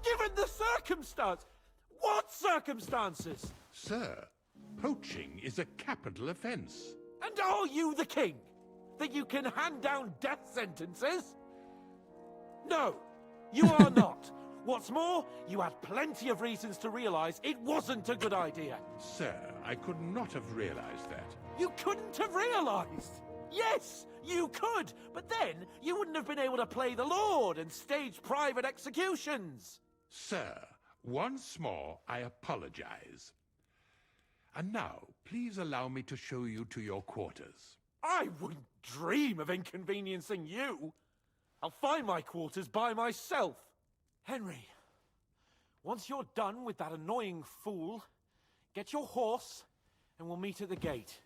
Given the circumstance! What circumstances? Sir, poaching is a capital offense. And are you the king? That you can hand down death sentences? No, you are not. What's more, you had plenty of reasons to realize it wasn't a good idea. Sir, I could not have realized that. You couldn't have realized! Yes, you could, but then you wouldn't have been able to play the Lord and stage private executions. Sir, once more I apologize. And now, please allow me to show you to your quarters. I wouldn't dream of inconveniencing you. I'll find my quarters by myself. Henry, once you're done with that annoying fool, get your horse and we'll meet at the gate.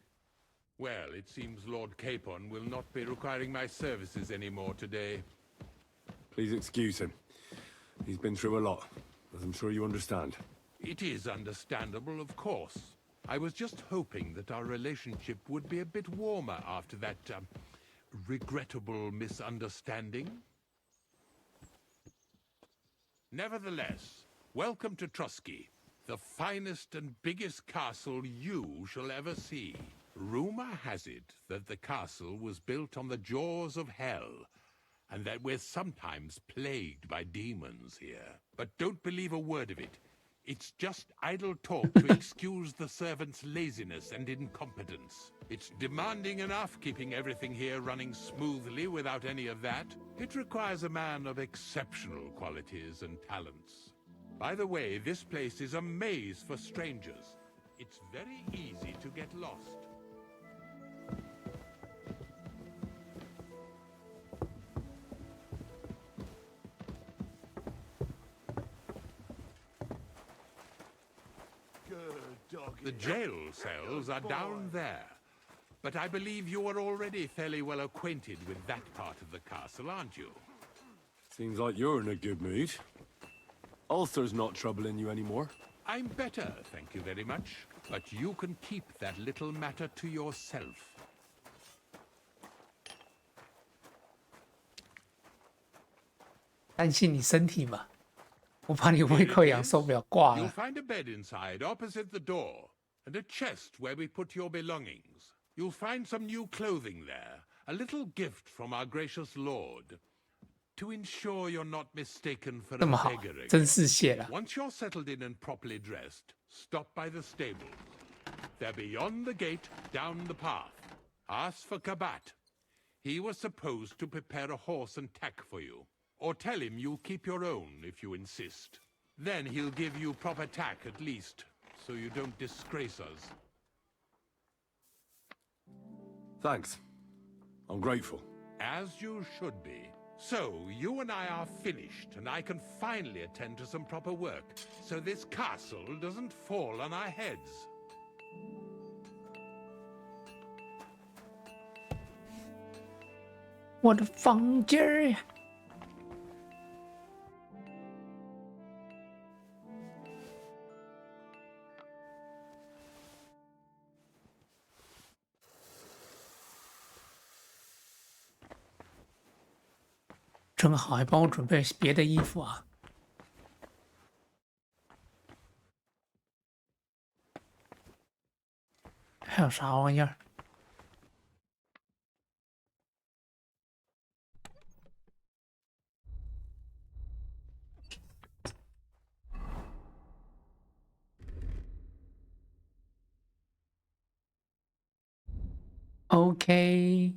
Well, it seems Lord Capon will not be requiring my services anymore today. Please excuse him. He's been through a lot, as I'm sure you understand. It is understandable, of course. I was just hoping that our relationship would be a bit warmer after that, regrettable misunderstanding. Nevertheless, welcome to Trusky, the finest and biggest castle you shall ever see. Rumor has it that the castle was built on the jaws of hell, and that we're sometimes plagued by demons here. But don't believe a word of it. It's just idle talk to excuse the servants' laziness and incompetence. It's demanding enough keeping everything here running smoothly without any of that. It requires a man of exceptional qualities and talents. By the way, this place is a maze for strangers. It's very easy to get lost. The jail cells are down there, but I believe you are already fairly well acquainted with that part of the castle, aren't you? Seems like you're in a good mood. Ulster's not troubling you anymore. I'm better, thank you very much. But you can keep that little matter to yourself. 担心你身体嘛，我怕你胃溃疡受不了挂 You'll 了。 find a bed inside, opposite the door, and a chest where we put your belongings. You'll find some new clothing there, a little gift from our gracious Lord, to ensure you're not mistaken for 这 a 么好， beggar 真 again. 是谢了。 Once you're settled in and properly dressed, stop by the stables. They're beyond the gate, down the path. Ask for Kabat. He was supposed to prepare a horse and tack for you. Or tell him you'll keep your own if you insist. Then he'll give you proper tack at least, so you don't disgrace us. Thanks. I'm grateful. As you should be. So, you and I are finished, and I can finally attend to some proper work, so this castle doesn't fall on our heads. 我的房间儿呀！真好，还帮我准备别的衣服啊！还有啥玩意儿？ OK，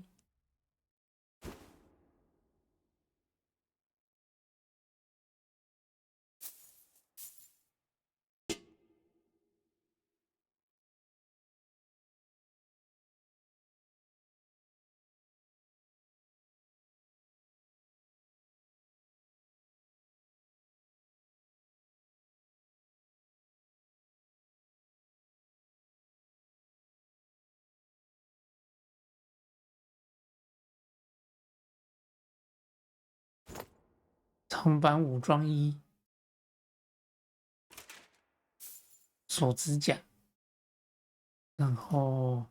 长版武装衣，手指甲，然后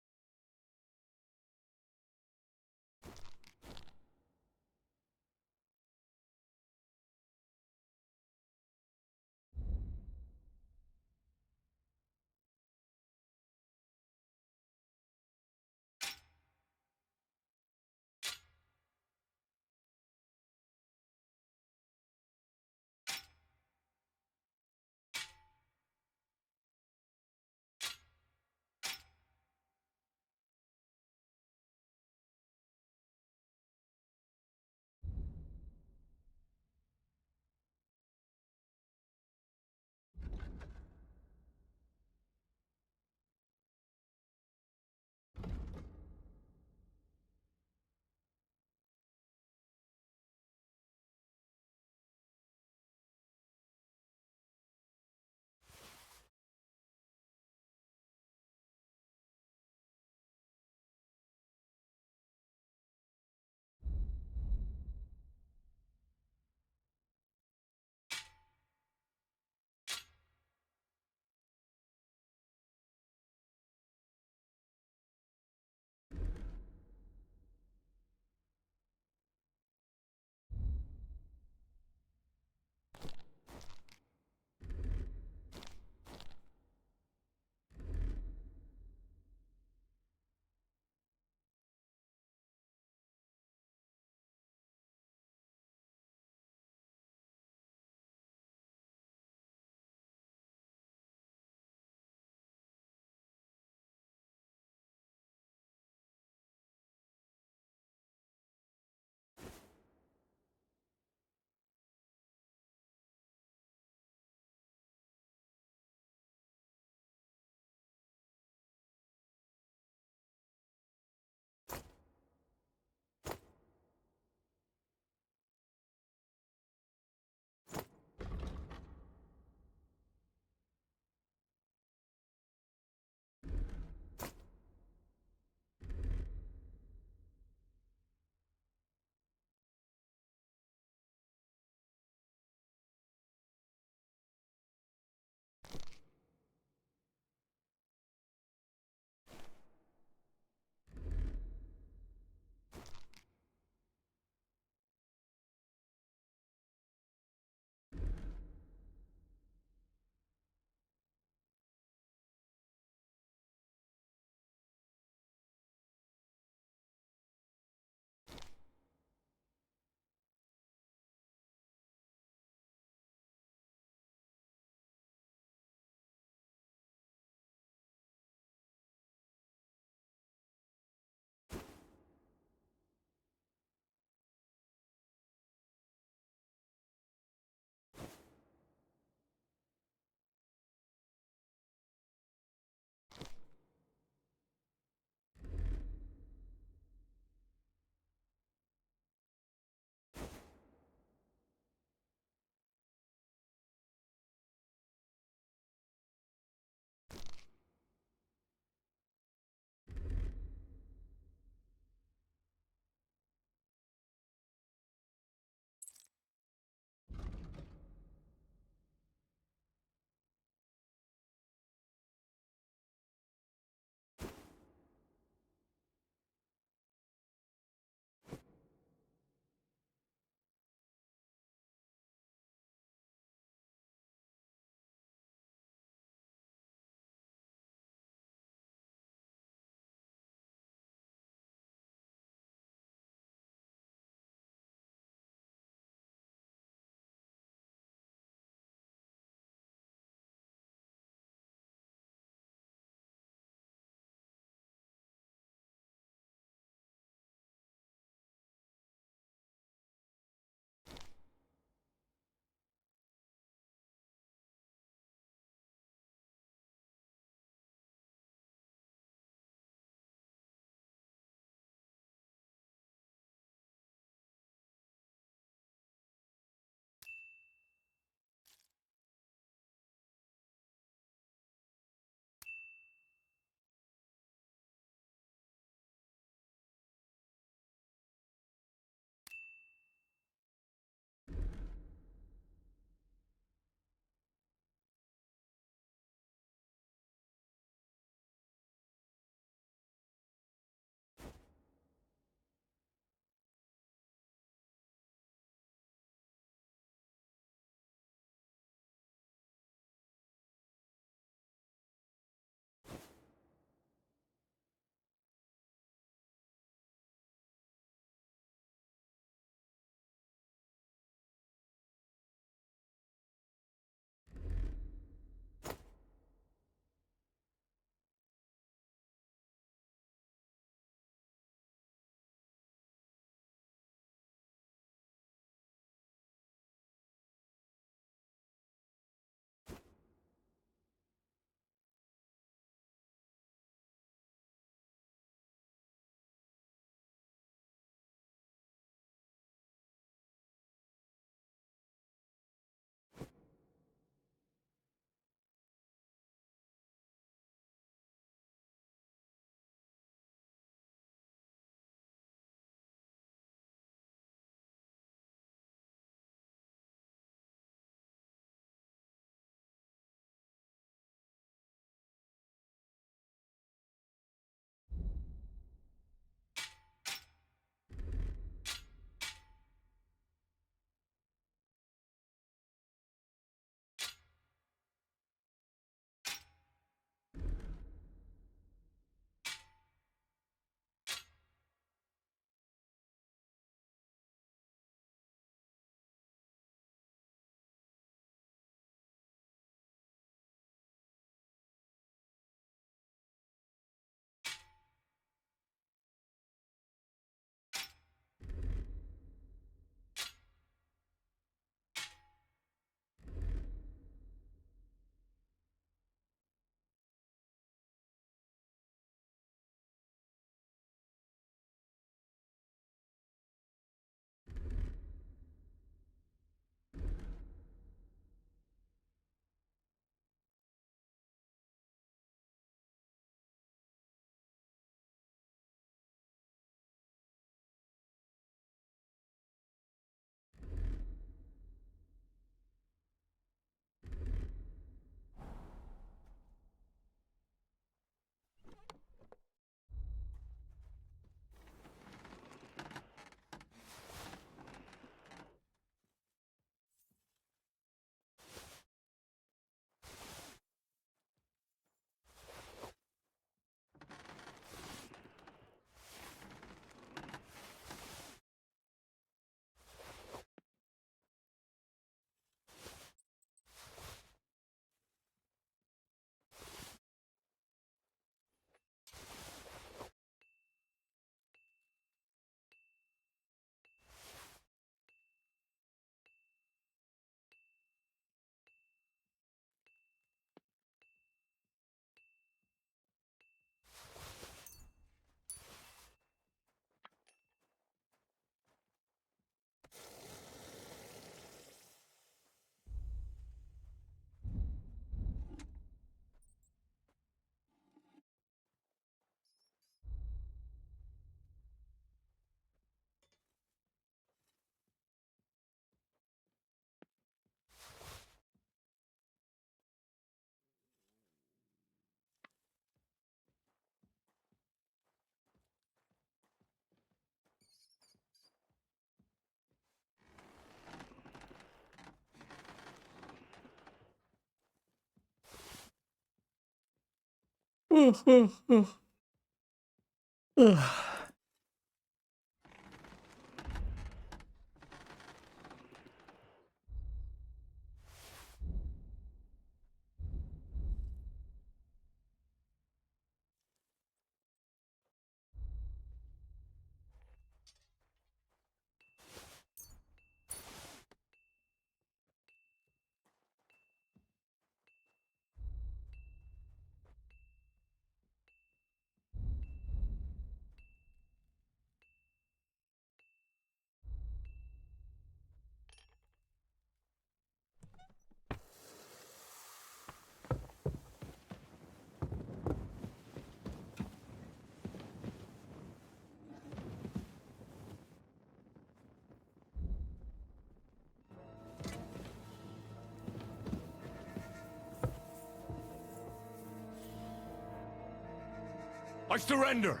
I surrender.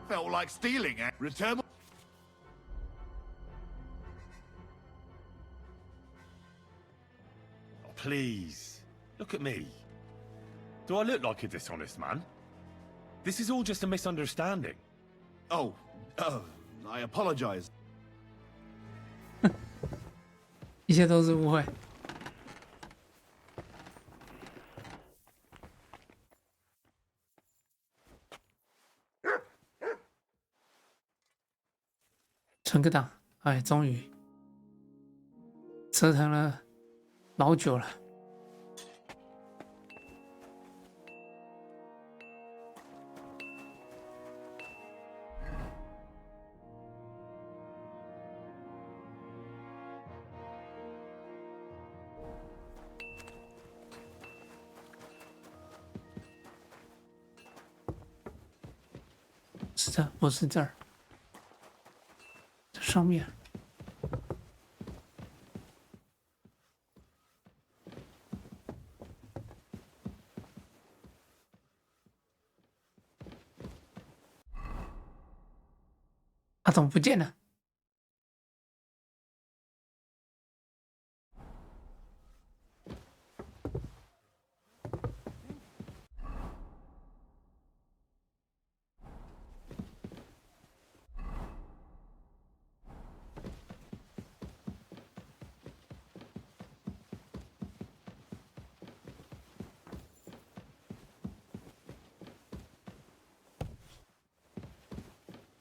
Felt like stealing, eh? Return. Please, look at me. Do I look like a dishonest man? This is all just a misunderstanding. Oh, I apologize. 一切都是误会。存个档，哎，终于折腾了老久了。是这，不是这儿。 上面，阿董不见了。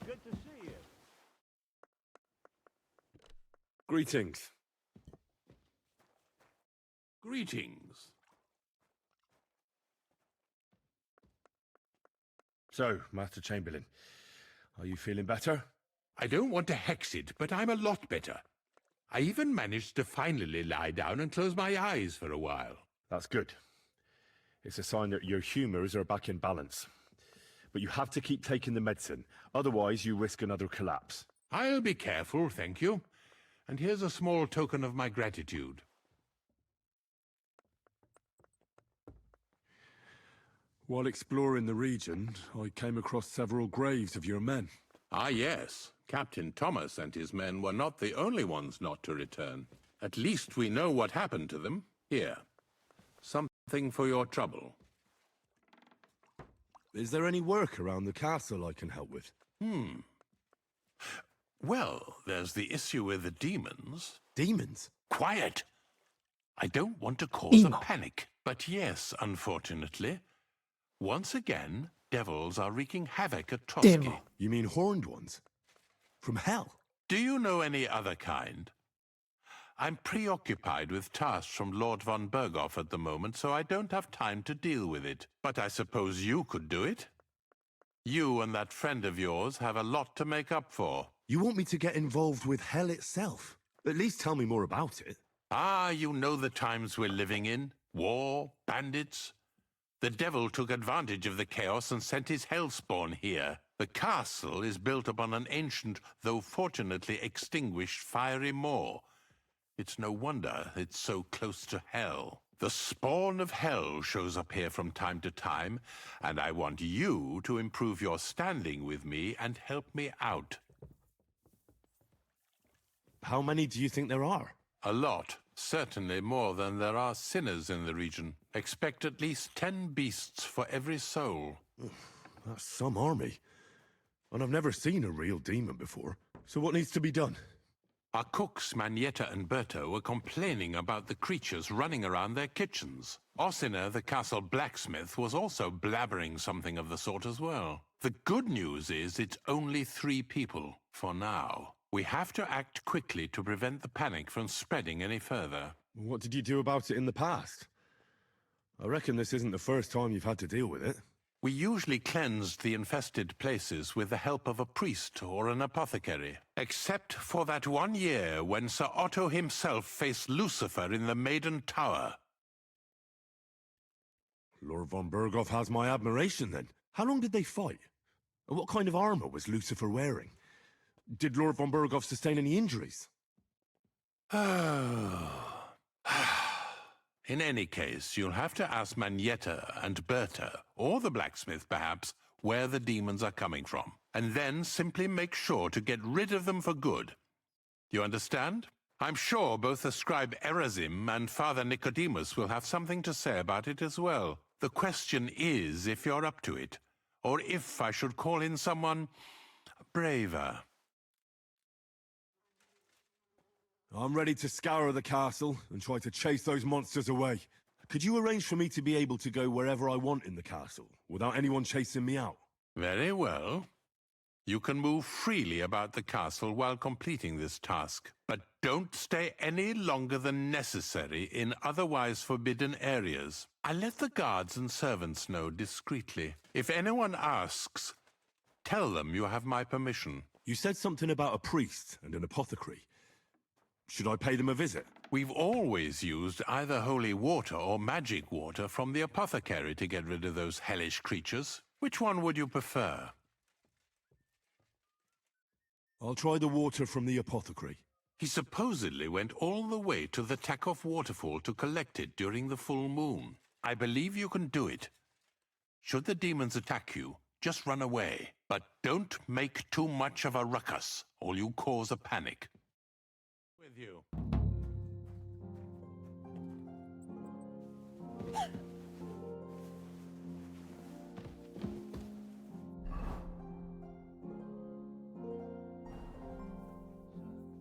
Good to see you. Greetings. Greetings. So, Master Chamberlain, are you feeling better? I don't want to hex it, but I'm a lot better. I even managed to finally lie down and close my eyes for a while. That's good. It's a sign that your humors are back in balance. But you have to keep taking the medicine, otherwise you risk another collapse. I'll be careful, thank you. And here's a small token of my gratitude. While exploring the region, I came across several graves of your men. Ah, yes. Captain Thomas and his men were not the only ones not to return. At least we know what happened to them. Here. Something for your trouble. Is there any work around the castle I can help with? Well, there's the issue with the demons. Demons? Quiet! I don't want to cause a panic. But yes, unfortunately, once again, devils are wreaking havoc at Trotsky. You mean horned ones? From hell? Do you know any other kind? I'm preoccupied with tasks from Lord von Berghoff at the moment, so I don't have time to deal with it. But I suppose you could do it? You and that friend of yours have a lot to make up for. You want me to get involved with hell itself? At least tell me more about it. Ah, you know the times we're living in. War, bandits. The devil took advantage of the chaos and sent his hellspawn here. The castle is built upon an ancient, though fortunately extinguished, fiery moor. It's no wonder it's so close to hell. The spawn of hell shows up here from time to time, and I want you to improve your standing with me and help me out. How many do you think there are? A lot. Certainly more than there are sinners in the region. Expect at least 10 beasts for every soul. That's some army. And I've never seen a real demon before. So what needs to be done? Our cooks, Manietta and Berto, were complaining about the creatures running around their kitchens. Ossina, the castle blacksmith, was also blabbering something of the sort as well. The good news is it's only 3 people, for now. We have to act quickly to prevent the panic from spreading any further. What did you do about it in the past? I reckon this isn't the first time you've had to deal with it. We usually cleansed the infested places with the help of a priest or an apothecary. Except for that one year when Sir Otto himself faced Lucifer in the Maiden Tower. Lord von Berghoff has my admiration, then. How long did they fight? What kind of armor was Lucifer wearing? Did Lord von Berghoff sustain any injuries? In any case, you'll have to ask Manietta and Berta, or the blacksmith perhaps, where the demons are coming from. And then simply make sure to get rid of them for good. You understand? I'm sure both the scribe Erazim and Father Nicodemus will have something to say about it as well. The question is if you're up to it, or if I should call in someone braver. I'm ready to scour the castle and try to chase those monsters away. Could you arrange for me to be able to go wherever I want in the castle, without anyone chasing me out? Very well. You can move freely about the castle while completing this task, but don't stay any longer than necessary in otherwise forbidden areas. I'll let the guards and servants know discreetly. If anyone asks, tell them you have my permission. You said something about a priest and an apothecary. Should I pay them a visit? We've always used either holy water or magic water from the apothecary to get rid of those hellish creatures. Which one would you prefer? I'll try the water from the apothecary. He supposedly went all the way to the Takoff waterfall to collect it during the full moon. I believe you can do it. Should the demons attack you, just run away. But don't make too much of a ruckus, or you'll cause a panic. With you.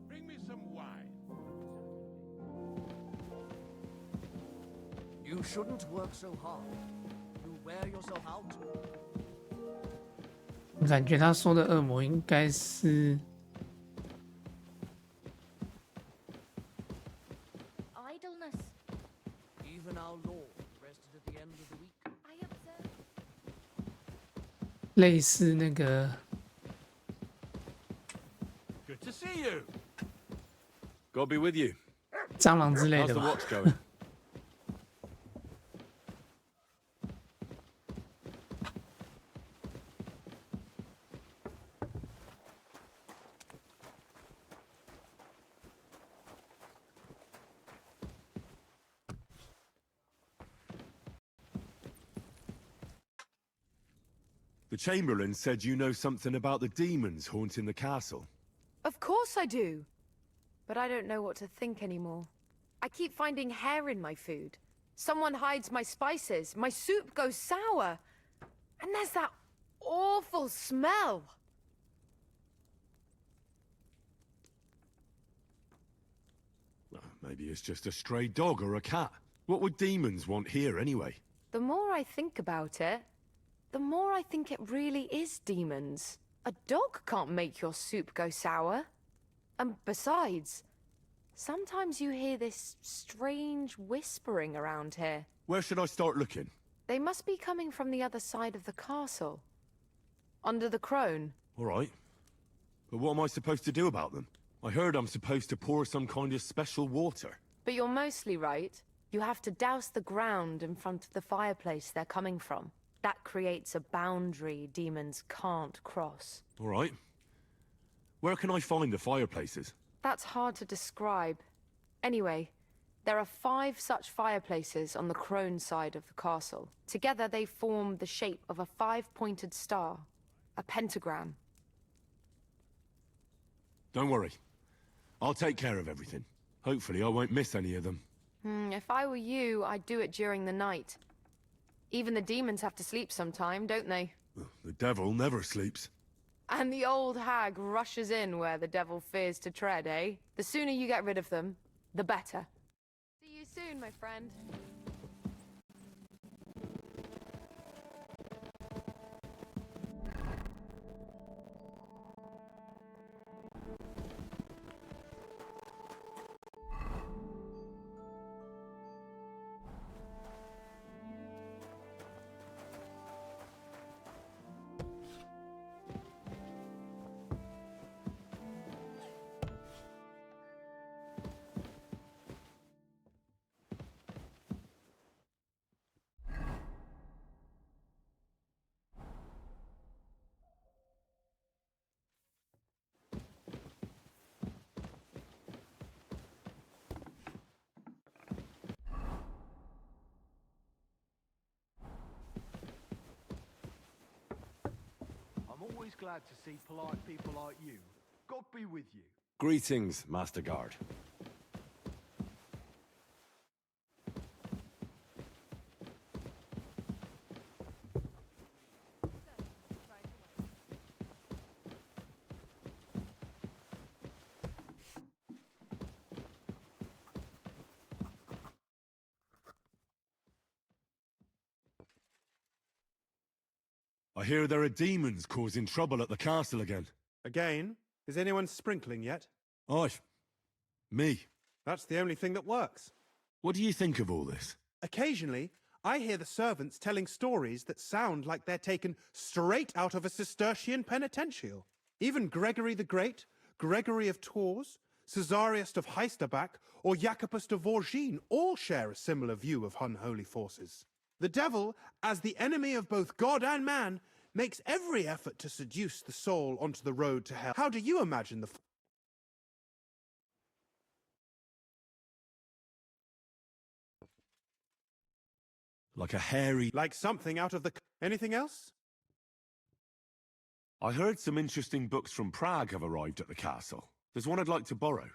Bring me some wine. You shouldn't work so hard. You wear yourself out. 我感觉他说的恶魔应该是 idleness. Even our Lord rested at the end of the week. I observe. 类似那个 Good to see you. God be with you. 蟑螂之类 How's 的 the 吧。 watch going? The Chamberlain said you know something about the demons haunting the castle. Of course I do. But I don't know what to think anymore. I keep finding hair in my food. Someone hides my spices. My soup goes sour. And there's that awful smell. Maybe it's just a stray dog or a cat. What would demons want here anyway? The more I think about it, the more I think it really is demons. A dog can't make your soup go sour. And besides, sometimes you hear this strange whispering around here. Where should I start looking? They must be coming from the other side of the castle. Under the crone. All right. But what am I supposed to do about them? I heard I'm supposed to pour some kind of special water. But you're mostly right. You have to douse the ground in front of the fireplace they're coming from. That creates a boundary demons can't cross. All right. Where can I find the fireplaces? That's hard to describe. Anyway, there are 5 such fireplaces on the crone side of the castle. Together they form the shape of a 5-pointed star, a pentagram. Don't worry. I'll take care of everything. Hopefully I won't miss any of them. If I were you, I'd do it during the night. Even the demons have to sleep sometime, don't they? The devil never sleeps. And the old hag rushes in where the devil fears to tread, eh? The sooner you get rid of them, the better. See you soon, my friend. I'm always glad to see polite people like you. God be with you. Greetings, Master Guard. I hear there are demons causing trouble at the castle again. Again? Is anyone sprinkling yet? Me. That's the only thing that works. What do you think of all this? Occasionally, I hear the servants telling stories that sound like they're taken straight out of a Cistercian penitential. Even Gregory the Great, Gregory of Tours, Caesarius of Heisterbach, or Jacobus de Vorgine all share a similar view of unholy forces. The devil, as the enemy of both God and man, makes every effort to seduce the soul onto the road to hell. How do you imagine the... Like a hairy... Like something out of the... Anything else? I heard some interesting books from Prague have arrived at the castle. There's one I'd like to borrow.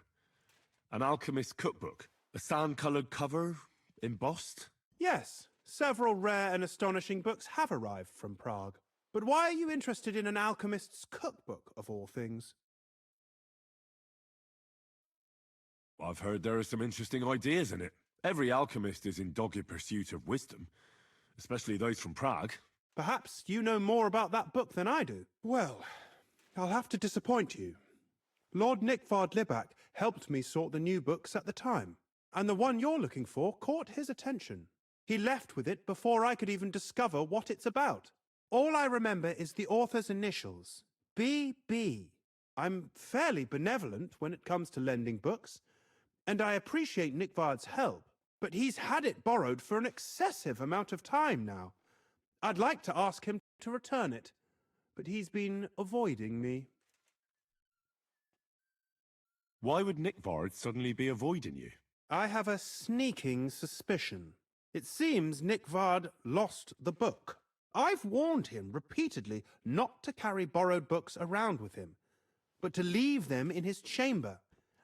An alchemist's cookbook. A sand-coloured cover, embossed. Yes, several rare and astonishing books have arrived from Prague. But why are you interested in an alchemist's cookbook, of all things? I've heard there are some interesting ideas in it. Every alchemist is in dogged pursuit of wisdom, especially those from Prague. Perhaps you know more about that book than I do. Well, I'll have to disappoint you. Lord Nickvard Libak helped me sort the new books at the time, and the one you're looking for caught his attention. He left with it before I could even discover what it's about. All I remember is the author's initials, B.B. I'm fairly benevolent when it comes to lending books, and I appreciate Nickvard's help, but he's had it borrowed for an excessive amount of time now. I'd like to ask him to return it, but he's been avoiding me. Why would Nickvard suddenly be avoiding you? I have a sneaking suspicion. It seems Nickvard lost the book. I've warned him repeatedly not to carry borrowed books around with him, but to leave them in his chamber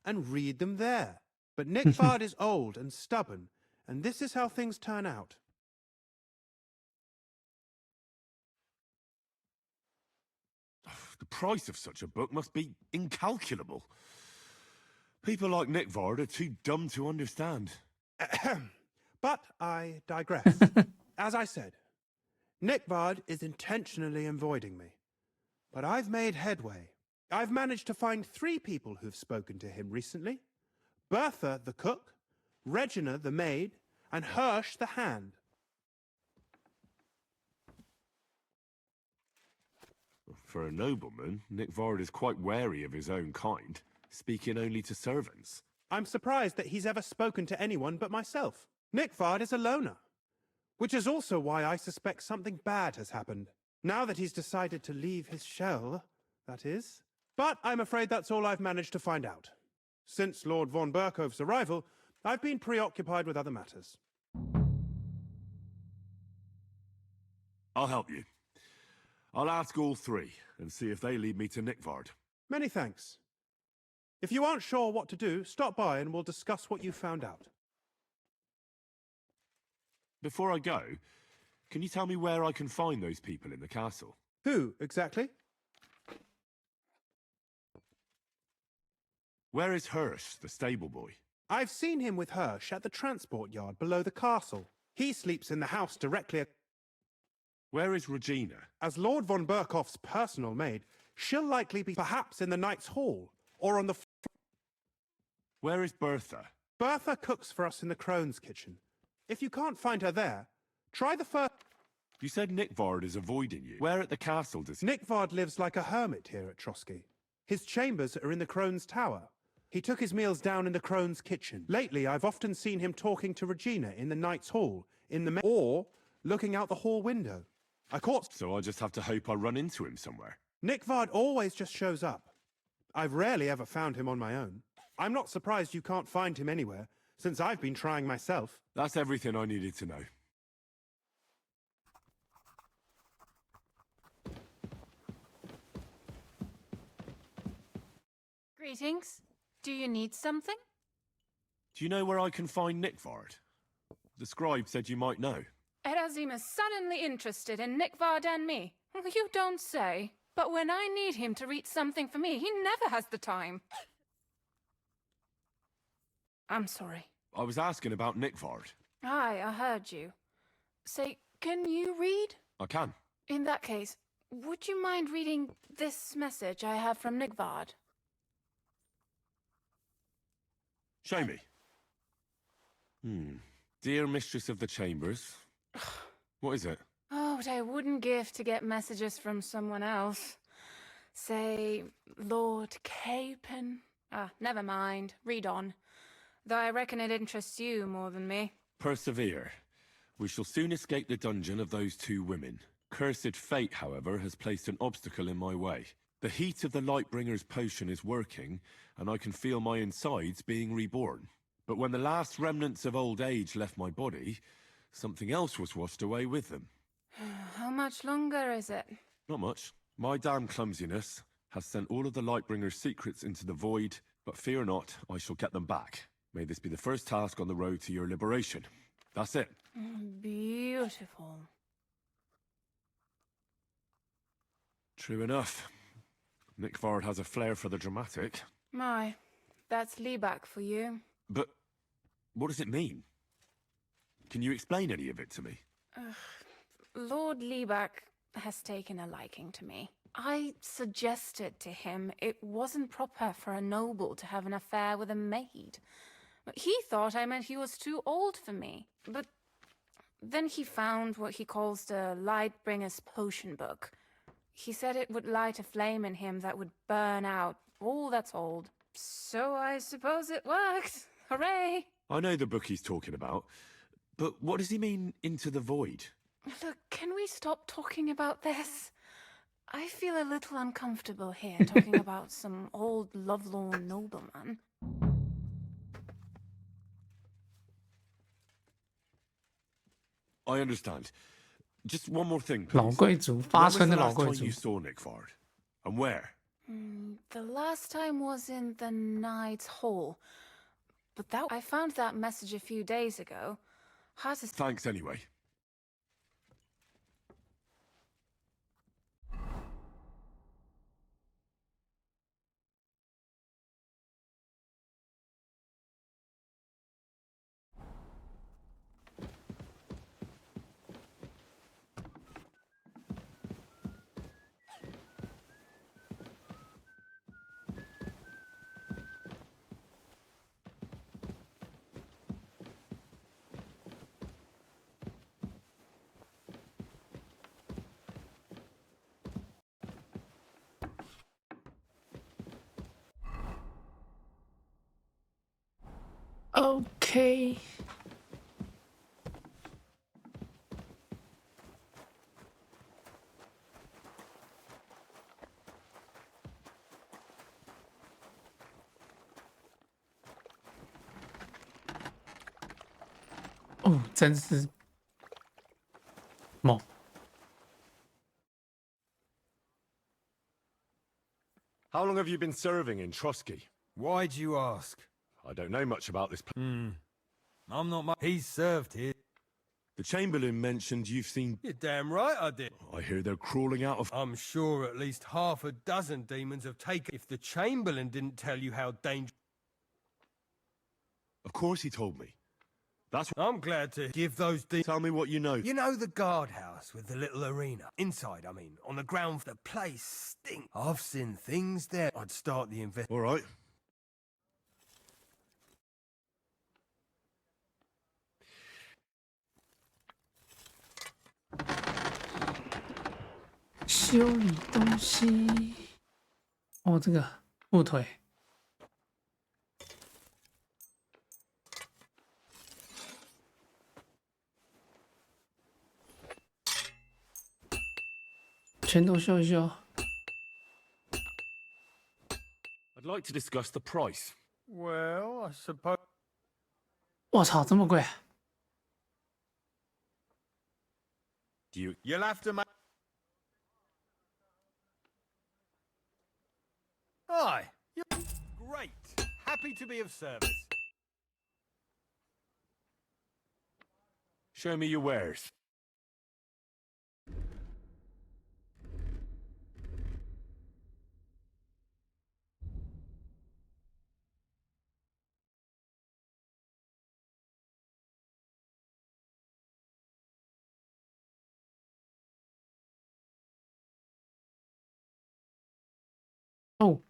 and read them there. But Nickvard is old and stubborn, and this is how things turn out. The price of such a book must be incalculable. People like Nickvard are too dumb to understand. But I digress. As I said, Nickvard is intentionally avoiding me. But I've made headway. I've managed to find 3 people who've spoken to him recently. Bertha the cook, Regina the maid, and Hirsch the hand. For a nobleman, Nickvard is quite wary of his own kind, speaking only to servants. I'm surprised that he's ever spoken to anyone but myself. Nickvard is a loner, which is also why I suspect something bad has happened. Now that he's decided to leave his shell, that is. But I'm afraid that's all I've managed to find out. Since Lord von Berkove's arrival, I've been preoccupied with other matters. I'll help you. I'll ask all 3 and see if they lead me to Nickvard. Many thanks. If you aren't sure what to do, stop by and we'll discuss what you found out. Before I go, can you tell me where I can find those people in the castle? Who, exactly? Where is Hirsch, the stable boy? I've seen him with Hirsch at the transport yard below the castle. He sleeps in the house directly. Where is Regina? As Lord von Berkhoff's personal maid, she'll likely be perhaps in the Knight's Hall, or on the... Where is Bertha? Bertha cooks for us in the Crone's kitchen. If you can't find her there, try the first... You said Nickvard is avoiding you. Where at the castle does... Nickvard lives like a hermit here at Trotsky. His chambers are in the Crone's tower. He took his meals down in the Crone's kitchen. Lately, I've often seen him talking to Regina in the Knight's Hall, or looking out the hall window. I caught... So I just have to hope I run into him somewhere. Nickvard always just shows up. I've rarely ever found him on my own. I'm not surprised you can't find him anywhere, since I've been trying myself. That's everything I needed to know. Greetings. Do you need something? Do you know where I can find Nickvard? The scribe said you might know. Erazim is suddenly interested in Nickvard and me. You don't say. But when I need him to read something for me, he never has the time. I'm sorry. I was asking about Nickvard. Aye, I heard you. Say, can you read? I can. In that case, would you mind reading this message I have from Nickvard? Show me. Dear Mistress of the Chambers. What is it? Oh, what I wouldn't give to get messages from someone else. Say, Lord Capon. Never mind. Read on. Though I reckon it interests you more than me. Persevere. We shall soon escape the dungeon of those two women. Cursed fate, however, has placed an obstacle in my way. The heat of the Lightbringer's potion is working, and I can feel my insides being reborn. But when the last remnants of old age left my body, something else was washed away with them. How much longer is it? Not much. My damn clumsiness has sent all of the Lightbringer's secrets into the void, but fear not, I shall get them back. May this be the first task on the road to your liberation. That's it. Beautiful. True enough. Nickvard has a flair for the dramatic. My, that's Liebach for you. But what does it mean? Can you explain any of it to me? Lord Liebach has taken a liking to me. I suggested to him it wasn't proper for a noble to have an affair with a maid. But he thought I meant he was too old for me. But then he found what he calls the Lightbringer's potion book. He said it would light a flame in him that would burn out all that's old. So I suppose it worked. Hooray! I know the book he's talking about, but what does he mean, into the void? Look, can we stop talking about this? I feel a little uncomfortable here, talking about some old lovelorn nobleman. I understand. Just one more thing, please. 老贵族，发春的老贵 When was 族 the last time you。saw Nickvard? And where? The last time was in the Knight's Hall. But I found that message a few days ago. Hard to... Thanks anyway. OK。哦，真是猛。How long have you been serving in Trotsky? Why'd you ask? I don't know much about this. I'm not much. He's served here. The Chamberlain mentioned you've seen... You're damn right I did. I hear they're crawling out of... I'm sure at least half a dozen demons have taken... If the Chamberlain didn't tell you how dangerous... Of course he told me. That's what... I'm glad to give those demons... Tell me what you know. You know the guardhouse with the little arena? Inside, I mean, on the ground. The place stinks. I've seen things there. I'd start the All right.修理东西。哦，这个木腿。全都修一修。I'd like to discuss the price. Well, I suppose... 我操，这么贵？You'll have to make... Hi. Great. Happy to be of service. Show me your wares. Oh.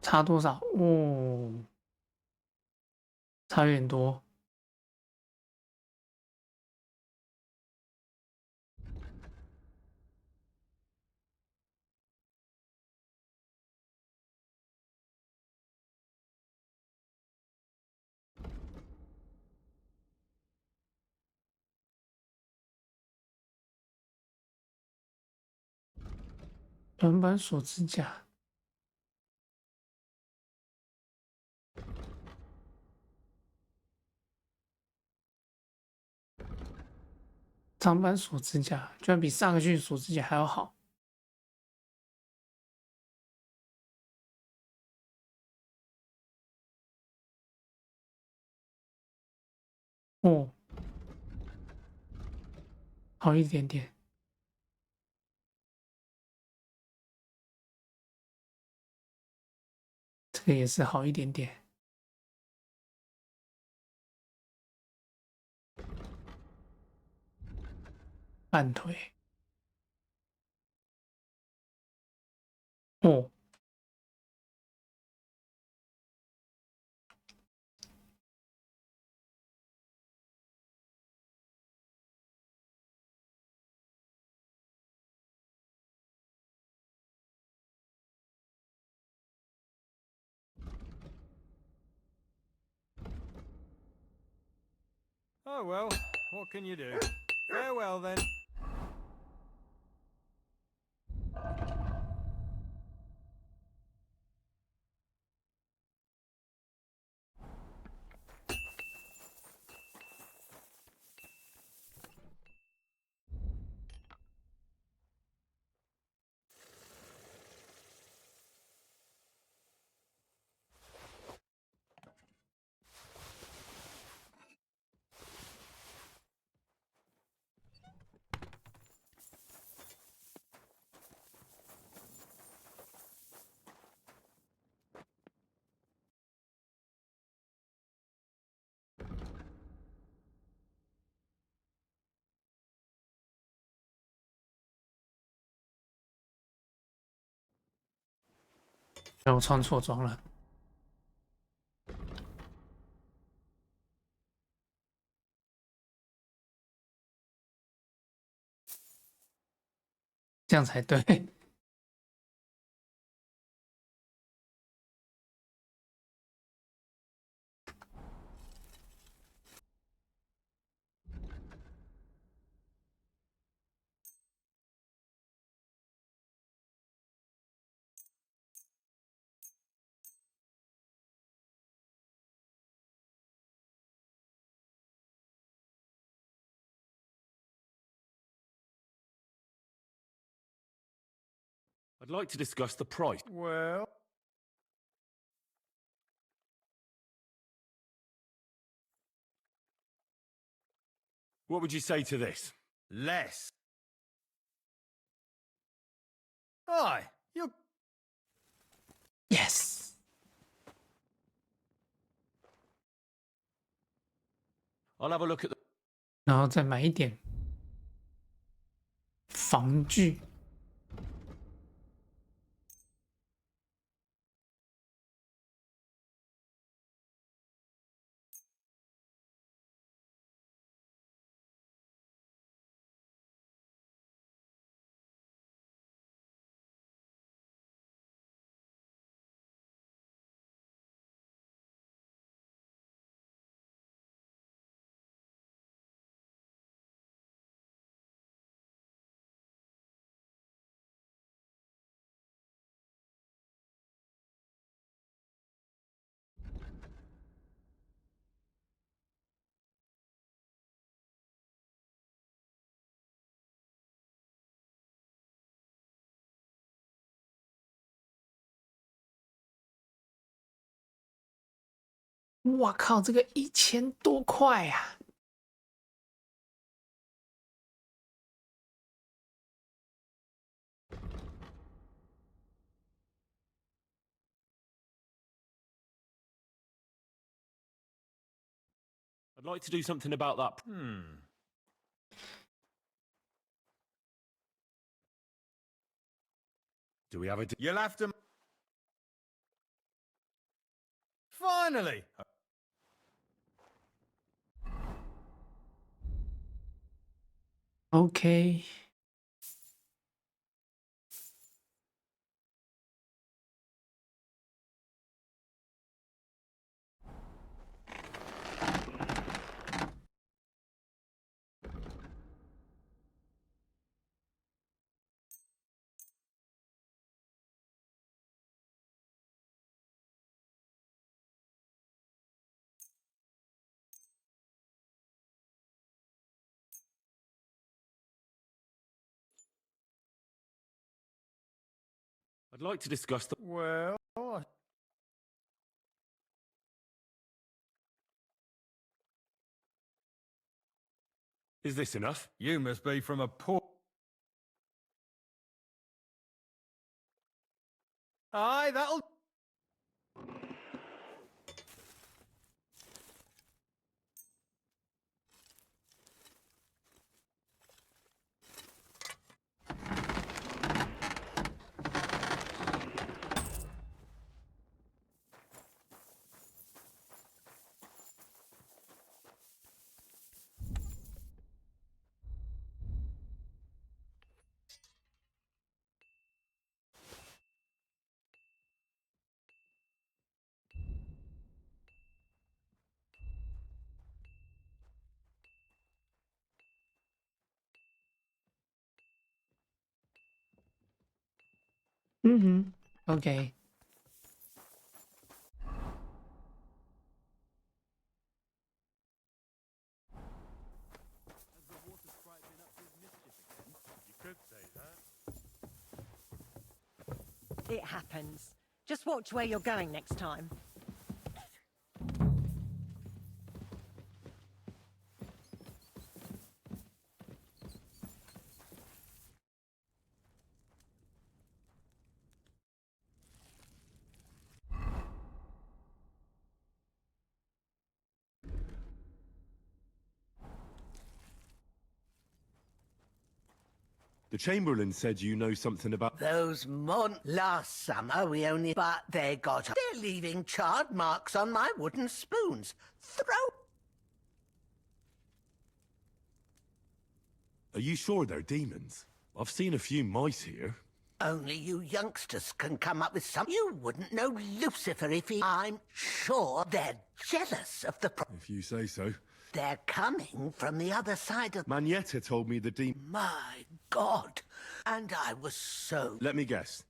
差多少？哦，差有点多。短板锁指甲。长板锁指甲居然比上个去锁指甲还要好。哦，好一点点。这个也是好一点点。半腿。哦。Oh well, what can you do? Farewell then.我穿错装了。这样才对。I'd like to discuss the price. Well... What would you say to this? Less. Aye, you're... Yes. I'll have a look at the... 然后再买一点防具。哇靠，这个1000多块呀、啊！ I'd like to do something about that. Do we have a... You'll have to... Finally! Okay. I'd like to discuss the... Well... Is this enough? You must be from a poor... Aye, that'll... Okay. It happens. Just watch where you're going next time. The Chamberlain said you know something about... Those last summer we only... But they got... They're leaving charred marks on my wooden spoons. Throw... Are you sure they're demons? I've seen a few mice here. Only you youngsters can come up with some... You wouldn't know Lucifer if he... I'm sure they're jealous of the... If you say so. They're coming from the other side of... Manietta told me the My God. And I was so... Let me guess.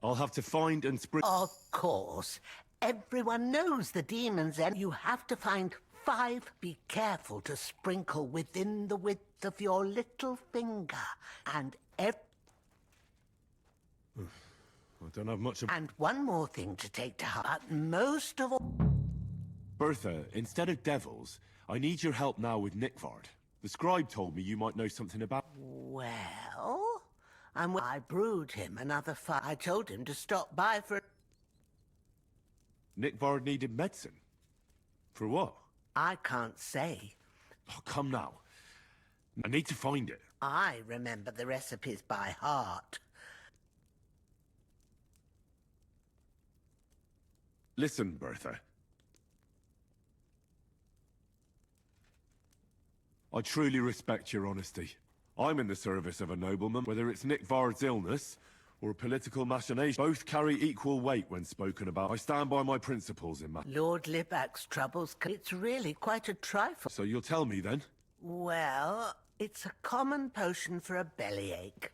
I'll have to find and spring... Of course. Everyone knows the demons and you have to find 5. Be careful to sprinkle within the width of your little finger. And I don't have much of... And one more thing to take to heart, most of all... Bertha, instead of devils, I need your help now with Nickvard. The scribe told me you might know something about... Well, I brewed him another fire. I told him to stop by for... Nickvard needed medicine? For what? I can't say. Oh, come now. I need to find it. I remember the recipes by heart. Listen, Bertha. I truly respect your honesty. I'm in the service of a nobleman, whether it's Nickvard's illness or a political machination. Both carry equal weight when spoken about. I stand by my principles in matter. Lord Libac's troubles, it's really quite a trifle. So you'll tell me then? Well, it's a common potion for a bellyache.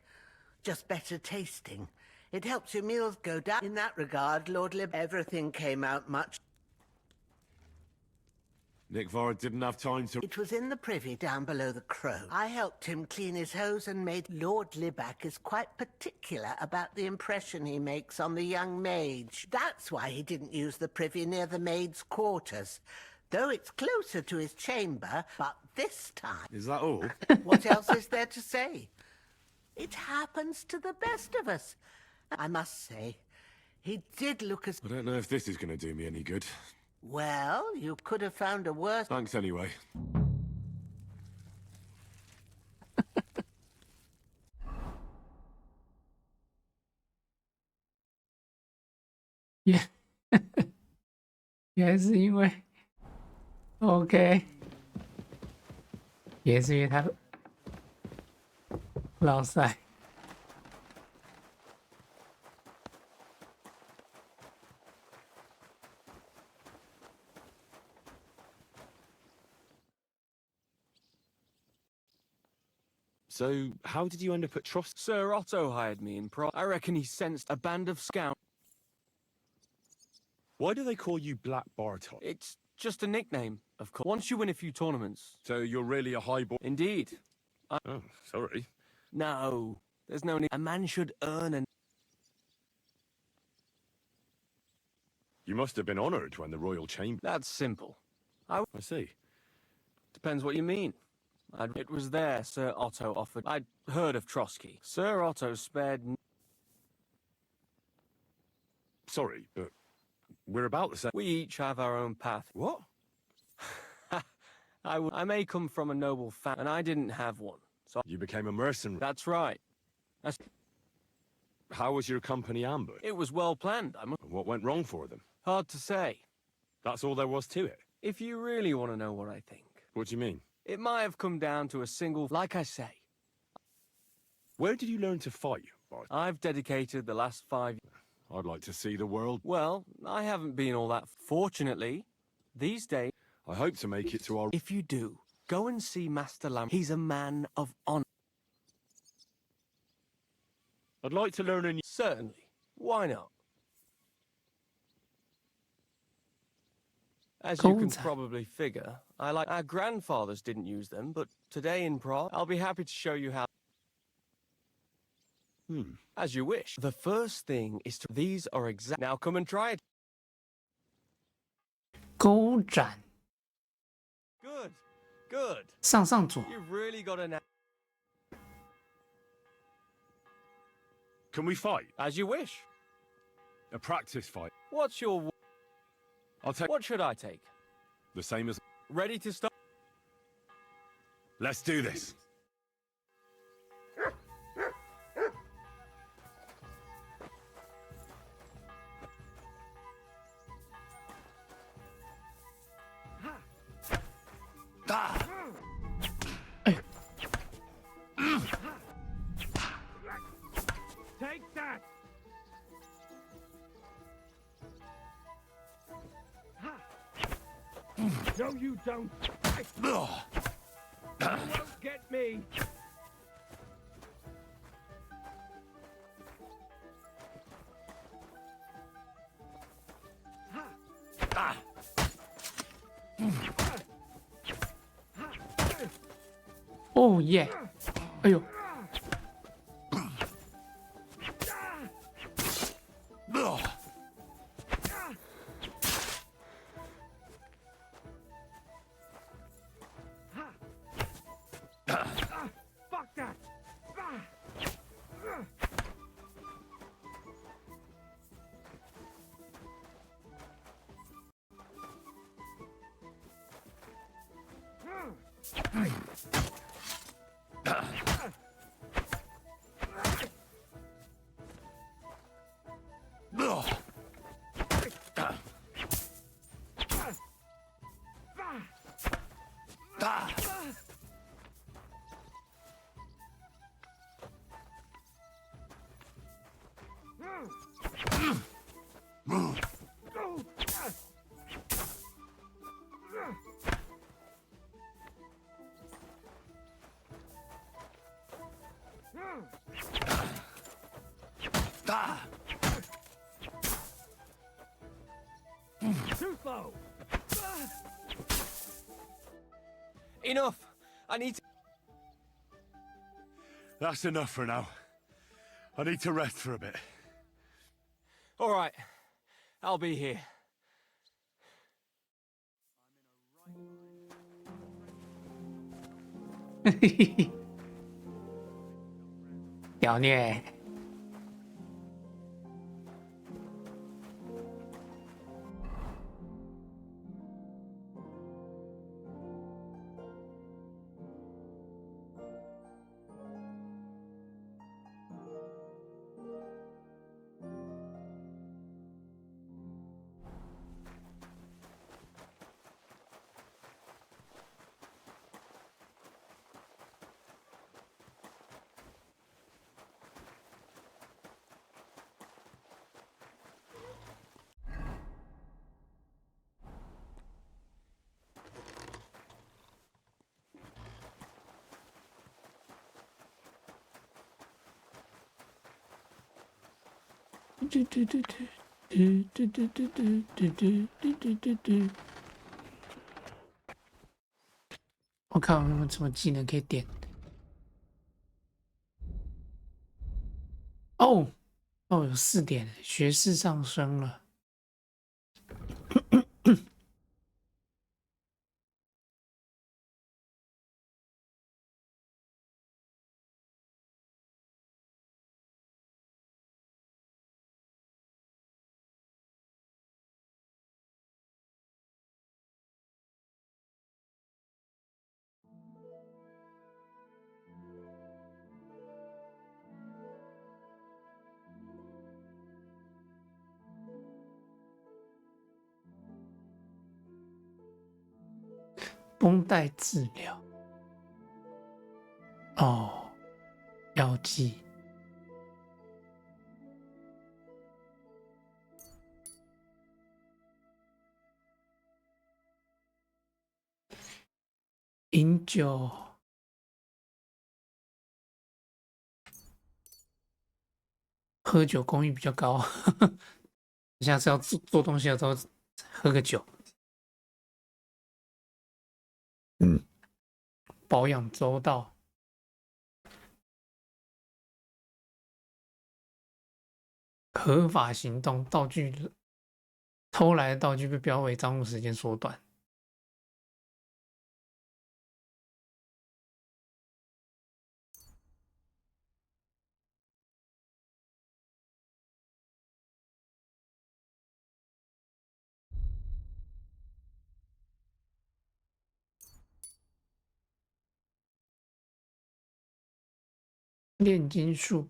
Just better tasting. It helps your meals go down. In that regard, Lord everything came out much. Nickvard didn't have time to... It was in the privy down below the Crow. I helped him clean his hose and made... Lord Libac is quite particular about the impression he makes on the young mage. That's why he didn't use the privy near the maid's quarters. Though it's closer to his chamber, but this time... Is that all? What else is there to say? It happens to the best of us. I must say, he did look as... I don't know if this is going to do me any good. Well, you could have found a worse... Thanks anyway.也也是因为 OK， 也是因为他老塞。So, how did you end up at Trost? Sir Otto hired me in I reckon he sensed a band of scouts. Why do they call you Black Bartok? It's just a nickname, of course. Once you win a few tournaments. So you're really a highborn? Indeed. Oh, sorry. No, there's no need. A man should earn an... You must have been honoured when the royal chamber... That's simple. I see. Depends what you mean. It was there Sir Otto offered. I'd heard of Trotsky. Sir Otto spared... Sorry, but we're about the same... We each have our own path. What? I may come from a noble family, and I didn't have one. So you became a mercenary? That's right. How was your company ambushed? It was well planned. What went wrong for them? Hard to say. That's all there was to it? If you really want to know what I think. What do you mean? It might have come down to a single... Like I say. Where did you learn to fight, Bart? I've dedicated the last 5 years. I'd like to see the world. Well, I haven't been all that... Fortunately, these days... I hope to make it to our... If you do, go and see Master Lamb. He's a man of honor. I'd like to learn a new... Certainly. Why not? As you can probably figure, our grandfathers didn't use them, but today in Prague, I'll be happy to show you how. As you wish. The first thing is to... These are exact... Now come and try it. 钩斩 Good. Good. 上左 You've really got an... Can we fight? As you wish. A practice fight. What's your... I'll take... What should I take? The same as... Ready to start? Let's do this. Take that! No, you don't. You won't get me. Oh yeah！哎呦！ Enough! I need to... That's enough for now. I need to rest for a bit. All right. I'll be here. 屌虐。我看有没有什么技能可以点。哦，有4点，学士上升了。绷带治疗，哦，药剂，饮酒，喝酒功率比较高，下次要做东西的时候喝个酒。保养周到，合法行动，道具偷来的道具被标为赃物时间缩短。炼金术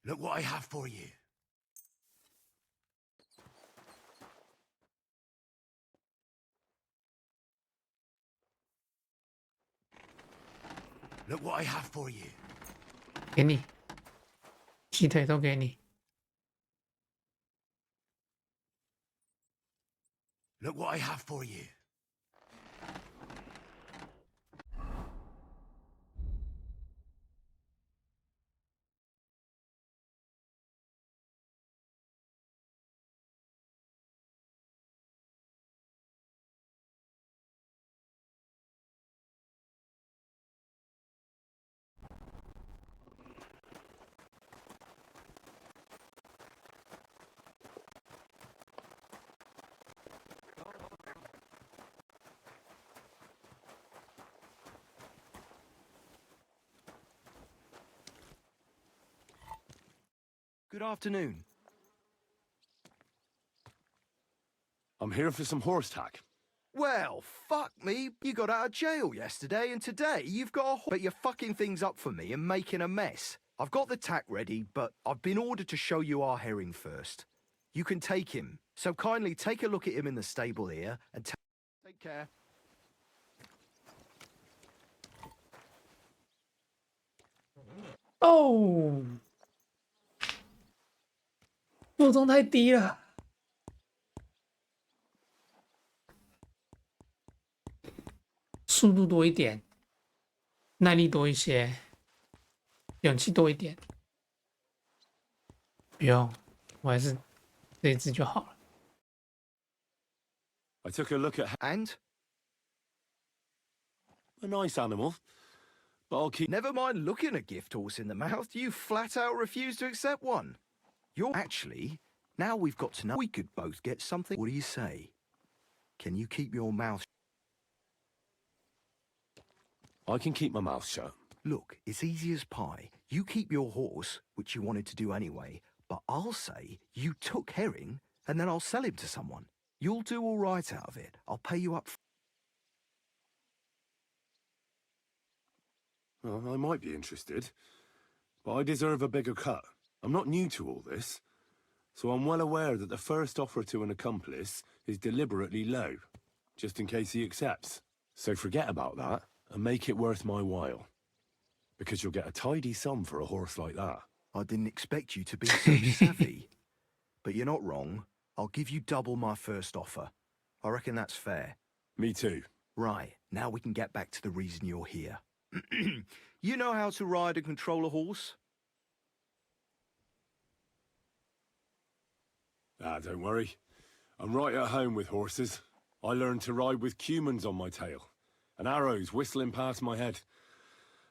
，Look what I have for you. Look what I have for you. 给你，鸡腿都给你。Look what I have for you. Good afternoon. I'm here for some horse tack. Well, fuck me. You got out of jail yesterday, and today you've got but you're fucking things up for me and making a mess. I've got the tack ready, but I've been ordered to show you our herring first. You can take him, so kindly take a look at him in the stable here and take care. 哦，负重太低了，速度多一点，耐力多一些，勇气多一点。不用，我还是这一只就好了。I took a look at... And? A nice animal. But I'll keep... Never mind looking a gift horse in the mouth, you flat out refuse to accept one. You're... Actually, now we've got to know we could both get something. What do you say? Can you keep your mouth... I can keep my mouth shut. Look, it's easy as pie. You keep your horse, which you wanted to do anyway, but I'll say you took herring, and then I'll sell him to someone. You'll do all right out of it. I'll pay you up... Well, I might be interested, but I deserve a bigger cut. I'm not new to all this, so I'm well aware that the first offer to an accomplice is deliberately low, just in case he accepts. So forget about that, and make it worth my while. Because you'll get a tidy sum for a horse like that. I didn't expect you to be so savvy. But you're not wrong. I'll give you double my first offer. I reckon that's fair. Me too. Right, now we can get back to the reason you're here. You know how to ride and control a horse? Ah, don't worry. I'm right at home with horses. I learned to ride with cumans on my tail, and arrows whistling past my head.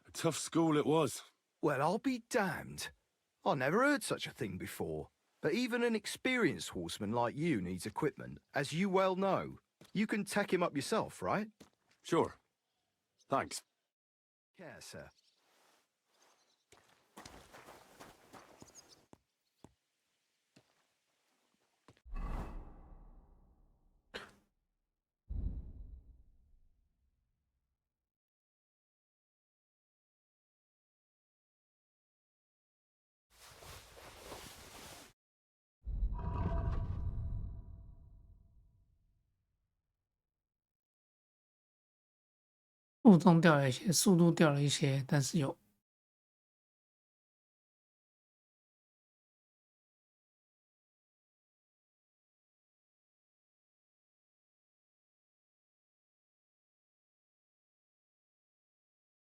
A tough school it was. Well, I'll be damned. I never heard such a thing before. But even an experienced horseman like you needs equipment, as you well know. You can tack him up yourself, right? Sure. Thanks. Yeah, sir.负重掉了一些，速度掉了一些，但是有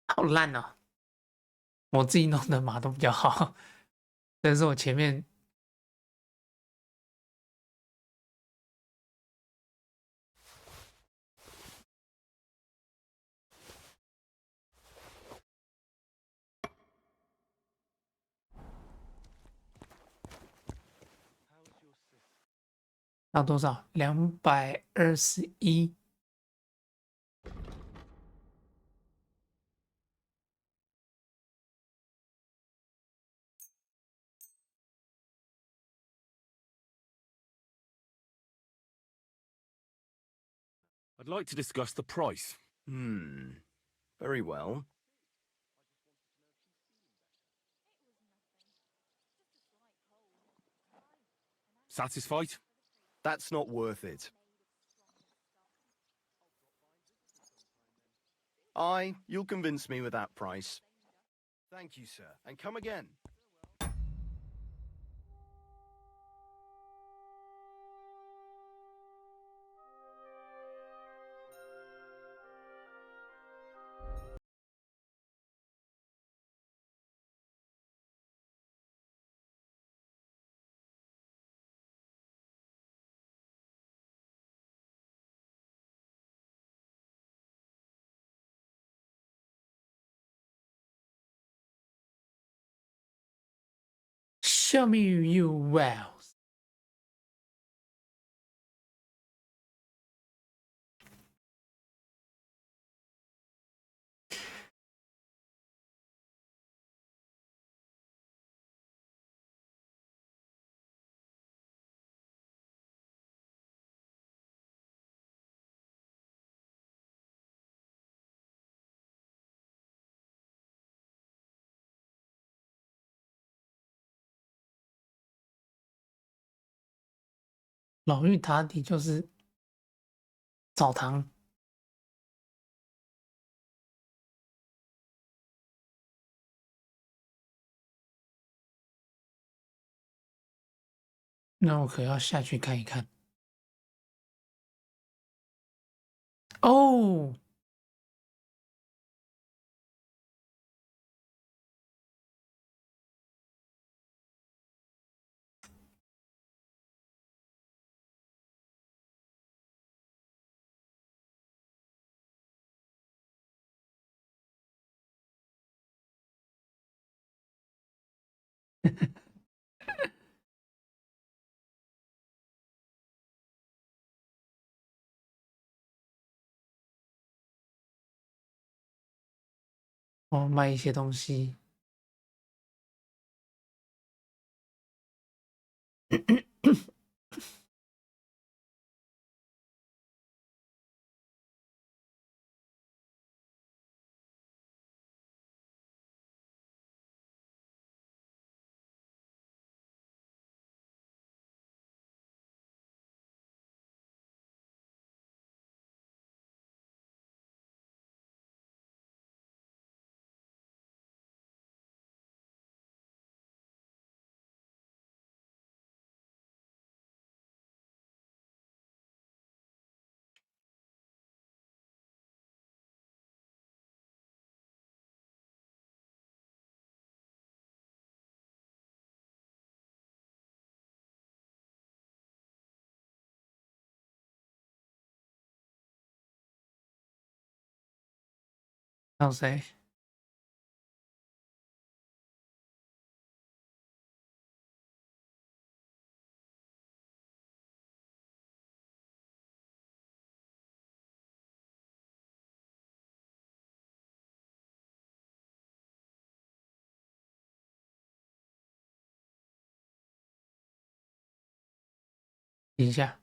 好烂哦！我自己弄的马都比较好，但是我前面到多少？221。I'd like to discuss the price. Very well. Satisfied? That's not worth it. Aye, you'll convince me with that price. Thank you, sir, and come again. Show me you well。老妪塔底就是澡堂。那我可要下去看一看。哦，哦，卖一些东西。还有谁？等一下。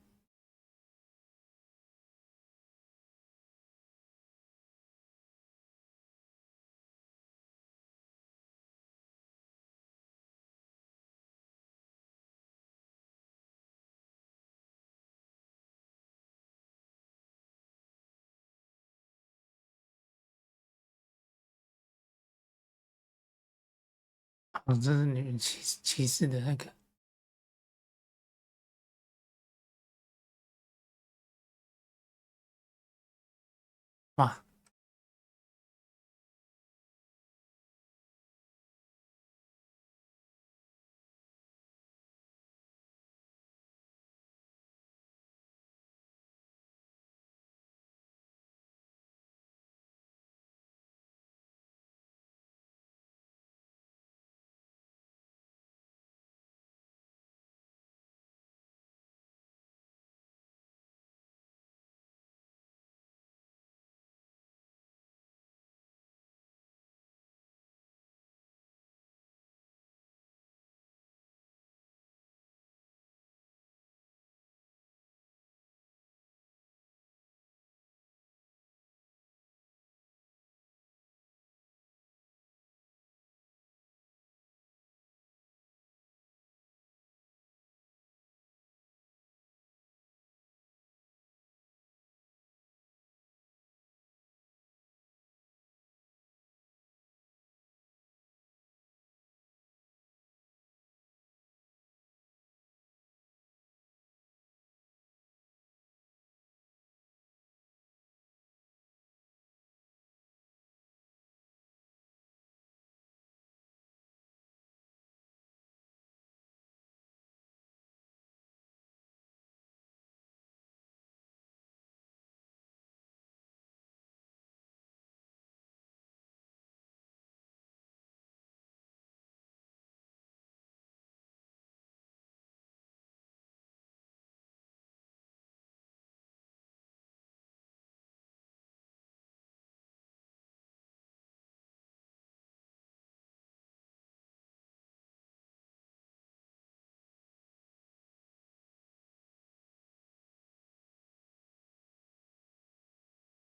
哦，这是女人歧视的那个。哇，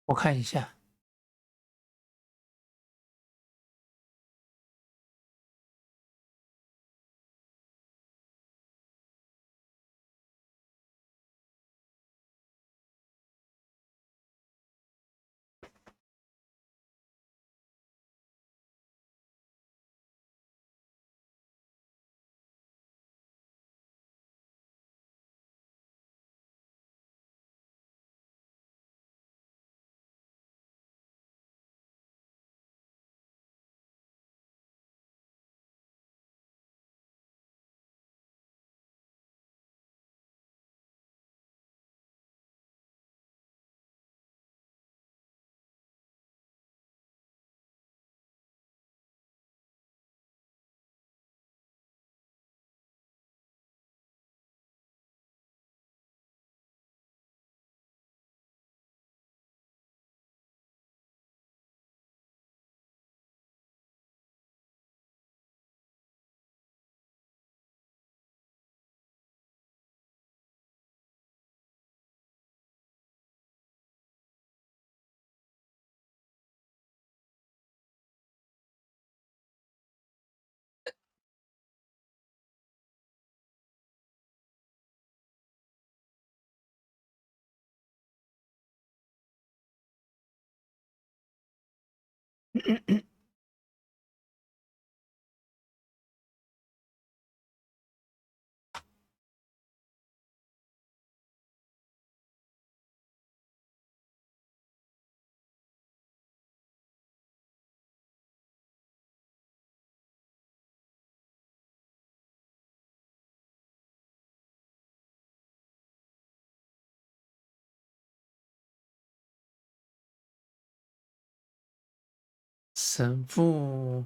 我看一下。神父。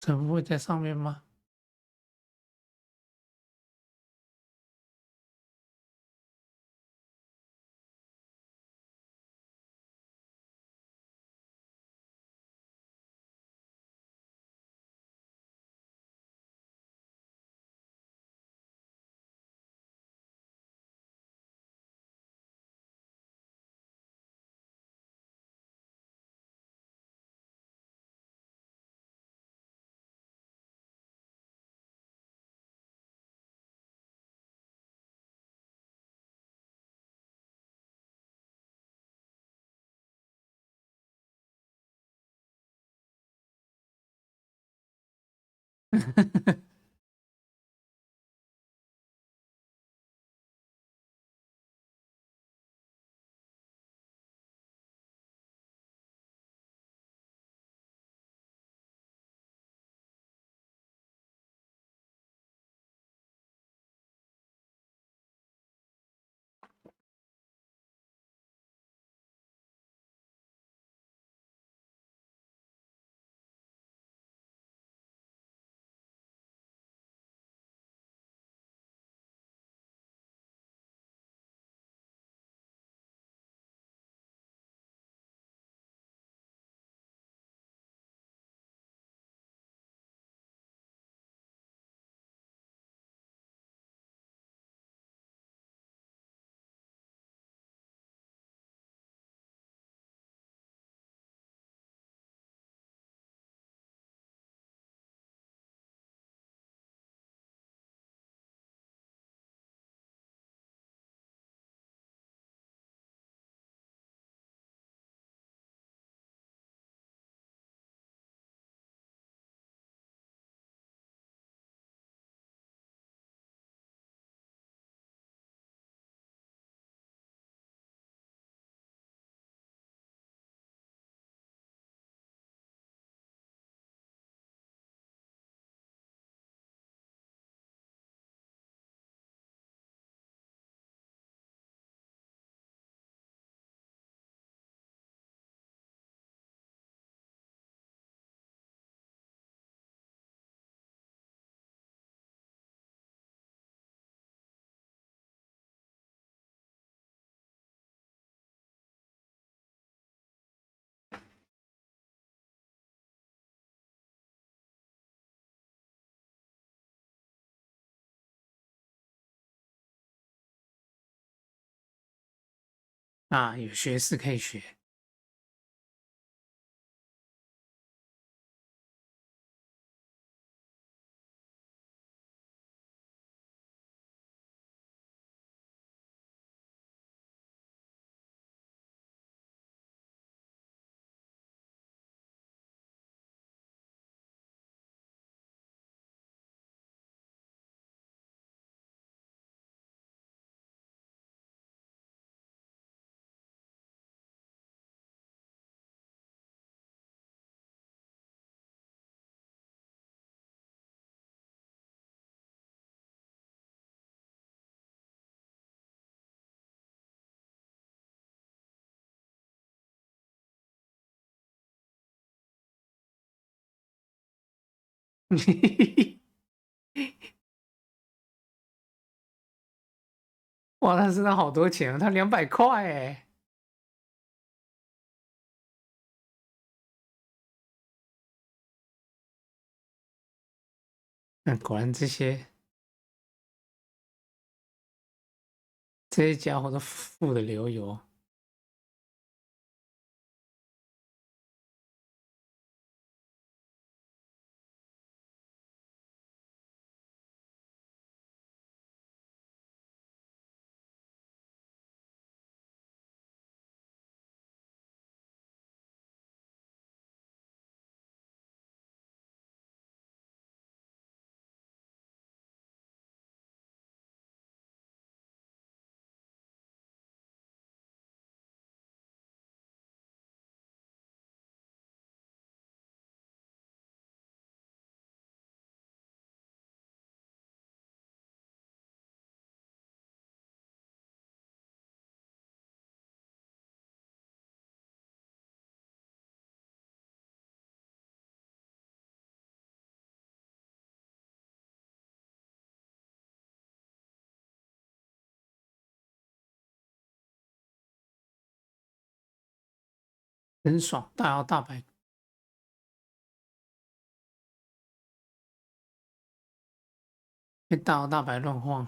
神父会在上面吗？啊，有学士可以学。哇，他身上好多钱啊，他200块哎。那果然这些家伙都富得流油。真爽，大摇大摆。被大摇大摆乱晃。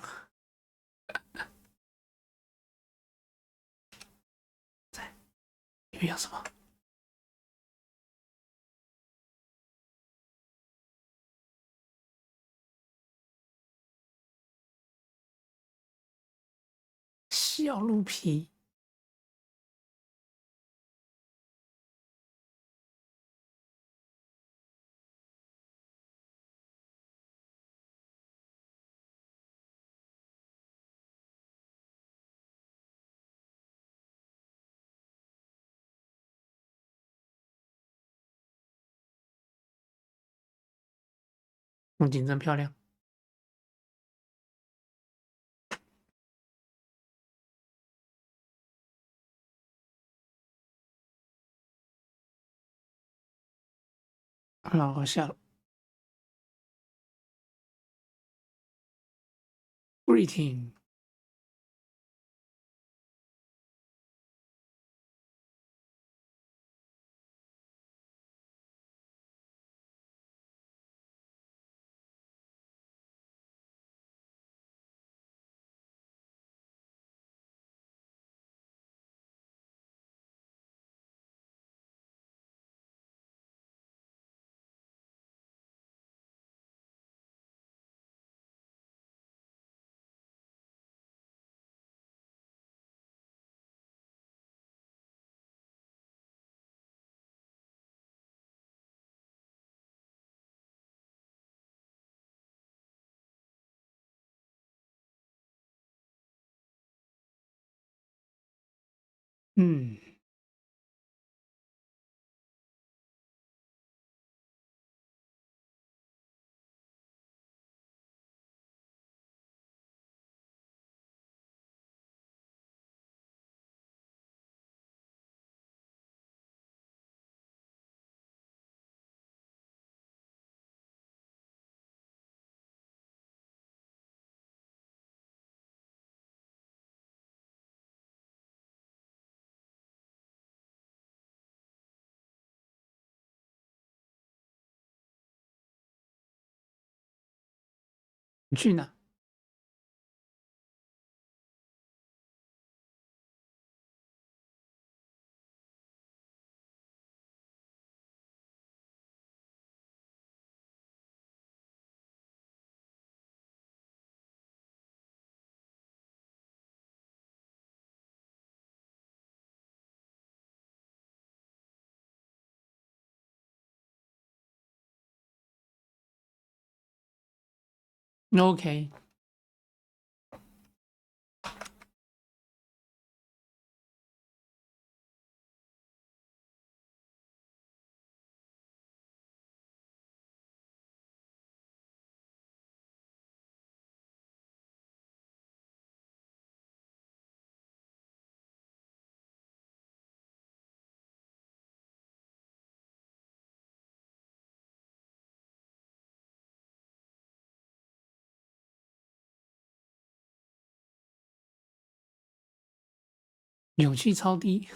里面有什么？小鹿皮。风景真漂亮。好，下了。Greeting。嗯。你去哪？ OK，勇气超低。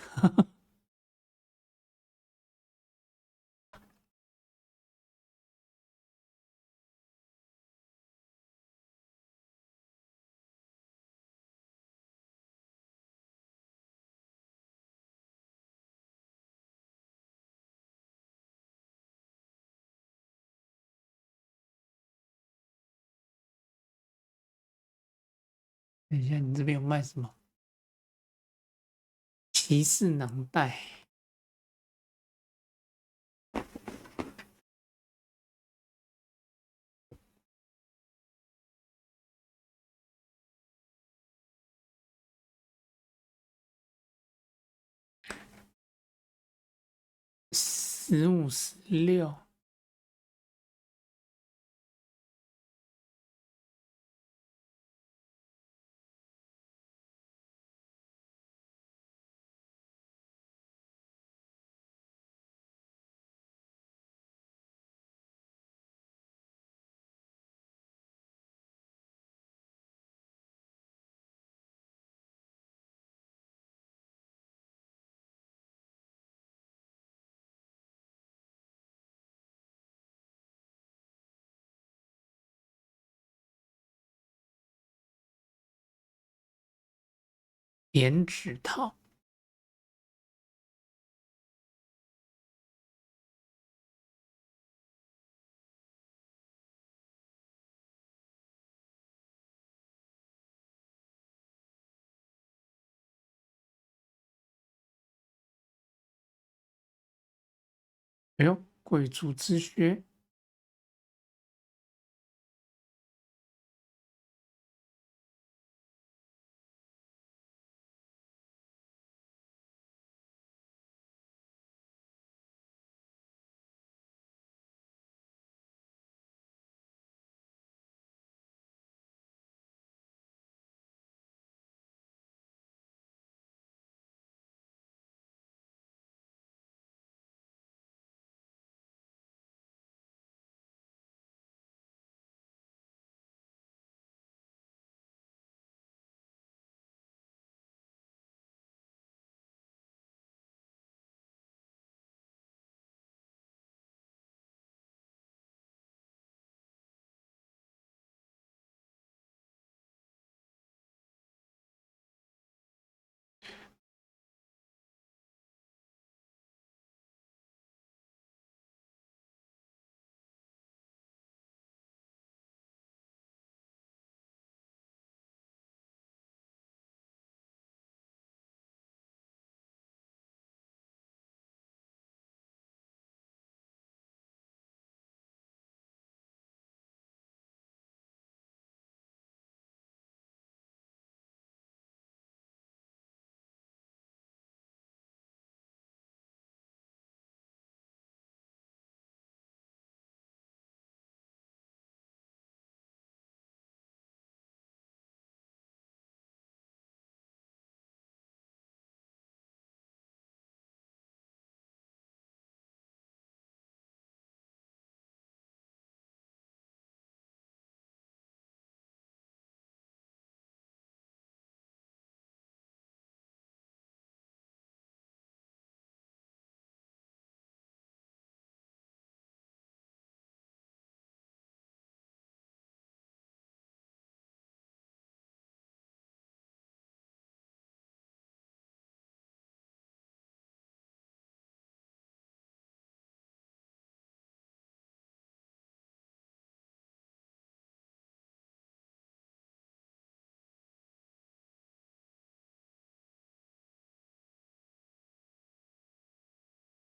等一下，你这边有卖什么？骑士囊袋。15、16。剪纸套。哎呦，贵族之靴。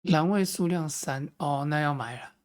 栏位数量3，哦，那要买了。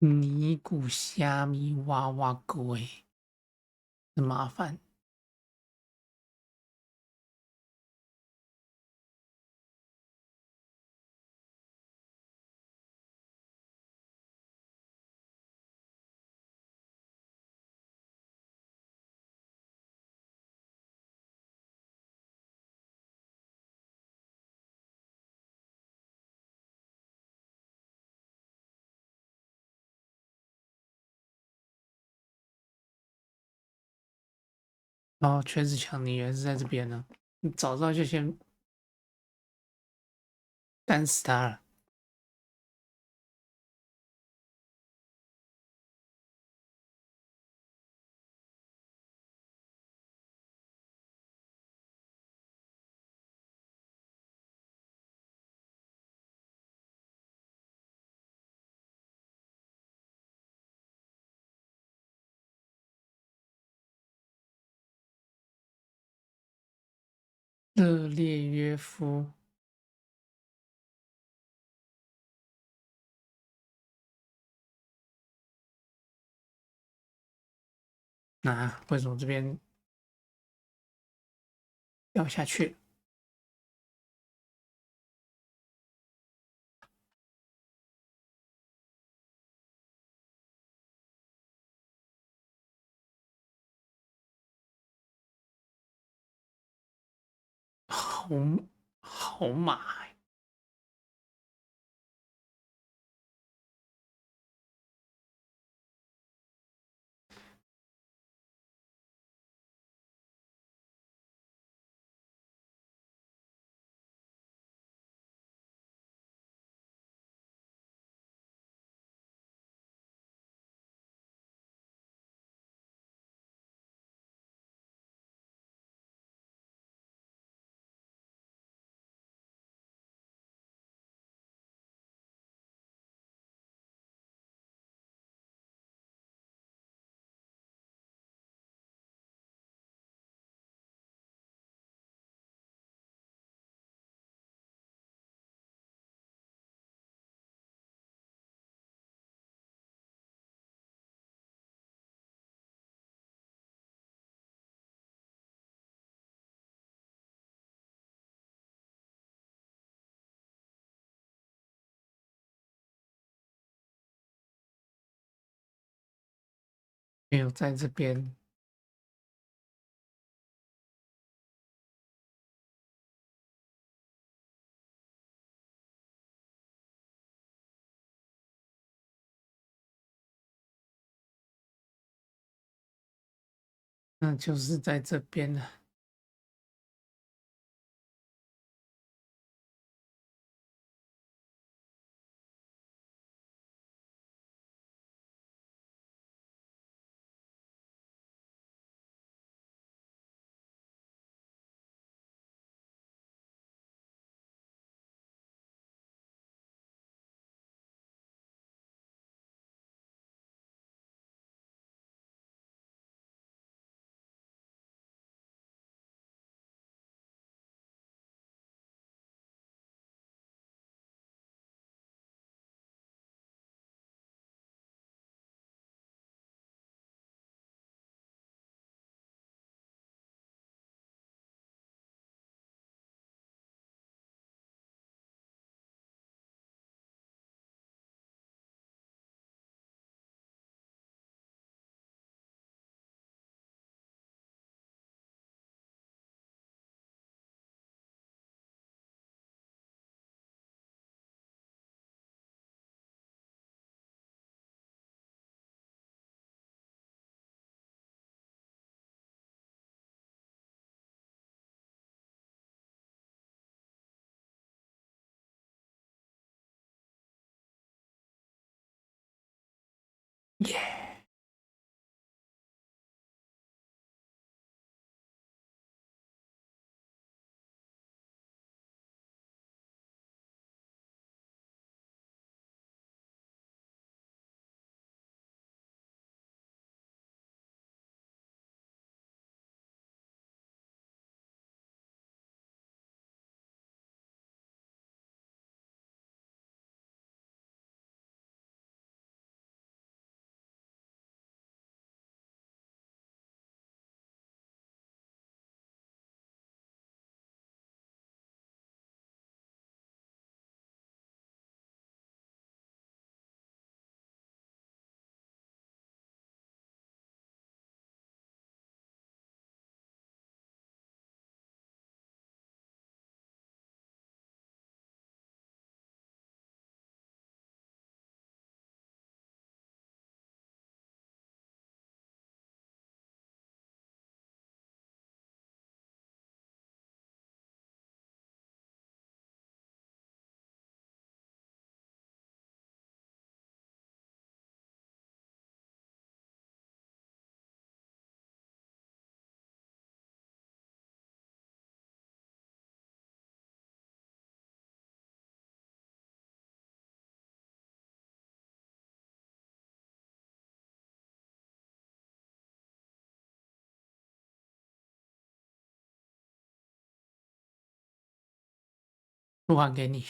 尼古虾米娃娃龟，很麻烦。哦，全子强，你原来是在这边呢。你早知道就先干死他了。勒列约夫，那、为什么这边掉下去？好马欸。没有在这边。那就是在这边了。不还给你。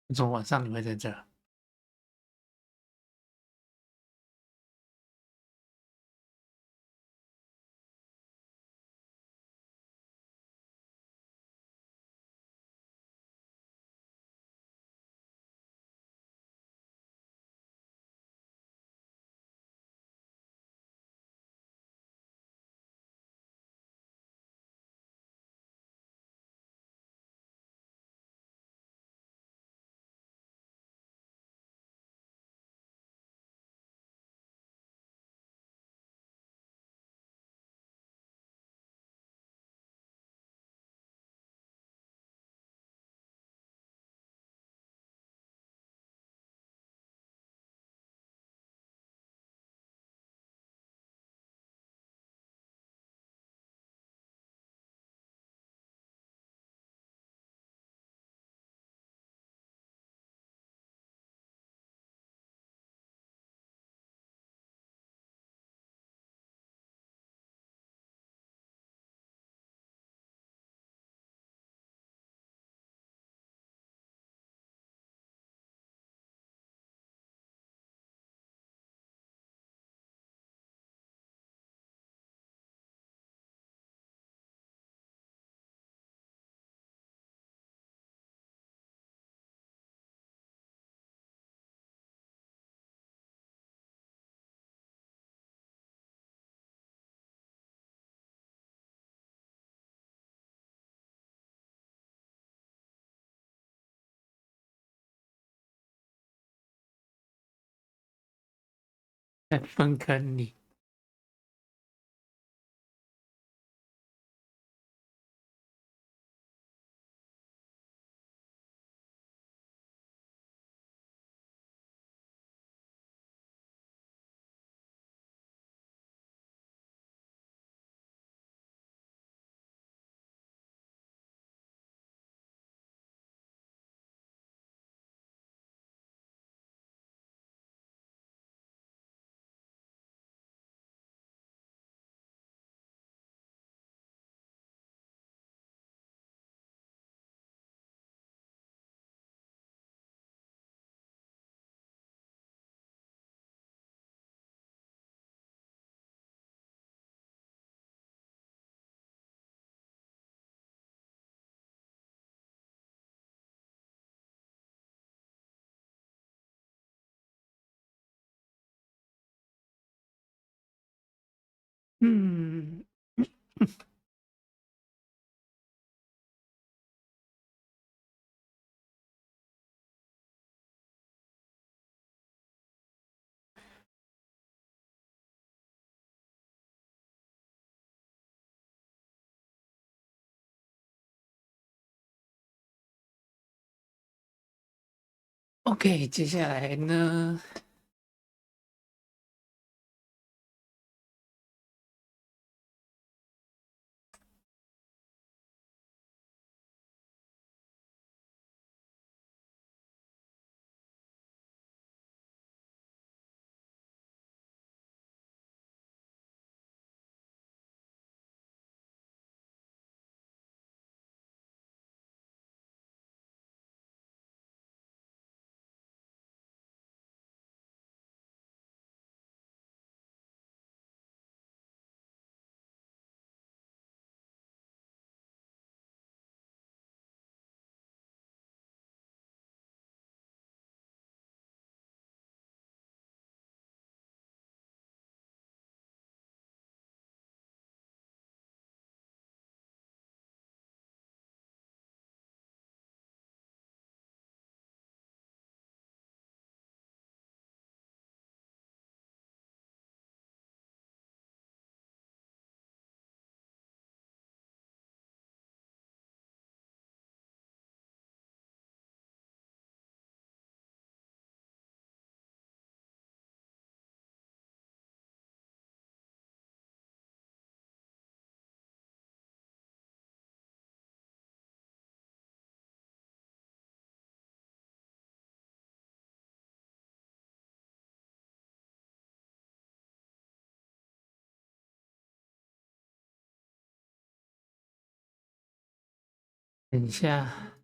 为什么晚上你会在这儿？在粪坑里。嗯。OK，接下来呢？等一下。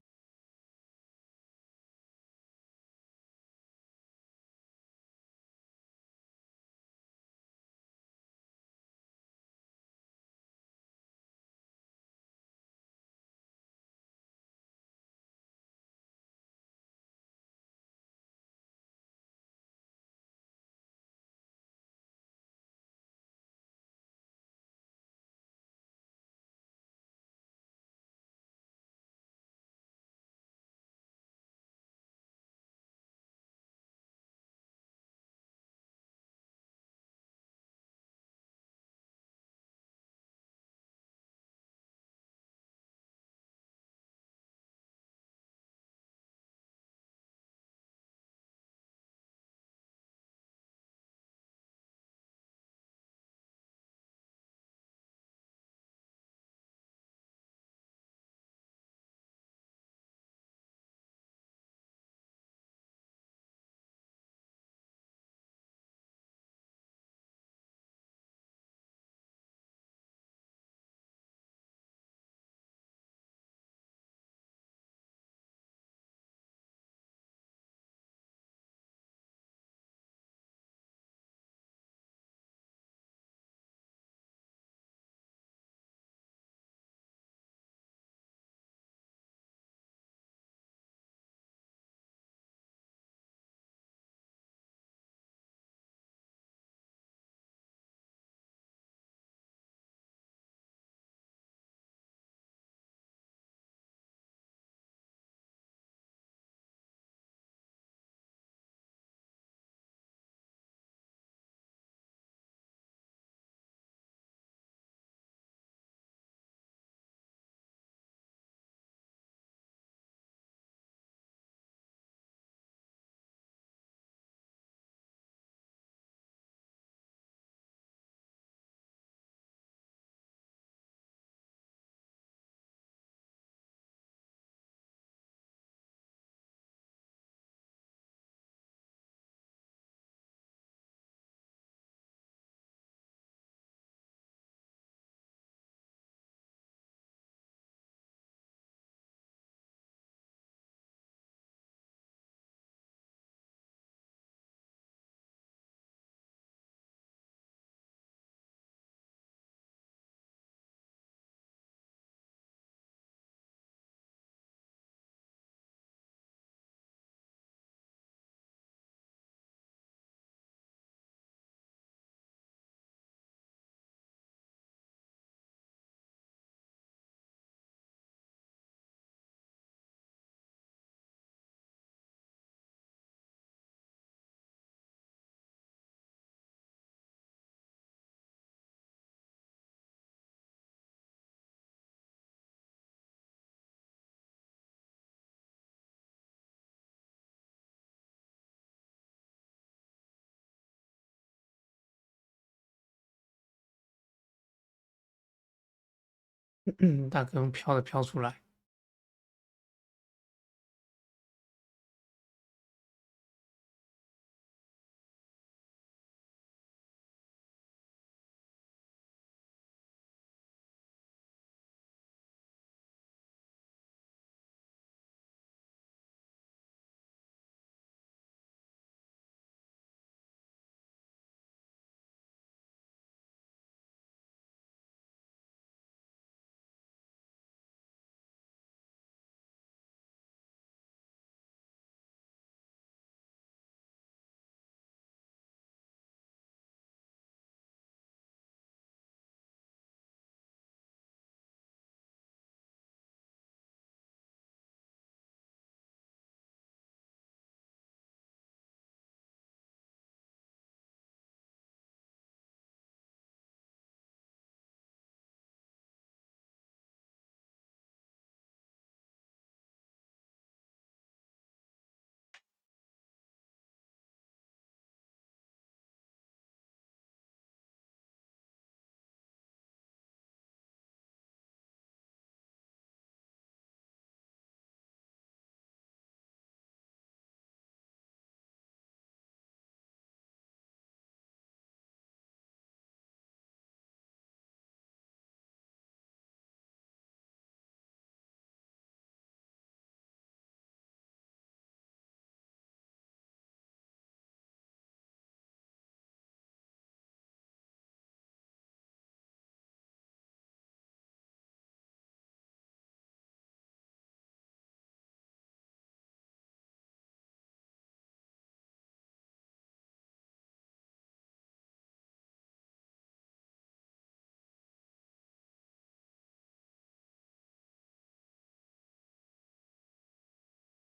大哥用飘的飘出来。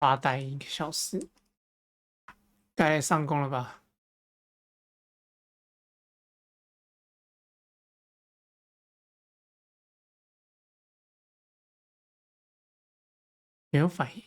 发呆1个小时，该上工了吧？没有反应。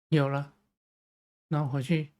有了，然后回去。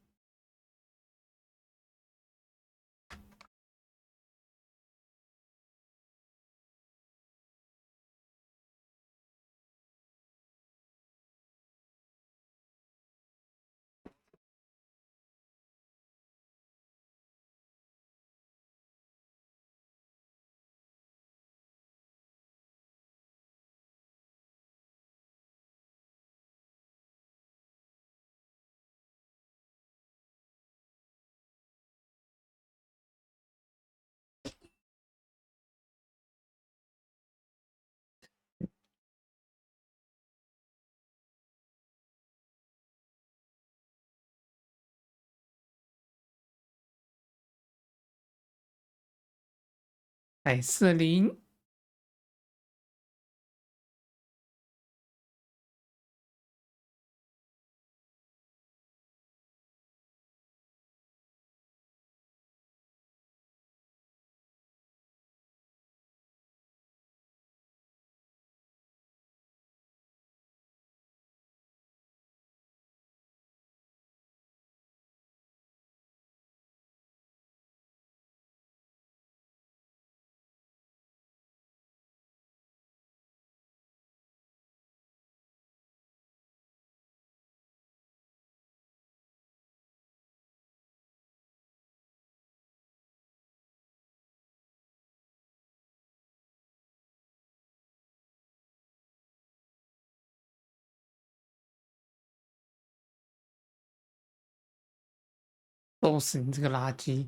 彩色林。揍死你这个垃圾！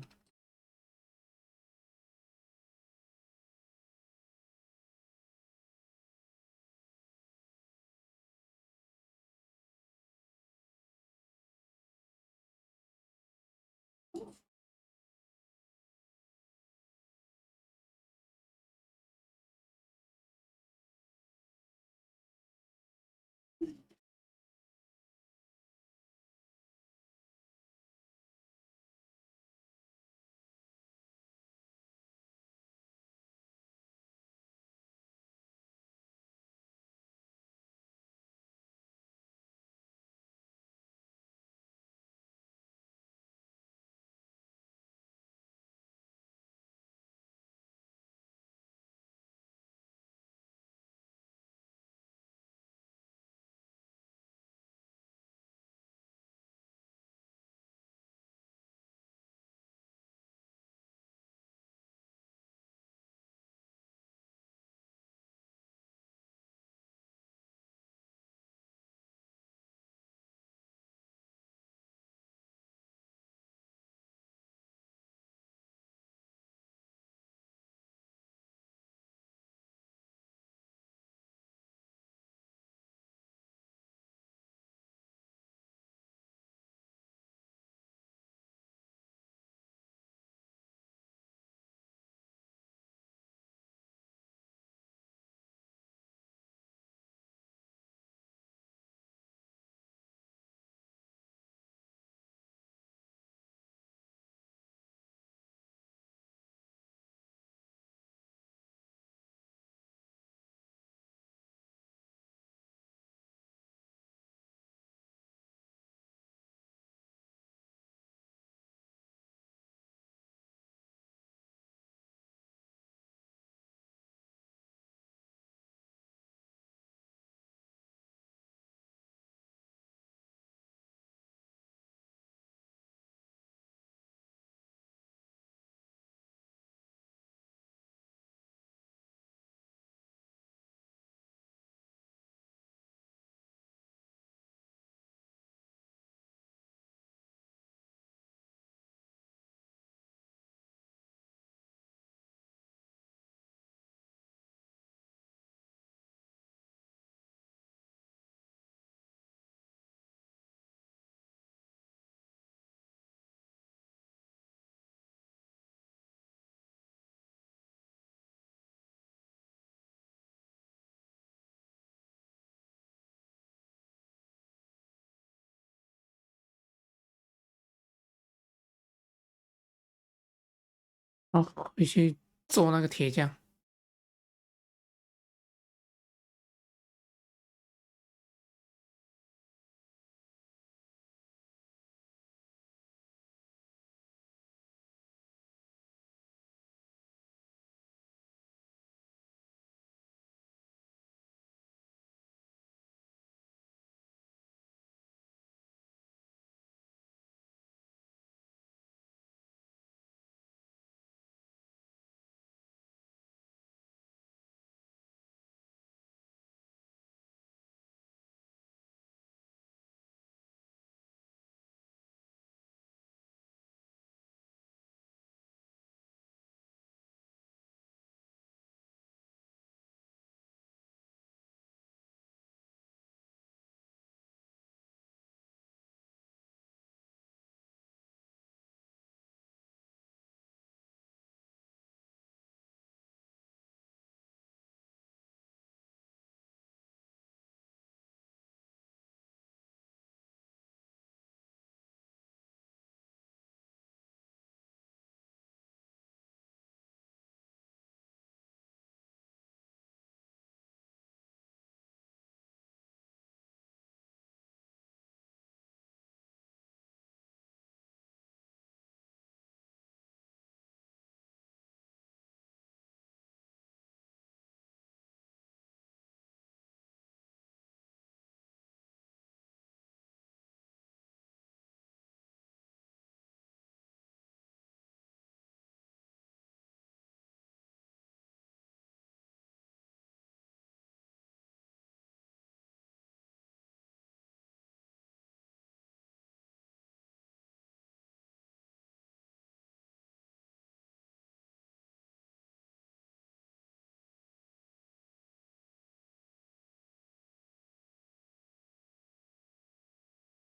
哦，必须做那个铁匠。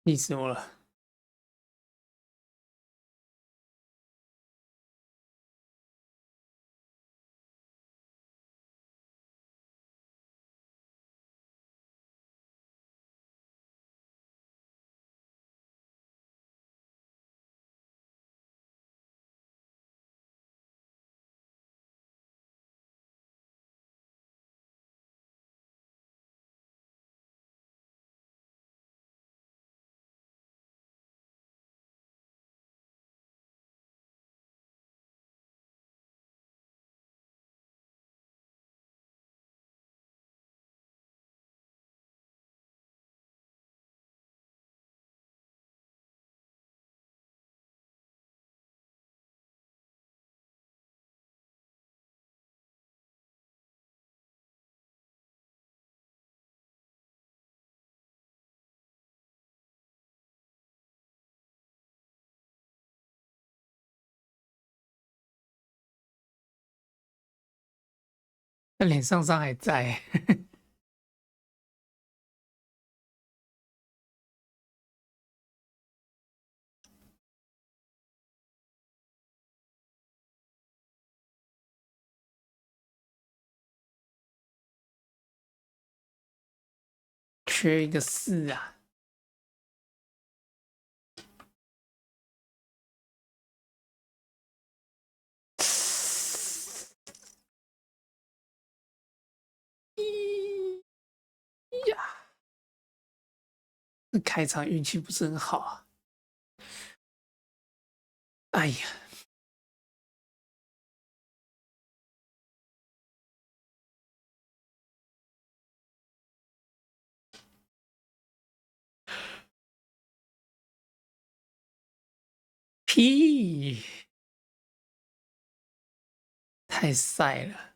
气死我了！那脸上伤还在。缺一个4啊！呀，这开场运气不是很好啊！哎呀，屁，太晒了。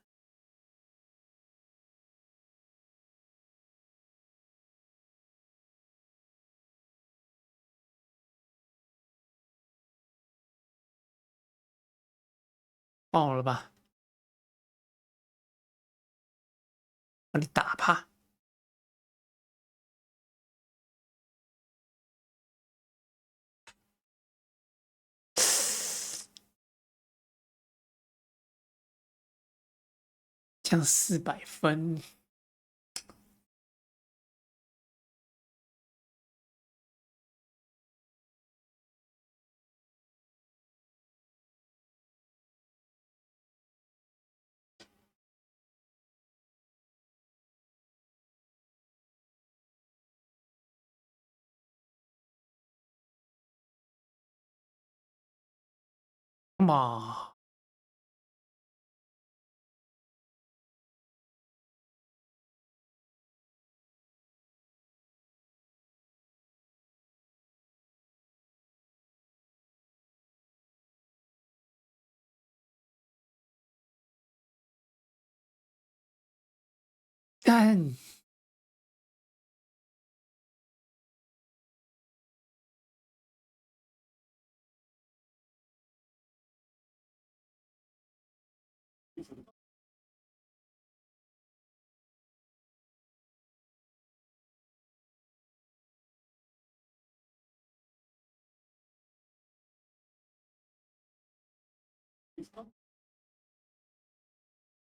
爆了吧！把你打趴！这样400分。嘛？干！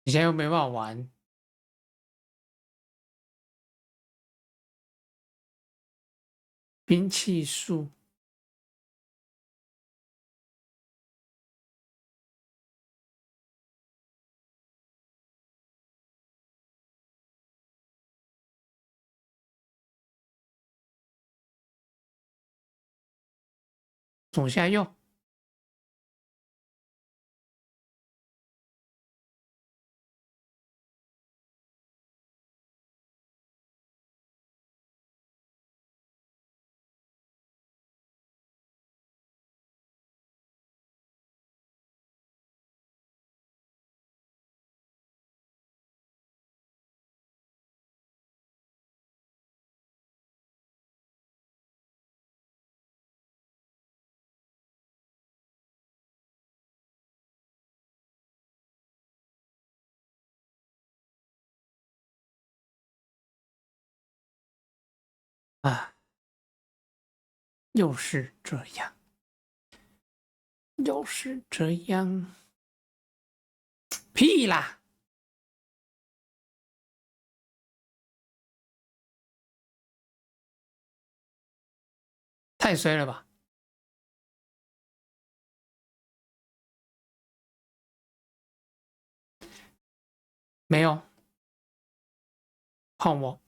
你现在又没办法玩。兵器术。左下右。啊，又是这样，又是这样，屁啦！太衰了吧！没有，换我，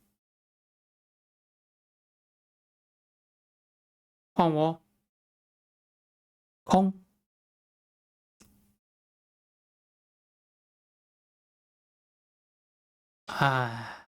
换我，空。哎，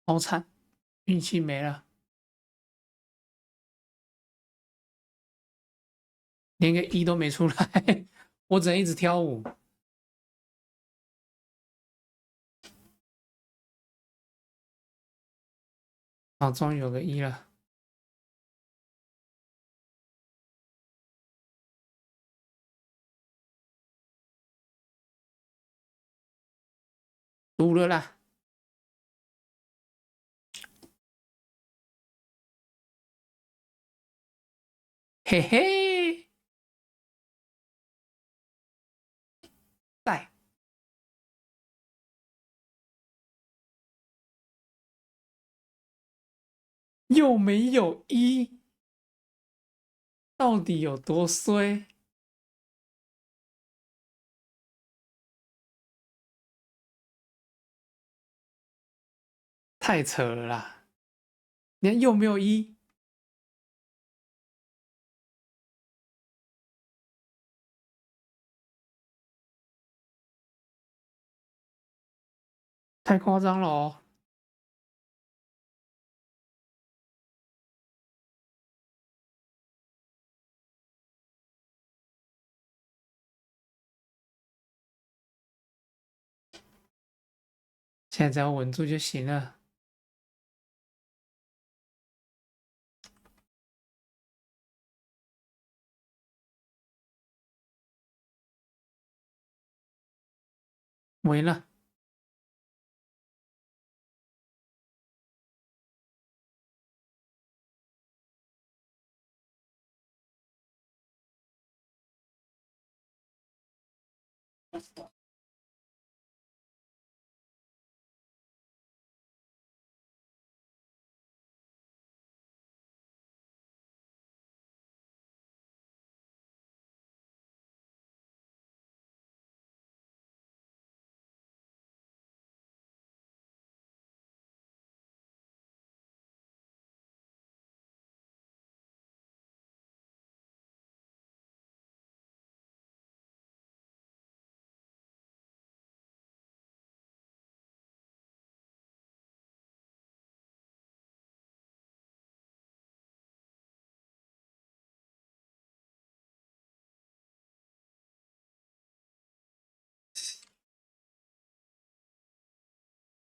好惨，运气没了，连个一都没出来，我只能一直挑五。好，终于有个一了。输了啦！嘿嘿，在又没有一，到底有多衰？太扯了啦！你看又没有一，太夸张了哦！现在只要稳住就行了。没了。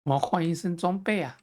我要换一身装备啊！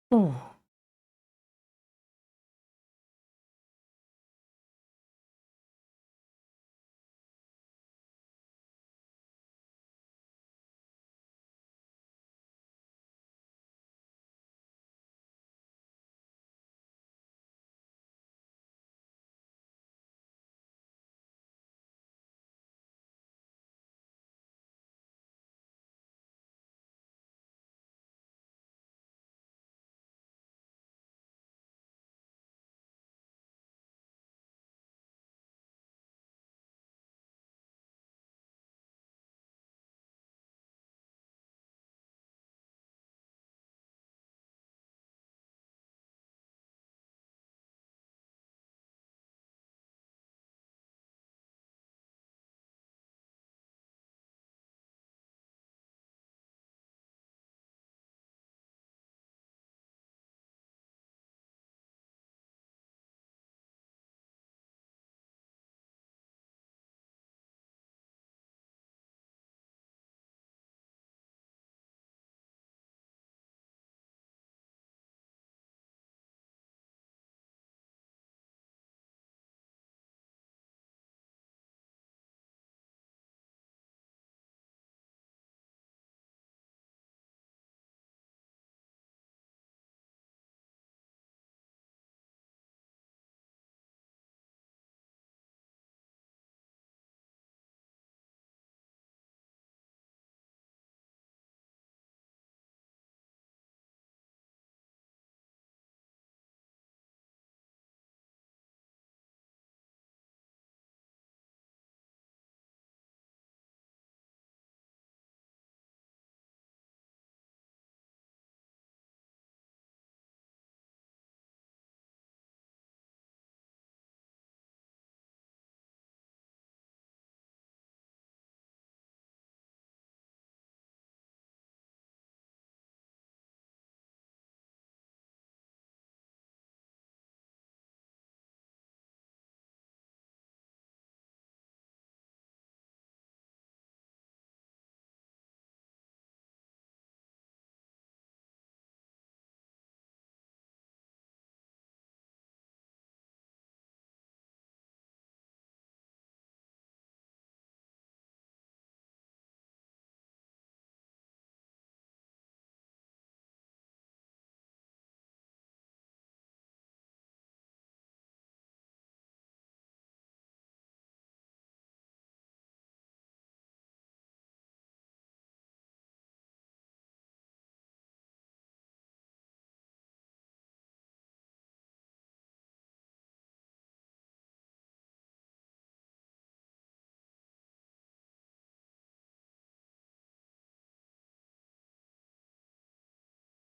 哦。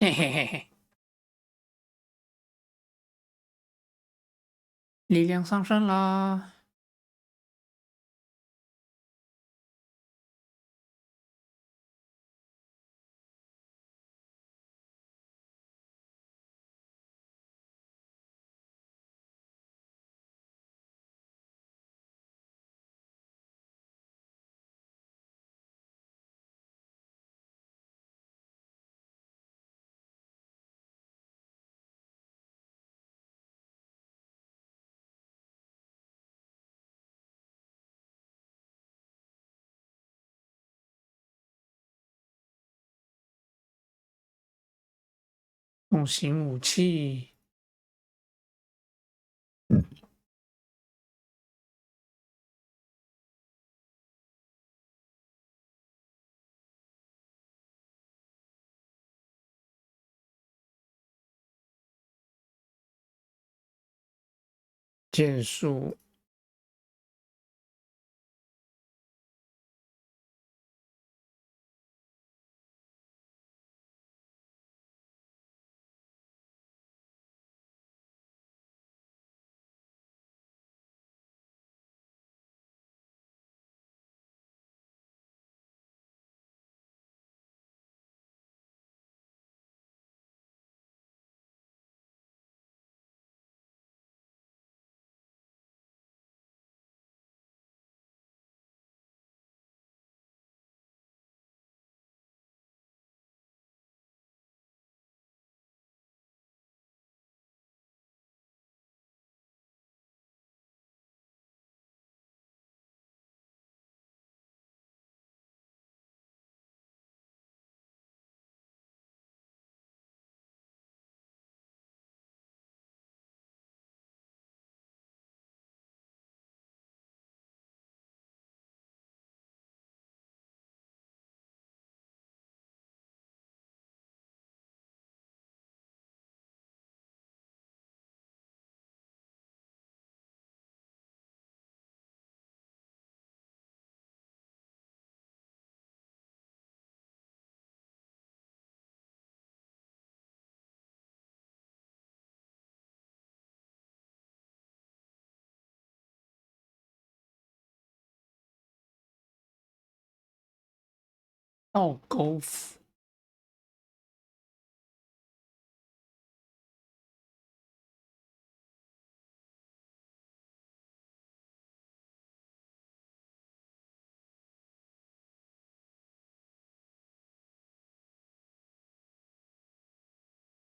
嘿嘿嘿嘿，力量上升啦！重型武器，剑术。倒钩斧。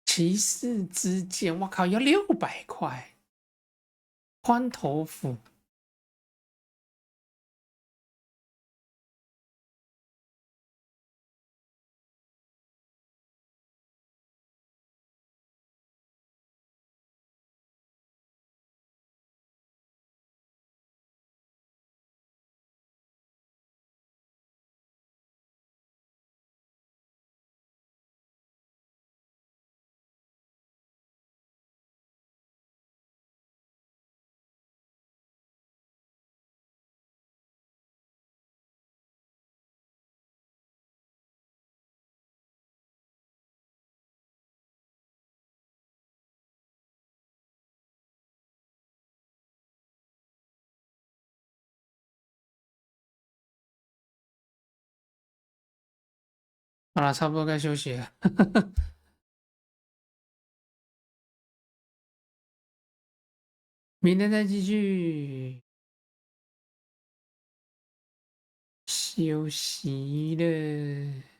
骑士之剑，我靠，要600块。宽头斧。好了，差不多该休息了。明天再继续休息了。